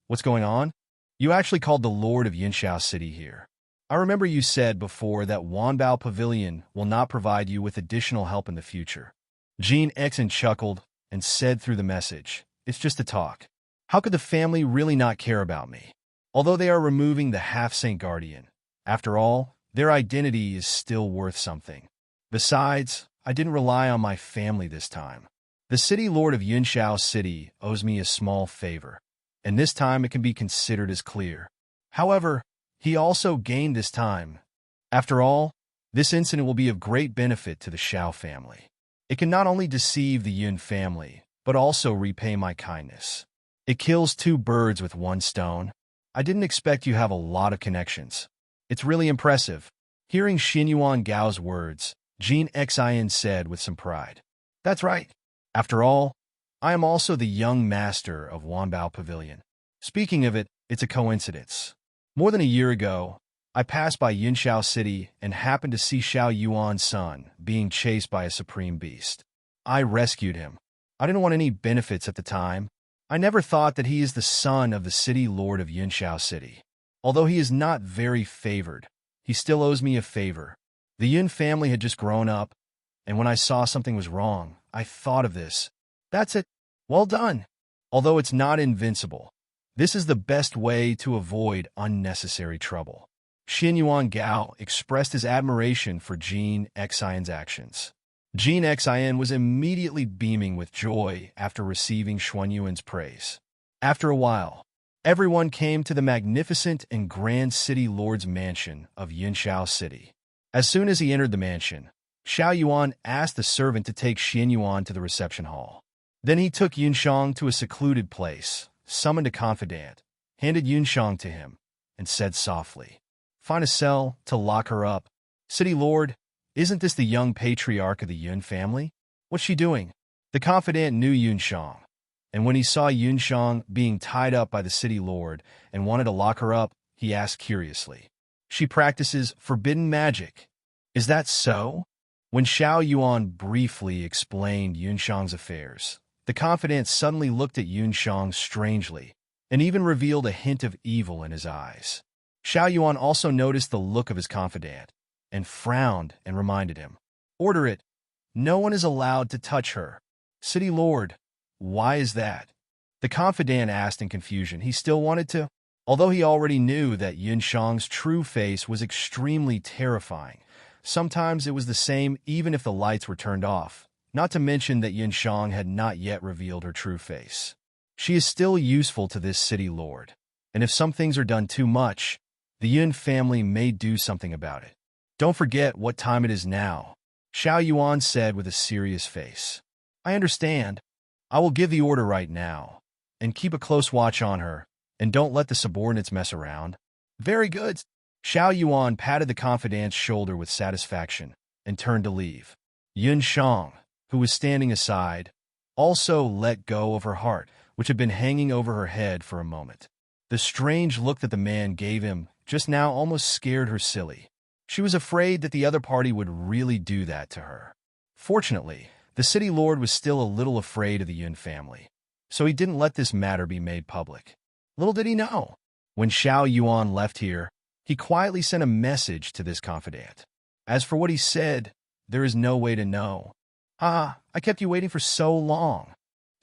What's going on? You actually called the lord of Yunshao City here. I remember you said before that Wanbao Pavilion will not provide you with additional help in the future. Gan Xen chuckled and said through the message, It's just a talk. How could the family really not care about me? Although they are removing the half-saint guardian, after all, their identity is still worth something. Besides, I didn't rely on my family this time. The city lord of Yunshao City owes me a small favor, and this time it can be considered as clear. However, he also gained this time. After all, this incident will be of great benefit to the Xiao family. It can not only deceive the Yun family, but also repay my kindness. It kills two birds with one stone. I didn't expect you have a lot of connections. It's really impressive. Hearing Xuanyuan Bo's words, Gan Xen said with some pride. That's right. After all, I am also the young master of Wanbao Pavilion. Speaking of it, it's a coincidence. More than a year ago, I passed by Yunshao City and happened to see Xiao Yuan's son being chased by a supreme beast. I rescued him. I didn't want any benefits at the time. I never thought that he is the son of the city lord of Yunshao City. Although he is not very favored, he still owes me a favor. The Yun family had just grown up, and when I saw something was wrong, I thought of this. That's it. Well done. Although it's not invincible, this is the best way to avoid unnecessary trouble. Xuanyuan Bo expressed his admiration for Gan Xen's actions. Gan Xen was immediately beaming with joy after receiving Xuanyuan's praise. After a while, everyone came to the magnificent and grand city lord's mansion of Yunshao City. As soon as he entered the mansion, Xiao Yuan asked the servant to take Xuanyuan to the reception hall. Then he took Huen Shong to a secluded place, summoned a confidant, handed Huen Shong to him, and said softly, "Find a cell to lock her up. City Lord, isn't this the young patriarch of the Yun family? What's she doing?" The confidant knew Huen Shong, and when he saw Huen Shong being tied up by the city lord and wanted to lock her up, he asked curiously, "She practices forbidden magic. Is that so?" When Xuanyuan briefly explained Huen Shong's affairs, the confidant suddenly looked at Huen Shong strangely and even revealed a hint of evil in his eyes. Xuanyuan also noticed the look of his confidant and frowned and reminded him, "Order it. No one is allowed to touch her." "City Lord, why is that?" the confidant asked in confusion. He still wanted to, although he already knew that Huen Shong's true face was extremely terrifying. Sometimes it was the same even if the lights were turned off, not to mention that Huen Shong had not yet revealed her true face. She is still useful to this city lord, and if some things are done too much, the Yun family may do something about it. "Don't forget what time it is now," Xuanyuan said with a serious face. "I understand. I will give the order right now. And keep a close watch on her, and don't let the subordinates mess around." "Very good." Xuanyuan patted the confidant's shoulder with satisfaction and turned to leave. Huen Shong, who was standing aside, also let go of her heart, which had been hanging over her head for a moment. The strange look that the man gave him just now almost scared her silly. She was afraid that the other party would really do that to her. Fortunately, the city lord was still a little afraid of the Yun family, so he didn't let this matter be made public. Little did he know, when Xuanyuan left here, he quietly sent a message to this confidant. As for what he said, there is no way to know. "Ah, I kept you waiting for so long."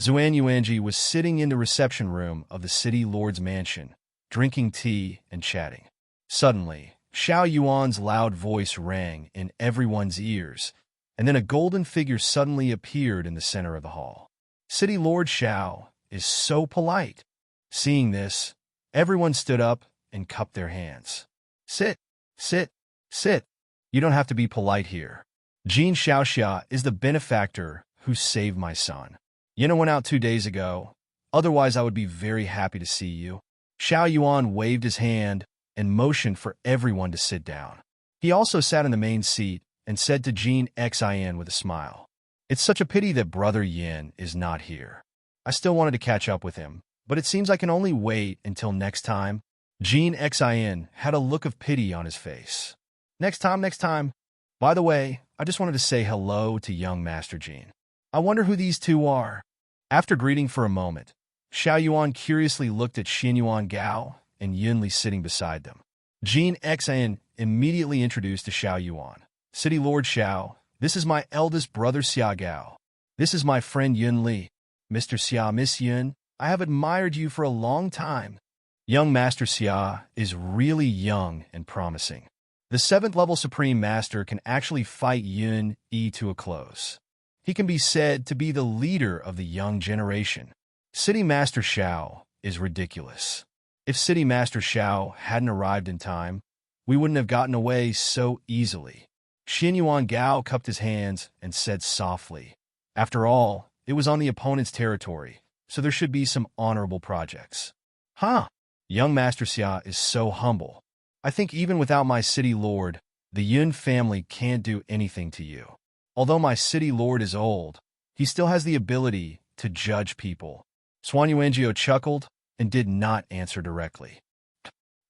Xuanyuan was sitting in the reception room of the city lord's mansion, drinking tea and chatting. Suddenly, Xuanyuan's loud voice rang in everyone's ears, and then a golden figure suddenly appeared in the center of the hall. "City Lord Xiao is so polite." Seeing this, everyone stood up and cupped their hands. "Sit, sit, sit. You don't have to be polite here. Jin Xiaoxia is the benefactor who saved my son. Yuna went out 2 days ago. Otherwise, I would be very happy to see you." Xuanyuan waved his hand and motioned for everyone to sit down. He also sat in the main seat and said to Gan Xen with a smile, "It's such a pity that Brother Yin is not here. I still wanted to catch up with him, but it seems I can only wait until next time." Gan Xen had a look of pity on his face. Next time, next time. By the way, I just wanted to say hello to young Master Jin. I wonder who these two are." After greeting for a moment, Xuanyuan curiously looked at Xuanyuan Gao and Yunli sitting beside them. Gan Xen immediately introduced to Xuanyuan, "City Lord Xiao, this is my eldest brother Xia Gao. This is my friend Yun Li. Mr. Xia, Miss Yun, I have admired you for a long time." Young Master Xia is really young and promising. The 7th level Supreme Master can actually fight Yun Yi to a close. He can be said to be the leader of the young generation. City Master Xiao is ridiculous. If City Master Xiao hadn't arrived in time, we wouldn't have gotten away so easily. Xuanyuan Gao cupped his hands and said softly, "After all, it was on the opponent's territory, so there should be some honorable projects." "Huh? Young Master Xia is so humble. I think even without my city lord, the Yun family can't do anything to you. Although my city lord is old, he still has the ability to judge people." Xuanyuan chuckled and did not answer directly.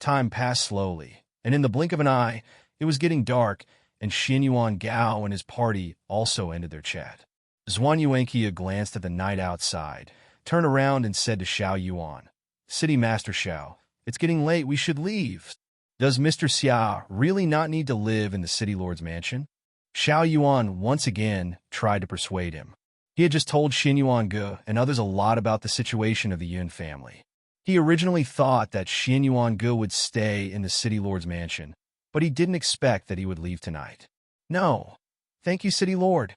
Time passed slowly, and in the blink of an eye, it was getting dark, and Xuanyuan Gao and his party also ended their chat. Xuanyuan glanced at the night outside, turned around and said to Xuanyuan, "City Master Xiao, it's getting late, we should leave. Does Mr. Xia really not need to live in the city lord's mansion?" Xuanyuan once again tried to persuade him. He had just told Xuanyuan Ge and others a lot about the situation of the Yun family. He originally thought that Xuanyuan Ge would stay in the city lord's mansion, but he didn't expect that he would leave tonight. "No. Thank you, City Lord.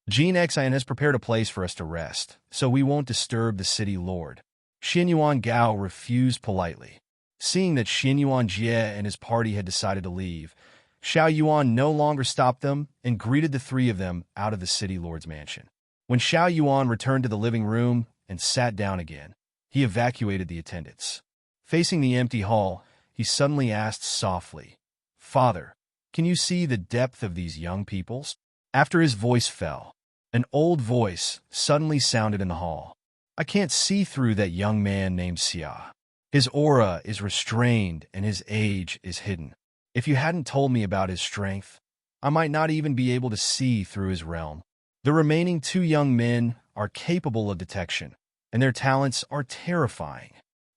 Gan Xen has prepared a place for us to rest, so we won't disturb the city lord." Xuanyuan Gao refused politely. Seeing that Xuanyuan Jie and his party had decided to leave, Xuanyuan no longer stopped them and greeted the 3 of them out of the city lord's mansion. When Xuanyuan returned to the living room and sat down again, he evacuated the attendants. Facing the empty hall, he suddenly asked softly, "Father, can you see the depth of these young peoples?" After his voice fell, an old voice suddenly sounded in the hall. "I can't see through that young man named Xia. His aura is restrained and his age is hidden. If you hadn't told me about his strength, I might not even be able to see through his realm." The remaining two young men are capable of detection, and their talents are terrifying.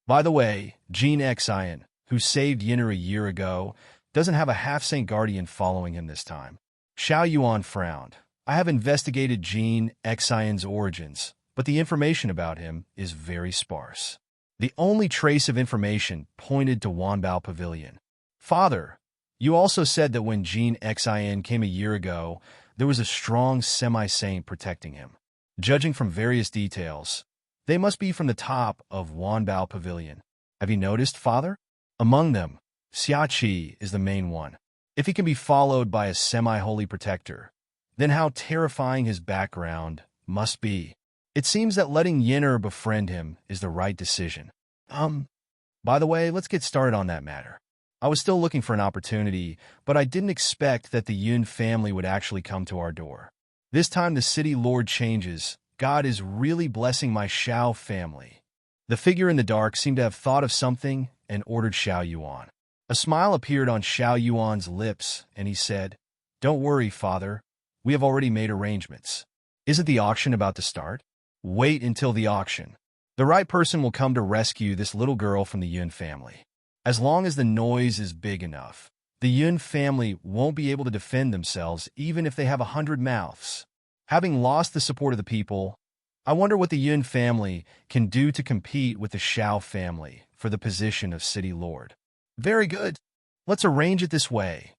By the way, Gan Xen, who saved Yuna a year ago, doesn't have a half-saint guardian following him this time. Xuanyuan frowned. "I have investigated Gan Xen's origins, but the information about him is very sparse. The only trace of information pointed to Wanbao Pavilion." "Father, you also said that when Gan Xen came a year ago, there was a strong semi-saint protecting him. Judging from various details, they must be from the top of Wanbao Pavilion. Have you noticed, Father? Among them, Xiachi is the main one. If he can be followed by a semi-holy protector, then how terrifying his background must be. It seems that letting Yuna befriend him is the right decision. By the way, let's get started on that matter. I was still looking for an opportunity, but I didn't expect that the Yun family would actually come to our door. This time the city lord changes. God is really blessing my Xiao family." The figure in the dark seemed to have thought of something and ordered Xuanyuan. A smile appeared on Xuanyuan's lips, and he said, "Don't worry, Father. We have already made arrangements. Isn't the auction about to start? Wait until the auction. The right person will come to rescue this little girl from the Yun family. As long as the noise is big enough, the Yun family won't be able to defend themselves even if they have 100 mouths. Having lost the support of the people, I wonder what the Yun family can do to compete with the Xiao family for the position of city lord." "Very good. Let's arrange it this way."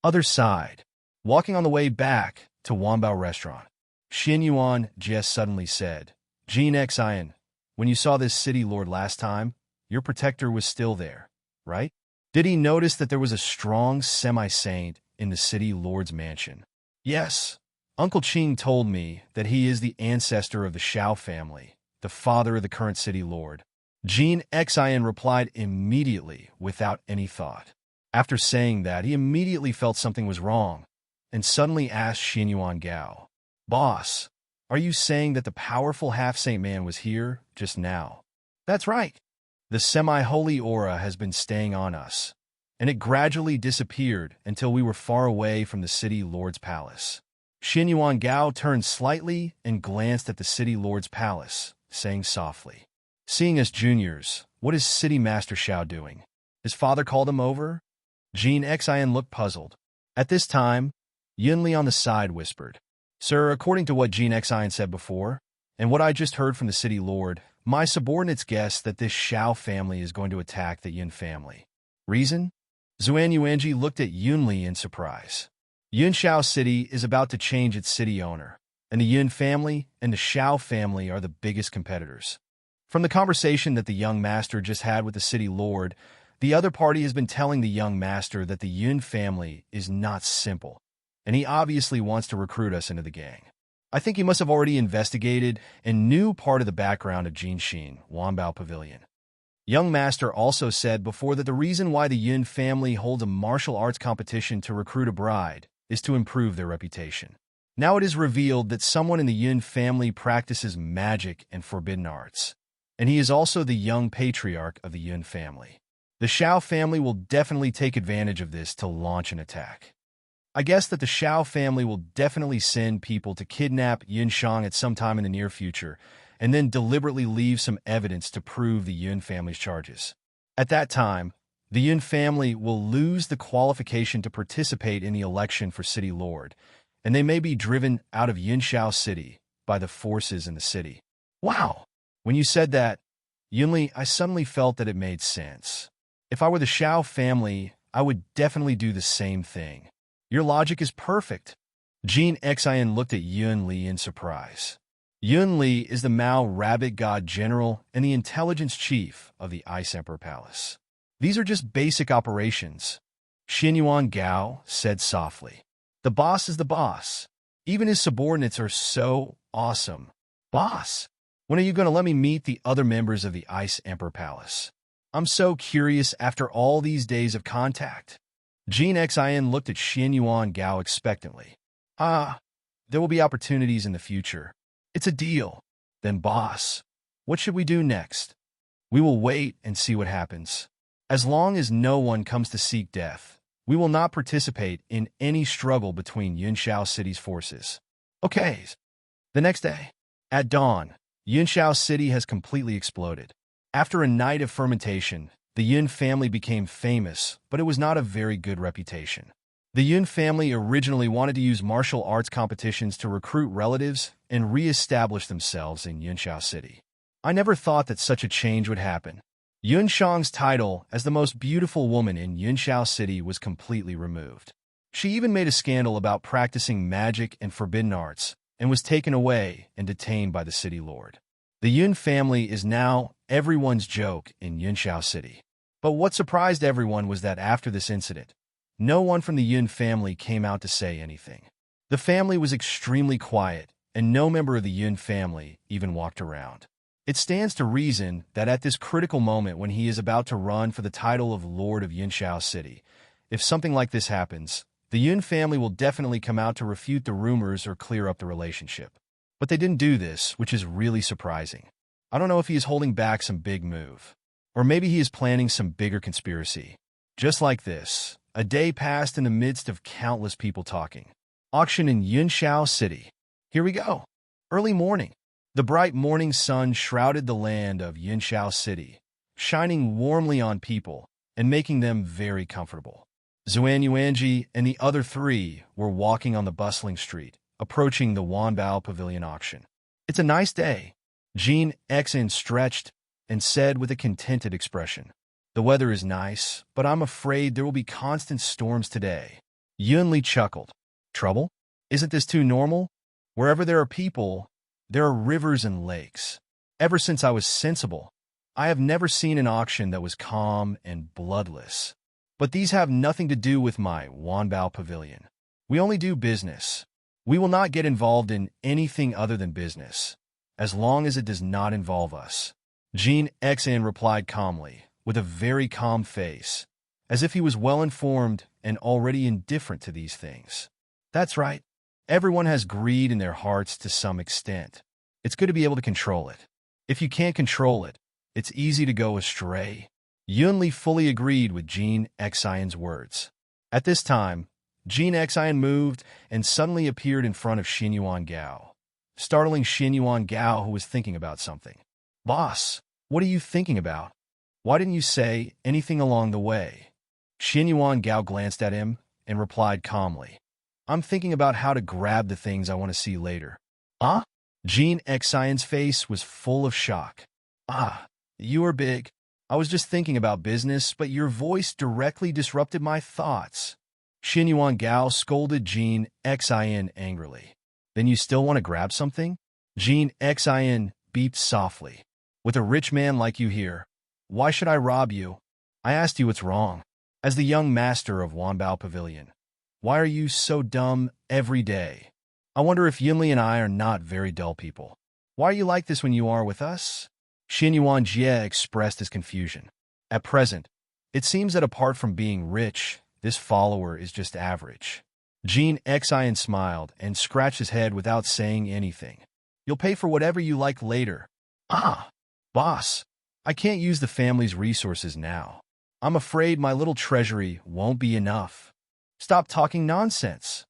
Other side. Walking on the way back to Wanbao restaurant, Xuanyuan just suddenly said, "Gan Xen, when you saw this city lord last time, your protector was still there, right? Did he notice that there was a strong semi-saint in the city lord's mansion?" "Yes. Uncle Qing told me that he is the ancestor of the Xiao family, the father of the current city lord." Gan Xen replied immediately without any thought. After saying that, he immediately felt something was wrong, and suddenly asked Xuanyuan Gao, "Boss, are you saying that the powerful half-saint man was here just now?" "That's right. The semi-holy aura has been staying on us, and it gradually disappeared until we were far away from the city lord's palace." Xuanyuan Gao turned slightly and glanced at the city lord's palace, saying softly, "Seeing us juniors, what is City Master Xiao doing? His father called him over?" Gan Xen looked puzzled. At this time, Yunli on the side whispered, "Sir, according to what Gan Xen said before, and what I just heard from the city lord, my subordinates guess that this Xiao family is going to attack the Yun family. Reason?" Xuanyuan looked at Yunli in surprise. Yunxiao City is about to change its city owner, and the Yun family and the Xiao family are the biggest competitors. From the conversation that the young master just had with the city lord, the other party has been telling the young master that the Yun family is not simple, and he obviously wants to recruit us into the gang. I think he must have already investigated and knew part of the background of Jinxin, Wanbao Pavilion. Young master also said before that the reason why the Yun family holds a martial arts competition to recruit a bride is to improve their reputation. Now it is revealed that someone in the Yun family practices magic and forbidden arts, and he is also the young patriarch of the Yun family. The Xiao family will definitely take advantage of this to launch an attack. I guess that the Xiao family will definitely send people to kidnap Huen Shong at some time in the near future, and then deliberately leave some evidence to prove the Yun family's charges. At that time, the Yun family will lose the qualification to participate in the election for city lord, and they may be driven out of Yunxiao City by the forces in the city. Wow! When you said that, Yunli, I suddenly felt that it made sense. If I were the Xiao family, I would definitely do the same thing. Your logic is perfect. Gan Xen looked at Yunli in surprise. Yunli is the Mao Rabbit God General and the intelligence chief of the Ice Emperor Palace. These are just basic operations. Xuanyuan Gao said softly. The boss is the boss. Even his subordinates are so Awesome. Boss, when are you going to let me meet the other members of the Ice Emperor Palace? I'm so curious after all these days of contact. Jean Xin looked at Xuanyuan Bo expectantly. There will be opportunities in the future. It's a deal. Then, boss, what should we do next? We will wait and see what happens. As long as no one comes to seek death, we will not participate in any struggle between Yunshao City's forces. Okay. The next day, at dawn, Yunshao City has completely exploded. After a night of fermentation, the Yun family became famous, but it was not a very good reputation. The Yun family originally wanted to use martial arts competitions to recruit relatives and re-establish themselves in Yunshao City. I never thought that such a change would happen. Huen Shong's title as the most beautiful woman in Yunshao City was completely removed. She even made a scandal about practicing magic and forbidden arts and was taken away and detained by the city lord. The Yun family is now everyone's joke in Yunshao City. But what surprised everyone was that after this incident, no one from the Yun family came out to say anything. The family was extremely quiet, and no member of the Yun family even walked around. It stands to reason that at this critical moment when he is about to run for the title of Lord of Yunshao City, if something like this happens, the Yun family will definitely come out to refute the rumors or clear up the relationship. But they didn't do this, which is really surprising. I don't know if he is holding back some big move. Or maybe he is planning some bigger conspiracy. Just like this, a day passed in the midst of countless people talking. Auction in Yunshao City. Here we go. Early morning. The bright morning sun shrouded the land of Yunshao City, shining warmly on people and making them very comfortable. Xuanyuan and the other three were walking on the bustling street, approaching the Wanbao Pavilion auction. It's a nice day, Gan Xen stretched and said with a contented expression. The weather is nice, but I'm afraid there will be constant storms today. Yunli chuckled. Trouble? Isn't this too normal? Wherever there are people, there are rivers and lakes. Ever since I was sensible, I have never seen an auction that was calm and bloodless. But these have nothing to do with my Wanbao Pavilion. We only do business. We will not get involved in anything other than business, as long as it does not involve us. Gan Xen replied calmly, with a very calm face, as if he was well-informed and already indifferent to these things. That's right. Everyone has greed in their hearts to some extent. It's good to be able to control it. If you can't control it, it's easy to go astray. Yunli fully agreed with Gan Xen's words. At this time, Gan Xen moved and suddenly appeared in front of Xuanyuan Bo, startling Xuanyuan Bo, who was thinking about something. Boss, what are you thinking about? Why didn't you say anything along the way? Xuanyuan Bo glanced at him and replied calmly. I'm thinking about how to grab the things I want to see later. Huh? Gan Xen's face was full of shock. You are big. I was just thinking about business, but your voice directly disrupted my thoughts. Xuanyuan Bo scolded Gan Xen angrily. Then you still want to grab something? Gan Xen beeped softly. With a rich man like you here, why should I rob you? I asked you what's wrong. As the young master of Wanbao Pavilion, why are you so dumb every day? I wonder if Yunli and I are not very dull people. Why are you like this when you are with us? Xuanyuan Jie expressed his confusion. At present, it seems that apart from being rich, this follower is just average. Gan Xen smiled and scratched his head without saying anything. You'll pay for whatever you like later. Boss, I can't use the family's resources now. I'm afraid my little treasury won't be enough. Stop talking nonsense.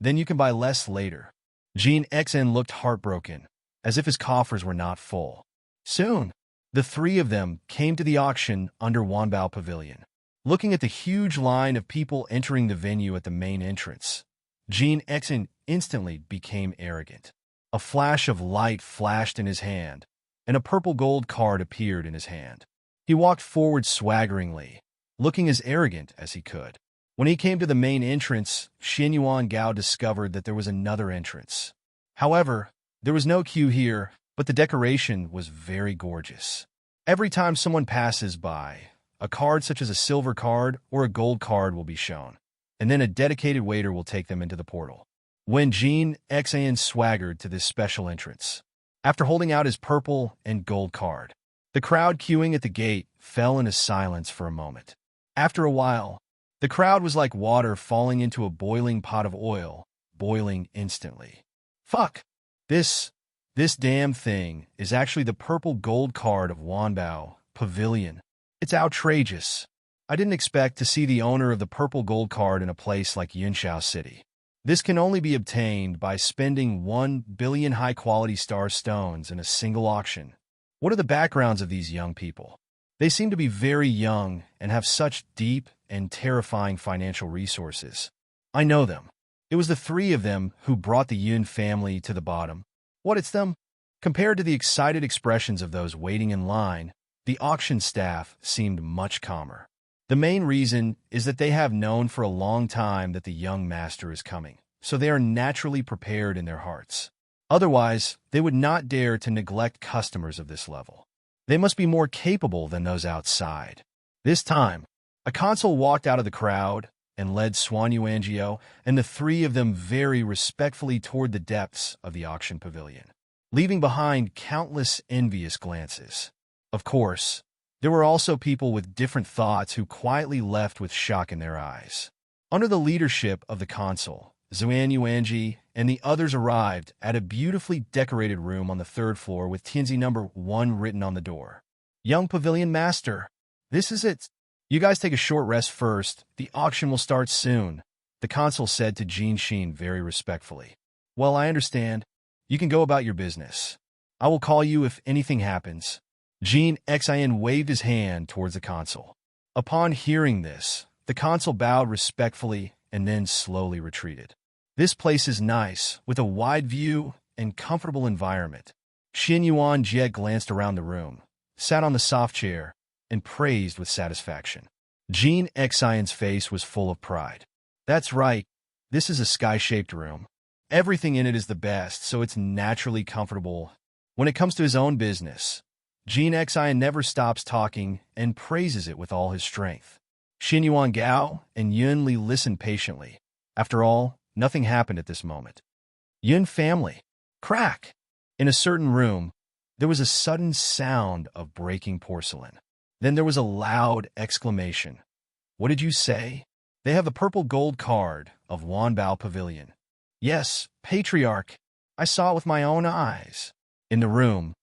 Then you can buy less later. Gan Xen looked heartbroken, as if his coffers were not full. Soon, the three of them came to the auction under Wanbao Pavilion. Looking at the huge line of people entering the venue at the main entrance, Gan Xen instantly became arrogant. A flash of light flashed in his hand, and a purple gold card appeared in his hand. He walked forward swaggeringly, looking as arrogant as he could. When he came to the main entrance, Xuanyuan Bo discovered that there was another entrance. However, there was no queue here, but the decoration was very gorgeous. Every time someone passes by, a card such as a silver card or a gold card will be shown, and then a dedicated waiter will take them into the portal. when Gan Xen swaggered to this special entrance. After holding out his purple and gold card, the crowd queuing at the gate fell into silence for a moment. After a while, the crowd was like water falling into a boiling pot of oil, boiling instantly. Fuck! This damn thing is actually the purple gold card of Wanbao Pavilion. It's outrageous. I didn't expect to see the owner of the purple gold card in a place like Yunshao City. This can only be obtained by spending 1 billion high-quality star stones in a single auction. What are the backgrounds of these young people? They seem to be very young and have such deep and terrifying financial resources. I know them. It was the three of them who brought the Yun family to the bottom. What it's them? Compared to the excited expressions of those waiting in line, the auction staff seemed much calmer. The main reason is that they have known for a long time that the young master is coming, so they are naturally prepared in their hearts. Otherwise, they would not dare to neglect customers of this level. They must be more capable than those outside. This time, a consul walked out of the crowd and led Xuanyuan Bo and the three of them very respectfully toward the depths of the auction pavilion, leaving behind countless envious glances. Of course, there were also people with different thoughts who quietly left with shock in their eyes. Under the leadership of the consul, Xuanyuan Bo and the others arrived at a beautifully decorated room on the third floor with Tianzi number 1 written on the door. Young Pavilion Master, this is it. You guys take a short rest first. The auction will start soon, the consul said to Gan Xen very respectfully. Well, I understand. You can go about your business. I will call you if anything happens. Gan Xen waved his hand towards the consul. Upon hearing this, the consul bowed respectfully and then slowly retreated. This place is nice, with a wide view and comfortable environment. Xuanyuan Bo glanced around the room, sat on the soft chair, and praised with satisfaction. Gan Xen's face was full of pride. That's right, this is a sky-shaped room. Everything in it is the best, so it's naturally comfortable. When it comes to his own business, Gan Xen never stops talking and praises it with all his strength. Xuanyuan Gao and Yun Li listened patiently. After all, nothing happened at this moment. Yun family. Crack! In a certain room, there was a sudden sound of breaking porcelain. Then there was a loud exclamation. What did you say? They have the purple gold card of Wanbao Pavilion. Yes, Patriarch. I saw it with my own eyes. In the room,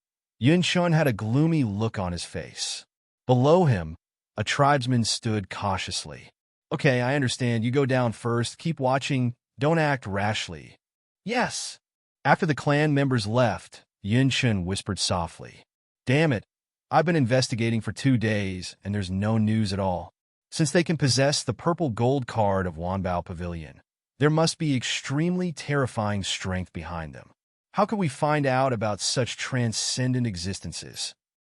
Huen Shong had a gloomy look on his face. Below him, a tribesman stood cautiously. Okay, I understand. You go down first. Keep watching. Don't act rashly. Yes. After the clan members left, Huen Shong whispered softly. Damn it. I've been investigating for 2 days, and there's no news at all. Since they can possess the purple gold card of Wanbao Pavilion, there must be extremely terrifying strength behind them. How could we find out about such transcendent existences?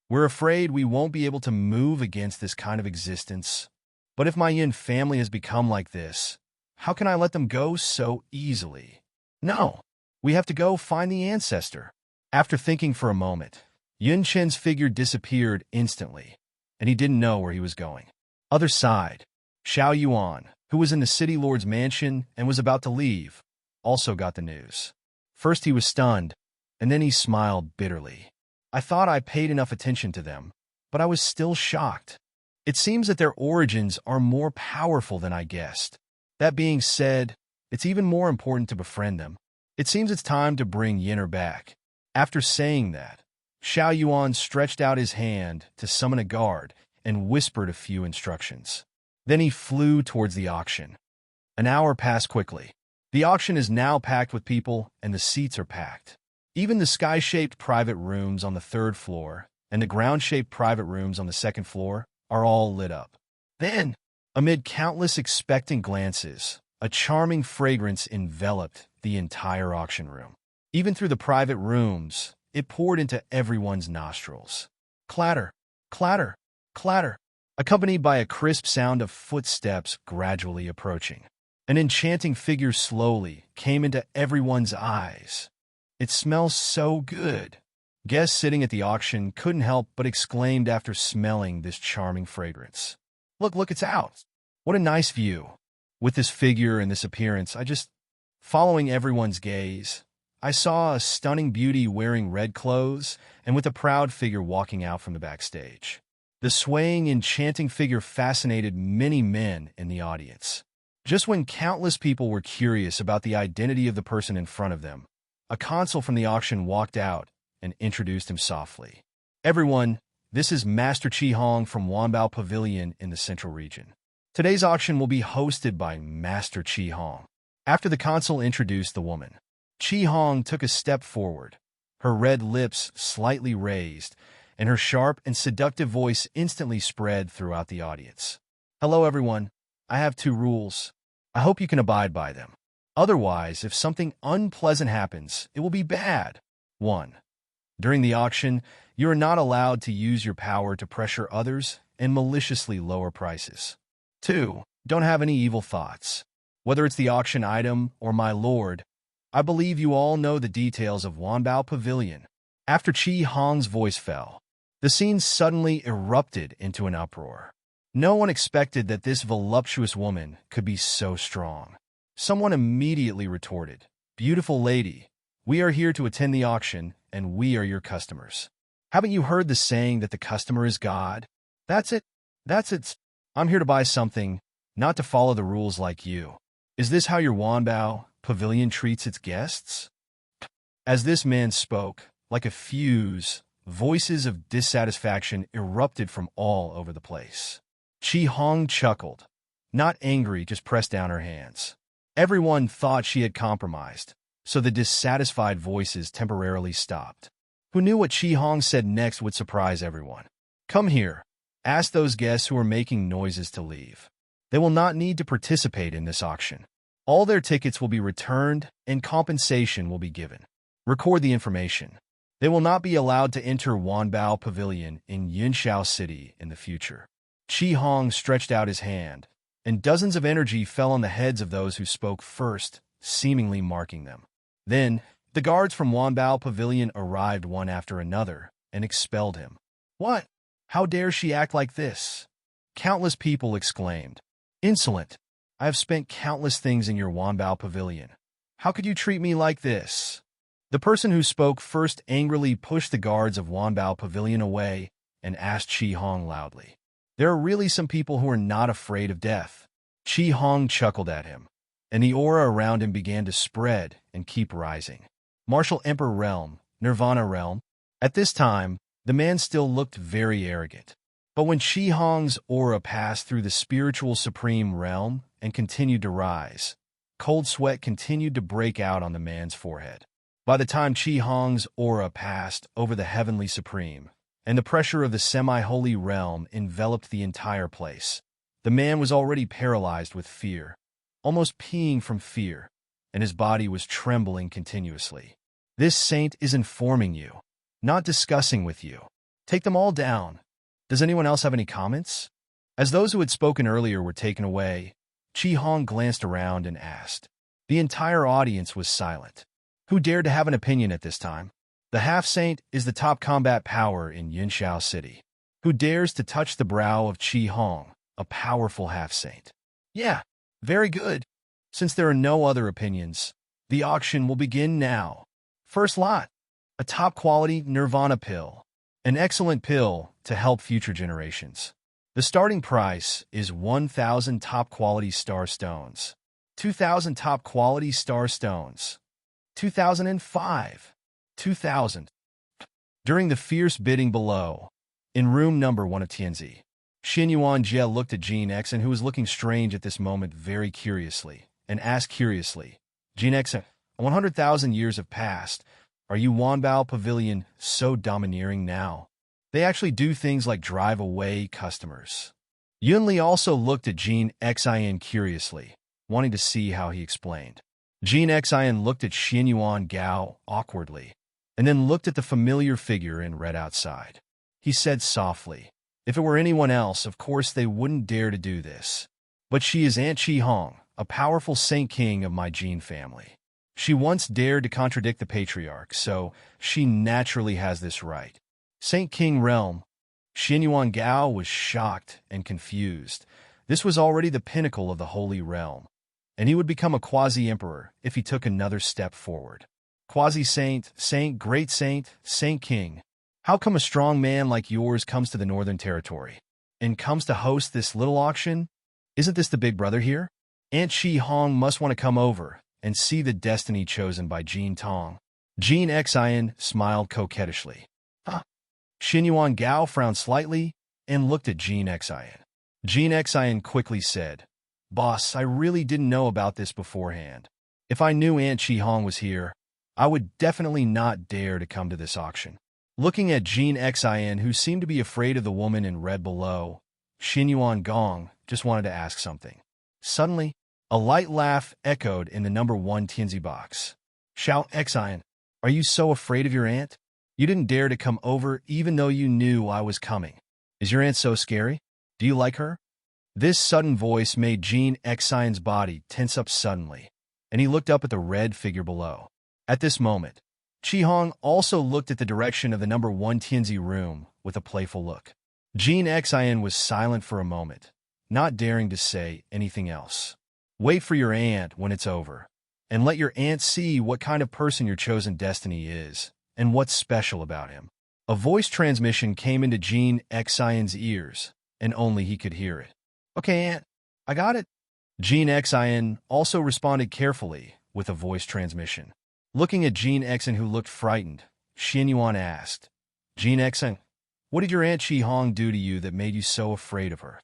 We're afraid we won't be able to move against this kind of existence. But if my Yin family has become like this, how can I let them go so easily? No, we have to go find the ancestor. After thinking for a moment, Yun Chen's figure disappeared instantly, and he didn't know where he was going. Other side, Xuanyuan, who was in the city lord's mansion and was about to leave, also got the news. First he was stunned, and then he smiled bitterly. I thought I paid enough attention to them, but I was still shocked. It seems that their origins are more powerful than I guessed. That being said, it's even more important to befriend them. It seems it's time to bring Yinner back. After saying that, Xuanyuan stretched out his hand to summon a guard and whispered a few instructions. Then he flew towards the auction. An hour passed quickly. The auction is now packed with people, and the seats are packed. Even the sky-shaped private rooms on the third floor and the ground-shaped private rooms on the second floor are all lit up. Then, amid countless expectant glances, a charming fragrance enveloped the entire auction room. Even through the private rooms, it poured into everyone's nostrils. Clatter, clatter, clatter, accompanied by a crisp sound of footsteps gradually approaching. An enchanting figure slowly came into everyone's eyes. It smells so good. Guests sitting at the auction couldn't help but exclaimed after smelling this charming fragrance. Look, it's out. What a nice view. With this figure and this appearance, Following everyone's gaze, I saw a stunning beauty wearing red clothes and with a proud figure walking out from the backstage. The swaying, enchanting figure fascinated many men in the audience. Just when countless people were curious about the identity of the person in front of them, a consul from the auction walked out and introduced him softly. Everyone, this is Master Qi Hong from Wanbao Pavilion in the Central Region. Today's auction will be hosted by Master Qi Hong. After the consul introduced the woman, Qi Hong took a step forward, her red lips slightly raised, and her sharp and seductive voice instantly spread throughout the audience. Hello everyone, I have 2 rules. I hope you can abide by them. Otherwise, if something unpleasant happens, it will be bad. 1. During the auction, you are not allowed to use your power to pressure others and maliciously lower prices. 2. Don't have any evil thoughts. Whether it's the auction item or my lord, I believe you all know the details of Wanbao Pavilion. After Qi Hong's voice fell, the scene suddenly erupted into an uproar. No one expected that this voluptuous woman could be so strong. Someone immediately retorted, "Beautiful lady, we are here to attend the auction, and we are your customers. Haven't you heard the saying that the customer is God? That's it. That's it. I'm here to buy something, not to follow the rules like you. Is this how your Wanbao Pavilion treats its guests?" As this man spoke, like a fuse, voices of dissatisfaction erupted from all over the place. Qi Hong chuckled. Not angry, just pressed down her hands. Everyone thought she had compromised, so the dissatisfied voices temporarily stopped. Who knew what Qi Hong said next would surprise everyone? "Come here. Ask those guests who are making noises to leave. They will not need to participate in this auction. All their tickets will be returned and compensation will be given. Record the information. They will not be allowed to enter Wanbao Pavilion in Yunshao City in the future." Qi Hong stretched out his hand, and dozens of energy fell on the heads of those who spoke first, seemingly marking them. Then, the guards from Wanbao Pavilion arrived one after another and expelled him. "What? How dare she act like this?" Countless people exclaimed. "Insolent! I have spent countless things in your Wanbao Pavilion. How could you treat me like this?" The person who spoke first angrily pushed the guards of Wanbao Pavilion away and asked Qi Hong loudly, "There are really some people who are not afraid of death." Qi Hong chuckled at him, and the aura around him began to spread and keep rising. Martial Emperor Realm, Nirvana Realm. At this time, the man still looked very arrogant. But when Qi Hong's aura passed through the spiritual supreme realm and continued to rise, cold sweat continued to break out on the man's forehead. By the time Qi Hong's aura passed over the heavenly supreme, and the pressure of the semi-holy realm enveloped the entire place, the man was already paralyzed with fear, almost peeing from fear, and his body was trembling continuously. "This saint is informing you, not discussing with you. Take them all down. Does anyone else have any comments?" As those who had spoken earlier were taken away, Qi Hong glanced around and asked. The entire audience was silent. Who dared to have an opinion at this time? The half-saint is the top combat power in Yunshao City. Who dares to touch the brow of Qi Hong, a powerful half-saint? Yeah, very good. Since there are no other opinions, the auction will begin now. First lot, a top-quality Nirvana pill. An excellent pill to help future generations. The starting price is 1,000 top-quality star stones, 2,000 top-quality star stones, 2,005, 2,000. During the fierce bidding below, in room number 1 of Tianzi, Xuanyuan Bo looked at Gan Xen, who was looking strange at this moment very curiously, and asked curiously, "Gan Xen, 100,000 years have passed. Are you Wanbao Pavilion so domineering now? They actually do things like drive away customers." Yunli also looked at Gan Xen curiously, wanting to see how he explained. Gan Xen looked at Xuanyuan Bo awkwardly, and then looked at the familiar figure and read outside. He said softly, "If it were anyone else, of course they wouldn't dare to do this. But she is Aunt Qi Hong, a powerful saint king of my Jin family. She once dared to contradict the patriarch, so she naturally has this right. Saint King Realm." Xuanyuan Bo was shocked and confused. This was already the pinnacle of the Holy Realm, and he would become a quasi-emperor if he took another step forward. Quasi-saint, saint, great saint, saint king. How come a strong man like yours comes to the Northern Territory and comes to host this little auction? Isn't this the big brother here? Aunt Shi Hong must want to come over and see the destiny chosen by Jin Tong. Jin Xian smiled coquettishly. Huh? Xuanyuan Gao frowned slightly and looked at Jin Xian. Jin Xian quickly said, Boss, I really didn't know about this beforehand. If I knew Aunt Shi Hong was here, I would definitely not dare to come to this auction. Looking at Jin Xian, who seemed to be afraid of the woman in red below, Xuanyuan Gong just wanted to ask something. Suddenly, a light laugh echoed in the number 1 Tianzi box. Shout, Xian, are you so afraid of your aunt? You didn't dare to come over even though you knew I was coming. Is your aunt so scary? Do you like her? This sudden voice made Jin Xian's body tense up suddenly, and he looked up at the red figure below. At this moment, Chi Hong also looked at the direction of the number 1 Tianzi room with a playful look. Jin Xian was silent for a moment, not daring to say anything else. Wait for your aunt when it's over, and let your aunt see what kind of person your chosen destiny is, and what's special about him. A voice transmission came into Jin Xian's ears, and only he could hear it. Okay, aunt, I got it. Jin Xian also responded carefully with a voice transmission. Looking at Jin Xian, who looked frightened, Xuanyuan asked, Jin Xian, what did your Aunt Shi Hong do to you that made you so afraid of her?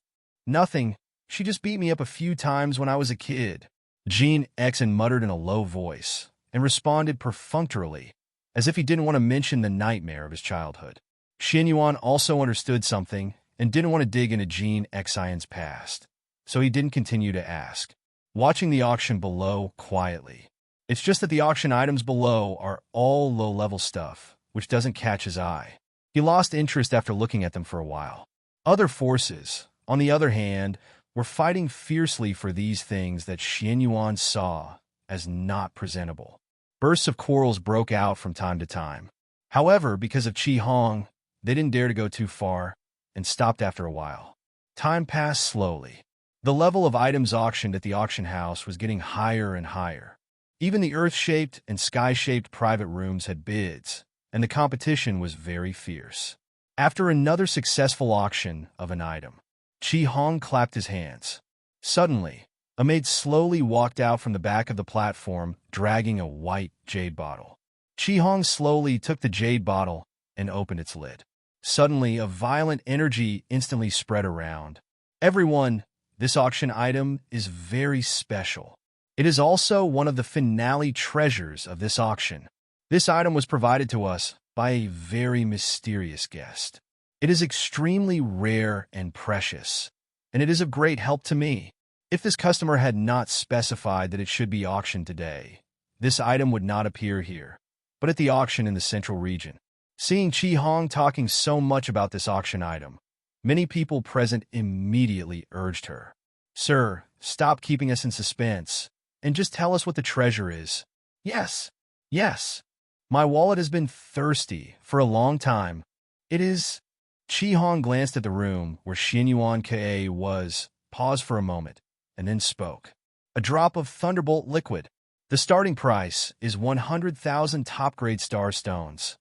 Nothing. She just beat me up a few times when I was a kid. Jin Xian muttered in a low voice and responded perfunctorily, as if he didn't want to mention the nightmare of his childhood. Xuanyuan also understood something and didn't want to dig into Jin Xian's past, so he didn't continue to ask, watching the auction below quietly. It's just that the auction items below are all low-level stuff, which doesn't catch his eye. He lost interest after looking at them for a while. Other forces, on the other hand, were fighting fiercely for these things that Xuanyuan saw as not presentable. Bursts of quarrels broke out from time to time. However, because of Chi Hong, they didn't dare to go too far and stopped after a while. Time passed slowly. The level of items auctioned at the auction house was getting higher and higher. Even the earth-shaped and sky-shaped private rooms had bids, and the competition was very fierce. After another successful auction of an item, Chi Hong clapped his hands. Suddenly, a maid slowly walked out from the back of the platform, dragging a white jade bottle. Chi Hong slowly took the jade bottle and opened its lid. Suddenly, a violent energy instantly spread around. Everyone, this auction item is very special. It is also one of the finale treasures of this auction. This item was provided to us by a very mysterious guest. It is extremely rare and precious, and it is of great help to me. If this customer had not specified that it should be auctioned today, this item would not appear here, but at the auction in the central region. Seeing Chi Hong talking so much about this auction item, many people present immediately urged her, Sir, stop keeping us in suspense, and just tell us what the treasure is. Yes, yes. My wallet has been thirsty for a long time. It is... Chi Hong glanced at the room where Xuanyuan Ka was, paused for a moment, and then spoke. A drop of thunderbolt liquid. The starting price is 100,000 top-grade star stones.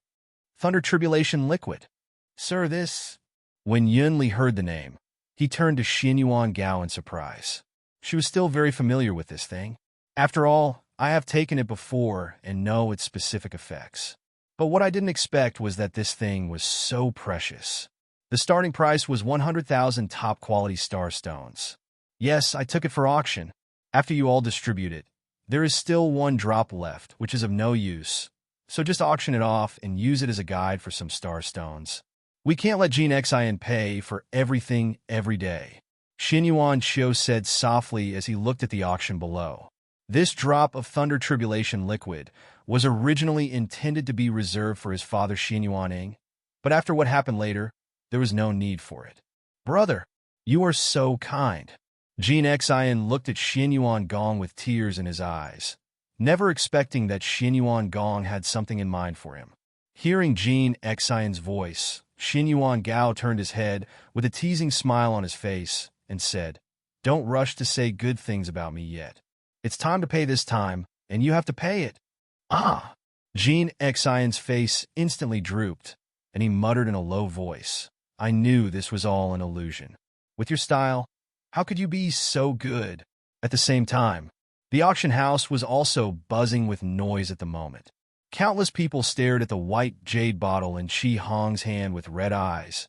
Thunder Tribulation liquid. Sir, this... When Yun Li heard the name, he turned to Xuanyuan Gao in surprise. She was still very familiar with this thing. After all, I have taken it before and know its specific effects. But what I didn't expect was that this thing was so precious. The starting price was 100,000 top-quality star stones. Yes, I took it for auction. After you all distribute it, there is still one drop left, which is of no use. So just auction it off and use it as a guide for some star stones. We can't let Jin Xian pay for everything every day. Xuanyuan Qiu said softly as he looked at the auction below. This drop of Thunder Tribulation liquid was originally intended to be reserved for his father Xuanyuan Ing, but after what happened later, there was no need for it. Brother, you are so kind. Jin Xian looked at Xuanyuan Gong with tears in his eyes, never expecting that Xuanyuan Gong had something in mind for him. Hearing Jin Xian's voice, Xuanyuan Gao turned his head with a teasing smile on his face and said, Don't rush to say good things about me yet. It's time to pay this time, and you have to pay it. Ah! Jean Xian's face instantly drooped, and he muttered in a low voice, I knew this was all an illusion. With your style, how could you be so good? At the same time, the auction house was also buzzing with noise at the moment. Countless people stared at the white jade bottle in Qi Hong's hand with red eyes,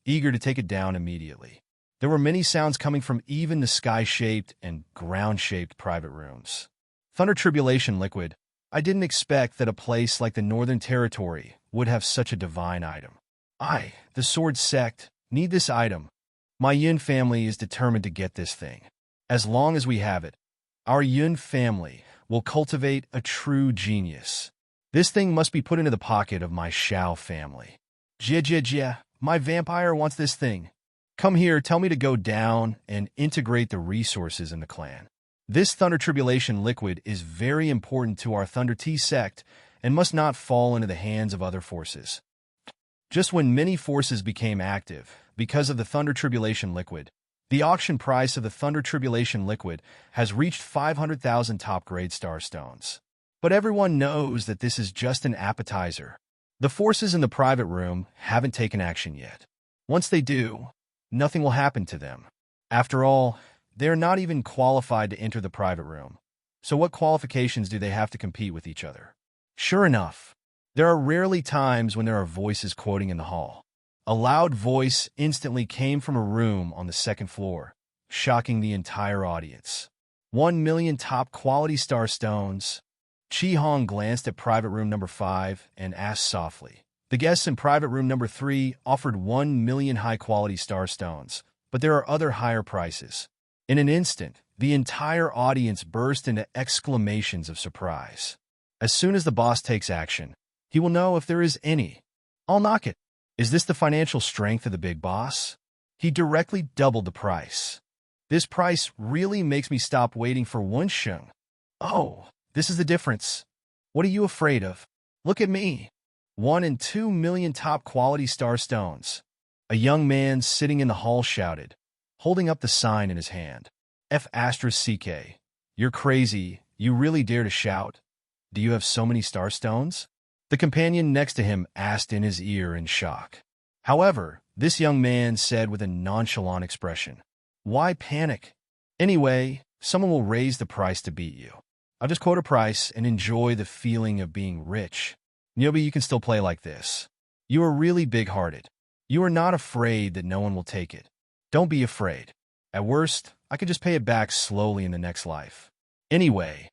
eager to take it down immediately. There were many sounds coming from even the sky-shaped and ground-shaped private rooms. Thunder Tribulation Liquid. I didn't expect that a place like the Northern Territory would have such a divine item. I, the Sword Sect, need this item. My Yun family is determined to get this thing. As long as we have it, our Yun family will cultivate a true genius. This thing must be put into the pocket of my Shao family. Jia, my vampire wants this thing. Come here, tell me to go down and integrate the resources in the clan. This Thunder Tribulation Liquid is very important to our Thunder Tea sect and must not fall into the hands of other forces. Just when many forces became active because of the Thunder Tribulation Liquid, the auction price of the Thunder Tribulation Liquid has reached 500,000 top-grade star stones. But everyone knows that this is just an appetizer. The forces in the private room haven't taken action yet. Once they do, nothing will happen to them. After all, they are not even qualified to enter the private room. So what qualifications do they have to compete with each other? Sure enough, there are rarely times when there are voices quoting in the hall. A loud voice instantly came from a room on the second floor, shocking the entire audience. 1 million top-quality star stones. Qi Hong glanced at private room number 5 and asked softly. The guests in private room number 3 offered 1 million high-quality star stones, but there are other higher prices. In an instant, the entire audience burst into exclamations of surprise. As soon as the boss takes action, he will know if there is any. I'll knock it. Is this the financial strength of the big boss? He directly doubled the price. This price really makes me stop waiting for Huen Shong. Oh, this is the difference. What are you afraid of? Look at me. 1 and 2 million top-quality star stones. A young man sitting in the hall shouted, holding up the sign in his hand. F***CK. You're crazy. You really dare to shout? Do you have so many star stones? The companion next to him asked in his ear in shock. However, this young man said with a nonchalant expression, why panic? Anyway, someone will raise the price to beat you. I'll just quote a price and enjoy the feeling of being rich. Nyobi, you can still play like this. You are really big-hearted. You are not afraid that no one will take it. Don't be afraid. At worst, I could just pay it back slowly in the next life. Anyway,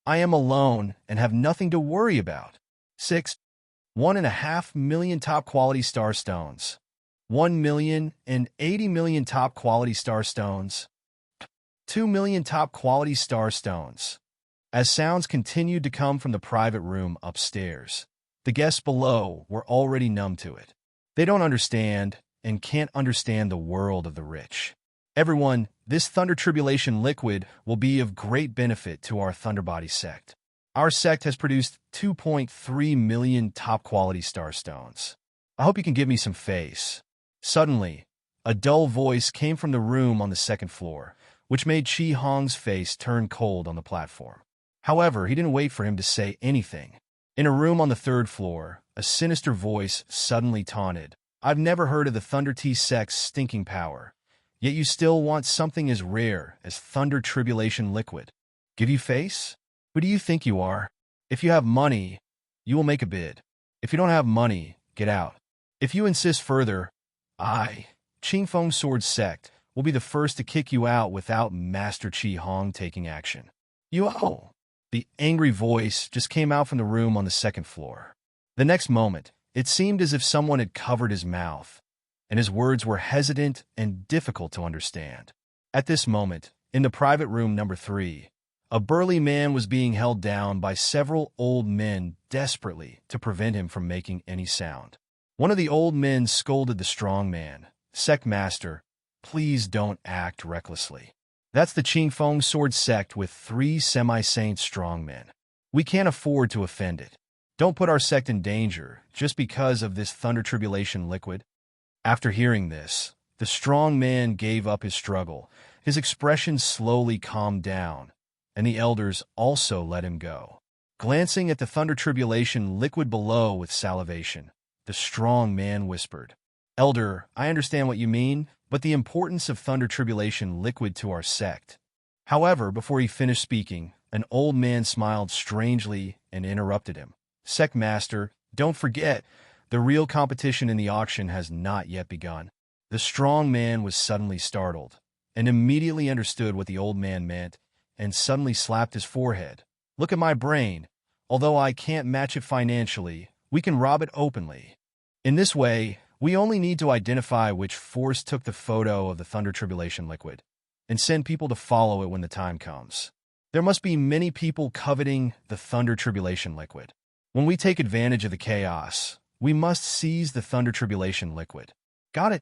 I am alone and have nothing to worry about. 6. 1.5 million top-quality star stones. 1,080 million top-quality star stones. 2 million top-quality star stones. As sounds continued to come from the private room upstairs, the guests below were already numb to it. They don't understand and can't understand the world of the rich. Everyone, this Thunder Tribulation Liquid will be of great benefit to our Thunderbody sect. Our sect has produced 2.3 million top-quality star stones. I hope you can give me some face. Suddenly, a dull voice came from the room on the second floor, which made Qi Hong's face turn cold on the platform. However, he didn't wait for him to say anything. In a room on the third floor, a sinister voice suddenly taunted, I've never heard of the Thunder Tea sect's stinking power, yet you still want something as rare as Thunder Tribulation Liquid. Give you face? Who do you think you are? If you have money, you will make a bid. If you don't have money, get out. If you insist further, I, Qingfeng Sword Sect, will be the first to kick you out without Master Qi Hong taking action. You owe. The angry voice just came out from the room on the second floor. The next moment, it seemed as if someone had covered his mouth, and his words were hesitant and difficult to understand. At this moment, in the private room number 3, a burly man was being held down by several old men desperately to prevent him from making any sound. One of the old men scolded the strong man, Sect Master, please don't act recklessly. That's the Qingfeng Sword Sect with 3 semi-saint strongmen. We can't afford to offend it. Don't put our sect in danger just because of this Thunder Tribulation Liquid. After hearing this, the strong man gave up his struggle. His expression slowly calmed down, and the elders also let him go. Glancing at the thunder tribulation liquid below with salivation, the strong man whispered, "Elder, I understand what you mean, but the importance of thunder tribulation liquid to our sect." However, before he finished speaking, an old man smiled strangely and interrupted him. "Sect Master, don't forget, the real competition in the auction has not yet begun." The strong man was suddenly startled, and immediately understood what the old man meant, and suddenly slapped his forehead. "Look at my brain. Although I can't match it financially, we can rob it openly. In this way, we only need to identify which force took the photo of the thunder tribulation liquid, and send people to follow it when the time comes. There must be many people coveting the thunder tribulation liquid. When we take advantage of the chaos, we must seize the thunder tribulation liquid." "Got it,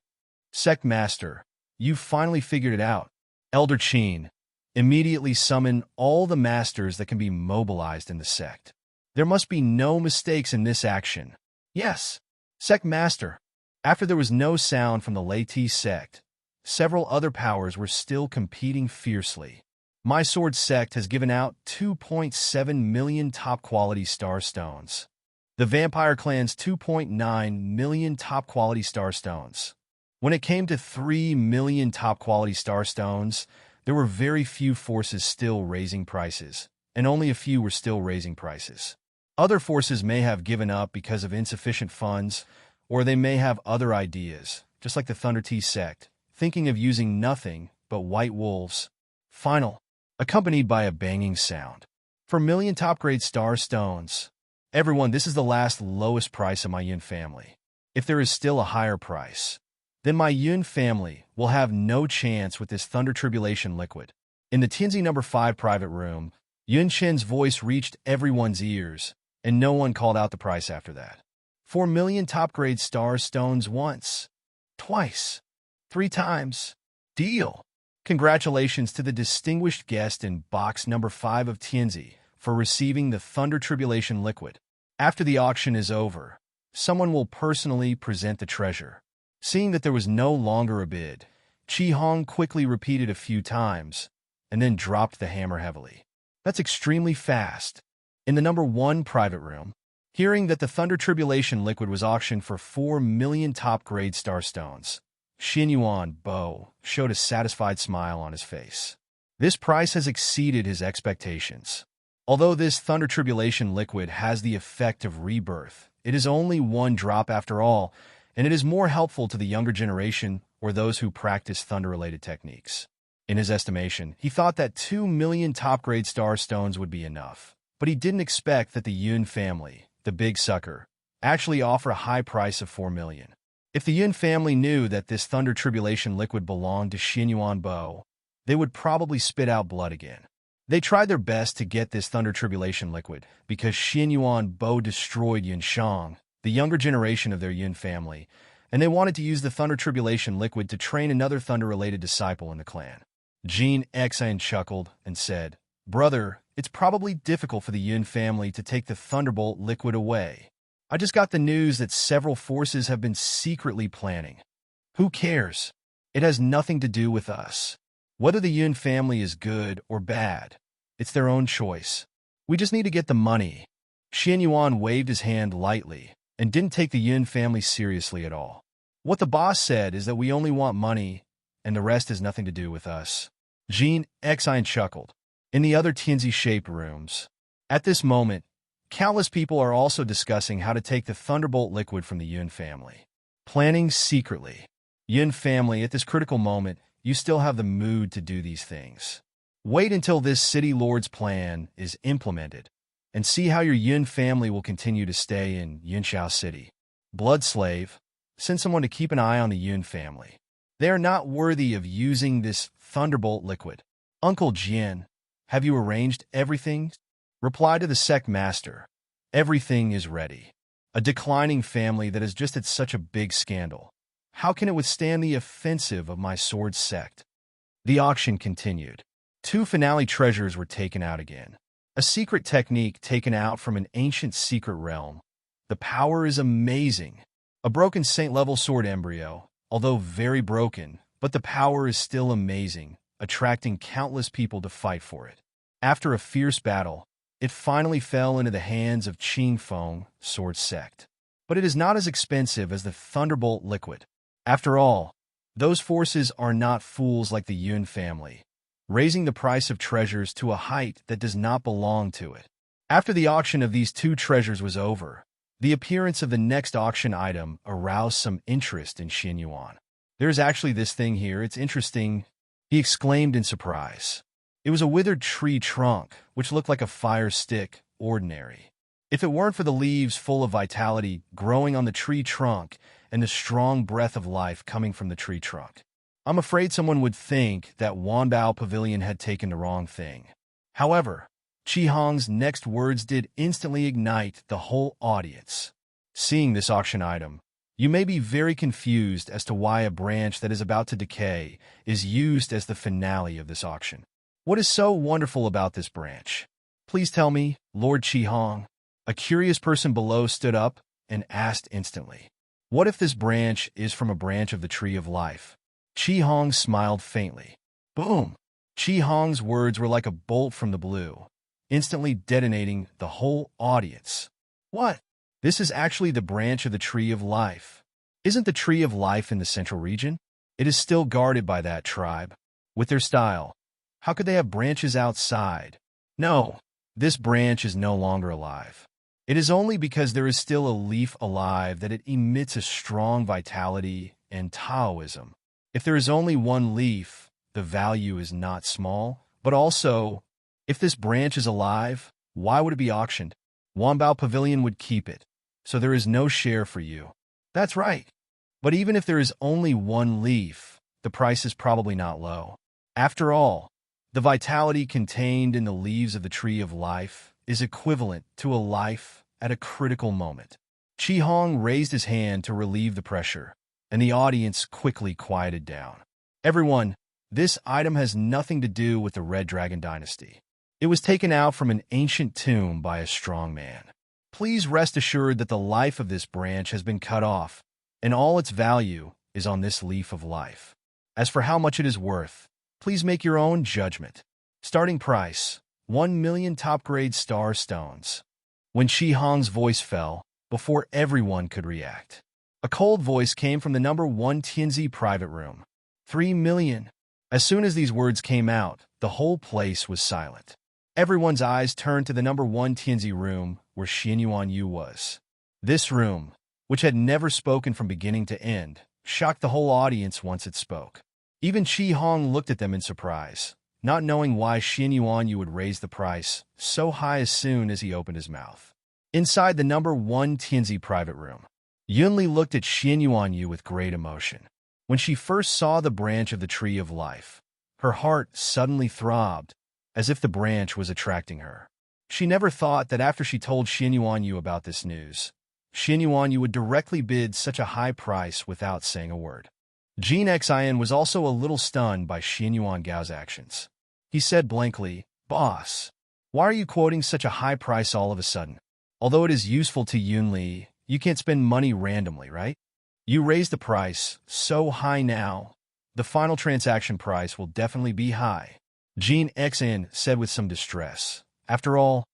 Sect Master. You've finally figured it out." Elder Qin, immediately summon all the masters that can be mobilized in the sect. There must be no mistakes in this action. "Yes, Sect Master." After there was no sound from the Lei sect, several other powers were still competing fiercely. My Sword sect has given out 2.7 million top-quality star stones. The Vampire Clan's 2.9 million top-quality star stones. When it came to 3 million top-quality star stones, there were very few forces still raising prices, and only a few were still raising prices. Other forces may have given up because of insufficient funds, or they may have other ideas, just like the Thunder Tea sect, thinking of using nothing but white wolves. Final, accompanied by a banging sound. For million top-grade star stones. Everyone, this is the last lowest price of my Yun family. If there is still a higher price, then my Yun family will have no chance with this thunder tribulation liquid. In the Tianzi number 5 private room, Yun Chen's voice reached everyone's ears, and no one called out the price after that. 4 million top-grade star stones once, twice, 3 times. Deal! Congratulations to the distinguished guest in box number 5 of Tianzi for receiving the thunder tribulation liquid. After the auction is over, someone will personally present the treasure. Seeing that there was no longer a bid, Qi Hong quickly repeated a few times, and then dropped the hammer heavily. "That's extremely fast." In the number 1 private room, hearing that the thunder tribulation liquid was auctioned for 4 million top-grade star stones, Xuanyuan Bo showed a satisfied smile on his face. This price has exceeded his expectations. Although this thunder tribulation liquid has the effect of rebirth, it is only 1 drop after all, and it is more helpful to the younger generation or those who practice thunder-related techniques. In his estimation, he thought that 2 million top-grade star stones would be enough, but he didn't expect that the Yun family, the big sucker, actually offer a high price of 4 million. If the Yun family knew that this thunder tribulation liquid belonged to Xuanyuan Bo, they would probably spit out blood again. They tried their best to get this thunder tribulation liquid because Xuanyuan Bo destroyed Huen Shong, the younger generation of their Yun family, and they wanted to use the thunder tribulation liquid to train another thunder-related disciple in the clan. Gan Xen chuckled and said, "Brother, it's probably difficult for the Yun family to take the thunderbolt liquid away. I just got the news that several forces have been secretly planning. Who cares? It has nothing to do with us. Whether the Yun family is good or bad, it's their own choice. We just need to get the money." Xuanyuan waved his hand lightly and didn't take the Yun family seriously at all. "What the boss said is that we only want money, and the rest has nothing to do with us." Gan Xen chuckled. In the other Tianzi-shaped rooms, at this moment, countless people are also discussing how to take the thunderbolt liquid from the Yun family. Planning secretly. Yun family, at this critical moment, you still have the mood to do these things. Wait until this city lord's plan is implemented, and see how your Yun family will continue to stay in Yunxiao City. Blood slave, send someone to keep an eye on the Yun family. They are not worthy of using this thunderbolt liquid. Uncle Jin, have you arranged everything? Reply to the sect master. Everything is ready. A declining family that has just had such a big scandal. How can it withstand the offensive of my sword sect? The auction continued. 2 finale treasures were taken out again. A secret technique taken out from an ancient secret realm. The power is amazing. A broken saint-level sword embryo, although very broken, but the power is still amazing, attracting countless people to fight for it. After a fierce battle, it finally fell into the hands of Qing Feng sword sect. But it is not as expensive as the Thunderbolt liquid. After all, those forces are not fools like the Yun family, raising the price of treasures to a height that does not belong to it. After the auction of these two treasures was over, the appearance of the next auction item aroused some interest in Xuanyuan. "There's actually this thing here, it's interesting," he exclaimed in surprise. It was a withered tree trunk, which looked like a fire stick, ordinary. If it weren't for the leaves full of vitality growing on the tree trunk and the strong breath of life coming from the tree trunk, I'm afraid someone would think that Wanbao Pavilion had taken the wrong thing. However, Qi Hong's next words did instantly ignite the whole audience. Seeing this auction item, you may be very confused as to why a branch that is about to decay is used as the finale of this auction. What is so wonderful about this branch? Please tell me, Lord Qi Hong. A curious person below stood up and asked instantly. What if this branch is from a branch of the Tree of Life? Qi Hong smiled faintly. Boom! Qi Hong's words were like a bolt from the blue, instantly detonating the whole audience. What? This is actually the branch of the Tree of Life. Isn't the Tree of Life in the central region? It is still guarded by that tribe. With their style, how could they have branches outside? No, this branch is no longer alive. It is only because there is still a leaf alive that it emits a strong vitality and Taoism. If there is only one leaf, the value is not small, but also, if this branch is alive, why would it be auctioned? Wanbao Pavilion would keep it, so there is no share for you. That's right. But even if there is only one leaf, the price is probably not low. After all, the vitality contained in the leaves of the Tree of Life is equivalent to a life at a critical moment. Qi Hong raised his hand to relieve the pressure, and the audience quickly quieted down. Everyone, this item has nothing to do with the Red Dragon Dynasty. It was taken out from an ancient tomb by a strong man. Please rest assured that the life of this branch has been cut off, and all its value is on this leaf of life. As for how much it is worth, please make your own judgment. Starting price, 1 million top-grade star stones. When Qi Hong's voice fell, before everyone could react, a cold voice came from the number 1 Tianzi private room. 3 million. As soon as these words came out, the whole place was silent. Everyone's eyes turned to the number 1 Tianzi room where Xuanyuan Yu was. This room, which had never spoken from beginning to end, shocked the whole audience once it spoke. Even Qi Hong looked at them in surprise, not knowing why Xuanyuan Yu would raise the price so high as soon as he opened his mouth. Inside the number 1 Tianzi private room, Yunli looked at Xuanyuan Yu with great emotion. When she first saw the branch of the Tree of Life, her heart suddenly throbbed, as if the branch was attracting her. She never thought that after she told Xuanyuan Yu about this news, Xuanyuan Yu would directly bid such a high price without saying a word. Gan Xen was also a little stunned by Xuanyuan Gao's actions. He said blankly, Boss, why are you quoting such a high price all of a sudden? Although it is useful to Yunli, you can't spend money randomly, right? You raised the price so high now, the final transaction price will definitely be high. Gan Xen said with some distress. After all,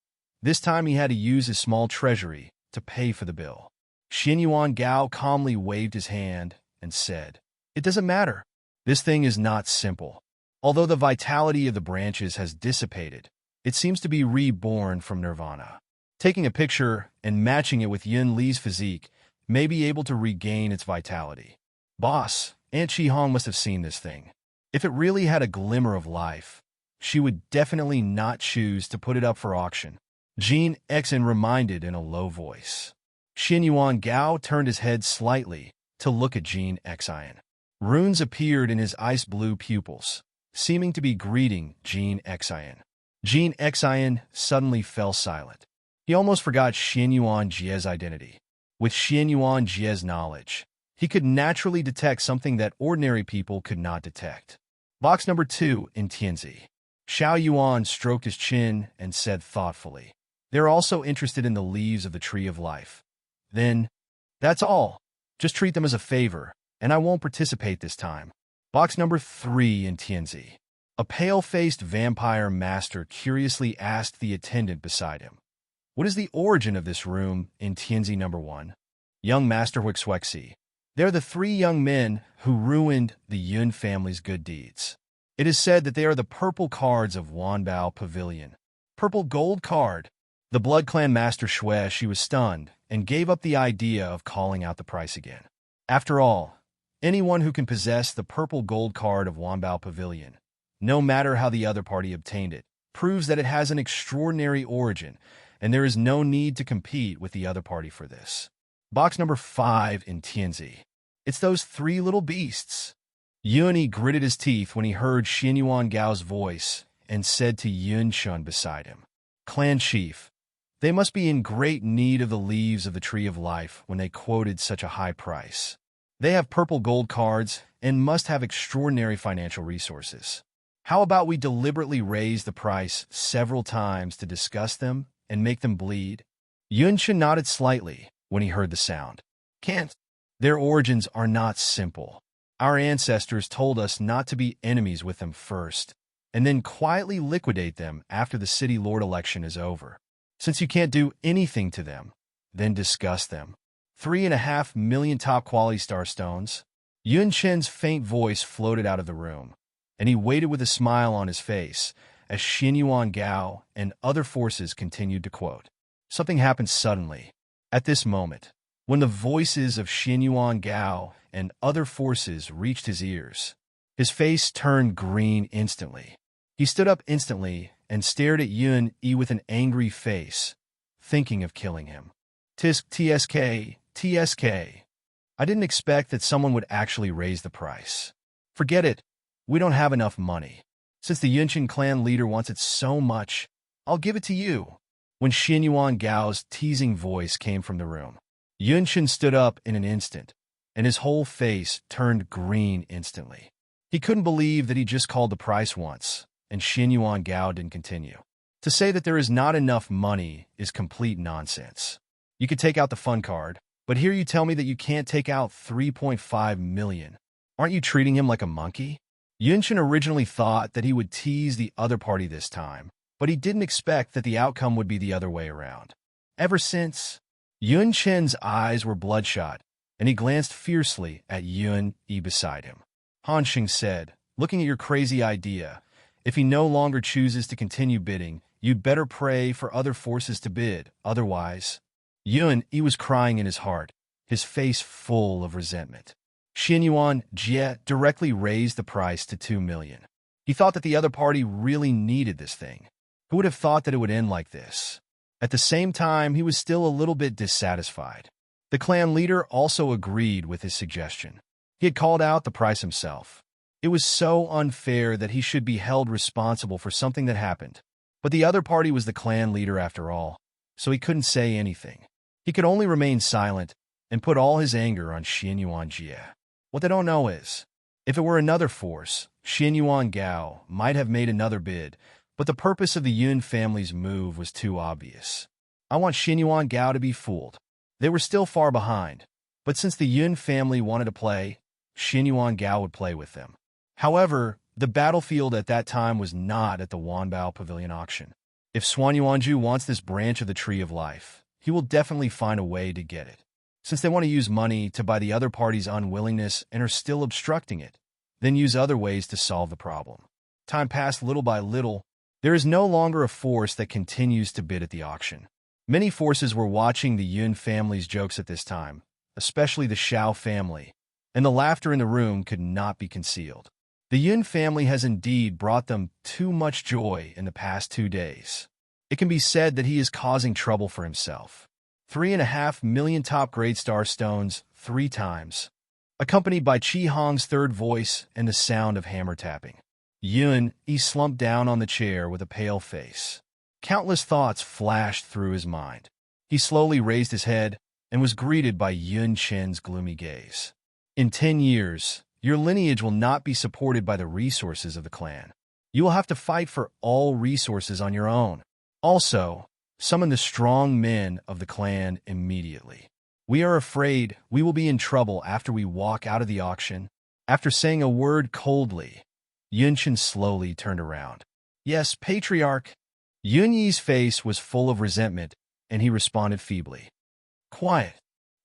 this time he had to use his small treasury to pay for the bill. Xuanyuan Gao calmly waved his hand and said, It doesn't matter. This thing is not simple. Although the vitality of the branches has dissipated, it seems to be reborn from nirvana. Taking a picture and matching it with Yun Li's physique may be able to regain its vitality. Boss, Aunt Qi Hong must have seen this thing. If it really had a glimmer of life, she would definitely not choose to put it up for auction. Gan Xen reminded in a low voice. Xuanyuan Gao turned his head slightly to look at Gan Xen. Runes appeared in his ice-blue pupils, seeming to be greeting Gan Xen. Gan Xen suddenly fell silent. He almost forgot Xuanyuan Jie's identity. With Xuanyuan Jie's knowledge, he could naturally detect something that ordinary people could not detect. Box number 2 in Tianzi. Xiao Yuan stroked his chin and said thoughtfully, They're also interested in the leaves of the Tree of Life. Then, that's all. Just treat them as a favor, and I won't participate this time. Box number 3 in Tianzi. A pale-faced vampire master curiously asked the attendant beside him. What is the origin of this room in Tianzi number 1? Young Master Huixuexi. They're the 3 young men who ruined the Yun family's good deeds. It is said that they are the purple cards of Wanbao Pavilion. Purple gold card. The Blood Clan Master she was stunned and gave up the idea of calling out the price again. After all, anyone who can possess the purple gold card of Wanbao Pavilion, no matter how the other party obtained it, proves that it has an extraordinary origin, and there is no need to compete with the other party for this. Box number 5 in Tianzi. It's those 3 little beasts. Yun gritted his teeth when he heard Xuanyuan Gao's voice and said to Huen Shong beside him, Clan Chief, they must be in great need of the leaves of the Tree of Life when they quoted such a high price. They have purple gold cards and must have extraordinary financial resources. How about we deliberately raise the price several times to discuss them and make them bleed? Huen Shong nodded slightly when he heard the sound. Can't. Their origins are not simple. Our ancestors told us not to be enemies with them first, and then quietly liquidate them after the city lord election is over. Since you can't do anything to them, then discuss them. 3.5 million top-quality starstones. Huen Shong's faint voice floated out of the room, and he waited with a smile on his face as Xuanyuan Gao and other forces continued to quote. Something happened suddenly. At this moment, when the voices of Xuanyuan Gao and other forces reached his ears, his face turned green instantly. He stood up instantly and stared at Yun with an angry face, thinking of killing him. TSK. I didn't expect that someone would actually raise the price. Forget it. We don't have enough money. Since the Yunchen clan leader wants it so much, I'll give it to you. When Xuanyuan Gao's teasing voice came from the room, Huen Shong stood up in an instant, and his whole face turned green instantly. He couldn't believe that he just called the price once, and Xuanyuan Gao didn't continue. To say that there is not enough money is complete nonsense. You could take out the fun card, but here you tell me that you can't take out 3.5 million. Aren't you treating him like a monkey? Huen Shong originally thought that he would tease the other party this time, but he didn't expect that the outcome would be the other way around. Ever since, Huen Shong's eyes were bloodshot, and he glanced fiercely at Yun beside him. Han Xing said, looking at your crazy idea, if he no longer chooses to continue bidding, you'd better pray for other forces to bid, otherwise. Yun was crying in his heart, his face full of resentment. Xuanyuan Jie directly raised the price to 2 million. He thought that the other party really needed this thing. Who would have thought that it would end like this? At the same time, he was still a little bit dissatisfied. The clan leader also agreed with his suggestion. He had called out the price himself. It was so unfair that he should be held responsible for something that happened. But the other party was the clan leader after all, so he couldn't say anything. He could only remain silent and put all his anger on Xuanyuan Jie. What they don't know is, if it were another force, Xuanyuan Gao might have made another bid, but the purpose of the Yun family's move was too obvious. I want Xuanyuan Gao to be fooled. They were still far behind, but since the Yun family wanted to play, Xuanyuan Gao would play with them. However, the battlefield at that time was not at the Wanbao Pavilion auction. If Xuanyuan wants this branch of the Tree of Life, he will definitely find a way to get it. Since they want to use money to buy the other party's unwillingness and are still obstructing it, then use other ways to solve the problem. Time passed little by little. There is no longer a force that continues to bid at the auction. Many forces were watching the Yun family's jokes at this time, especially the Shao family, and the laughter in the room could not be concealed. The Yun family has indeed brought them too much joy in the past 2 days. It can be said that he is causing trouble for himself. 3.5 million top-grade star stones 3 times, accompanied by Qi Hong's third voice and the sound of hammer tapping. Yun slumped down on the chair with a pale face. Countless thoughts flashed through his mind. He slowly raised his head and was greeted by Huen Shong's gloomy gaze. In 10 years, your lineage will not be supported by the resources of the clan. You will have to fight for all resources on your own. Also, summon the strong men of the clan immediately. We are afraid we will be in trouble after we walk out of the auction. After saying a word coldly, Yunchen slowly turned around. Yes, Patriarch. Yun Yi's face was full of resentment, and he responded feebly. Quiet,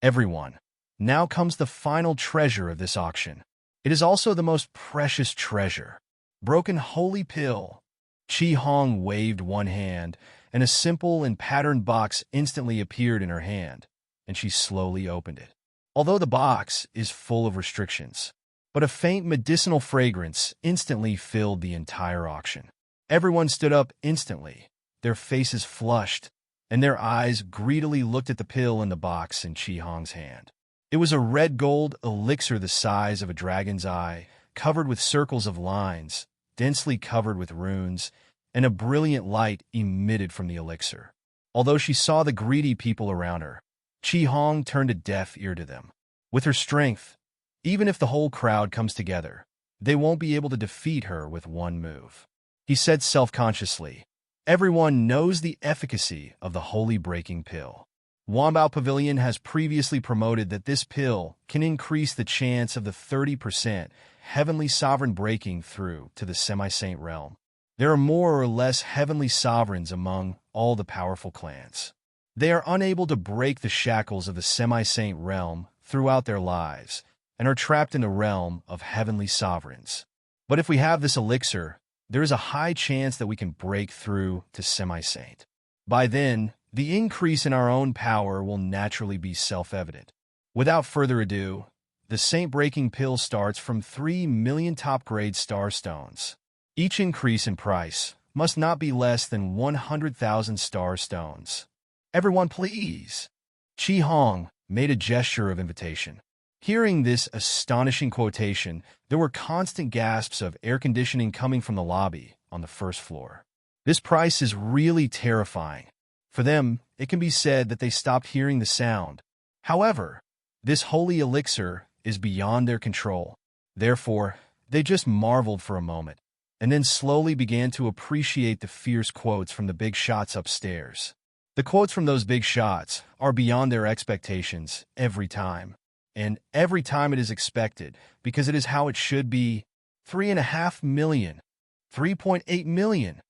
everyone. Now comes the final treasure of this auction. It is also the most precious treasure. Broken holy pill. Chi Hong waved one hand, and a simple and patterned box instantly appeared in her hand, and she slowly opened it. Although the box is full of restrictions, but a faint medicinal fragrance instantly filled the entire auction. Everyone stood up instantly, their faces flushed, and their eyes greedily looked at the pill in the box in Chi Hong's hand. It was a red gold elixir the size of a dragon's eye, covered with circles of lines, densely covered with runes, and a brilliant light emitted from the elixir. Although she saw the greedy people around her, Chi Hong turned a deaf ear to them. With her strength, even if the whole crowd comes together, they won't be able to defeat her with one move. He said self-consciously, everyone knows the efficacy of the holy breaking pill. Wanbao Pavilion has previously promoted that this pill can increase the chance of the 30% heavenly sovereign breaking through to the semi-saint realm. There are more or less heavenly sovereigns among all the powerful clans. They are unable to break the shackles of the semi-saint realm throughout their lives and are trapped in the realm of heavenly sovereigns. But if we have this elixir, there is a high chance that we can break through to semi-saint. By then, the increase in our own power will naturally be self-evident. Without further ado, the saint-breaking pill starts from 3 million top-grade star stones. Each increase in price must not be less than 100,000 star stones. Everyone please. Chi Hong made a gesture of invitation. Hearing this astonishing quotation, there were constant gasps of air conditioning coming from the lobby on the first floor. This price is really terrifying. For them, it can be said that they stopped hearing the sound. However, this holy elixir is beyond their control. Therefore, they just marveled for a moment, and then slowly began to appreciate the fierce quotes from the big shots upstairs. The quotes from those big shots are beyond their expectations every time. And every time it is expected, because it is how it should be. 3.5 million, 3.8 million,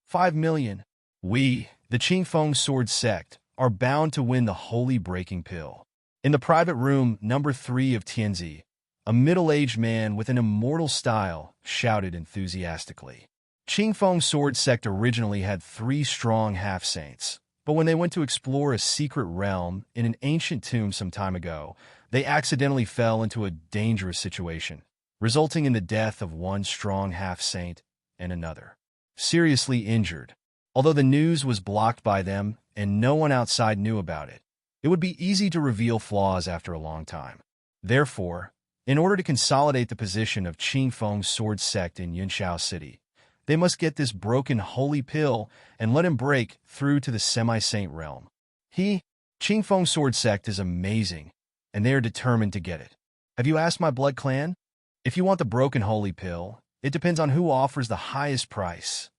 5 million. We, the Qingfeng Sword Sect, are bound to win the holy breaking pill. In the private room number 3 of Tianzi, a middle-aged man with an immortal style shouted enthusiastically. Qingfeng Sword Sect originally had 3 strong half-saints, but when they went to explore a secret realm in an ancient tomb some time ago, they accidentally fell into a dangerous situation, resulting in the death of one strong half-saint and another seriously injured. Although the news was blocked by them and no one outside knew about it, it would be easy to reveal flaws after a long time. Therefore, in order to consolidate the position of Qingfeng Sword Sect in Yunshao City, they must get this broken holy pill and let him break through to the semi-saint realm. Qingfeng Sword Sect is amazing, and they are determined to get it. Have you asked my blood clan? If you want the broken holy pill, it depends on who offers the highest price.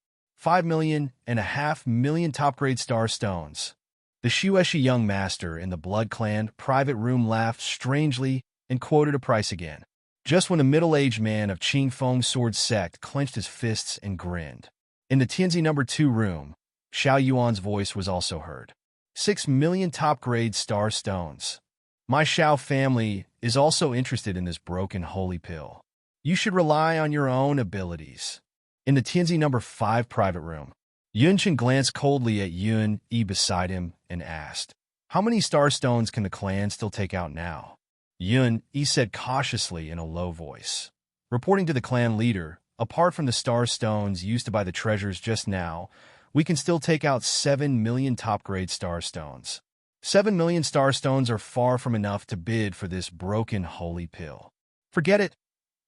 5.5 million top-grade star stones. The Xueshi young master in the blood clan private room laughed strangely and quoted a price again. Just when the middle-aged man of Qingfeng Sword Sect clenched his fists and grinned. In the Tianzi number 2 room, Xuanyuan's voice was also heard. 6 million top-grade star stones. My Xiao family is also interested in this broken holy pill. You should rely on your own abilities. In the Tianzi number 5 private room, Yunchen glanced coldly at Yun Yi beside him and asked, how many star stones can the clan still take out now? Yun Yi said cautiously in a low voice. Reporting to the clan leader, apart from the star stones used to buy the treasures just now, we can still take out 7 million top-grade star stones. 7 million star stones are far from enough to bid for this broken holy pill. Forget it.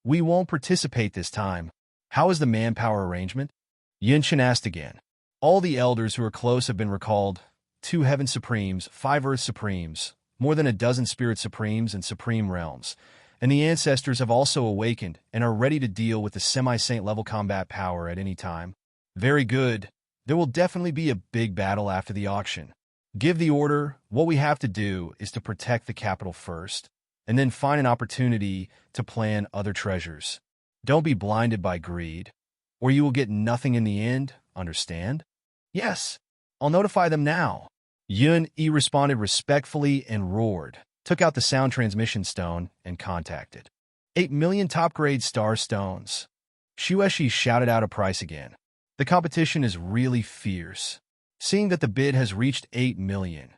We won't participate this time. How is the manpower arrangement? Yunchen asked again. All the elders who are close have been recalled, 2 heaven supremes, 5 earth supremes, more than a dozen spirit supremes and supreme realms, and the ancestors have also awakened and are ready to deal with the semi-saint level combat power at any time. Very good. There will definitely be a big battle after the auction. Give the order. What we have to do is to protect the capital first, and then find an opportunity to plan other treasures. Don't be blinded by greed, or you will get nothing in the end, understand? Yes, I'll notify them now. Yun responded respectfully and roared, took out the sound transmission stone, and contacted. 8 million top-grade star stones. Xuanyuan shouted out a price again. The competition is really fierce. Seeing that the bid has reached 8 million,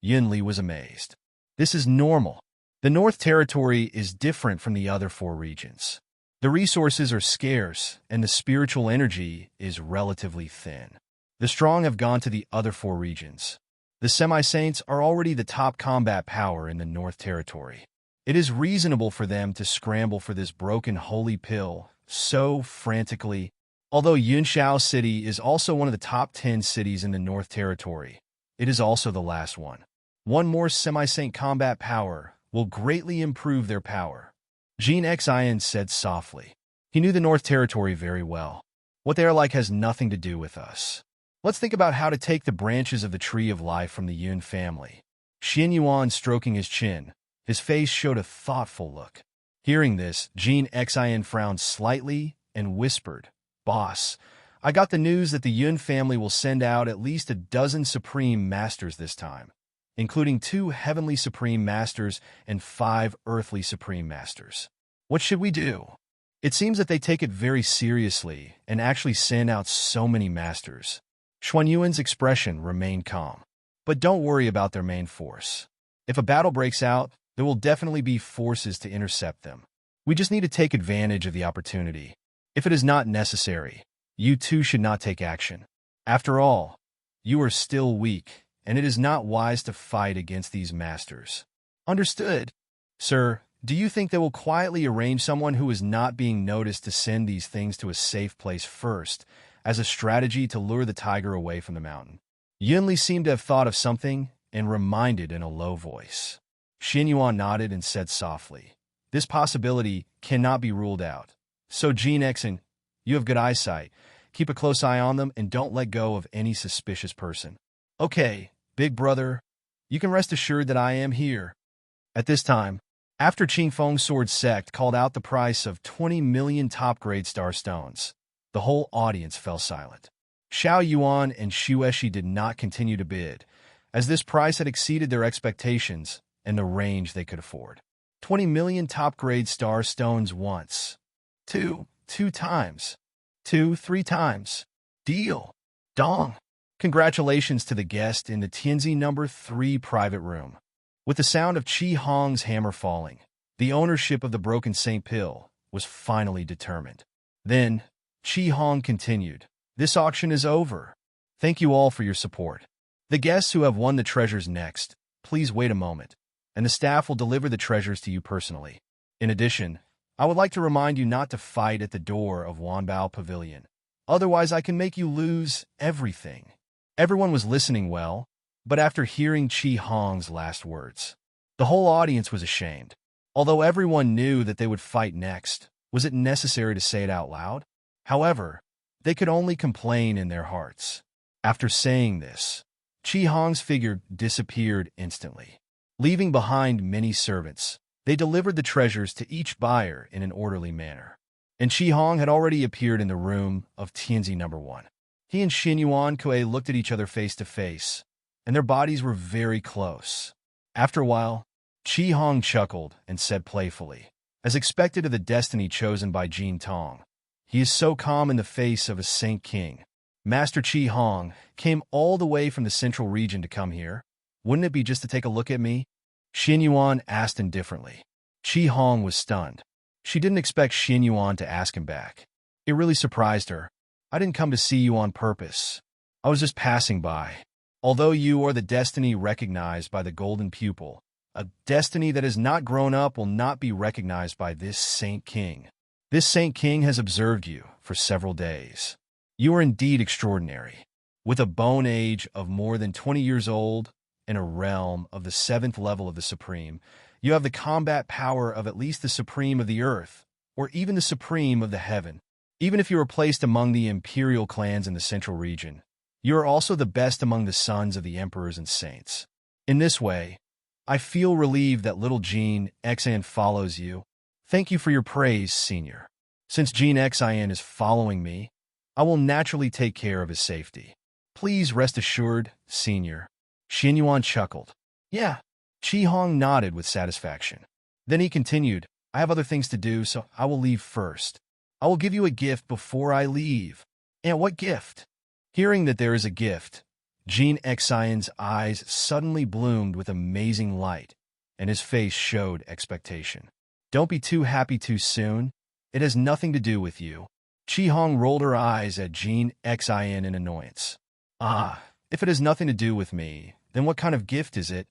Yunli was amazed. This is normal. The North Territory is different from the other 4 regions. The resources are scarce, and the spiritual energy is relatively thin. The strong have gone to the other 4 regions. The semi-saints are already the top combat power in the North Territory. It is reasonable for them to scramble for this broken holy pill so frantically. Although Yunshao City is also one of the top 10 cities in the North Territory, it is also the last one. One more semi-saint combat power will greatly improve their power. Gan Xen said softly. He knew the North Territory very well. What they are like has nothing to do with us. Let's think about how to take the branches of the Tree of Life from the Yun family. Xuanyuan stroking his chin. His face showed a thoughtful look. Hearing this, Gan Xen frowned slightly and whispered, "Boss, I got the news that the Yun family will send out at least a dozen Supreme Masters this time, including 2 Heavenly Supreme Masters and 5 Earthly Supreme Masters. What should we do?" It seems that they take it very seriously and actually send out so many Masters. Xuanyuan's expression remained calm. But don't worry about their main force. If a battle breaks out, there will definitely be forces to intercept them. We just need to take advantage of the opportunity. If it is not necessary, you too should not take action. After all, you are still weak, and it is not wise to fight against these masters. Understood. Sir, do you think they will quietly arrange someone who is not being noticed to send these things to a safe place first, as a strategy to lure the tiger away from the mountain? Yunli seemed to have thought of something and reminded in a low voice. Xuanyuan nodded and said softly, "This possibility cannot be ruled out. So Gan Xen, you have good eyesight. Keep a close eye on them and don't let go of any suspicious person." "Okay, big brother. You can rest assured that I am here." At this time, after Qingfeng's sword sect called out the price of 20 million top-grade star stones, the whole audience fell silent. Xuanyuan and Xuanyuan did not continue to bid, as this price had exceeded their expectations and the range they could afford. 20 million top-grade star stones once. Two times. 3 times. Deal. Dong. Congratulations to the guest in the Tianzi number 3 private room. With the sound of Qi Hong's hammer falling, the ownership of the broken Saint Pill was finally determined. Then, Qi Hong continued, "This auction is over. Thank you all for your support. The guests who have won the treasures next, please wait a moment, and the staff will deliver the treasures to you personally. In addition, I would like to remind you not to fight at the door of Wanbao Pavilion. Otherwise, I can make you lose everything." Everyone was listening well, but after hearing Qi Hong's last words, the whole audience was ashamed. Although everyone knew that they would fight next, was it necessary to say it out loud? However, they could only complain in their hearts. After saying this, Qi Hong's figure disappeared instantly. Leaving behind many servants, they delivered the treasures to each buyer in an orderly manner. And Qi Hong had already appeared in the room of Tianzi number 1. He and Xuanyuan Kuei looked at each other face to face, and their bodies were very close. After a while, Qi Hong chuckled and said playfully, as expected of the destiny chosen by Jin Tong, "He is so calm in the face of a Saint King." Master Qi Hong came all the way from the central region to come here. Wouldn't it be just to take a look at me? Xuanyuan asked indifferently. Qi Hong was stunned. She didn't expect Xuanyuan to ask him back. It really surprised her. "I didn't come to see you on purpose. I was just passing by. Although you are the destiny recognized by the golden pupil, a destiny that has not grown up will not be recognized by this Saint King. This Saint King has observed you for several days. You are indeed extraordinary. With a bone age of more than 20 years old and a realm of the 7th level of the Supreme, you have the combat power of at least the Supreme of the Earth, or even the Supreme of the Heaven. Even if you are placed among the imperial clans in the central region, you are also the best among the sons of the emperors and saints. In this way, I feel relieved that little Gan Xen follows you. Thank you for your praise, Senior." Since Gan Xen is following me, I will naturally take care of his safety. Please rest assured, Senior. Xuanyuan chuckled. Yeah. Qi Hong nodded with satisfaction. Then he continued, I have other things to do, so I will leave first. I will give you a gift before I leave. And what gift? Hearing that there is a gift, Gan Xen's eyes suddenly bloomed with amazing light, and his face showed expectation. Don't be too happy too soon. It has nothing to do with you. Qi Hong rolled her eyes at Gan Xen in annoyance. Ah, if it has nothing to do with me, then what kind of gift is it?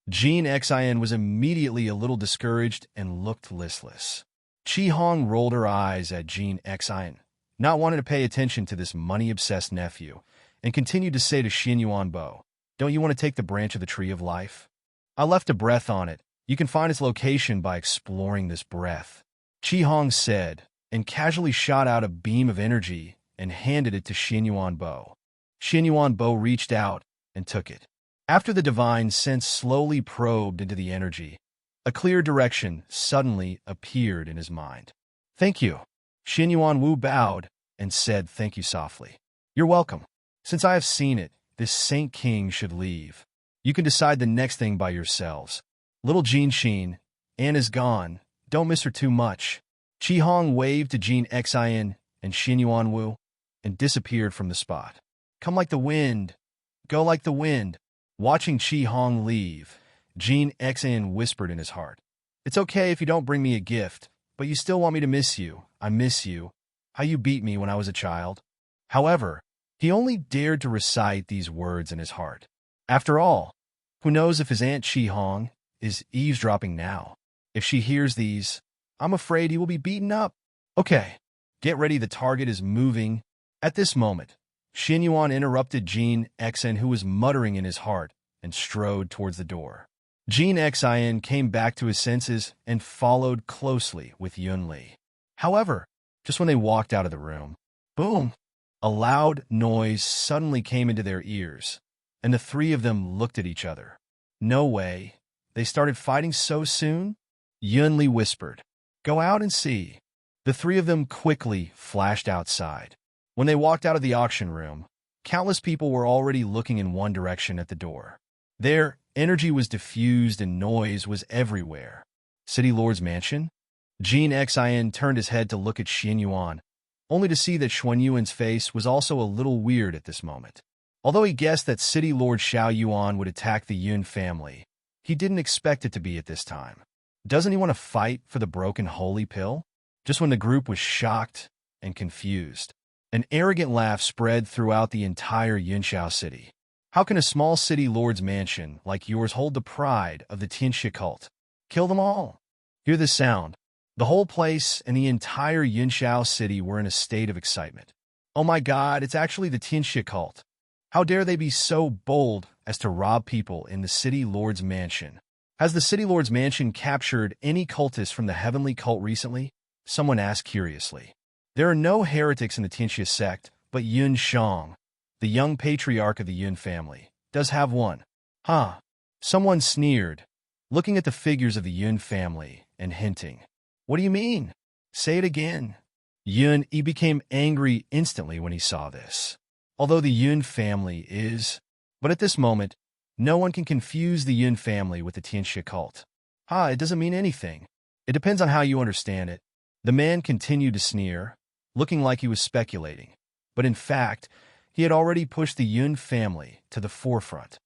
Gan Xen was immediately a little discouraged and looked listless. Qi Hong rolled her eyes at Gan Xen, not wanting to pay attention to this money-obsessed nephew, and continued to say to Xuanyuan Bo, don't you want to take the branch of the tree of life? I left a breath on it. You can find its location by exploring this breath. Qi Hong said, and casually shot out a beam of energy and handed it to Xuanyuan Bo. Xuanyuan Bo reached out and took it. After the divine sense slowly probed into the energy, a clear direction suddenly appeared in his mind. Thank you. Xuanyuan Wu bowed and said thank you softly. You're welcome. Since I have seen it, this Saint King should leave. You can decide the next thing by yourselves. Little Jean Xin, Anne is gone. Don't miss her too much. Qi Hong waved to Gan Xen and Xuanyuan Wu and disappeared from the spot. Come like the wind. Go like the wind. Watching Qi Hong leave, Gan Xen whispered in his heart. It's okay if you don't bring me a gift, but you still want me to miss you. I miss you. How you beat me when I was a child. However, he only dared to recite these words in his heart. After all, who knows if his Aunt Qi Hong is eavesdropping now? If she hears these, I'm afraid he will be beaten up. Okay, get ready, the target is moving. At this moment, Xuanyuan interrupted Gan Xen, who was muttering in his heart, and strode towards the door. Gan Xen came back to his senses and followed closely with Yun Li. However, just when they walked out of the room, boom! A loud noise suddenly came into their ears, and the three of them looked at each other. No way. They started fighting so soon? Yun Li whispered, Go out and see. The three of them quickly flashed outside. When they walked out of the auction room, countless people were already looking in one direction at the door. Their energy was diffused and noise was everywhere. City Lord's mansion? Gan Xen turned his head to look at Xuanyuan, only to see that Xuanyuan's face was also a little weird at this moment. Although he guessed that City Lord Xuanyuan would attack the Yun family, he didn't expect it to be at this time. Doesn't he want to fight for the broken holy pill? Just when the group was shocked and confused, an arrogant laugh spread throughout the entire Yunxiao city. How can a small city lord's mansion like yours hold the pride of the Tianjia cult? Kill them all. Hear the sound. The whole place and the entire Yunxiao city were in a state of excitement. Oh my God, it's actually the Tianjia cult. How dare they be so bold as to rob people in the city lord's mansion? Has the city lord's mansion captured any cultists from the heavenly cult recently? Someone asked curiously. There are no heretics in the Tianjia sect, but Huen Shong, the young patriarch of the Yun family, does have one. Huh? Someone sneered, looking at the figures of the Yun family and hinting. What do you mean? Say it again. He became angry instantly when he saw this. Although the Yun family is... But at this moment, no one can confuse the Yun family with the Tianjia cult. It doesn't mean anything. It depends on how you understand it. The man continued to sneer, looking like he was speculating. But in fact, he had already pushed the Yun family to the forefront.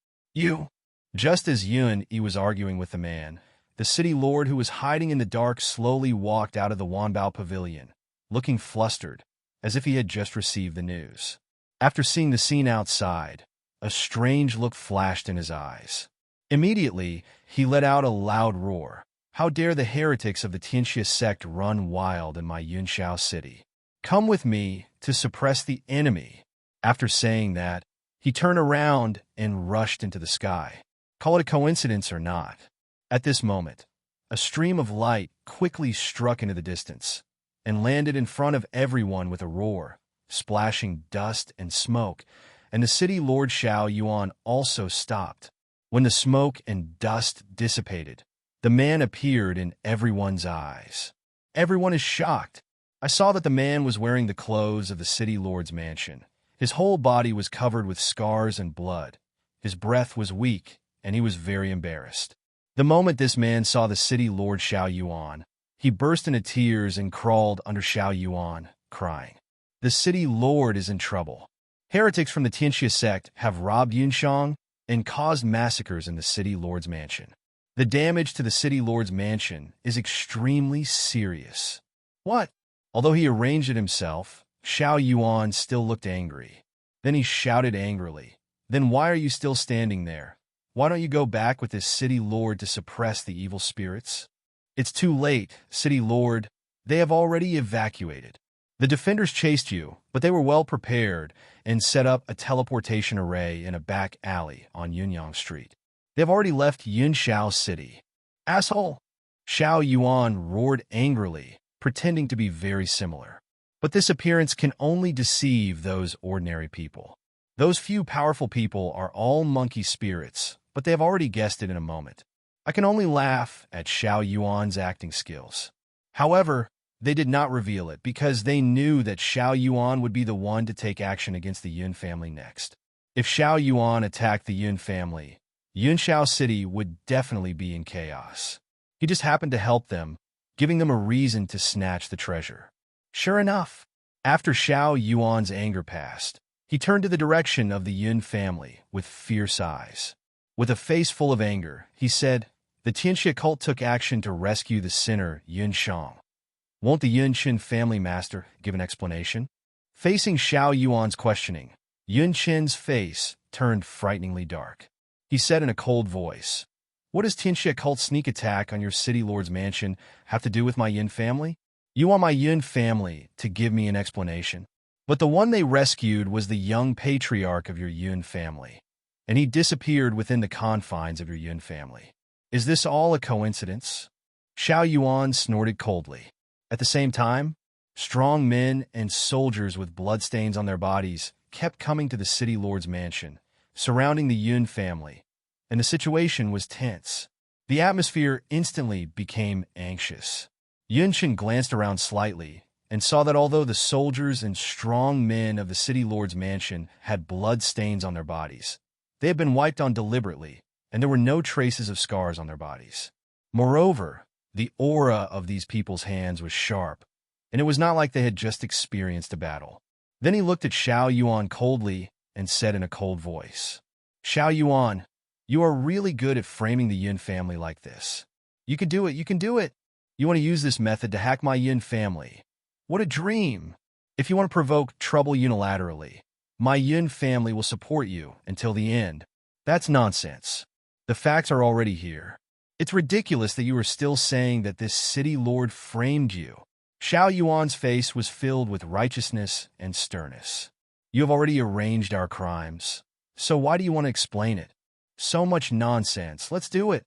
Just as he was arguing with the man, the city lord who was hiding in the dark slowly walked out of the Wanbao pavilion, looking flustered, as if he had just received the news. After seeing the scene outside, a strange look flashed in his eyes. Immediately, he let out a loud roar. How dare the heretics of the Tianjia sect run wild in my Yunxiao city? Come with me to suppress the enemy. After saying that, he turned around and rushed into the sky. Call it a coincidence or not. At this moment, a stream of light quickly struck into the distance and landed in front of everyone with a roar, splashing dust and smoke, and the city lord Xuanyuan also stopped. When the smoke and dust dissipated, the man appeared in everyone's eyes. Everyone is shocked. I saw that the man was wearing the clothes of the city lord's mansion. His whole body was covered with scars and blood. His breath was weak, and he was very embarrassed. The moment this man saw the city lord Xuanyuan, he burst into tears and crawled under Xuanyuan, crying. The city lord is in trouble. Heretics from the Tianjiao sect have robbed Huen Shong and caused massacres in the city lord's mansion. The damage to the city lord's mansion is extremely serious. What? Although he arranged it himself, Xuanyuan still looked angry. Then he shouted angrily, "Then why are you still standing there? Why don't you go back with this city lord to suppress the evil spirits?" "It's too late, city lord. They have already evacuated. The defenders chased you, but they were well prepared and set up a teleportation array in a back alley on Yunyang Street. They've already left Yunshao City." "Asshole!" Xuanyuan roared angrily, pretending to be very similar. But this appearance can only deceive those ordinary people. Those few powerful people are all monkey spirits, but they have already guessed it in a moment. I can only laugh at Xuanyuan's acting skills. However, they did not reveal it because they knew that Xuanyuan would be the one to take action against the Yun family next. If Xuanyuan attacked the Yun family, Yunshao City would definitely be in chaos. He just happened to help them, giving them a reason to snatch the treasure. Sure enough, after Xuanyuan's anger passed, he turned to the direction of the Yun family with fierce eyes. With a face full of anger, he said, "The Tianjiao cult took action to rescue the sinner Huen Shong. Won't the Yun Qin family master give an explanation?" Facing Xuanyuan's questioning, Yun Qin's face turned frighteningly dark. He said in a cold voice, "What does Tianjiao cult's sneak attack on your city lord's mansion have to do with my Yun family? You want my Yun family to give me an explanation? But the one they rescued was the young patriarch of your Yun family, and he disappeared within the confines of your Yun family. Is this all a coincidence?" Xuanyuan snorted coldly. At the same time, strong men and soldiers with bloodstains on their bodies kept coming to the city lord's mansion, surrounding the Yun family, and the situation was tense. The atmosphere instantly became anxious. Yunshin glanced around slightly and saw that although the soldiers and strong men of the city lord's mansion had blood stains on their bodies, they had been wiped on deliberately, and there were no traces of scars on their bodies. Moreover, the aura of these people's hands was sharp, and it was not like they had just experienced a battle. Then he looked at Xuanyuan coldly and said in a cold voice, "Xuanyuan, you are really good at framing the Yun family like this. You can do it, you can do it. You want to use this method to hack my Yun family. What a dream! If you want to provoke trouble unilaterally, my Yun family will support you until the end. That's nonsense. The facts are already here. It's ridiculous that you are still saying that this city lord framed you." Xuanyuan's face was filled with righteousness and sternness. "You have already arranged our crimes, so why do you want to explain it? So much nonsense. Let's do it.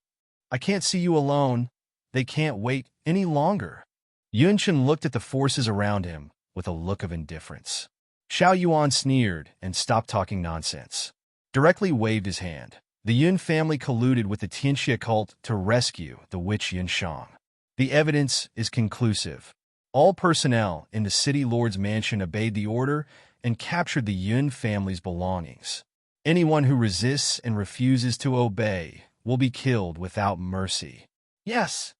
I can't see you alone. They can't wait any longer." Yunshin looked at the forces around him with a look of indifference. Xuanyuan sneered and stopped talking nonsense. Directly waved his hand. The Yun family colluded with the Tianjiao cult to rescue the witch Huen Shong. The evidence is conclusive. All personnel in the city lord's mansion obeyed the order and captured the Yun family's belongings. Anyone who resists and refuses to obey will be killed without mercy. Yes.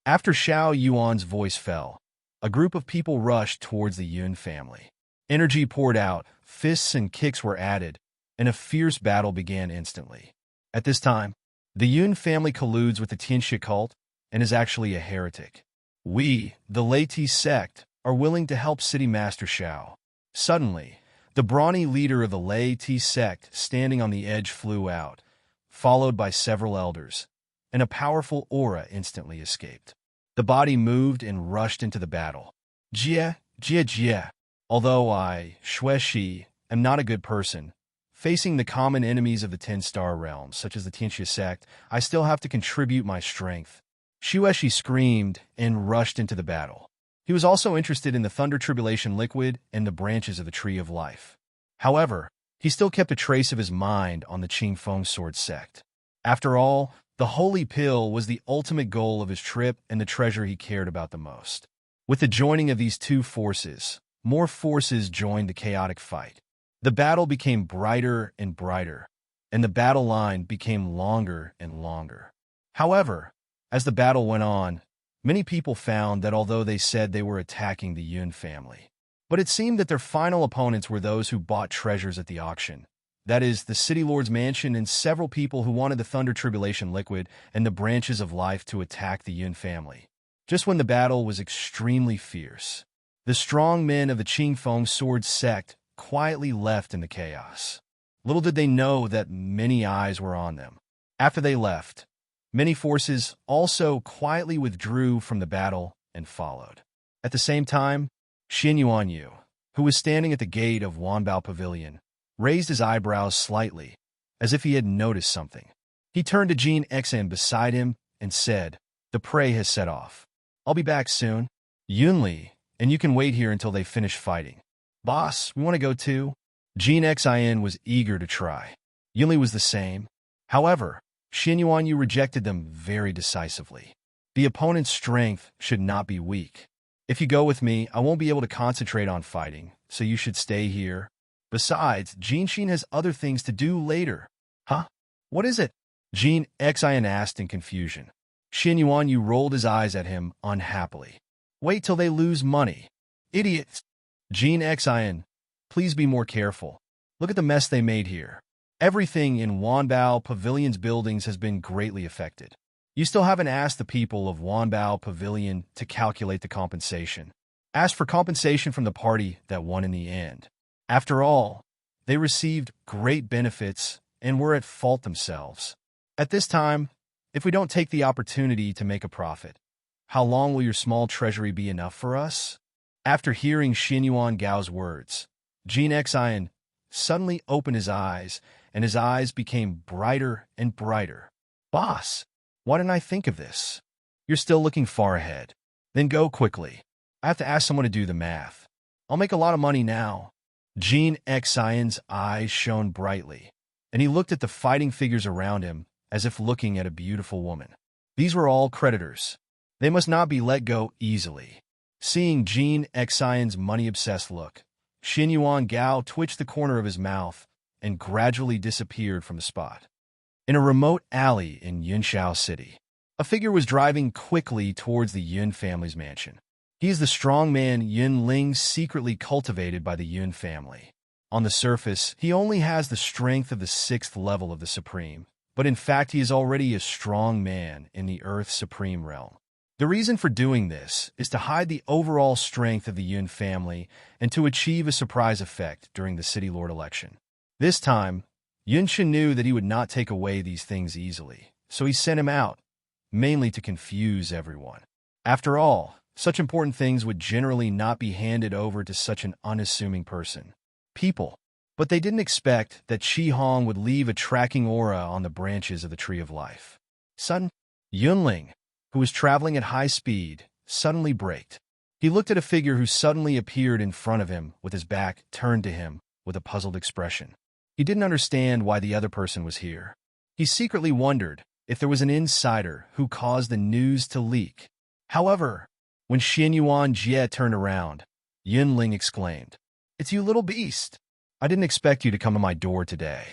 After Xuanyuan's voice fell, a group of people rushed towards the Yun family. Energy poured out, fists and kicks were added, and a fierce battle began instantly. At this time, the Yun family colludes with the Tianjiao cult and is actually a heretic. We, the Lotus sect, are willing to help City Master Xiao. Suddenly, the brawny leader of the Lotus sect standing on the edge flew out, followed by several elders, and a powerful aura instantly escaped. The body moved and rushed into the battle. Jia, Jia, Jia. Although I, Shueshi, am not a good person, facing the common enemies of the 10-star realms, such as the Tianjiao sect, I still have to contribute my strength. Shueshi screamed and rushed into the battle. He was also interested in the Thunder Tribulation liquid and the branches of the Tree of Life. However, he still kept a trace of his mind on the Qingfeng Sword sect. After all, the Holy Pill was the ultimate goal of his trip and the treasure he cared about the most. With the joining of these two forces, more forces joined the chaotic fight. The battle became brighter and brighter, and the battle line became longer and longer. However, as the battle went on, many people found that although they said they were attacking the Yun family, but it seemed that their final opponents were those who bought treasures at the auction. That is, the City Lord's mansion and several people who wanted the Thunder Tribulation liquid and the branches of life to attack the Yun family. Just when the battle was extremely fierce, the strong men of the Qingfeng sword sect quietly left in the chaos. Little did they know that many eyes were on them. After they left, many forces also quietly withdrew from the battle and followed. At the same time, Xuanyuan Bo, who was standing at the gate of Wanbao Pavilion, raised his eyebrows slightly, as if he had noticed something. He turned to Gan Xen beside him and said, "The prey has set off. I'll be back soon. Yunli, and you can wait here until they finish fighting." "Boss, we want to go too." Gan Xen was eager to try. Yunli was the same. However, Xuanyuan Bo rejected them very decisively. The opponent's strength should not be weak. "If you go with me, I won't be able to concentrate on fighting, so you should stay here. Besides, Gan Xen has other things to do later." "Huh? What is it?" Gan Xen asked in confusion. Xuanyuan Bo rolled his eyes at him unhappily. "Wait till they lose money. Idiots." Gan Xen, please be more careful. Look at the mess they made here. Everything in Wanbao Pavilion's buildings has been greatly affected. You still haven't asked the people of Wanbao Pavilion to calculate the compensation. Ask for compensation from the party that won in the end. After all, they received great benefits and were at fault themselves. At this time, if we don't take the opportunity to make a profit, how long will your small treasury be enough for us? After hearing Xuanyuan Bo's words, Gan Xen suddenly opened his eyes, and his eyes became brighter and brighter. "Boss, why didn't I think of this?" "You're still looking far ahead. Then go quickly. I have to ask someone to do the math. I'll make a lot of money now." Gan Xen's eyes shone brightly, and he looked at the fighting figures around him as if looking at a beautiful woman. These were all creditors. They must not be let go easily. Seeing Gan Xen's money-obsessed look, Xuanyuan Bo twitched the corner of his mouth and gradually disappeared from the spot. In a remote alley in Yunshao City, a figure was driving quickly towards the Yun family's mansion. He is the strong man Yun Ling secretly cultivated by the Yun family. On the surface, he only has the strength of the 6th level of the Supreme, but in fact he is already a strong man in the Earth Supreme realm. The reason for doing this is to hide the overall strength of the Yun family and to achieve a surprise effect during the City Lord election. This time, Yun Shen knew that he would not take away these things easily, so he sent him out, mainly to confuse everyone. After all, such important things would generally not be handed over to such an unassuming person. But they didn't expect that Qi Hong would leave a tracking aura on the branches of the Tree of Life. Suddenly, Yunling, who was traveling at high speed, suddenly braked. He looked at a figure who suddenly appeared in front of him with his back turned to him with a puzzled expression. He didn't understand why the other person was here. He secretly wondered if there was an insider who caused the news to leak. However, when Xuanyuan Jie turned around, Yunling exclaimed, "It's you, little beast! I didn't expect you to come to my door today.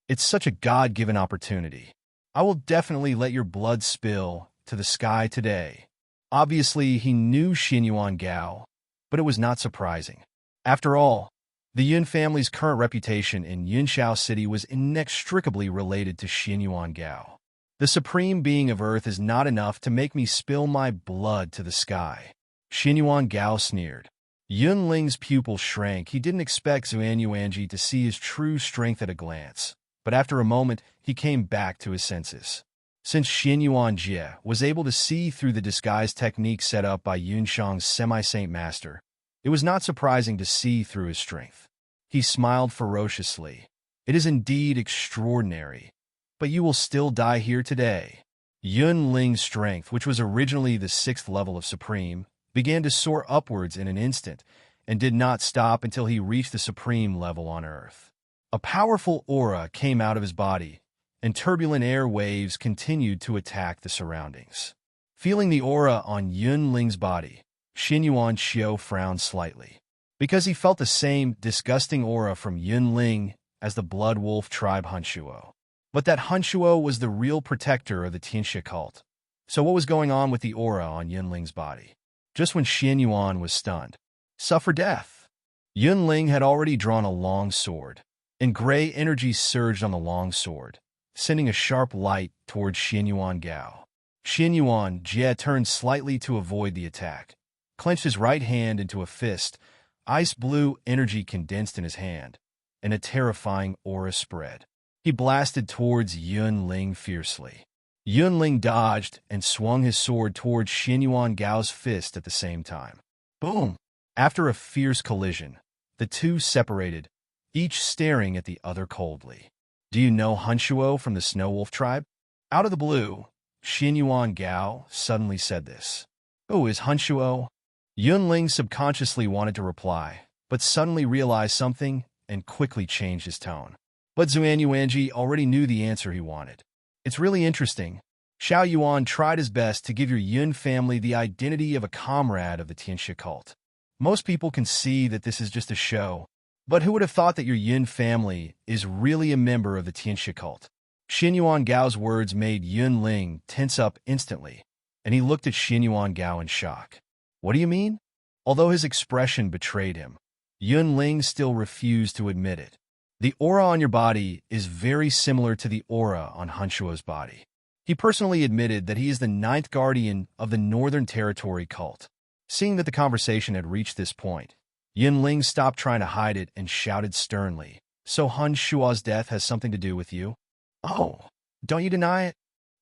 It's such a God-given opportunity. I will definitely let your blood spill to the sky today." Obviously, he knew Xuanyuan Bo, but it was not surprising. After all, the Yun family's current reputation in Yunshao City was inextricably related to Xuanyuan Bo. The supreme being of Earth is not enough to make me spill my blood to the sky. Xuanyuan Bo sneered. Yunling's pupil shrank. He didn't expect Xuanyuan to see his true strength at a glance, but after a moment, he came back to his senses. Since Xuanyuan Jie was able to see through the disguise technique set up by Yun Shong's semi-saint master, it was not surprising to see through his strength. He smiled ferociously. "It is indeed extraordinary, but you will still die here today." Yun Ling's strength, which was originally the 6th level of Supreme, began to soar upwards in an instant and did not stop until he reached the Supreme level on Earth. A powerful aura came out of his body, and turbulent air waves continued to attack the surroundings. Feeling the aura on Yun Ling's body, Xuanyuan Bo frowned slightly, because he felt the same disgusting aura from Yunling as the Blood Wolf tribe Henshuo. But that Henshuo was the real protector of the Tianjia cult. So what was going on with the aura on Yunling's body? Just when Xuanyuan was stunned. Suffer death. Yunling had already drawn a long sword, and gray energy surged on the long sword, sending a sharp light towards Xuanyuan Gao. Xuanyuan Jie turned slightly to avoid the attack, clenched his right hand into a fist. Ice blue energy condensed in his hand, and a terrifying aura spread. He blasted towards Yunling fiercely. Yunling dodged and swung his sword towards Xuanyuan Gao's fist at the same time. Boom! After a fierce collision, the two separated, each staring at the other coldly. Do you know Henshuo from the Snow Wolf tribe? Out of the blue, Xuanyuan Gao suddenly said this. Who is Henshuo? Yunling subconsciously wanted to reply, but suddenly realized something and quickly changed his tone. But Xuanyuan already knew the answer he wanted. It's really interesting. Xiao Yuan tried his best to give your Yun family the identity of a comrade of the Tianjia cult. Most people can see that this is just a show, but who would have thought that your Yun family is really a member of the Tianjia cult? Xuanyuan Gao's words made Yunling tense up instantly, and he looked at Xuanyuan Gao in shock. What do you mean? Although his expression betrayed him, Yunling still refused to admit it. The aura on your body is very similar to the aura on Henshuo's body. He personally admitted that he is the 9th guardian of the Northern Territory cult. Seeing that the conversation had reached this point, Yunling stopped trying to hide it and shouted sternly, So Henshuo's death has something to do with you? Oh, don't you deny it?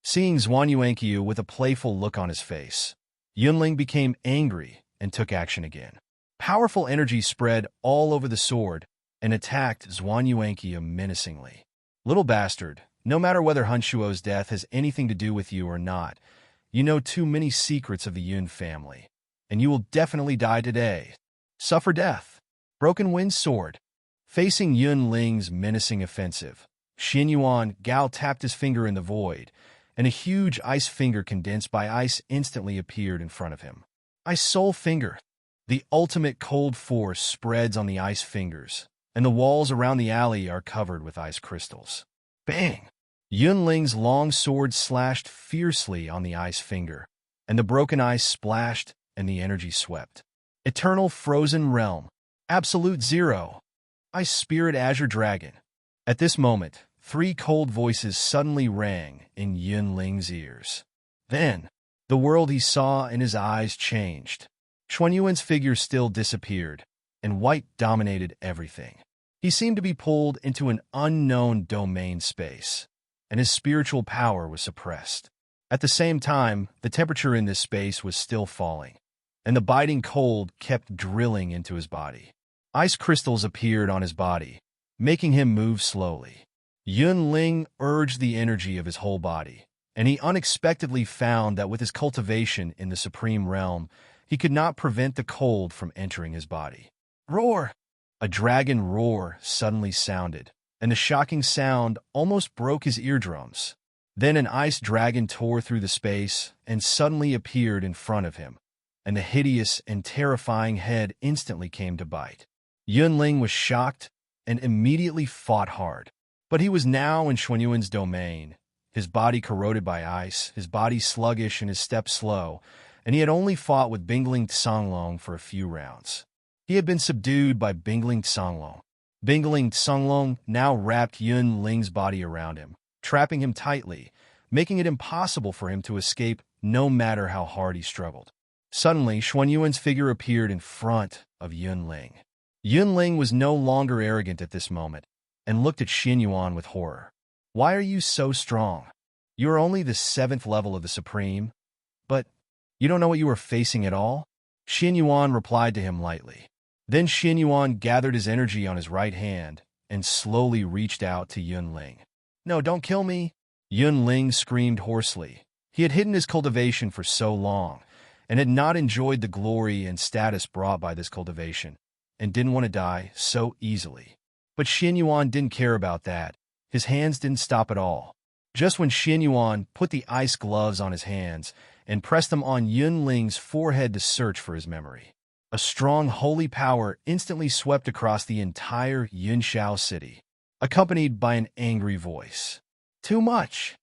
Seeing Xuanyuan with a playful look on his face, Yunling became angry and took action again. Powerful energy spread all over the sword and attacked Xuanyuan menacingly. Little bastard, no matter whether Henshuo's death has anything to do with you or not, you know too many secrets of the Yun family, and you will definitely die today. Suffer death. Broken Wind Sword. Facing Yunling's menacing offensive, Xuanyuan Gao tapped his finger in the void, and a huge ice finger condensed by ice instantly appeared in front of him. Ice Soul Finger. The ultimate cold force spreads on the ice fingers, and the walls around the alley are covered with ice crystals. Bang! Yunling's long sword slashed fiercely on the ice finger, and the broken ice splashed and the energy swept. Eternal Frozen Realm. Absolute Zero. Ice Spirit Azure Dragon. At this moment, 3 cold voices suddenly rang in Yunling's ears. Then, the world he saw in his eyes changed. Xuanyuan's figure still disappeared, and white dominated everything. He seemed to be pulled into an unknown domain space, and his spiritual power was suppressed. At the same time, the temperature in this space was still falling, and the biting cold kept drilling into his body. Ice crystals appeared on his body, making him move slowly. Yunling urged the energy of his whole body, and he unexpectedly found that with his cultivation in the Supreme Realm, he could not prevent the cold from entering his body. Roar! A dragon roar suddenly sounded, and the shocking sound almost broke his eardrums. Then an ice dragon tore through the space and suddenly appeared in front of him, and the hideous and terrifying head instantly came to bite. Yunling was shocked and immediately fought hard. But he was now in Xuanyuan's domain, his body corroded by ice, his body sluggish and his steps slow, and he had only fought with Bingling Songlong for a few rounds. He had been subdued by Bingling Songlong. Bingling Songlong now wrapped Yunling's body around him, trapping him tightly, making it impossible for him to escape no matter how hard he struggled. Suddenly, Xuanyuan's figure appeared in front of Yunling. Yunling was no longer arrogant at this moment, and looked at Xuanyuan with horror. Why are you so strong? You are only the 7th level of the Supreme, but you don't know what you are facing at all? Xuanyuan replied to him lightly. Then Xuanyuan gathered his energy on his right hand and slowly reached out to Yunling. No, don't kill me! Yunling screamed hoarsely. He had hidden his cultivation for so long, and had not enjoyed the glory and status brought by this cultivation, and didn't want to die so easily. But Xuanyuan didn't care about that. His hands didn't stop at all. Just when Xuanyuan put the ice gloves on his hands and pressed them on Yunling's forehead to search for his memory. A strong holy power instantly swept across the entire Yunshao city, accompanied by an angry voice. Too much.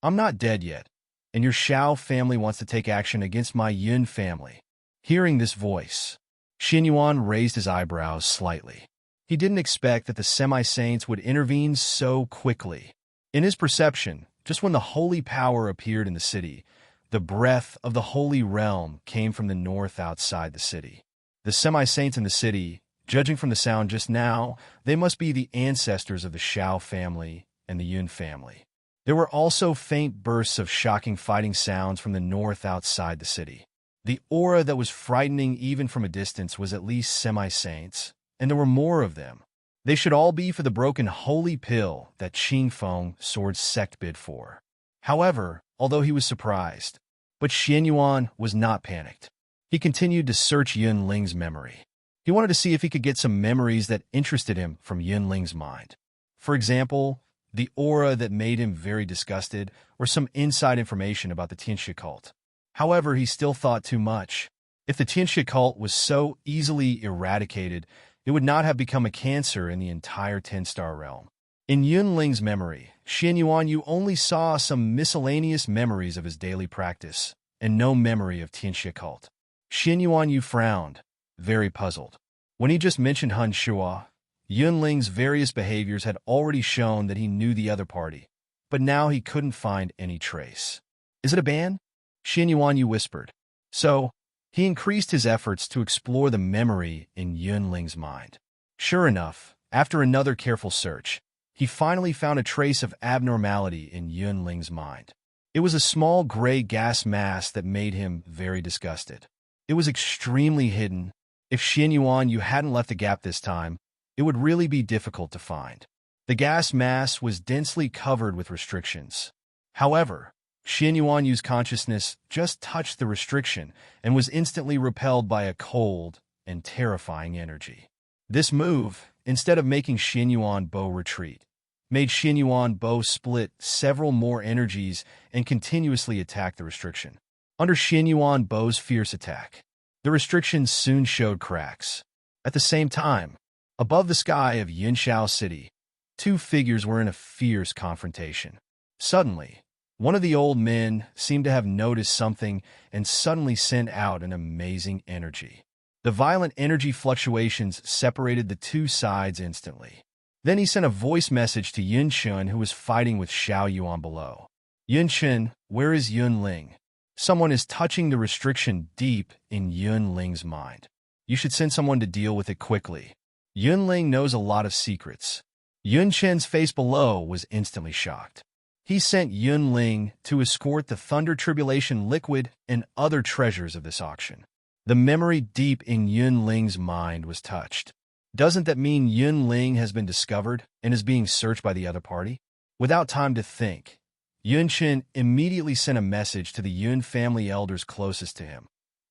I'm not dead yet, and your Shao family wants to take action against my Yun family. Hearing this voice, Xuanyuan raised his eyebrows slightly. He didn't expect that the semi-saints would intervene so quickly. In his perception, just when the holy power appeared in the city, the breath of the holy realm came from the north outside the city. The semi-saints in the city, judging from the sound just now, they must be the ancestors of the Shao family and the Yun family. There were also faint bursts of shocking fighting sounds from the north outside the city. The aura that was frightening even from a distance was at least semi-saints, and there were more of them. They should all be for the broken holy pill that Qingfeng Sword's sect bid for. However, although he was surprised, but Xuanyuan was not panicked. He continued to search Yunling's memory. He wanted to see if he could get some memories that interested him from Yunling's mind. For example, the aura that made him very disgusted, or some inside information about the Tianjia cult. However, he still thought too much. If the Tianjia cult was so easily eradicated, it would not have become a cancer in the entire 10-star realm. In Yunling's memory, Xuanyuan Yu only saw some miscellaneous memories of his daily practice, and no memory of Tianjia cult. Xuanyuan Yu frowned, very puzzled. When he just mentioned Hun Shua, Yunling's various behaviors had already shown that he knew the other party, but now he couldn't find any trace. Is it a ban? Xuanyuan Yu whispered. So, he increased his efforts to explore the memory in Yunling's mind. Sure enough, after another careful search, he finally found a trace of abnormality in Yunling's mind. It was a small gray gas mass that made him very disgusted. It was extremely hidden. If Xuanyuan Yu hadn't left a gap this time, it would really be difficult to find. The gas mass was densely covered with restrictions. However, Xuanyuan Yu's consciousness just touched the restriction and was instantly repelled by a cold and terrifying energy. This move, instead of making Xuanyuan Bo retreat, made Xuanyuan Bo split several more energies and continuously attack the restriction. Under Xuanyuan Bo's fierce attack, the restrictions soon showed cracks. At the same time, above the sky of Yunshao City, two figures were in a fierce confrontation. Suddenly, one of the old men seemed to have noticed something and suddenly sent out an amazing energy. The violent energy fluctuations separated the two sides instantly. Then he sent a voice message to Yunshun, who was fighting with Xuanyuan below. Yunshun, where is Yunling? Someone is touching the restriction deep in Yunling's mind. You should send someone to deal with it quickly. Yunling knows a lot of secrets. Yunshen's face below was instantly shocked. He sent Yunling to escort the Thunder Tribulation liquid and other treasures of this auction. The memory deep in Yunling's mind was touched. Doesn't that mean Yunling has been discovered and is being searched by the other party? Without time to think, Yunshen immediately sent a message to the Yun family elders closest to him,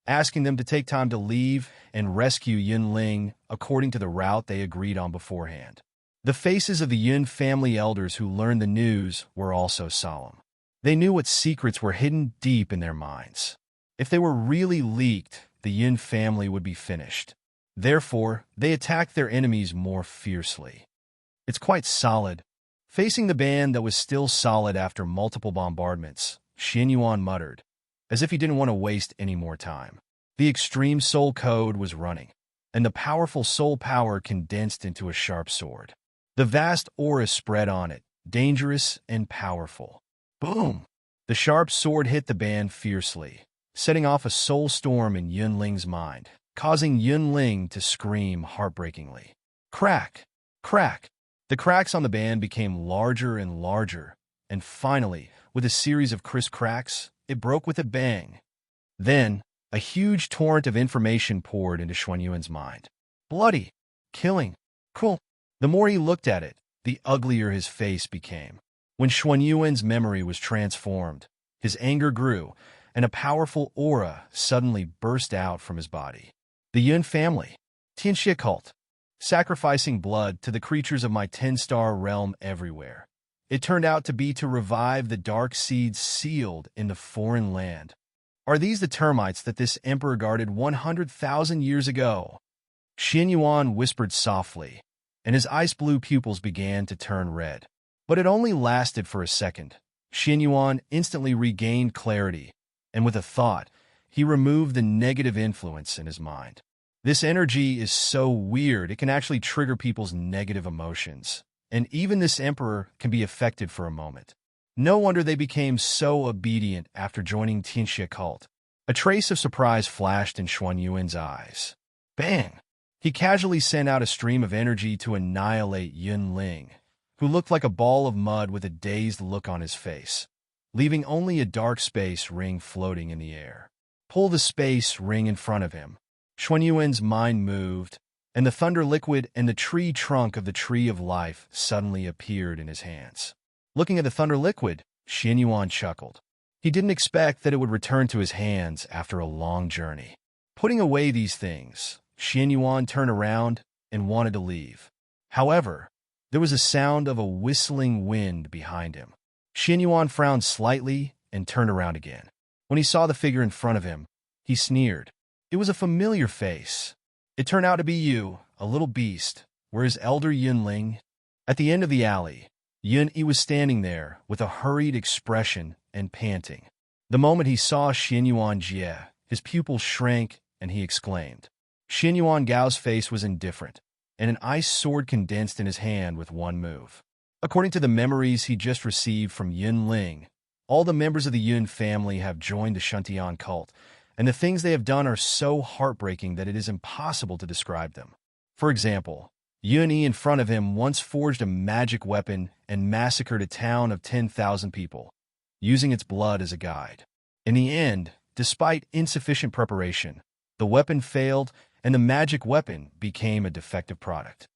asking them to take time to leave and rescue Yunling according to the route they agreed on beforehand. The faces of the Yun family elders who learned the news were also solemn. They knew what secrets were hidden deep in their minds. If they were really leaked, the Yun family would be finished. Therefore, they attacked their enemies more fiercely. It's quite solid. Facing the band that was still solid after multiple bombardments, Xuanyuan muttered, as if he didn't want to waste any more time. The extreme soul code was running, and the powerful soul power condensed into a sharp sword. The vast aura spread on it, dangerous and powerful. Boom! The sharp sword hit the band fiercely, setting off a soul storm in Yunling's mind, causing Yunling to scream heartbreakingly. Crack! Crack! The cracks on the band became larger and larger, and finally, with a series of crisp cracks, it broke with a bang. Then, a huge torrent of information poured into Xuanyuan's mind. Bloody! Killing! Cool! The more he looked at it, the uglier his face became. When Xuanyuan's memory was transformed, his anger grew, and a powerful aura suddenly burst out from his body. The Yun family, Tianjia cult, sacrificing blood to the creatures of my 10-star realm everywhere. It turned out to be to revive the dark seeds sealed in the foreign land. Are these the termites that this emperor guarded 100,000 years ago? Xuanyuan whispered softly, and his ice-blue pupils began to turn red. But it only lasted for a second. Xuanyuan instantly regained clarity, and with a thought, he removed the negative influence in his mind. This energy is so weird, it can actually trigger people's negative emotions. And even this emperor can be affected for a moment. No wonder they became so obedient after joining Tianjiao cult. A trace of surprise flashed in Xuanyuan's eyes. Bang! He casually sent out a stream of energy to annihilate Yun Ling, who looked like a ball of mud with a dazed look on his face, leaving only a dark space ring floating in the air. Pull the space ring in front of him. Xuanyuan's mind moved, and the thunder liquid and the tree trunk of the tree of life suddenly appeared in his hands. Looking at the thunder liquid, Xuanyuan chuckled. He didn't expect that it would return to his hands after a long journey. Putting away these things, Xuanyuan turned around and wanted to leave. However, there was a sound of a whistling wind behind him. Xuanyuan frowned slightly and turned around again. When he saw the figure in front of him, he sneered. It was a familiar face. It turned out to be you, a little beast, where is Elder Yunling? At the end of the alley, Yun Yi was standing there with a hurried expression and panting. The moment he saw Xuanyuan Jie, his pupils shrank and he exclaimed. Xuanyuan Gao's face was indifferent, and an ice sword condensed in his hand with one move. According to the memories he just received from Yun Ling, all the members of the Yun family have joined the Shuntian cult, and the things they have done are so heartbreaking that it is impossible to describe them. For example, Yun Yi in front of him once forged a magic weapon and massacred a town of 10,000 people, using its blood as a guide. In the end, despite insufficient preparation, the weapon failed and the magic weapon became a defective product.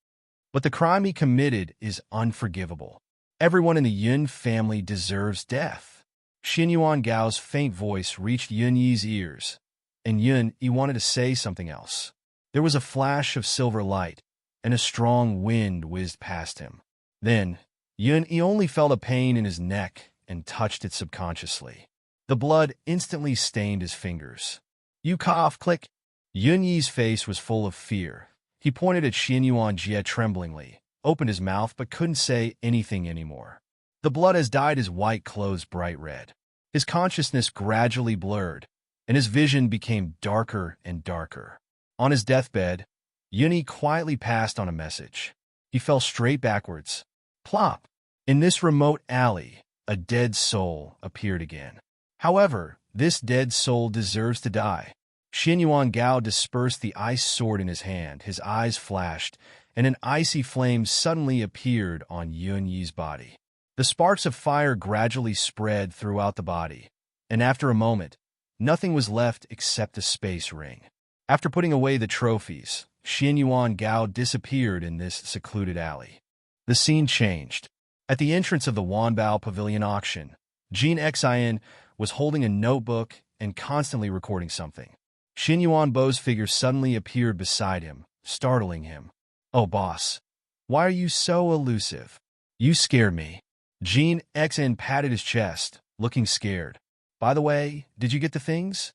But the crime he committed is unforgivable. Everyone in the Yun family deserves death. Xuanyuan Gao's faint voice reached Yun Yi's ears, and Yun Yi wanted to say something else. There was a flash of silver light, and a strong wind whizzed past him. Then, Yun Yi only felt a pain in his neck and touched it subconsciously. The blood instantly stained his fingers. You cough, click. Yun Yi's face was full of fear. He pointed at Xuanyuan Jie tremblingly, opened his mouth but couldn't say anything anymore. The blood has dyed his white clothes bright red. His consciousness gradually blurred, and his vision became darker and darker. On his deathbed, Yun Yi quietly passed on a message. He fell straight backwards. Plop! In this remote alley, a dead soul appeared again. However, this dead soul deserves to die. Xuanyuan Gao dispersed the ice sword in his hand, his eyes flashed, and an icy flame suddenly appeared on Yun Yi's body. The sparks of fire gradually spread throughout the body, and after a moment, nothing was left except a space ring. After putting away the trophies, Xuanyuan Gao disappeared in this secluded alley. The scene changed. At the entrance of the Wanbao Pavilion auction, Gan Xen was holding a notebook and constantly recording something. Xuanyuan Bo's figure suddenly appeared beside him, startling him. Oh, boss. Why are you so elusive? You scared me. Gan Xen patted his chest, looking scared. By the way, did you get the things?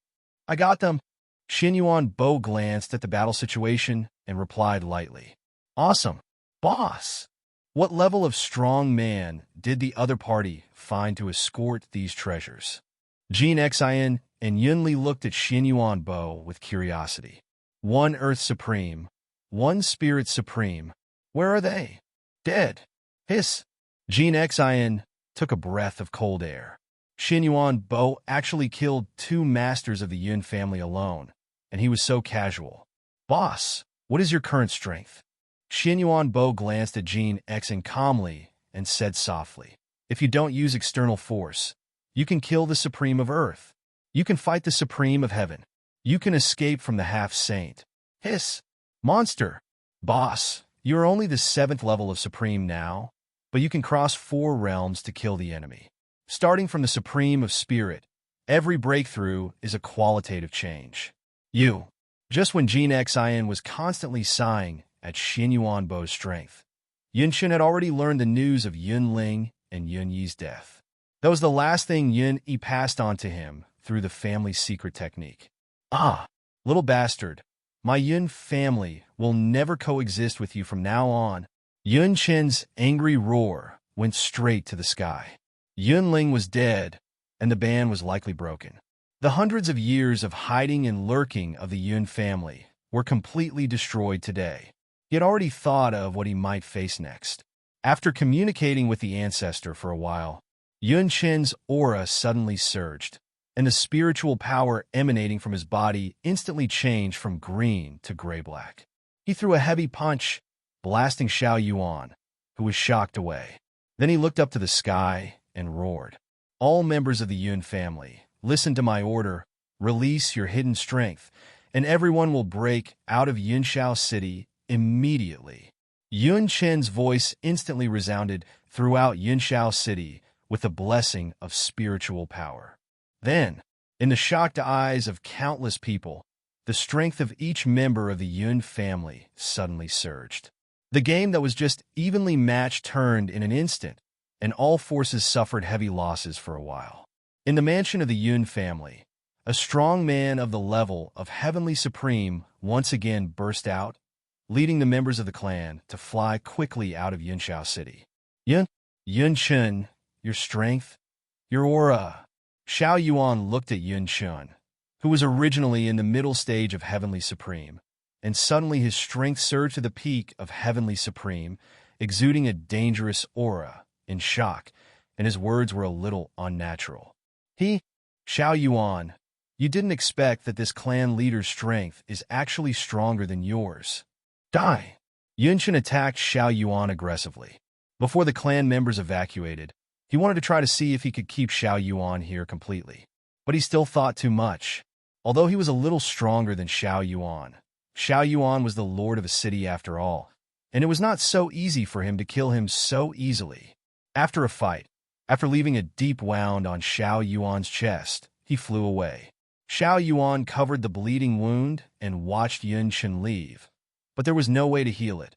I got them. Xuanyuan Bo glanced at the battle situation and replied lightly. Awesome. Boss. What level of strong man did the other party find to escort these treasures? Gan Xen and Yunli looked at Xuanyuan Bo with curiosity. One Earth Supreme, one Spirit Supreme. Where are they? Dead. Hiss. Gan Xen took a breath of cold air. Xuanyuan Bo actually killed 2 masters of the Yun family alone, and he was so casual. Boss, what is your current strength? Xuanyuan Bo glanced at Gan Xen calmly and said softly, if you don't use external force, you can kill the Supreme of Earth. You can fight the Supreme of Heaven. You can escape from the half-saint. Hiss. Monster. Boss, you are only the 7th level of Supreme now, but you can cross 4 realms to kill the enemy. Starting from the Supreme of Spirit, every breakthrough is a qualitative change. You. Just when Gan Xen was constantly sighing at Xuanyuan Bo's strength, Yunshin had already learned the news of Yun Ling and Yun Yi's death. That was the last thing Yun Yi passed on to him through the family's secret technique. Ah, little bastard, my Yun family will never coexist with you from now on. Yun Chen's angry roar went straight to the sky. Yun Ling was dead, and the ban was likely broken. The hundreds of years of hiding and lurking of the Yun family were completely destroyed today. He had already thought of what he might face next. After communicating with the ancestor for a while, Yun Chen's aura suddenly surged, and the spiritual power emanating from his body instantly changed from green to gray-black. He threw a heavy punch, blasting Xuanyuan, who was shocked away. Then he looked up to the sky and roared. All members of the Yun family, listen to my order, release your hidden strength, and everyone will break out of Yunshao City immediately. Yun Chen's voice instantly resounded throughout Yunshao City with the blessing of spiritual power. Then, in the shocked eyes of countless people, the strength of each member of the Yun family suddenly surged. The game that was just evenly matched turned in an instant, and all forces suffered heavy losses for a while. In the mansion of the Yun family, a strong man of the level of Heavenly Supreme once again burst out, leading the members of the clan to fly quickly out of Yunshao City. Yun Chen, your strength, your aura. Xuanyuan looked at Yun Chen, who was originally in the middle stage of Heavenly Supreme, and suddenly his strength surged to the peak of Heavenly Supreme, exuding a dangerous aura. In shock, and his words were a little unnatural. Xuanyuan, you didn't expect that this clan leader's strength is actually stronger than yours. Die! Yun Chen attacked Xuanyuan aggressively. Before the clan members evacuated, he wanted to try to see if he could keep Xuanyuan here completely. But he still thought too much. Although he was a little stronger than Xuanyuan was the lord of a city after all, and it was not so easy for him to kill him so easily. After a fight, after leaving a deep wound on Xuanyuan's chest, he flew away. Xuanyuan covered the bleeding wound and watched Yun Chen leave, but there was no way to heal it,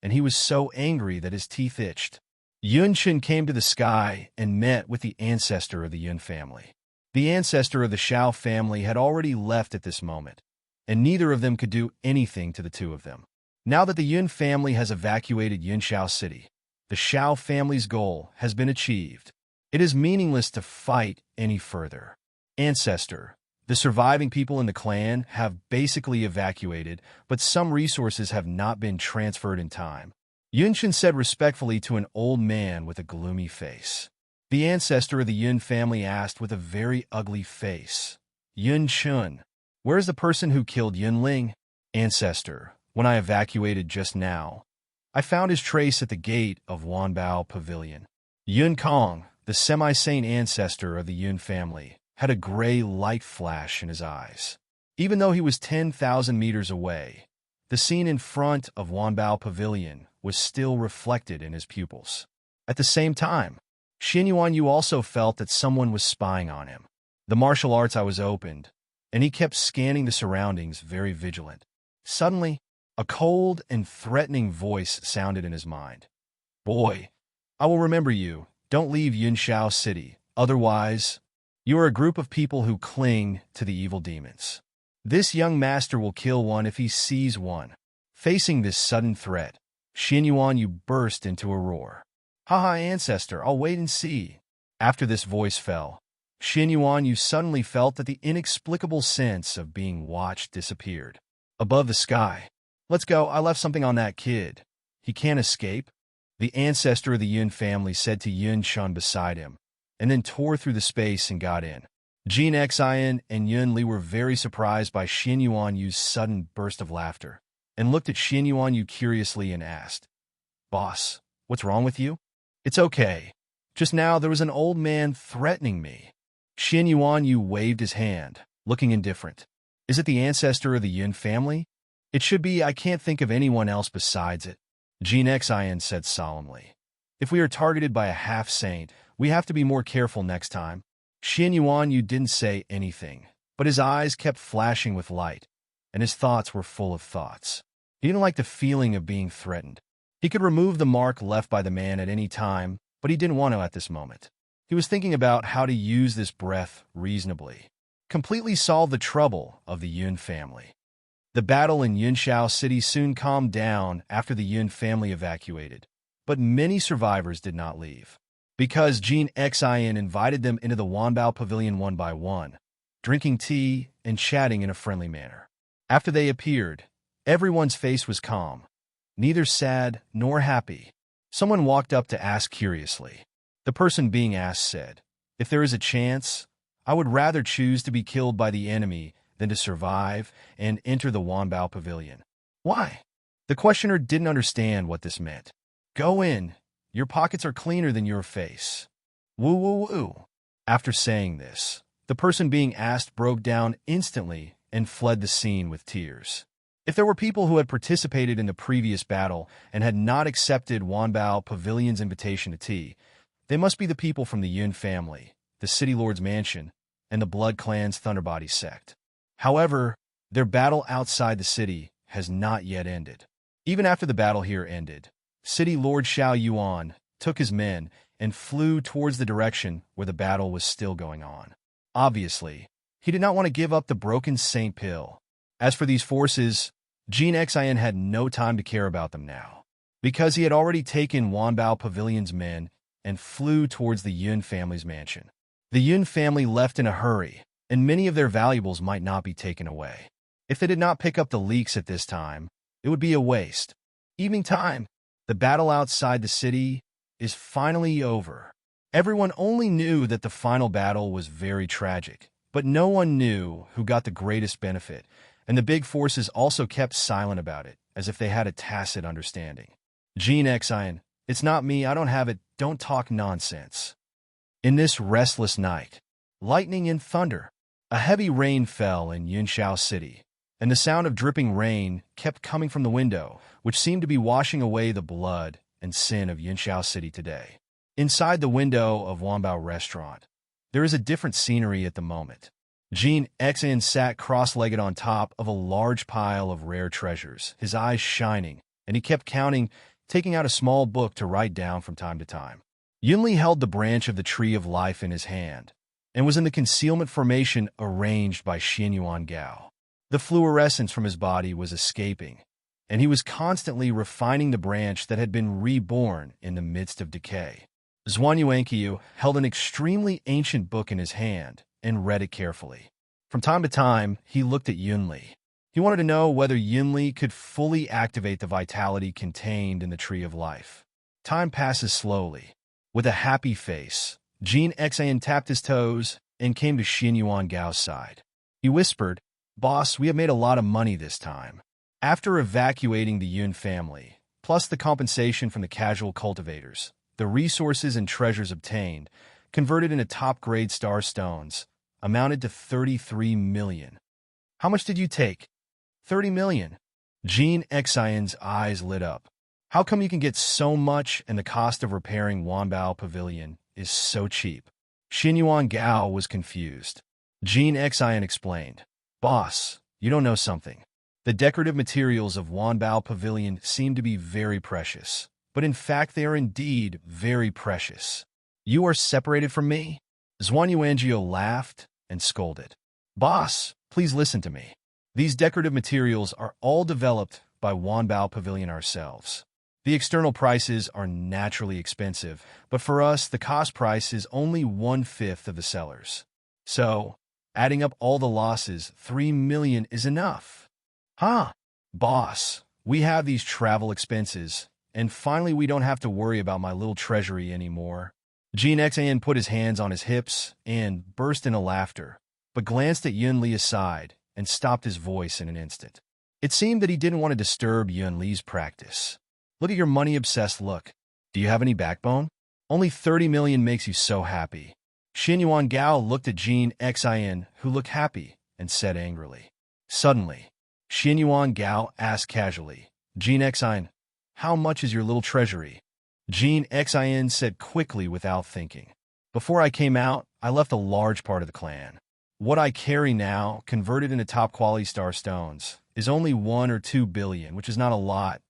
and he was so angry that his teeth itched. Yun Chen came to the sky and met with the ancestor of the Yun family. The ancestor of the Shao family had already left at this moment, and neither of them could do anything to the two of them. Now that the Yun family has evacuated Yunshao City, the Shao family's goal has been achieved. It is meaningless to fight any further. Ancestor, the surviving people in the clan have basically evacuated, but some resources have not been transferred in time. Yun Chen said respectfully to an old man with a gloomy face. The ancestor of the Yun family asked with a very ugly face, Yun Chen, where is the person who killed Yun Ling? Ancestor, when I evacuated just now, I found his trace at the gate of Wanbao Pavilion. Yun Kong, the semi-sane ancestor of the Yun family, had a gray light flash in his eyes. Even though he was 10,000 meters away, the scene in front of Wanbao Pavilion was still reflected in his pupils. At the same time, Xuanyuan Yu also felt that someone was spying on him. The martial arts eye was opened, and he kept scanning the surroundings very vigilant. Suddenly, a cold and threatening voice sounded in his mind. Boy, I will remember you. Don't leave Yunshao City. Otherwise, you are a group of people who cling to the evil demons. This young master will kill one if he sees one. Facing this sudden threat, Xuanyuan Yu burst into a roar. Haha, ancestor, I'll wait and see. After this voice fell, Xuanyuan Yu suddenly felt that the inexplicable sense of being watched disappeared. Above the sky, let's go, I left something on that kid. He can't escape. The ancestor of the Yun family said to Yun Chen beside him, and then tore through the space and got in. Gan Xen and Yun Li were very surprised by Xuanyuan Yu's sudden burst of laughter, and looked at Xuanyuan Yu curiously and asked, Boss, what's wrong with you? It's okay. Just now there was an old man threatening me. Xuanyuan Yu waved his hand, looking indifferent. Is it the ancestor of the Yun family? It should be. I can't think of anyone else besides it. Gan Xen said solemnly. If we are targeted by a half-saint, we have to be more careful next time. Xuanyuan Yu didn't say anything, but his eyes kept flashing with light, and his thoughts were full of thoughts. He didn't like the feeling of being threatened. He could remove the mark left by the man at any time, but he didn't want to at this moment. He was thinking about how to use this breath reasonably. completely solved the trouble of the Yun family. The battle in Yunshao City soon calmed down after the Yun family evacuated, but many survivors did not leave. Because Gan Xen invited them into the Wanbao Pavilion one by one, drinking tea and chatting in a friendly manner. After they appeared, everyone's face was calm, neither sad nor happy. Someone walked up to ask curiously. The person being asked said, "If there is a chance, I would rather choose to be killed by the enemy than to survive and enter the Wanbao Pavilion." Why? The questioner didn't understand what this meant. "Go in. Your pockets are cleaner than your face." Woo woo woo. After saying this, the person being asked broke down instantly and fled the scene with tears. If there were people who had participated in the previous battle and had not accepted Wanbao Pavilion's invitation to tea, they must be the people from the Yun family, the City Lord's mansion, and the Blood Clan's Thunderbody sect. However, their battle outside the city has not yet ended. Even after the battle here ended, City Lord Xuanyuan took his men and flew towards the direction where the battle was still going on. Obviously, he did not want to give up the broken Saint Pill. As for these forces, Gan Xen had no time to care about them now, because he had already taken Wanbao Pavilion's men and flew towards the Yun family's mansion. The Yun family left in a hurry, and many of their valuables might not be taken away. If they did not pick up the leaks at this time, it would be a waste. Evening time. The battle outside the city is finally over. Everyone only knew that the final battle was very tragic, but no one knew who got the greatest benefit, and the big forces also kept silent about it, as if they had a tacit understanding. Gan Xen, "It's not me, I don't have it, don't talk nonsense." In this restless night, lightning and thunder, a heavy rain fell in Yunshao City, and the sound of dripping rain kept coming from the window, which seemed to be washing away the blood and sin of Yunshao City today. Inside the window of Wanbao Restaurant, there is a different scenery at the moment. Gan Xen sat cross-legged on top of a large pile of rare treasures, his eyes shining, and he kept counting, taking out a small book to write down from time to time. Yunli held the branch of the Tree of Life in his hand, and was in the concealment formation arranged by Xuanyuan Bo. The fluorescence from his body was escaping, and he was constantly refining the branch that had been reborn in the midst of decay. Xuanyuan Bo held an extremely ancient book in his hand and read it carefully. From time to time, he looked at Yunli. He wanted to know whether Yunli could fully activate the vitality contained in the Tree of Life. Time passes slowly. With a happy face, Gan Xen tapped his toes and came to Xuanyuan Bo's side. He whispered, "Boss, we have made a lot of money this time." After evacuating the Yun family, plus the compensation from the casual cultivators, the resources and treasures obtained, converted into top-grade star stones, amounted to 33 million. "How much did you take?" 30 million. Gan Xen's eyes lit up. "How come you can get so much and the cost of repairing Wanbao Pavilion is so cheap?" Xuanyuan Bo was confused. Gan Xen explained, "Boss, you don't know something. The decorative materials of Wanbao Pavilion seem to be very precious, but in fact they are indeed very precious. You are separated from me?" Xuanyuan Bo laughed and scolded. "Boss, please listen to me. These decorative materials are all developed by Wanbao Pavilion ourselves. The external prices are naturally expensive, but for us the cost price is only 1/5 of the sellers. So, adding up all the losses, 3 million is enough." "Huh? Boss, we have these travel expenses, and finally we don't have to worry about my little treasury anymore." Gan Xen put his hands on his hips and burst into laughter, but glanced at Yunli's side and stopped his voice in an instant. It seemed that he didn't want to disturb Yunli's practice. "Look at your money-obsessed look. Do you have any backbone? Only 30 million makes you so happy." Xuanyuan Bo looked at Gan Xen, who looked happy, and said angrily. Suddenly, Xuanyuan Bo asked casually, "Gan Xen, how much is your little treasury?" Gan Xen said quickly without thinking, "Before I came out, I left a large part of the clan. What I carry now, converted into top-quality star stones, is only 1 or 2 billion, which is not a lot."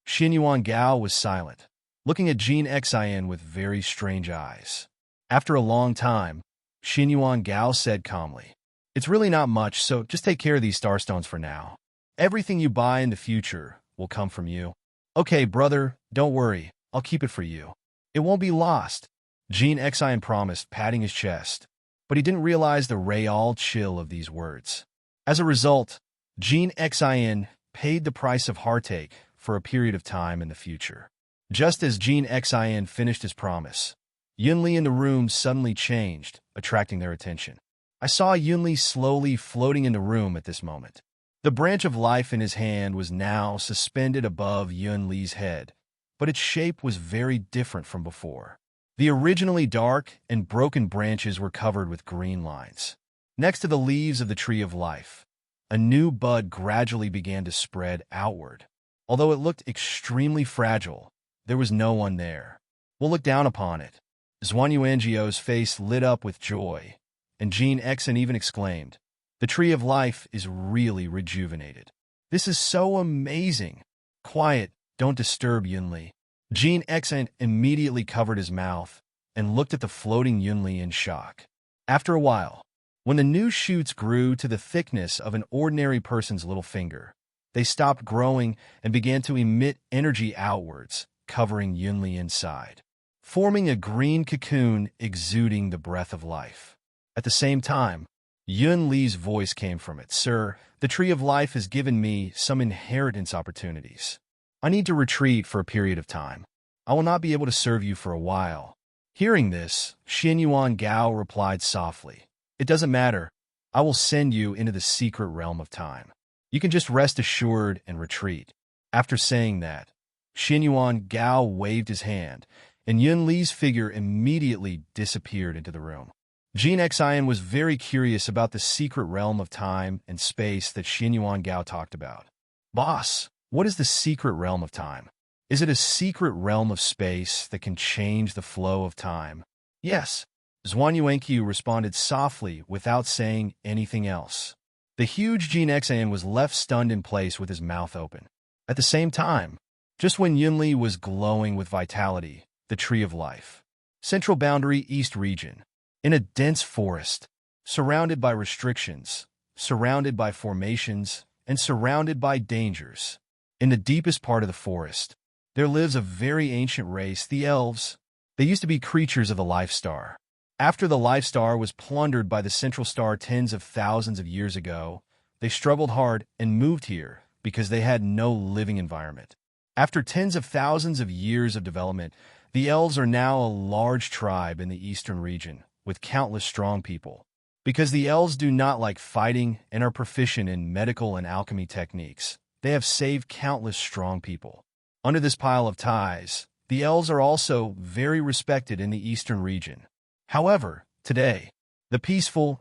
Xuanyuan Bo was silent, looking at Gan Xen with very strange eyes. After a long time, Xuanyuan Bo said calmly, It's really not much, so just take care of these starstones for now. Everything you buy in the future will come from you. Okay, brother, don't worry. I'll keep it for you. It won't be lost. Gan Xen promised, patting his chest. But he didn't realize the real chill of these words. As a result, Gan Xen paid the price of heartache for a period of time in the future. Just as Gan Xen finished his promise, Yunli in the room suddenly changed, attracting their attention. I saw Yunli slowly floating in the room at this moment. The branch of life in his hand was now suspended above Yunli's head, but its shape was very different from before. The originally dark and broken branches were covered with green lines. Next to the leaves of the tree of life, a new bud gradually began to spread outward. Although it looked extremely fragile, there was no one there. We'll look down upon it. Xuanyuan Bo's face lit up with joy, and Gan Xen even exclaimed, "The tree of life is really rejuvenated. This is so amazing." "Quiet, don't disturb Yunli." Gan Xen immediately covered his mouth and looked at the floating Yunli in shock. After a while, when the new shoots grew to the thickness of an ordinary person's little finger, they stopped growing and began to emit energy outwards, covering Yunli inside, forming a green cocoon exuding the breath of life. At the same time, Yunli's voice came from it. "Sir, the tree of life has given me some inheritance opportunities. I need to retreat for a period of time. I will not be able to serve you for a while." Hearing this, Xuanyuan Bo replied softly, "It doesn't matter. I will send you into the secret realm of time. You can just rest assured and retreat." After saying that, Xuanyuan Bo waved his hand, and Yunli's figure immediately disappeared into the room. Gan Xen was very curious about the secret realm of time and space that Xuanyuan Bo talked about. "Boss, what is the secret realm of time? Is it a secret realm of space that can change the flow of time?" "Yes," Xuanyuan responded softly without saying anything else. The huge Gan Xen was left stunned in place with his mouth open. At the same time, just when Yunli was glowing with vitality, the tree of life. Central boundary East region. In a dense forest, surrounded by restrictions, surrounded by formations, and surrounded by dangers. In the deepest part of the forest, there lives a very ancient race, the elves. They used to be creatures of the life star. After the life star was plundered by the central star tens of thousands of years ago, they struggled hard and moved here because they had no living environment. After tens of thousands of years of development, the elves are now a large tribe in the eastern region, with countless strong people. Because the elves do not like fighting and are proficient in medical and alchemy techniques, they have saved countless strong people. Under this pile of ties, the elves are also very respected in the eastern region. However, today, the peaceful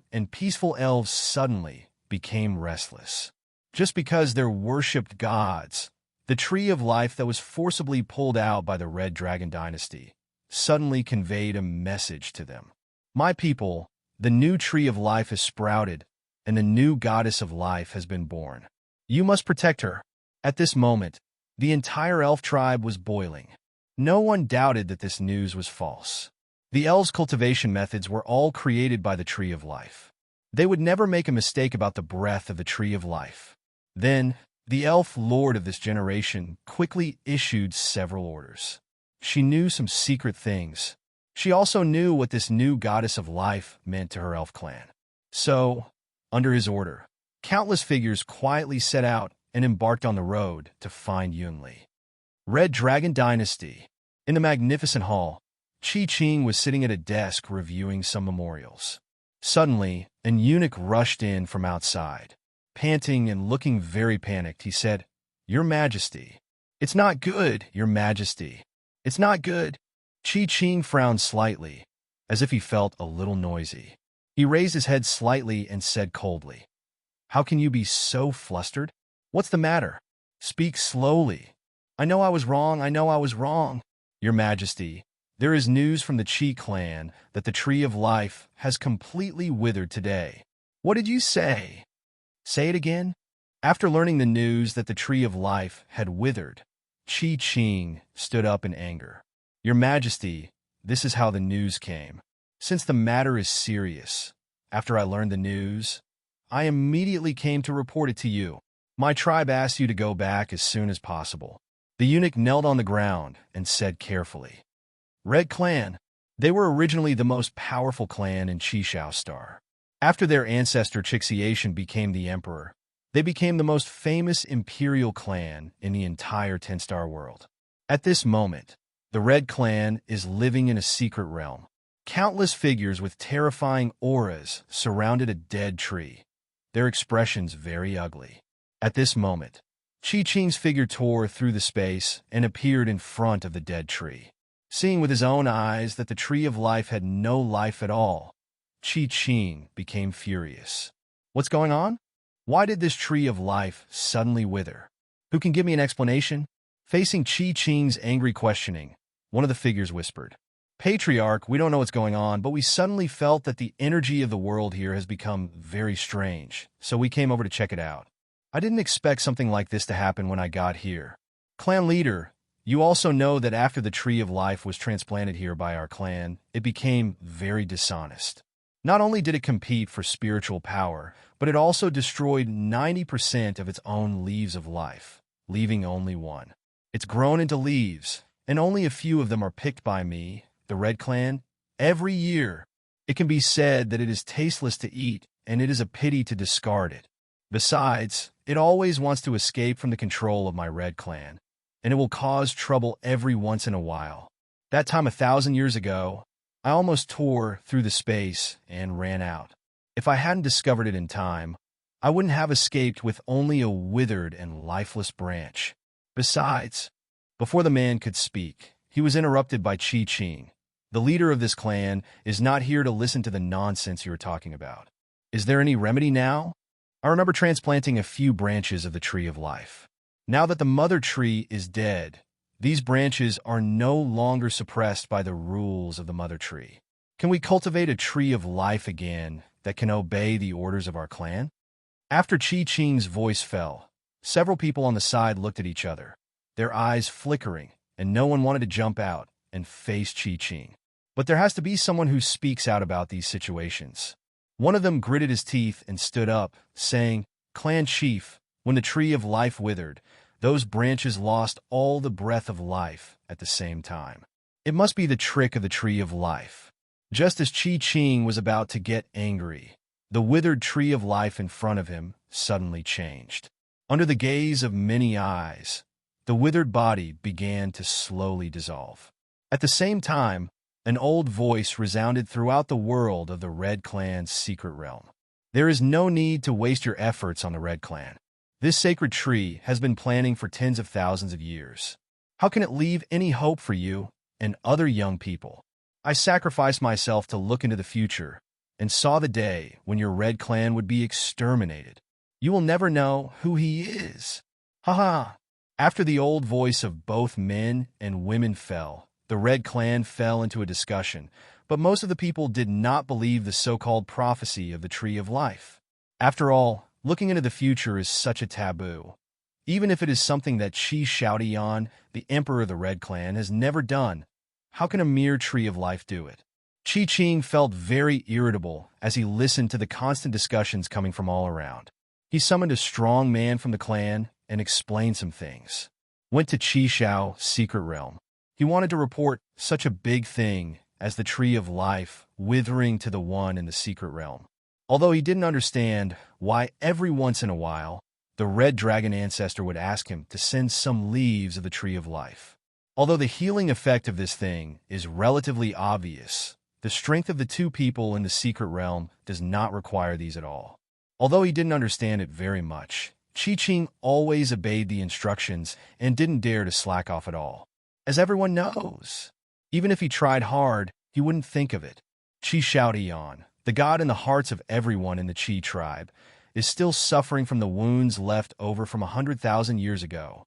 elves suddenly became restless. Just because their worshipped gods, the tree of life that was forcibly pulled out by the Red Dragon dynasty, suddenly conveyed a message to them. "My people, the new tree of life has sprouted, and the new goddess of life has been born. You must protect her." At this moment, the entire elf tribe was boiling. No one doubted that this news was false. The elves' cultivation methods were all created by the tree of life. They would never make a mistake about the breath of the tree of life. Then, the elf lord of this generation quickly issued several orders. She knew some secret things. She also knew what this new goddess of life meant to her elf clan. So, under his order, countless figures quietly set out and embarked on the road to find Yunli. Red Dragon Dynasty. In the magnificent hall, Qi Qing was sitting at a desk reviewing some memorials. Suddenly, an eunuch rushed in from outside. Panting and looking very panicked, he said, "Your Majesty." "It's not good, Your Majesty. It's not good." Qi Qing frowned slightly, as if he felt a little noisy. He raised his head slightly and said coldly, "How can you be so flustered? What's the matter? Speak slowly." "I know I was wrong, I know I was wrong. Your Majesty, there is news from the Qi clan that the tree of life has completely withered today." "What did you say?" "Say it again." After learning the news that the tree of life had withered, Qi Qing stood up in anger. "Your Majesty, this is how the news came. Since the matter is serious, after I learned the news, I immediately came to report it to you. My tribe asks you to go back as soon as possible." The eunuch knelt on the ground and said carefully, "Red Clan. They were originally the most powerful clan in Qishao Star. After their ancestor Xixiation became the emperor, they became the most famous imperial clan in the entire 10-star world. At this moment, the Red Clan is living in a secret realm. Countless figures with terrifying auras surrounded a dead tree, their expressions very ugly. At this moment, Qi Qing's figure tore through the space and appeared in front of the dead tree. Seeing with his own eyes that the tree of life had no life at all, Qi Qing became furious. "What's going on? Why did this tree of life suddenly wither? Who can give me an explanation?" Facing Qi Qing's angry questioning, one of the figures whispered, "Patriarch, we don't know what's going on, but we suddenly felt that the energy of the world here has become very strange, so we came over to check it out. I didn't expect something like this to happen when I got here. Clan leader, you also know that after the tree of life was transplanted here by our clan, it became very dishonest. Not only did it compete for spiritual power, but it also destroyed 90% of its own leaves of life, leaving only one. It's grown into leaves, and only a few of them are picked by me, the Red Clan, every year. It can be said that it is tasteless to eat, and it is a pity to discard it. Besides, it always wants to escape from the control of my Red Clan, and it will cause trouble every once in a while. That time 1,000 years ago, I almost tore through the space and ran out. If I hadn't discovered it in time, I wouldn't have escaped with only a withered and lifeless branch. Besides," before the man could speak, he was interrupted by Qi Qing. "The leader of this clan is not here to listen to the nonsense you are talking about. Is there any remedy now? I remember transplanting a few branches of the tree of life. Now that the mother tree is dead, these branches are no longer suppressed by the rules of the mother tree. Can we cultivate a tree of life again that can obey the orders of our clan?" After Qi Qing's voice fell, several people on the side looked at each other, their eyes flickering, and no one wanted to jump out and face Qi Qing. But there has to be someone who speaks out about these situations. One of them gritted his teeth and stood up, saying, "Clan chief, when the tree of life withered, those branches lost all the breath of life at the same time. It must be the trick of the tree of life." Just as Qi Qing was about to get angry, the withered tree of life in front of him suddenly changed. Under the gaze of many eyes, the withered body began to slowly dissolve. At the same time, an old voice resounded throughout the world of the Red Clan's secret realm. "There is no need to waste your efforts on the Red Clan. This sacred tree has been planning for tens of thousands of years. How can it leave any hope for you and other young people? I sacrificed myself to look into the future and saw the day when your Red Clan would be exterminated. You will never know who he is. Ha ha." After the old voice of both men and women fell, the Red Clan fell into a discussion, but most of the people did not believe the so-called prophecy of the Tree of Life. After all, looking into the future is such a taboo, even if it is something that Xuanyuan, the emperor of the Red Clan, has never done. How can a mere Tree of Life do it? Qi Qing felt very irritable as he listened to the constant discussions coming from all around. He summoned a strong man from the clan and explained some things. Went to Qishao's secret realm. He wanted to report such a big thing as the Tree of Life withering to the one in the secret realm. Although he didn't understand why every once in a while the Red Dragon ancestor would ask him to send some leaves of the Tree of Life. Although the healing effect of this thing is relatively obvious, the strength of the two people in the secret realm does not require these at all. Although he didn't understand it very much, Qi Qing always obeyed the instructions and didn't dare to slack off at all. As everyone knows, even if he tried hard, he wouldn't think of it. Xuanyuan, the god in the hearts of everyone in the Qi tribe, is still suffering from the wounds left over from 100,000 years ago.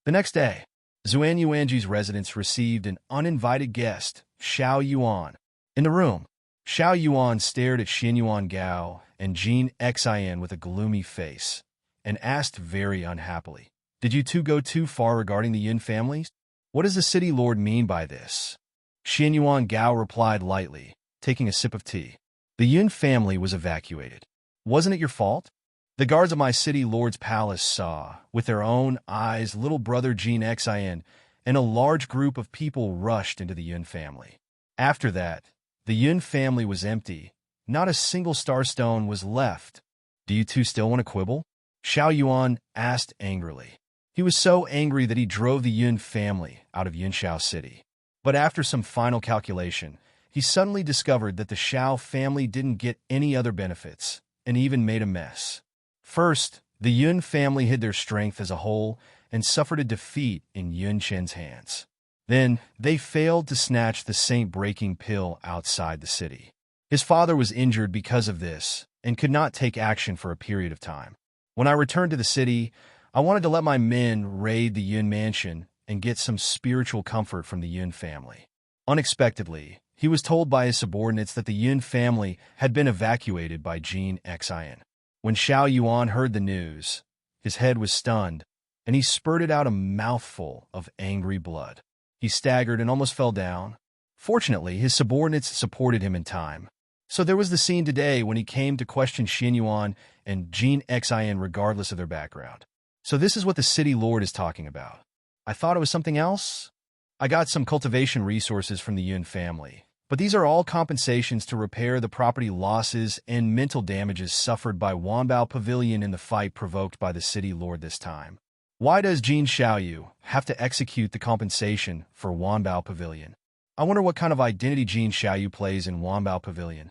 The next day, Xuanyuan's residence received an uninvited guest, Xuanyuan. In the room, Xuanyuan stared at Xuanyuan Gao and Gan Xen with a gloomy face, and asked very unhappily, "Did you two go too far regarding the Yun families? What does the city lord mean by this?" Xuanyuan Gao replied lightly, taking a sip of tea. The Yun family was evacuated. Wasn't it your fault? The guards of my city lord's palace saw, with their own eyes, little brother Gan Xen, and a large group of people rushed into the Yun family. After that, the Yun family was empty. Not a single starstone was left. Do you two still want to quibble? Xuanyuan asked angrily. He was so angry that he drove the Yun family out of Yunshao City. But after some final calculation, he suddenly discovered that the Shao family didn't get any other benefits, and even made a mess. First, the Yun family hid their strength as a whole and suffered a defeat in Yun Chen's hands. Then, they failed to snatch the saint-breaking pill outside the city. His father was injured because of this and could not take action for a period of time. When I returned to the city, I wanted to let my men raid the Yun mansion and get some spiritual comfort from the Yun family. Unexpectedly, he was told by his subordinates that the Yun family had been evacuated by Gan Xen. When Xuanyuan heard the news, his head was stunned, and he spurted out a mouthful of angry blood. He staggered and almost fell down. Fortunately, his subordinates supported him in time. So there was the scene today when he came to question Xuanyuan and Gan Xen regardless of their background. So this is what the city lord is talking about. I thought it was something else. I got some cultivation resources from the Yun family, but these are all compensations to repair the property losses and mental damages suffered by Wanbao Pavilion in the fight provoked by the city lord this time. Why does Jin Xiaoyu have to execute the compensation for Wanbao Pavilion? I wonder what kind of identity Jin Xiaoyu plays in Wanbao Pavilion.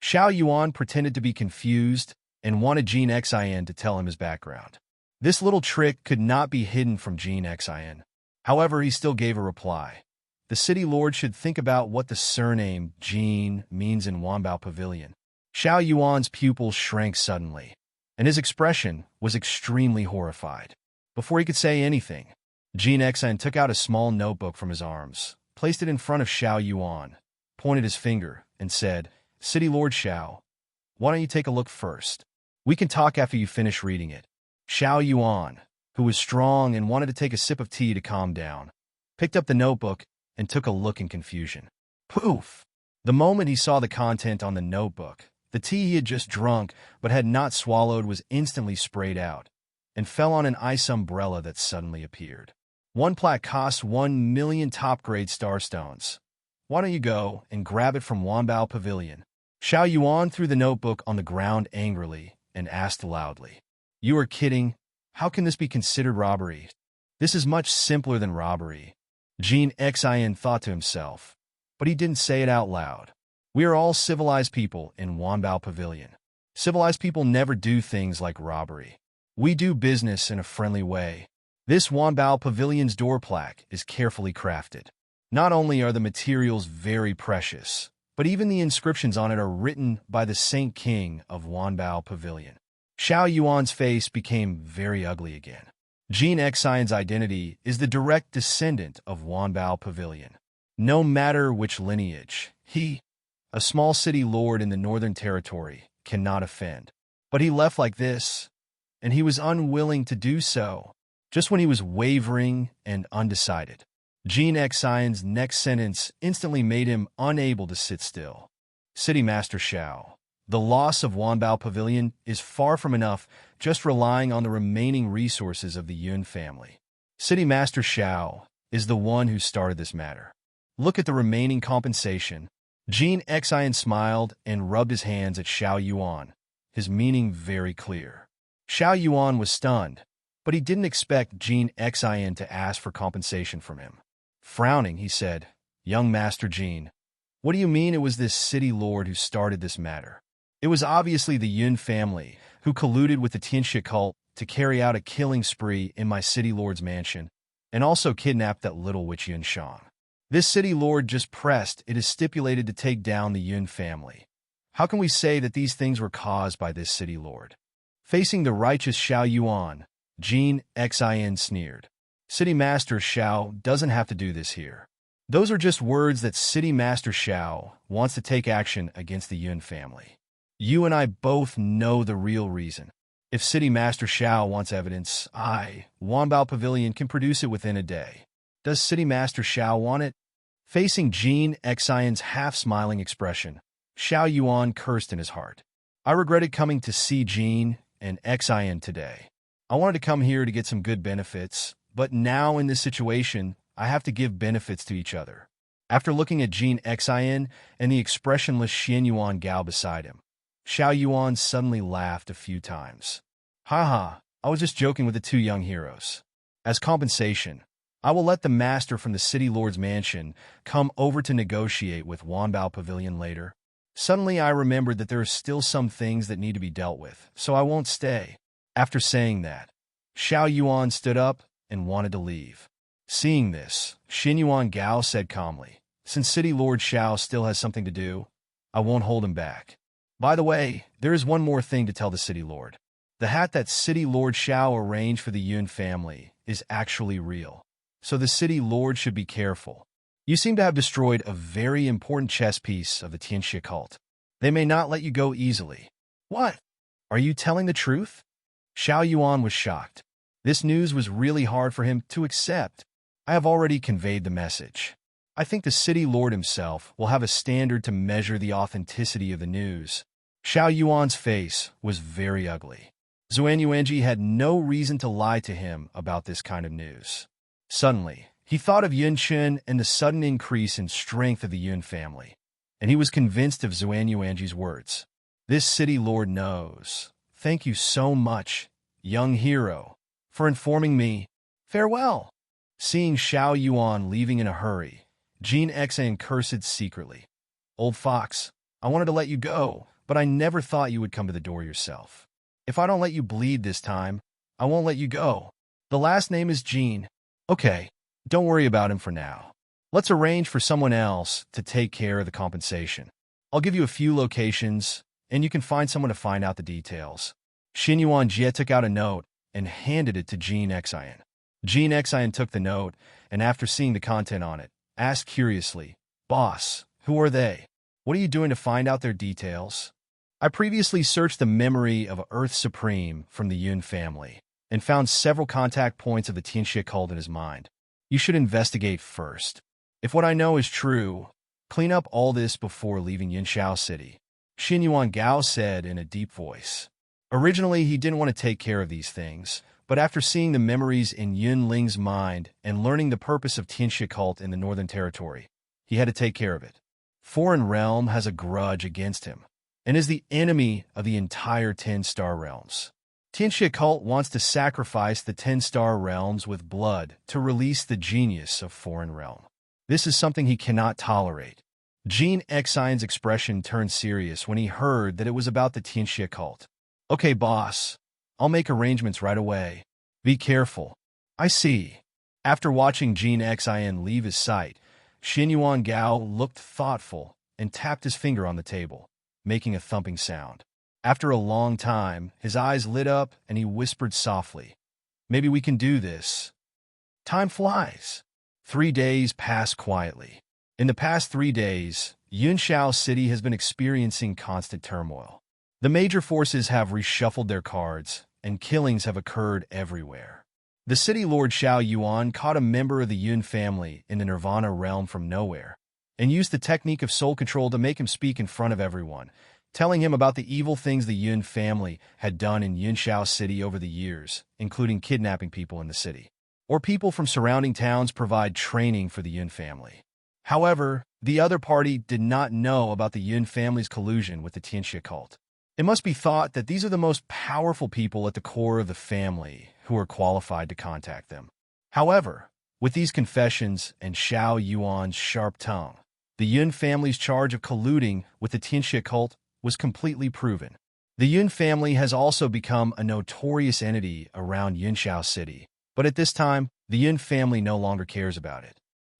Xuanyuan pretended to be confused and wanted Gan Xen to tell him his background. This little trick could not be hidden from Gan Xen. However, he still gave a reply. The city lord should think about what the surname Jin means in Wanbao Pavilion. Xuanyuan's pupils shrank suddenly, and his expression was extremely horrified. Before he could say anything, Gan Xen took out a small notebook from his arms, placed it in front of Xuanyuan, pointed his finger, and said, "City Lord Xiao, why don't you take a look first? We can talk after you finish reading it." Xuanyuan, who was strong and wanted to take a sip of tea to calm down, picked up the notebook and took a look in confusion. Poof! The moment he saw the content on the notebook, the tea he had just drunk but had not swallowed was instantly sprayed out and fell on an ice umbrella that suddenly appeared. One plaque costs 1 million top-grade starstones. Why don't you go and grab it from Wanbao Pavilion? Xuanyuan threw the notebook on the ground angrily and asked loudly, "You are kidding? How can this be considered robbery? This is much simpler than robbery." Gan Xen thought to himself, but he didn't say it out loud. We are all civilized people in Wanbao Pavilion. Civilized people never do things like robbery. We do business in a friendly way. This Wanbao Pavilion's door plaque is carefully crafted. Not only are the materials very precious, but even the inscriptions on it are written by the Saint King of Wanbao Pavilion. Xuanyuan's face became very ugly again. Gan Xen's identity is the direct descendant of Wanbao Pavilion. No matter which lineage, he, a small city lord in the Northern Territory, cannot offend. But he left like this, and he was unwilling to do so, just when he was wavering and undecided. Gan Xen's next sentence instantly made him unable to sit still. City Master Xiao, the loss of Wanbao Pavilion is far from enough just relying on the remaining resources of the Yun family. City Master Xiao is the one who started this matter. Look at the remaining compensation. Gan Xen smiled and rubbed his hands at Xuanyuan, his meaning very clear. Xuanyuan was stunned, but he didn't expect Gan Xen to ask for compensation from him. Frowning, he said, "Young Master Jin, what do you mean it was this city lord who started this matter? It was obviously the Yun family who colluded with the Tianjia cult to carry out a killing spree in my city lord's mansion and also kidnapped that little witch Huen Shong. This city lord just pressed it is stipulated to take down the Yun family. How can we say that these things were caused by this city lord?" Facing the righteous Xuanyuan, Gan Xen sneered. City Master Xiao doesn't have to do this here. Those are just words that City Master Xiao wants to take action against the Yun family. You and I both know the real reason. If City Master Xiao wants evidence, Wanbao Pavilion, can produce it within a day. Does City Master Xiao want it? Facing Gan Xen's half-smiling expression, Xuanyuan cursed in his heart. I regretted coming to see Jean and Xin today. I wanted to come here to get some good benefits, but now in this situation, I have to give benefits to each other. After looking at Jean Xin and the expressionless Xuanyuan Bo beside him, Xuanyuan suddenly laughed a few times. Haha, I was just joking with the two young heroes. As compensation, I will let the master from the city lord's mansion come over to negotiate with Wanbao Pavilion later. Suddenly I remembered that there are still some things that need to be dealt with, so I won't stay. After saying that, Xuanyuan stood up and wanted to leave. Seeing this, Xuanyuan Bo said calmly, "Since City Lord Xiao still has something to do, I won't hold him back. By the way, there is one more thing to tell the City Lord. The hat that City Lord Xiao arranged for the Yun family is actually real, so the City Lord should be careful. You seem to have destroyed a very important chess piece of the Tianjiao cult. They may not let you go easily." "What? Are you telling the truth?" Xuanyuan was shocked. This news was really hard for him to accept. "I have already conveyed the message. I think the city lord himself will have a standard to measure the authenticity of the news." Xuanyuan's face was very ugly. Xuanyuan had no reason to lie to him about this kind of news. Suddenly, he thought of Yun Shun and the sudden increase in strength of the Yun family, and he was convinced of Xuanyuan's words. "This city lord knows. Thank you so much, young hero, for informing me. Farewell." Seeing Xuanyuan leaving in a hurry, Gan Xen cursed secretly. "Old fox, I wanted to let you go, but I never thought you would come to the door yourself. If I don't let you bleed this time, I won't let you go. The last name is Jean. Okay, don't worry about him for now. Let's arrange for someone else to take care of the compensation. I'll give you a few locations, and you can find someone to find out the details." Xuanyuan Jie took out a note and handed it to Gan Xen. Gan Xen took the note, and after seeing the content on it, asked curiously, "Boss, who are they? What are you doing to find out their details?" "I previously searched the memory of Earth Supreme from the Yun family and found several contact points of the Tianjiao cult in his mind. You should investigate first. If what I know is true, clean up all this before leaving Yunshao City," Xuanyuan Bo said in a deep voice. Originally, he didn't want to take care of these things, but after seeing the memories in Yun Ling's mind and learning the purpose of Tianjiao cult in the Northern Territory, he had to take care of it. Foreign Realm has a grudge against him and is the enemy of the entire 10-star realms. Tianjiao cult wants to sacrifice the 10-star realms with blood to release the genius of Foreign Realm. This is something he cannot tolerate. Gan Xen's expression turned serious when he heard that it was about the Tianjiao cult. "Okay, boss. I'll make arrangements right away. Be careful." "I see." After watching Gan Xen leave his sight, Xuanyuan Bo looked thoughtful and tapped his finger on the table, making a thumping sound. After a long time, his eyes lit up and he whispered softly, "Maybe we can do this." Time flies. 3 days pass quietly. In the past 3 days, Yunshao City has been experiencing constant turmoil. The major forces have reshuffled their cards, and killings have occurred everywhere. The city lord Xuanyuan caught a member of the Yun family in the Nirvana realm from nowhere, and used the technique of soul control to make him speak in front of everyone, telling him about the evil things the Yun family had done in Yunshao City over the years, including kidnapping people in the city, or people from surrounding towns provide training for the Yun family. However, the other party did not know about the Yun family's collusion with the Tianjiao cult. It must be thought that these are the most powerful people at the core of the family who are qualified to contact them. However, with these confessions and Xuanyuan's sharp tongue, the Yun family's charge of colluding with the Tianjiao cult was completely proven. The Yun family has also become a notorious entity around Yunshao City, but at this time, the Yun family no longer cares about it.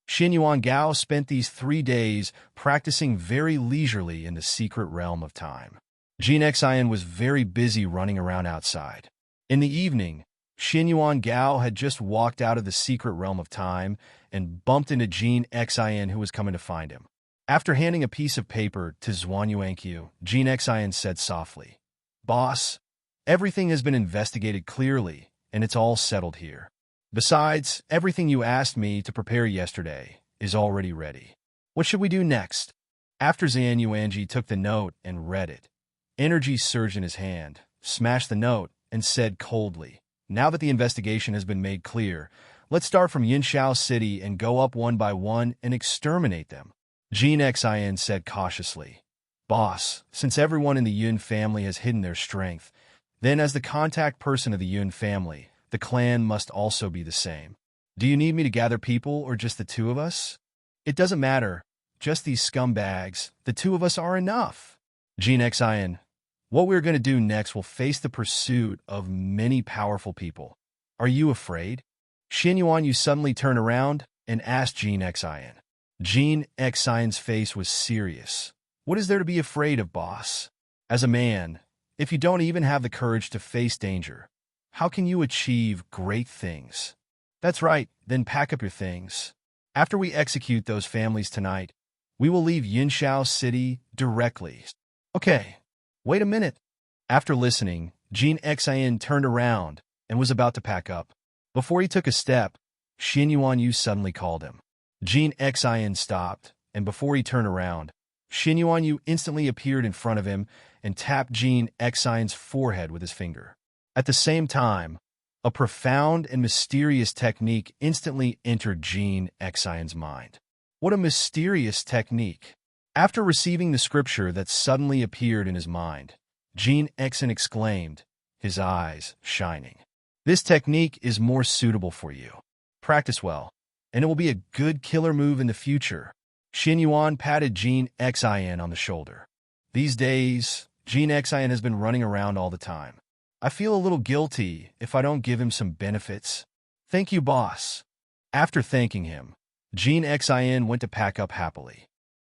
Xuanyuan Bo spent these 3 days practicing very leisurely in the secret realm of time. Gan Xen was very busy running around outside. In the evening, Xuanyuan Bo had just walked out of the secret realm of time and bumped into Gan Xen, who was coming to find him. After handing a piece of paper to Xuanyuan Q, Gan Xen said softly, "Boss, everything has been investigated clearly, and it's all settled here. Besides, everything you asked me to prepare yesterday is already ready. What should we do next?" After Xuanyuan took the note and read it, Energy surged in his hand, smashed the note, and said coldly, "Now that the investigation has been made clear, let's start from Yunshao City and go up one by one and exterminate them." Jean Xin said cautiously, "Boss, since everyone in the Yun family has hidden their strength, then as the contact person of the Yun family, the clan must also be the same. Do you need me to gather people or just the two of us?" "It doesn't matter. Just these scumbags. The two of us are enough." Jean Xin, "What we're going to do next will face the pursuit of many powerful people. Are you afraid?" Xuanyuan suddenly turned around and asked Jean Xin. Jean Xin's face was serious. "What is there to be afraid of, boss? As a man, if you don't even have the courage to face danger, how can you achieve great things?" "That's right, then pack up your things. After we execute those families tonight, we will leave Yunshao City directly." "Okay, wait a minute." After listening, Jean Xin turned around and was about to pack up. Before he took a step, Xuanyuan suddenly called him. Jean Xin stopped, and before he turned around, Xuanyuan instantly appeared in front of him and tapped Jean Xin's forehead with his finger. At the same time, a profound and mysterious technique instantly entered Jean Xin's mind. What a mysterious technique! After receiving the scripture that suddenly appeared in his mind, Jean Xin exclaimed, his eyes shining. "This technique is more suitable for you. Practice well, and it will be a good killer move in the future." Xuanyuan patted Jean Xin on the shoulder. "These days, Jean Xin has been running around all the time. I feel a little guilty if I don't give him some benefits." "Thank you, boss." After thanking him, Jean Xin went to pack up happily.